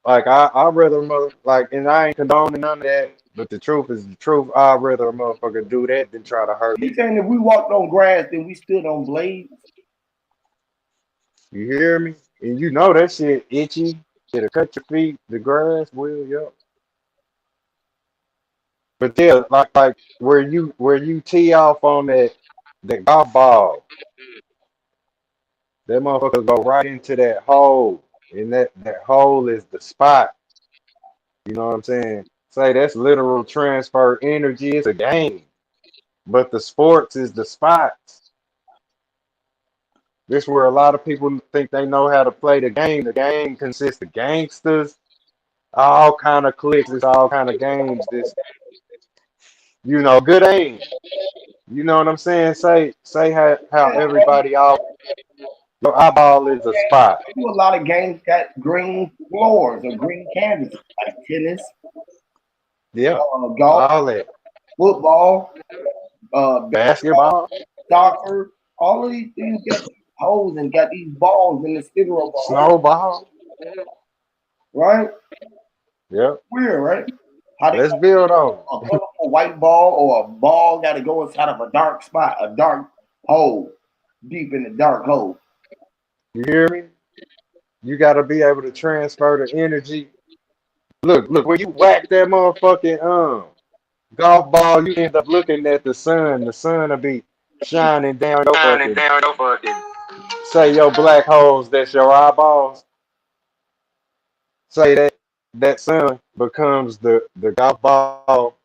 Like I rather like, and I ain't condoning none of that, but the truth is the truth. I'd rather a motherfucker do that than try to hurt You me. saying if we walked on grass, then we stood on blades? You hear me? And you know that shit itchy. It'll cut your feet. The grass will, yep. But yeah, like where you tee off on that golf ball, that motherfucker go right into that hole, and that hole is the spot. You know what I'm saying? Say that's literal transfer energy. It's a game, but the sports is the spots. This where a lot of people think they know how to play the game. The game consists of gangsters, all kind of cliques, it's all kind of games. Good aim. You know what I'm saying? Say how Yeah, everybody off your eyeball is a spot. they do a lot of games got green floors or green canvases, like tennis, Yeah, golf, all that. football, baseball, Basketball, soccer. All of these things got these holes and got these balls in the center of a hole, snowball. right? Yep. Weird, right? How they Let's got build on a colorful white ball or a ball got to go inside of a dark spot, a dark hole, deep in the dark hole. it. You hear me? You got to be able to transfer the energy. Look, when you whack that motherfucking golf ball, you end up looking at the sun. The sun will be shining down your Shining fucking, down your fucking. say your black holes, that's your eyeballs. Say that sun becomes the golf ball,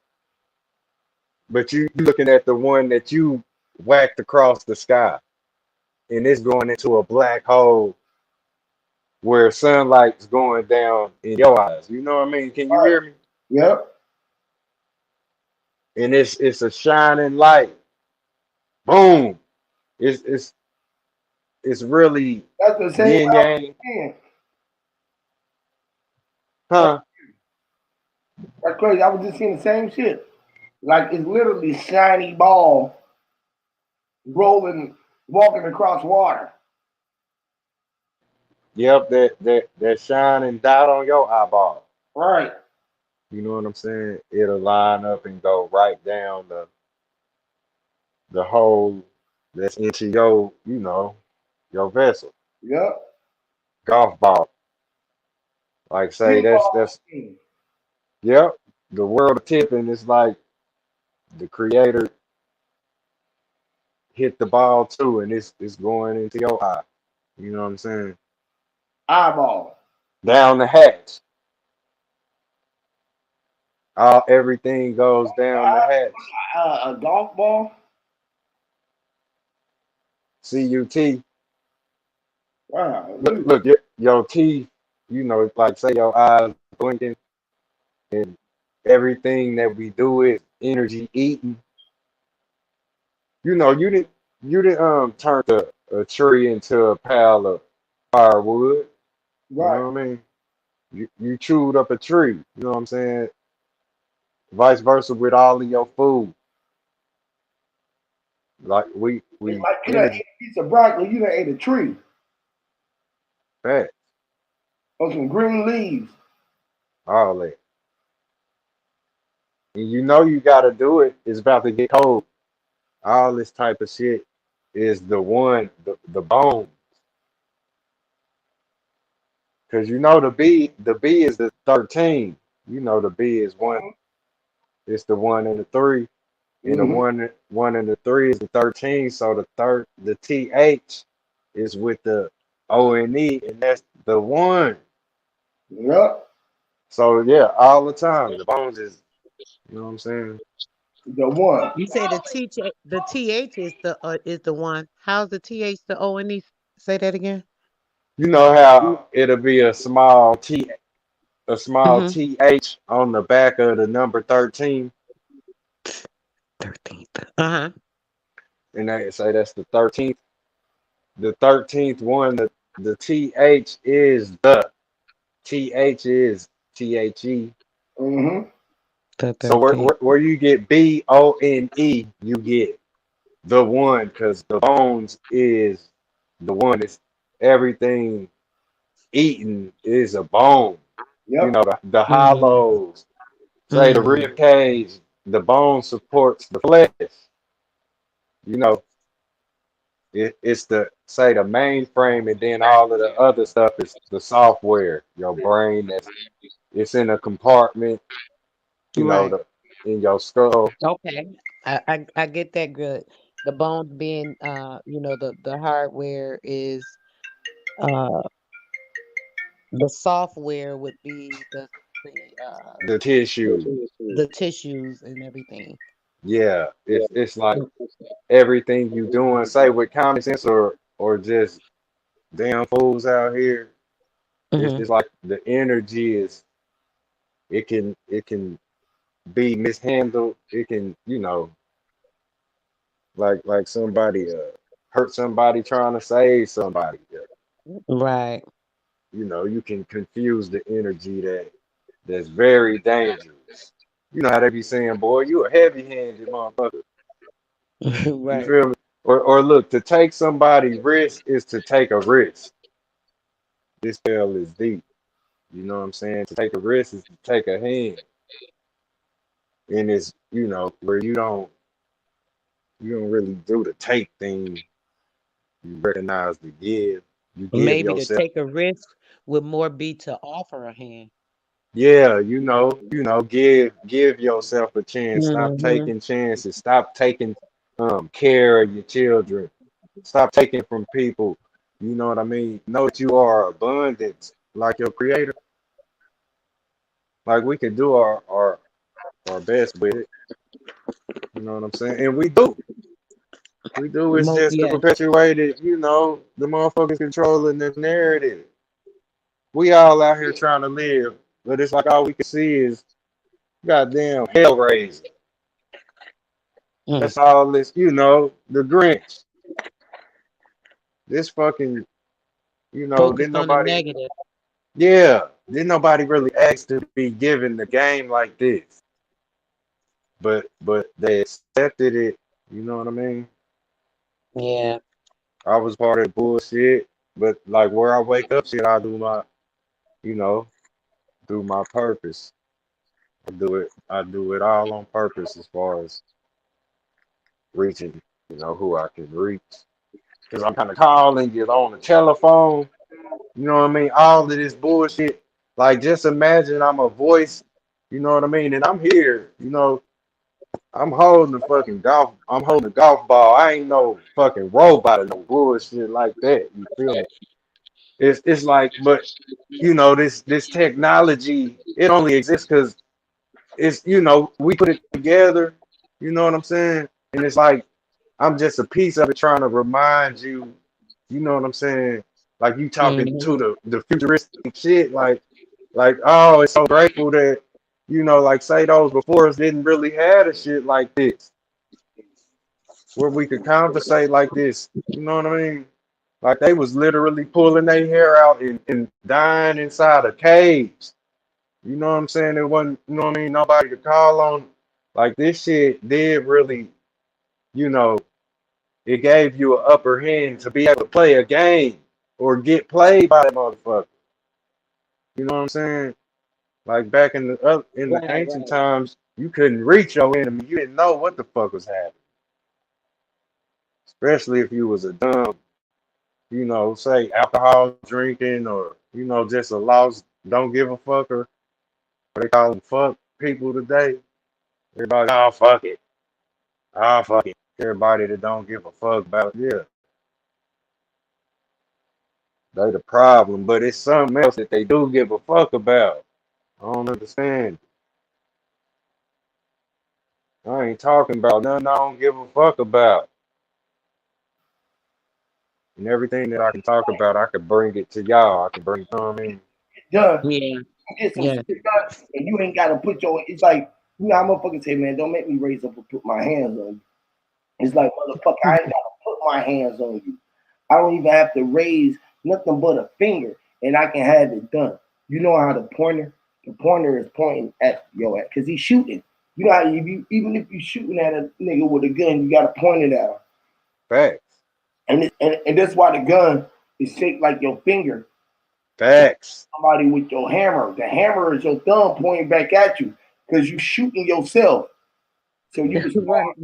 but you looking at the one that you whacked across the sky, and it's going into a black hole where sunlight's going down in your eyes. You know what I mean? Can you All right. hear me? Yep. And it's a shining light. Boom. It's it's really That's the same yin way I was yang, saying. huh? That's crazy. I was just seeing the same shit. Like it's literally shiny ball rolling, walking across water. Yep, that shining dot on your eyeball. Right. You know what I'm saying? It'll line up and go right down the hole that's into your, your vessel. Yep. Golf ball. Like say Pinball that's machine. yep. The world of tipping is like the creator hit the ball too, and it's going into your eye. You know what I'm saying? Eyeball. Down the hatch. Everything goes down the hatch. A golf ball. CUT. Wow. Look, your teeth. Like say your eyes blinking, and everything that we do is energy eating. You didn't turn a tree into a pile of firewood. You Right. know what I mean? You chewed up a tree. You know what I'm saying? Vice versa with all of your food. Like It's we like you done ate energy a piece of broccoli. You done ate a tree fat, or some green leaves. all that. And you know you gotta do it. It's about to get cold. All this type of shit is the bone. Cause the B is the 13. The B is one, it's the 1 and the 3. And the Mm-hmm. one and the 3 is the 13. So the TH is with the ONE, and that's the 1. Yep. So yeah, all the time. The bones is, you know what I'm saying? The one. You say the TH is the one. How's the TH the O and E? Say that again. You know how it'll be a small Mm-hmm. TH on the back of the number 13, 13th. Uh-huh. and they say that's the 13th. The 13th one, the TH is THE. Mm-hmm. The So where, 13th. where where you get BONE, you get the one, because the bones is the one. It's everything eaten is a bone. Yep. The Mm-hmm. hollows, say the Mm-hmm. rib cage, the bone supports the flesh. You know, it's the say the mainframe, and then all of the other stuff is the software. Your brain it's in a compartment. Right. The in your skull. Okay. I get that good. The bones being the hardware is uh the software would be the The tissue. the tissues and everything. Yeah, it's like everything you doing, say with common sense or just damn fools out here. It's, Mm-hmm. it's like the energy it can be mishandled. It can, like somebody hurt somebody trying to save somebody. Right. You can confuse the energy that's very dangerous. You know how they be saying, boy, you a heavy-handed motherfucker. You Right. feel me? Or look, to take somebody risk is to take a risk. This spell is deep. You know what I'm saying? To take a risk is to take a hand. And it's, where you don't really do the take thing. You recognize the give. You give Maybe to yourself. take a risk would more be to offer a hand. Yeah, give yourself a chance. Stop Mm-hmm. taking chances. Stop taking care of your children. Stop taking from people. You know what I mean? Know that you are abundant, like your creator. Like we can do our best with it. You know what I'm saying? And we do. We do. It's just the Yes. perpetuated, the motherfuckers controlling the narrative. We all out here trying to live, but it's like all we can see is goddamn hell raising. Mm. That's all this, the Grinch. this fucking, didn't Focused on the nobody, negative. yeah, didn't nobody really ask to be given the game like this. But they accepted it. You know what I mean? Yeah. I was part of the bullshit, but like where I wake up, shit, I do my, you know, do my purpose. I do it. I do it all on purpose as far as reaching, who I can reach. Because I'm kind of calling, get on the telephone. You know what I mean? All of this bullshit. Like, just imagine I'm a voice. You know what I mean? And I'm here. I'm holding the fucking golf. I'm holding a golf ball. I ain't no fucking robot or no bullshit like that. You feel me? It's like, but this technology, it only exists because we put it together. You know what I'm saying? And it's like I'm just a piece of it trying to remind you. You know what I'm saying? Like you talking Hmm. to the futuristic shit. Like oh, it's so grateful that like say those before us didn't really have a shit like this where we could conversate like this. You know what I mean? Like they was literally pulling their hair out and dying inside of caves. You know what I'm saying? It wasn't, you know what I mean, nobody to call on. Like this shit did really, you know, it gave you an upper hand to be able to play a game or get played by that motherfucker. You know what I'm saying? Like back in the Right, ancient right. times, you couldn't reach your enemy. You didn't know what the fuck was happening. Especially if you was a dumb, say alcohol drinking or, just a lost, don't give a fucker. They call them fuck people today. Everybody, oh, fuck it. Oh, fuck it. Everybody that don't give a fuck about it, yeah, they the problem. But it's something else that they do give a fuck about. I don't understand. I ain't talking about nothing I don't give a fuck about. And everything that I can talk about, I could bring it to y'all. I can bring, you know what I mean? Done. Yeah. You get some Yeah. shit done, and you ain't gotta put your. It's like I'm gonna fucking say, man, don't make me raise up and put my hands on you. It's like motherfucker, I ain't gotta put my hands on you. I don't even have to raise nothing but a finger, and I can have it done. You know how the pointer is pointing at your ass, cause he's shooting. You know how even if you shooting at a nigga with a gun, you gotta point it at him. Facts. And that's why the gun is shaped like your finger. Facts. Somebody with your hammer. The hammer is your thumb pointing back at you because you shooting yourself. So you was Right.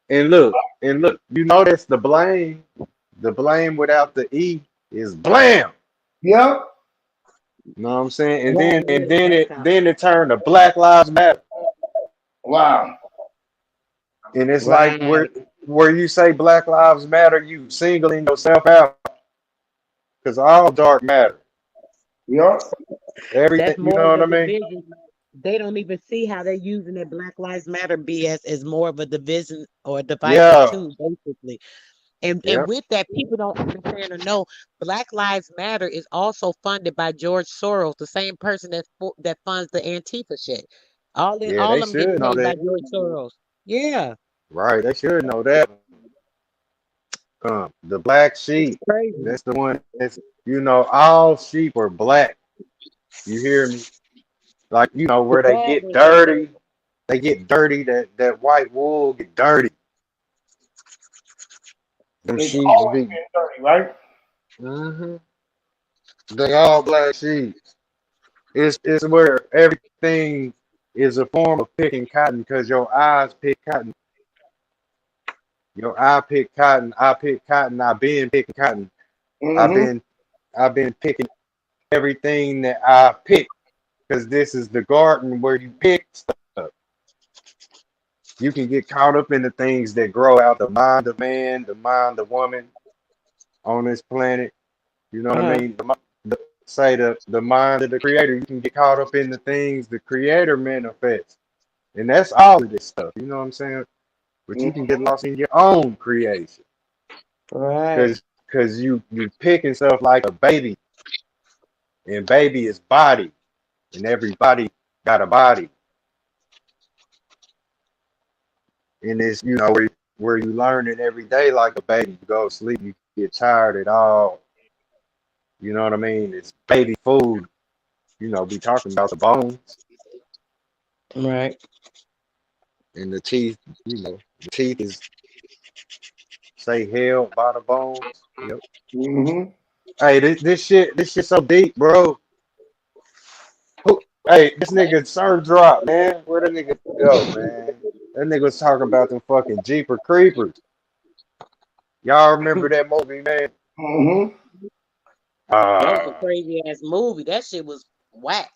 And look, that's the blame. The blame without the E is blam. yeah. You know what I'm saying? And Right. then Yeah. and then That's it how. then it turned to Black Lives Matter. Wow. And it's like where Right. where you say Black Lives Matter, you singling yourself out because all dark matter. Yeah. Everything, That's you more know of what a I mean? division. They don't even see how they're using that Black Lives Matter BS as more of a division or a divisive Yeah. tool, basically. And Yep. with that, people don't understand or know Black Lives Matter is also funded by George Soros, the same person that funds the Antifa shit. Yeah, All they them getting should know paid by that. George Soros. Yeah, Right. They should know that. The black it's sheep. crazy. That's the one that's all sheep are black. You hear me? Like, The where they bad get ones are. dirty. They get dirty. That white wool get dirty. Them It's sheeps always be. been dirty, right? hmm They all black sheep. It's where everything is a form of picking cotton because your eyes pick cotton. Your eye pick cotton. I pick cotton. I've been picking cotton. I've Mm-hmm. been I've been picking everything that I pick because this is the garden where you pick stuff. You can get caught up in the things that grow out the mind of man, the mind of woman on this planet. You know what I Uh-huh. mean? The mind of the creator. You can get caught up in the things the creator manifests. And that's all of this stuff. You know what I'm saying? But you can get lost in your own creation. Right. Cause you picking stuff like a baby. And baby is body. And everybody got a body. And it's, where you learn it every day like a baby. You go to sleep, you get tired at all. You know what I mean? It's baby food. You know, be talking about the bones Right. and the teeth. You know, the teeth is say held by the bones. Yep. Mm-hmm. Hey, this shit so deep, bro. Hey, this nigga Sir Drop, man. Where the nigga go, man? That nigga was talking about them fucking Jeeper Creepers. Y'all remember that movie, man? Mm-hmm. That was a Ah, crazy ass movie. That shit was whack.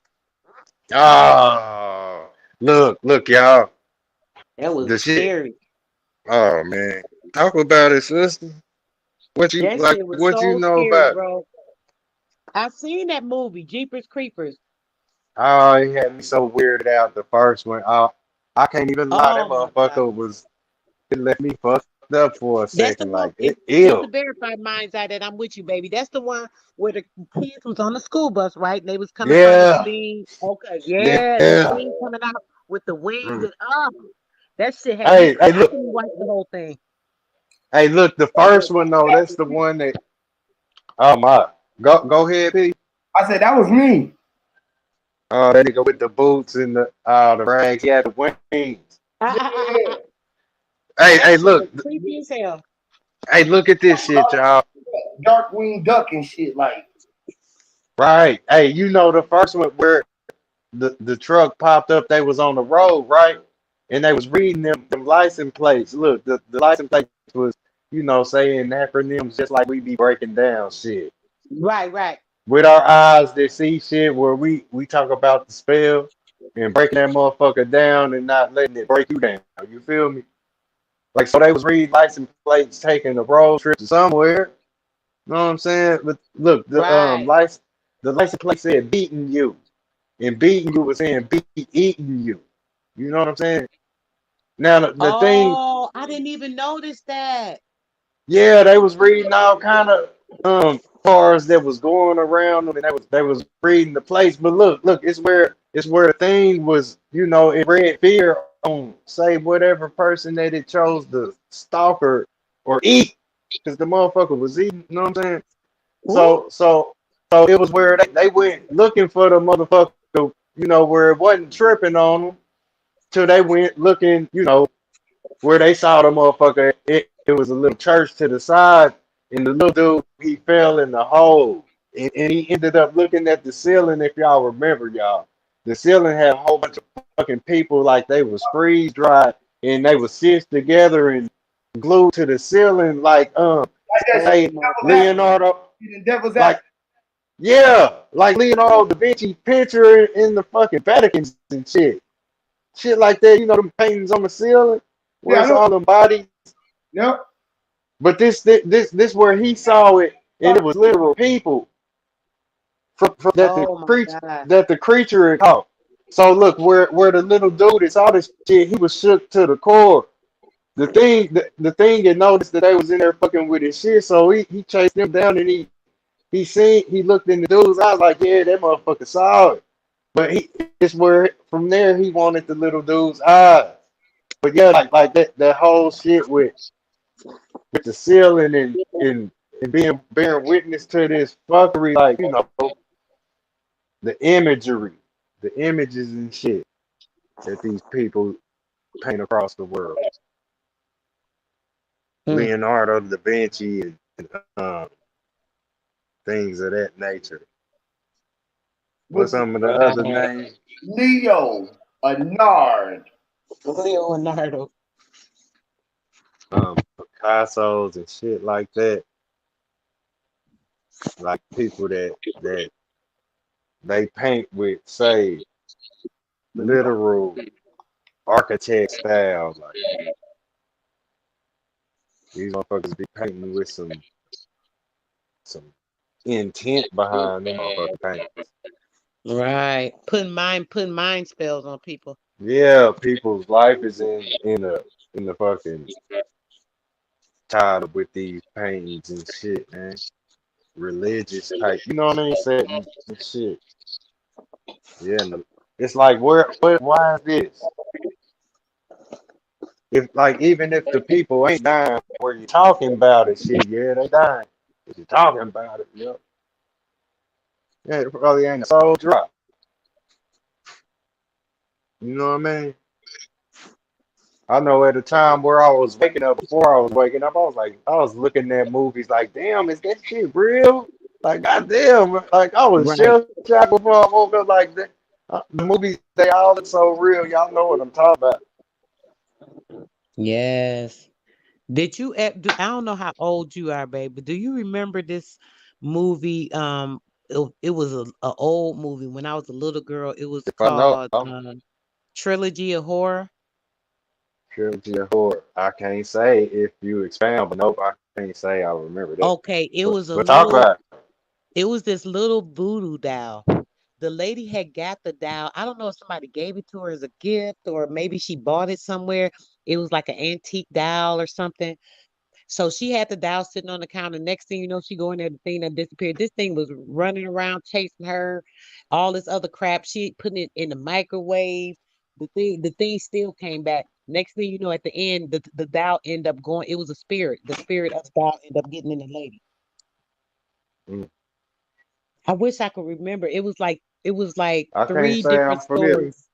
ah. Look, y'all. That was The shit. scary. Oh man, talk about it, sister. That shit was What you so know scary, about it? bro. I seen that movie, Jeepers Creepers. Oh, it had me so weirded out the first one. I can't even lie. That Oh my god. motherfucker was it left me fucked up for a That's the second. one. Like it Just to ill. verify mind's eye that I'm with you, baby. That's the one where the kids was on the school bus, right? And they was coming from the Yeah, thing. Okay, yeah. yeah, and the thing coming out with the wings Mm. and that shit had me Hey, scared. I look. couldn't watch the whole thing. Hey, look. The first one though. That's the one that. Oh my. Go ahead, P. I said that was me. Oh, that nigga with the boots and the rags. He had the wings. Yeah. Hey, That shit look. was creepy as hell. Hey, look at this shit, y'all. Dark winged duck and shit. Like, Right. Hey, you know the first one where the truck popped up, they was on the road, right? And they was reading them license plates. Look, the license plates was, saying acronyms just like we be breaking down shit. Right, right. With our eyes that see shit where we talk about the spell and breaking that motherfucker down and not letting it break you down. You feel me? Like so they was reading license plates taking a road trip to somewhere. You know what I'm saying? But look, Right. the license plate said beating you. And beating you was saying beat eating you. You know what I'm saying? Now the thing, Oh, I didn't even notice that. yeah, they was reading all kind of cars that was going around them, and they was reading the place. But look, it's where the thing was, it read fear on say whatever person that it chose to stalk or eat, because the motherfucker was eating. You know what I'm saying? Ooh. So it was where they went looking for the motherfucker, where it wasn't tripping on them till they went looking, where they saw the motherfucker. It was a little church to the side, and the little dude, he fell in the hole. And he ended up looking at the ceiling, if y'all remember, y'all. The ceiling had a whole bunch of fucking people like they was freeze dried and they was stitched together and glued to the ceiling like that shit, Oh say my devil's god. advocate. Leonardo, The devil's like advocate. yeah, like Leonardo da Vinci picture in the fucking Vatican and shit like that. You know them paintings on the ceiling where Yeah, I it's know. all them bodies. Yep. But this where he saw it, and it was literal people from Oh my god. that the creature had caught. So look, where the little dude that saw this shit, he was shook to the core. The thing had noticed that they was in there fucking with his shit, so he chased them down and he looked in the dude's eyes like, yeah, that motherfucker saw it. But it's where from there he wanted the little dude's eyes. But yeah, like that whole shit with the ceiling and bearing witness to this fuckery, like the imagery, the images and shit that these people paint across the world. Mm. Leonardo da Vinci and things of that nature. What's With some of the other Right. names? Leo, a nard. Leonardo. Picasso's and shit like that. Like people that they paint with, say, literal architect style. Like these motherfuckers be painting with some intent behind them motherfucking paintings. Right. Putting mind spells on people. Yeah, people's life is in the fucking tied up with these paintings and shit, man. Religious type, you know what I mean? Settings and shit. Yeah, it's like why is this? If like even if the people ain't dying where you talking about it, shit, yeah, they dying. If you talking about it, yeah, it probably ain't a soul drop. You know what I mean? I know at the time where I was waking up, before I was waking up, I was like, I was looking at movies like, damn, is that shit real? Like, goddamn, like I was Right. shell shocked before I woke up. Like that, the movies, they all look so real. Y'all know what I'm talking about. Yes. Did you I don't know how old you are, babe, but do you remember this movie? It was a old movie when I was a little girl. It was If I know, called I'm Trilogy of Horror. trilogy of horror. I can't say if you expound, but nope, I can't say I remember that. Okay, But talk about it. it was this little voodoo doll. The lady had got the doll. I don't know if somebody gave it to her as a gift or maybe she bought it somewhere. It was like an antique doll or something. So she had the doll sitting on the counter. Next thing you know, she go in there, the thing that disappeared. This thing was running around chasing her, all this other crap. She putting it in the microwave. The thing still came back. Next thing you know, at the end, the doll ended up going. It was a spirit. The spirit of the doll ended up getting in the lady. Mm. I wish I could remember. It was like I can't three say different I'm familiar. stories.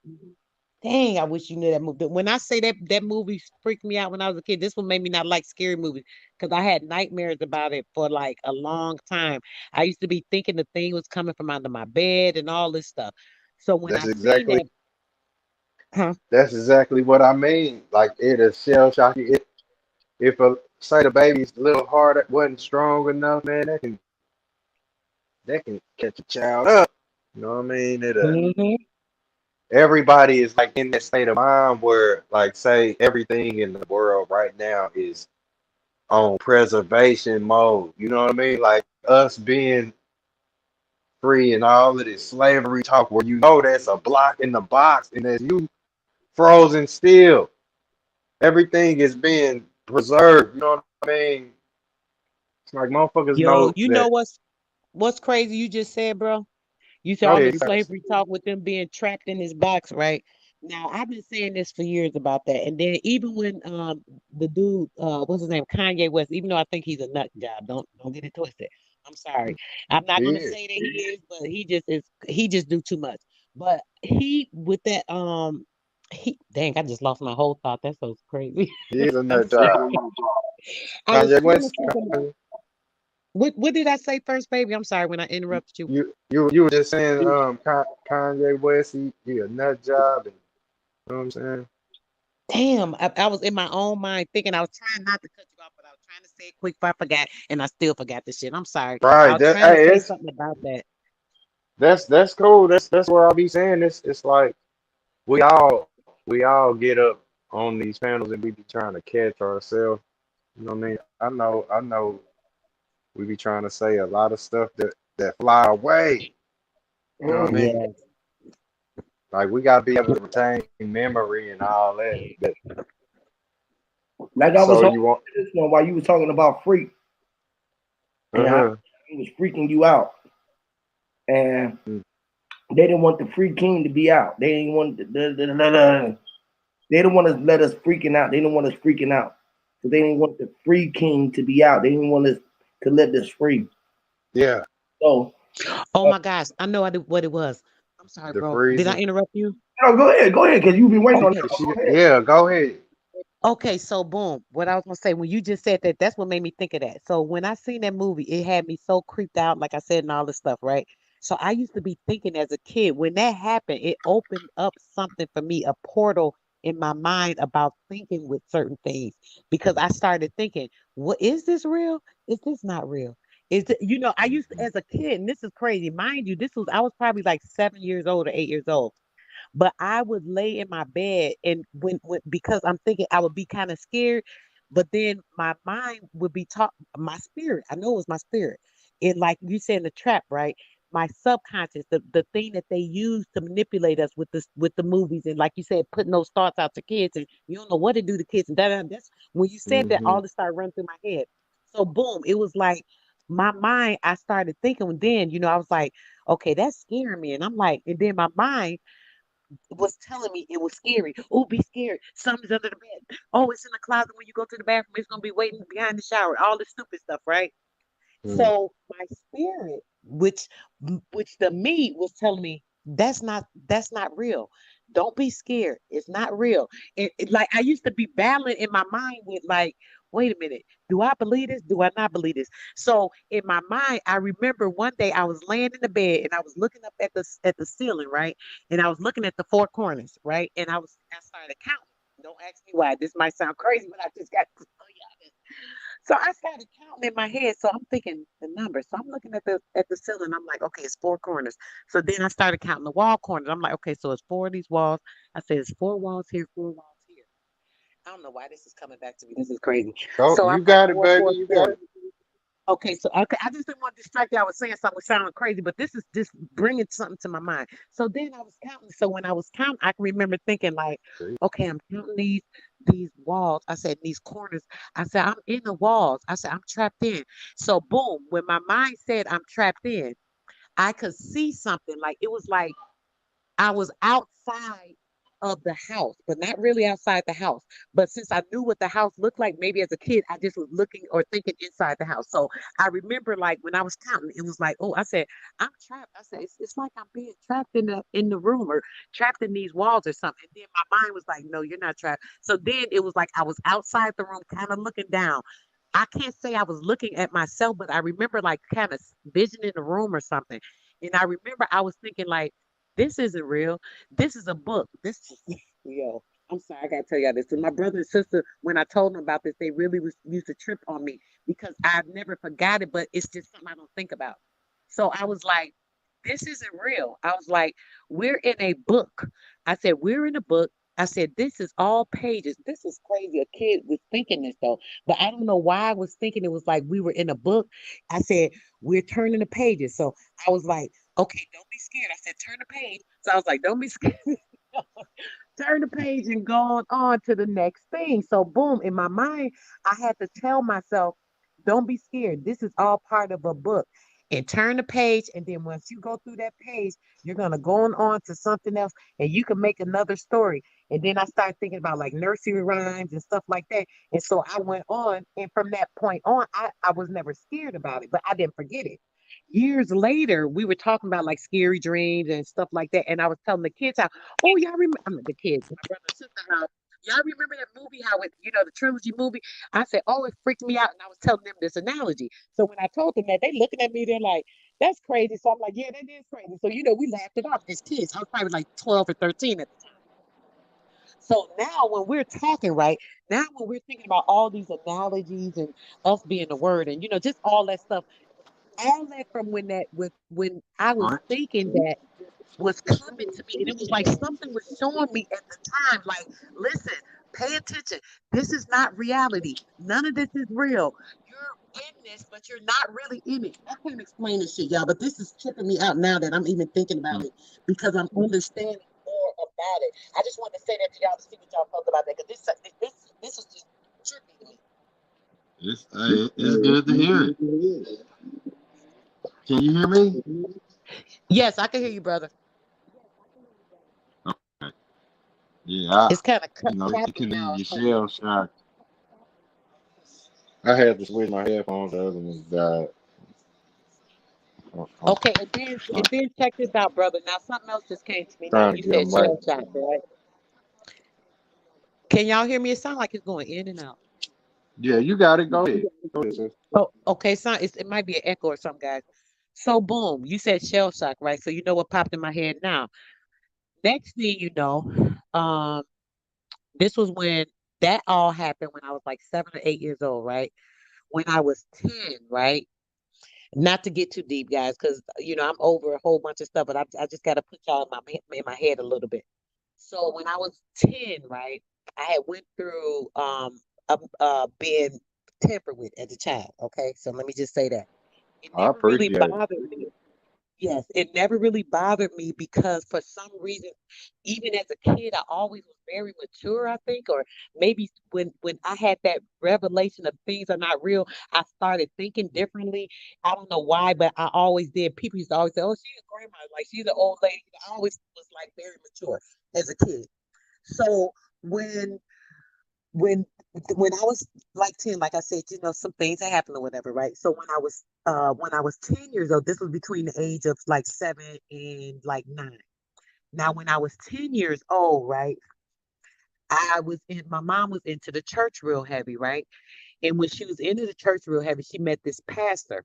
Dang, I wish you knew that movie. When I say that movie freaked me out when I was a kid, this one made me not like scary movies because I had nightmares about it for like a long time. I used to be thinking the thing was coming from under my bed and all this stuff. So when I That's seen exactly that, huh? that's exactly what I mean. Like it is shell shock. If a say the baby's little heart wasn't strong enough, man, that can catch a child up. You know what I mean? Hmm. Everybody is like in that state of mind where like say everything in the world right now is on preservation mode. You know what I mean? Like us being free and all of this slavery talk where you know that's a block in the box and as you frozen still. Everything is being preserved. You know what I mean? It's like motherfuckers Yo, know you know that. what's crazy? You just said, bro. You said Go all the ahead, you got slavery talk with them being trapped in this box, right? Now I've been saying this for years about that. And then even when the dude, what's his name, Kanye West, even though I think he's a nut job, don't get it twisted. I'm sorry. I'm not gonna yeah, say that he is, but he just do too much. But he with that he dang, I just lost my whole thought. That's so crazy. he is a I'm nut sorry. job. I was Kanye saying West, something. What did I say first, baby? I'm sorry when I interrupted you. you were just saying Kanye West, he a nut job, and you know what I'm saying? Damn, I was in my own mind thinking I was trying not to cut you off, but I was trying to say it quick before I forgot, and I still forgot the shit. I'm sorry. I Right. was That trying to hey, say it's something about that. that's cool. That's what I'll be saying. It's like we all get up on these panels and we be trying to catch ourselves. You know what I mean? I know we be trying to say a lot of stuff that fly away. You know what I Mm. mean? Yeah. Like we gotta be able to retain memory and all that. Like I was So hoping you want this one while you was talking about freak and how uh-huh. it was freaking you out, and they didn't want the free king to be out. They didn't want they didn't want to let us freaking out. They didn't want us freaking out. So they didn't want the free king to be out. They didn't want us to let us free. Yeah, So Oh my gosh, I know what it was. I'm sorry, the bro. Did I freezing. interrupt you? no, go ahead, because you've been waiting on Okay. that. Go ahead. Yeah, go ahead. Okay, so boom. What I was gonna say when you just said that, that's what made me think of that. So when I seen that movie, it had me so creeped out, like I said, and all this stuff, right? So I used to be thinking as a kid, when that happened, it opened up something for me, a portal in my mind about thinking with certain things. Because I started thinking, what is this real? Is this not real? I used to as a kid, and this is crazy. Mind you, I was probably like 7 years old or 8 years old. But I would lay in my bed and when because I'm thinking I would be kind of scared, but then my mind would be taught my spirit. I know it was my spirit. It like you said in the trap, right? My subconscious, the thing that they use to manipulate us with the movies and like you said, putting those thoughts out to kids and you don't know what to do to kids and that's when you said that Hmm. all this started running through my head. So boom, it was like my mind, I started thinking then, I was like, okay, that's scaring me. And I'm like, and then my mind was telling me it was scary. Oh, be scared. Something's under the bed. Oh, it's in the closet when you go to the bathroom. It's gonna be waiting behind the shower. All this stupid stuff, right? Mm. So my spirit, which the me was telling me that's not real. Don't be scared. It's not real. Like I used to be battling in my mind with like, wait a minute, do I believe this? Do I not believe this? So in my mind, I remember one day I was laying in the bed and I was looking up at the ceiling, right? And I was looking at the four corners, right? And I started counting. Don't ask me why. This might sound crazy, but I just got to tell you this. So I started counting in my head. So I'm thinking the numbers. So I'm looking at the ceiling. I'm like, okay, it's four corners. So then I started counting the wall corners. I'm like, okay, so it's four of these walls. I said it's four walls here, four walls here. I don't know why this is coming back to me. This is crazy. Oh, So I'm you like, got it, four, baby. four, You got four. it. Okay, so okay, I just didn't want to distract you. I was saying something sounding crazy, but this is just bringing something to my mind. So then I was counting. So when I was counting, I can remember thinking like, See? okay, I'm counting these walls. I said these corners. I said I'm in the walls. I said I'm trapped in. So boom, when my mind said I'm trapped in, I could see something. Like it was like I was outside of the house, but not really outside the house. But since I knew what the house looked like, maybe as a kid, I just was looking or thinking inside the house. So I remember like when I was counting, it was like, oh, I said, I'm trapped. I said, it's like I'm being trapped in the room or trapped in these walls or something. And then my mind was like, no, you're not trapped. So then it was like I was outside the room, kind of looking down. I can't say I was looking at myself, but I remember like kind of visioning the room or something. And I remember I was thinking like, this isn't real. This is a book. This yo. I'm sorry, I gotta tell y'all this. And my brother and sister, when I told them about this, they really was used to trip on me because I've never forgot it, but it's just something I don't think about. So I was like, this isn't real. I was like, we're in a book. I said, we're in a book. I said, this is all pages. This is crazy. A kid was thinking this though, but I don't know why I was thinking it was like we were in a book. I said, we're turning the pages. So I was like, okay, don't be scared. I said, turn the page. So I was like, don't be scared. Turn the page and go on to the next thing. So boom, in my mind, I had to tell myself, don't be scared. This is all part of a book. And turn the page, and then once you go through that page, you're gonna go on to something else, and you can make another story. And then I started thinking about like nursery rhymes and stuff like that. And so I went on, and from that point on, I was never scared about it, but I didn't forget it. Years later, we were talking about like scary dreams and stuff like that. And I was telling the kids how, oh, y'all remember, I mean, the kids, my brother and sister, how y'all remember that movie, how it, the trilogy movie? I said, oh, it freaked me out. And I was telling them this analogy. So when I told them that, they looking at me, they're like, that's crazy. So I'm like, yeah, that is crazy. So, we laughed it off as kids. I was probably like 12 or 13 at the time. So now when we're talking, right, now when we're thinking about all these analogies and us being the word and, just all that stuff, all that from when I was thinking that was coming to me. And it was like something was showing me at the time, like, listen, pay attention. This is not reality. None of this is real. You're in this, but you're not really in it. I can't explain this shit, y'all, but this is tripping me out now that I'm even thinking about it because I'm understanding more about it. I just wanted to say that to y'all to see what y'all felt about that because this was just trippy to me. It's good to hear it. Can you hear me? Yes, I can hear you, brother. Okay. Yeah, It's kind of it choppy can now. leave you shell shocked. I had to switch my headphones. The other ones died. I'm Okay, and then check this out, brother. Now something else just came to me. Now trying you to get said them right. shell shock, right? Can y'all hear me? It sounds like it's going in and out. Yeah, you got it. Go ahead. Go ahead, sis. Oh, okay. It might be an echo or something, guys. So boom, you said shell shock, right? So you know what popped in my head now. Next thing you know, um, this was when that all happened when I was like 7 or 8 years old, right? When I was 10, right? Not to get too deep, guys, because I'm over a whole bunch of stuff, but I just got to put y'all in my head a little bit. So when I was 10, right, I had went through being tampered with as a child. Okay, so let me just say that it I never really appreciate it. bothered me. Yes, it never really bothered me because for some reason, even as a kid, I always was very mature, I think, or maybe when I had that revelation of things are not real, I started thinking differently. I don't know why, but I always did. People used to always say, "Oh, she's a grandma, like she's an old lady." I always was like very mature as a kid. So when when when I was like 10, like I said, some things had happened or whatever, right? So when I was 10 years old, this was between the age of like 7 and like 9. Now, when I was 10 years old, right, my mom was into the church real heavy, right? And when she was into the church real heavy, she met this pastor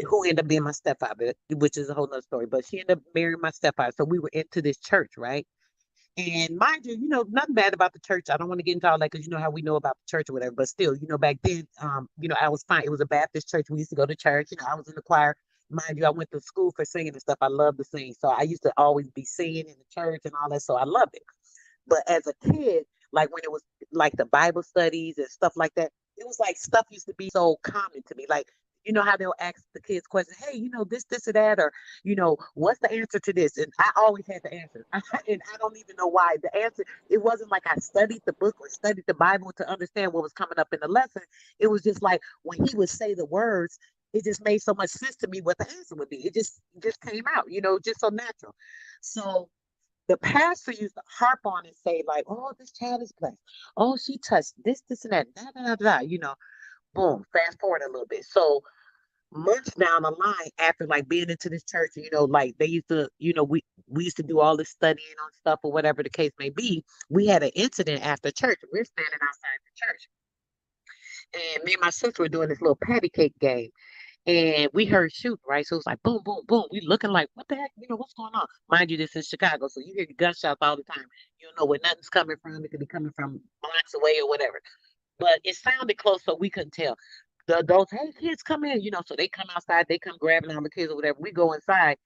who ended up being my stepfather, which is a whole nother story. But she ended up marrying my stepfather. So we were into this church, right? And mind you, nothing bad about the church. I don't want to get into all that because you know how we know about the church or whatever. But still, back then, I was fine. It was a Baptist church. We used to go to church. I was in the choir. Mind you, I went to school for singing and stuff. I love to sing. So I used to always be singing in the church and all that. So I loved it. But as a kid, like when it was like the Bible studies and stuff like that, it was like stuff used to be so common to me. Like, you know how they'll ask the kids questions, hey, this or that, or, what's the answer to this? And I always had the answer. And I don't even know why. The answer, it wasn't like I studied the book or studied the Bible to understand what was coming up in the lesson. It was just like when he would say the words, it just made so much sense to me what the answer would be. It just came out, just so natural. So the pastor used to harp on and say, like, oh, this child is blessed. Oh, she touched this, and that, da, da, da, da, boom, fast forward a little bit. So months down the line, after like being into this church, like they used to, we used to do all this studying on stuff or whatever the case may be. We had an incident after church. We're standing outside the church. And me and my sister were doing this little patty cake game. And we heard shooting, right? So it was like boom, boom, boom. We looking like, what the heck? What's going on? Mind you, this is Chicago, so you hear the gunshots all the time. You don't know where nothing's coming from. It could be coming from blocks away or whatever. But it sounded close, so we couldn't tell. The adults, hey, kids, come in, so they come outside, they come grabbing all the kids or whatever. We go inside.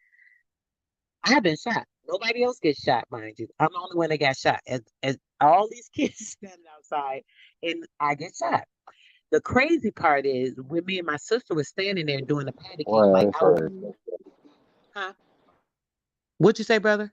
I've been shot. Nobody else gets shot, mind you. I'm the only one that got shot. As all these kids standing outside, and I get shot. The crazy part is when me and my sister was standing there doing the patty cake, Wow, like that's I was, crazy. huh? What'd you say, brother?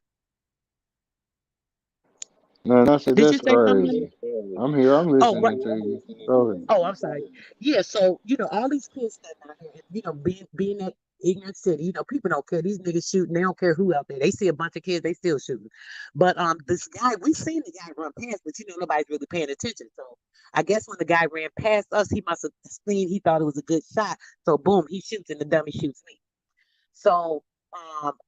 No, I said Did you that's say something? crazy. I'm here. I'm Oh, right. listening to you. Go ahead. Oh, I'm sorry. Yeah, so all these kids standing out here, and, being that ignorant city, people don't care. These niggas shooting, they don't care who out there. They see a bunch of kids, they still shooting. But this guy, we seen the guy run past, but nobody's really paying attention. So I guess when the guy ran past us, he must have seen he thought it was a good shot. So boom, he shoots and the dummy shoots me. So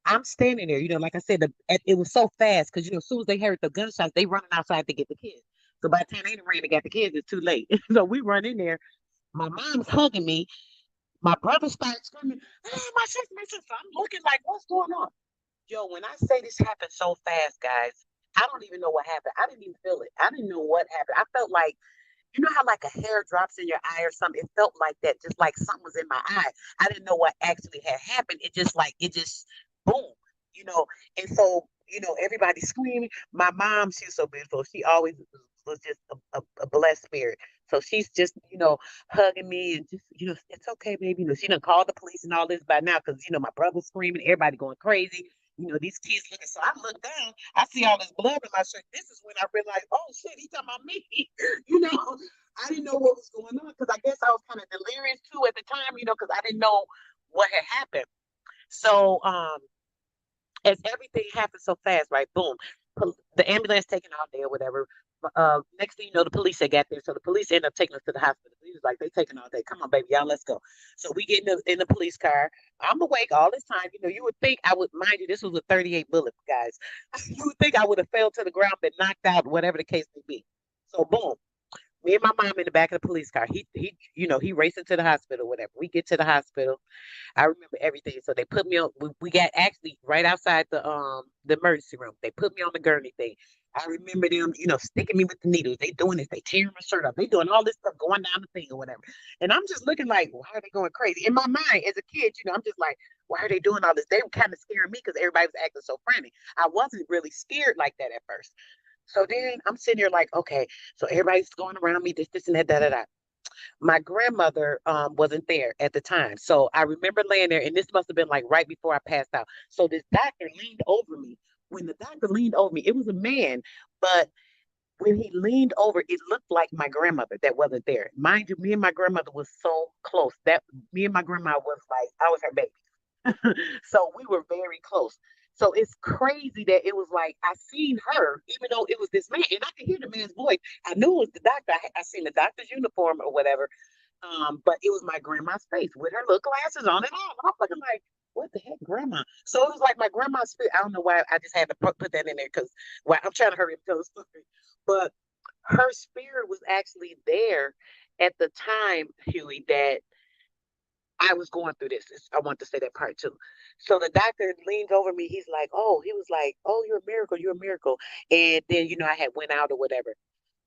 I'm standing there, like I said, it was so fast because as soon as they heard the gunshots, they running outside to get the kids. So by the time they done ran to get the kids, it's too late. So we run in there. My mom's hugging me. My brother starts screaming, "Hey, my sister, my sister!" I'm looking like, what's going on? Yo, when I say this happened so fast, guys, I don't even know what happened. I didn't even feel it. I didn't know what happened. I felt like how like a hair drops in your eye or something? It felt like that, just like something was in my eye. I didn't know what actually had happened. It just boom, you know. And so, everybody screaming. My mom, she's so beautiful. She always was just a blessed spirit. So she's just, hugging me and just, it's okay, baby. She done called the police and all this by now because, my brother's screaming, everybody going crazy. These kids looking. So I look down, I see all this blood in my shirt. This is when I realized, oh shit, he talking about me. I didn't know what was going on because I guess I was kind of delirious too at the time, because I didn't know what had happened. So as everything happened so fast, right? Boom, the ambulance taken all day or whatever. Next thing you know, the police had got there, so the police ended up taking us to the hospital. He was like, "They taking all day. Come on, baby, y'all, let's go." So we get in the police car. I'm awake all this time. You would think I would, mind you, this was a 38 bullet, guys. You would think I would have fell to the ground, been knocked out, whatever the case may be. So boom, me and my mom in the back of the police car. He racing to the hospital, whatever. We get to the hospital. I remember everything. So they put me on. We got actually right outside the emergency room. They put me on the gurney thing. I remember them, sticking me with the needles. They doing this. They tearing my shirt off. They doing all this stuff, going down the thing or whatever. And I'm just looking like, why are they going crazy? In my mind, as a kid, I'm just like, why are they doing all this? They were kind of scaring me because everybody was acting so frantic. I wasn't really scared like that at first. So then I'm sitting here like, okay, so everybody's going around me, this, and that, da, da, da. My grandmother wasn't there at the time. So I remember laying there, and this must have been like right before I passed out. So this doctor leaned over me. When the doctor leaned over me, it was a man, but when he leaned over, it looked like my grandmother that wasn't there. Mind you, me and my grandmother was so close that me and my grandma was like, I was her baby. So we were very close. So it's crazy that it was like I seen her, even though it was this man, and I could hear the man's voice. I knew it was the doctor. I seen the doctor's uniform or whatever. But it was my grandma's face with her little glasses on and all. I'm looking like, what the heck, grandma? So it was like my grandma's spirit. I don't know why I just had to put that in there because well, I'm trying to hurry up and tell the story. But her spirit was actually there at the time, Huey, that I was going through this. I want to say that part too. So the doctor leans over me. He's like, "Oh," he was like, "Oh, you're a miracle. You're a miracle." And then I had went out or whatever.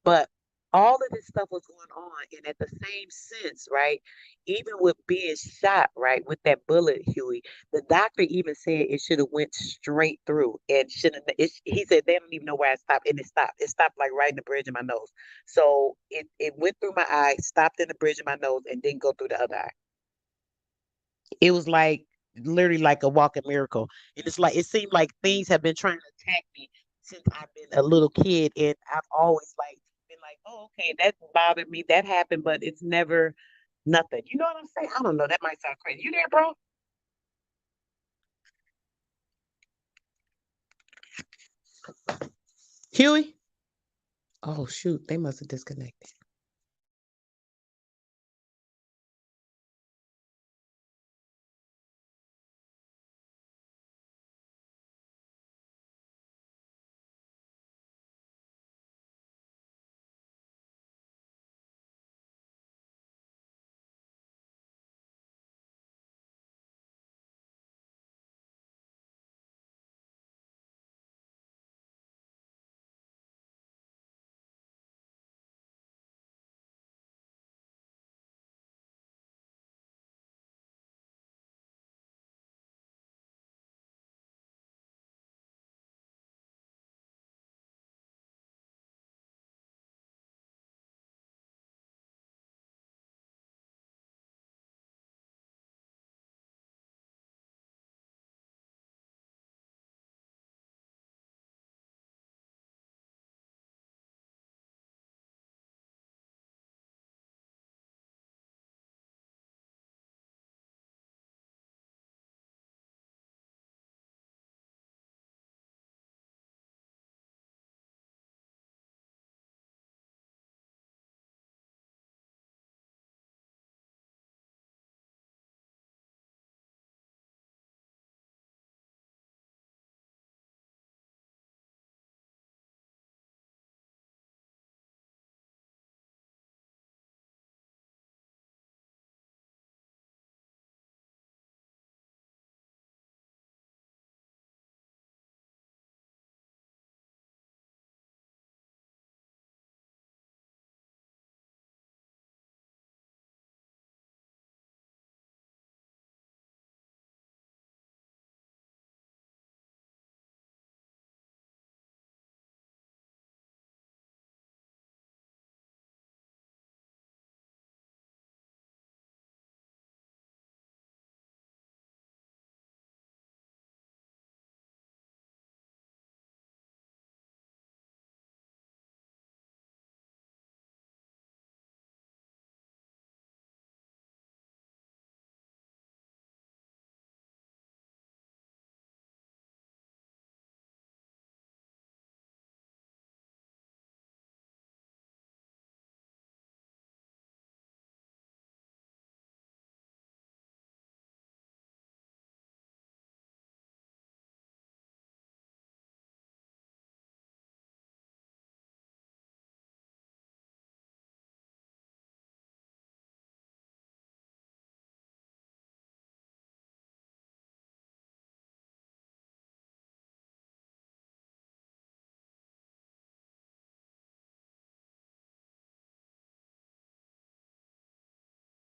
But all of this stuff was going on, and at the same sense, right? Even with being shot, right, with that bullet, Huey, the doctor even said it should have went straight through, and shouldn't. He said they don't even know where I stopped, and it stopped. It stopped like right in the bridge of my nose. So it went through my eye, stopped in the bridge of my nose, and didn't go through the other eye. It was like literally like a walking miracle. And it's like it seemed like things have been trying to attack me since I've been a little kid. And I've always like been like, oh, okay, that bothered me, that happened, but it's never nothing. You know what I'm saying? I don't know. That might sound crazy. You there, bro? Huey? Oh shoot, they must have disconnected.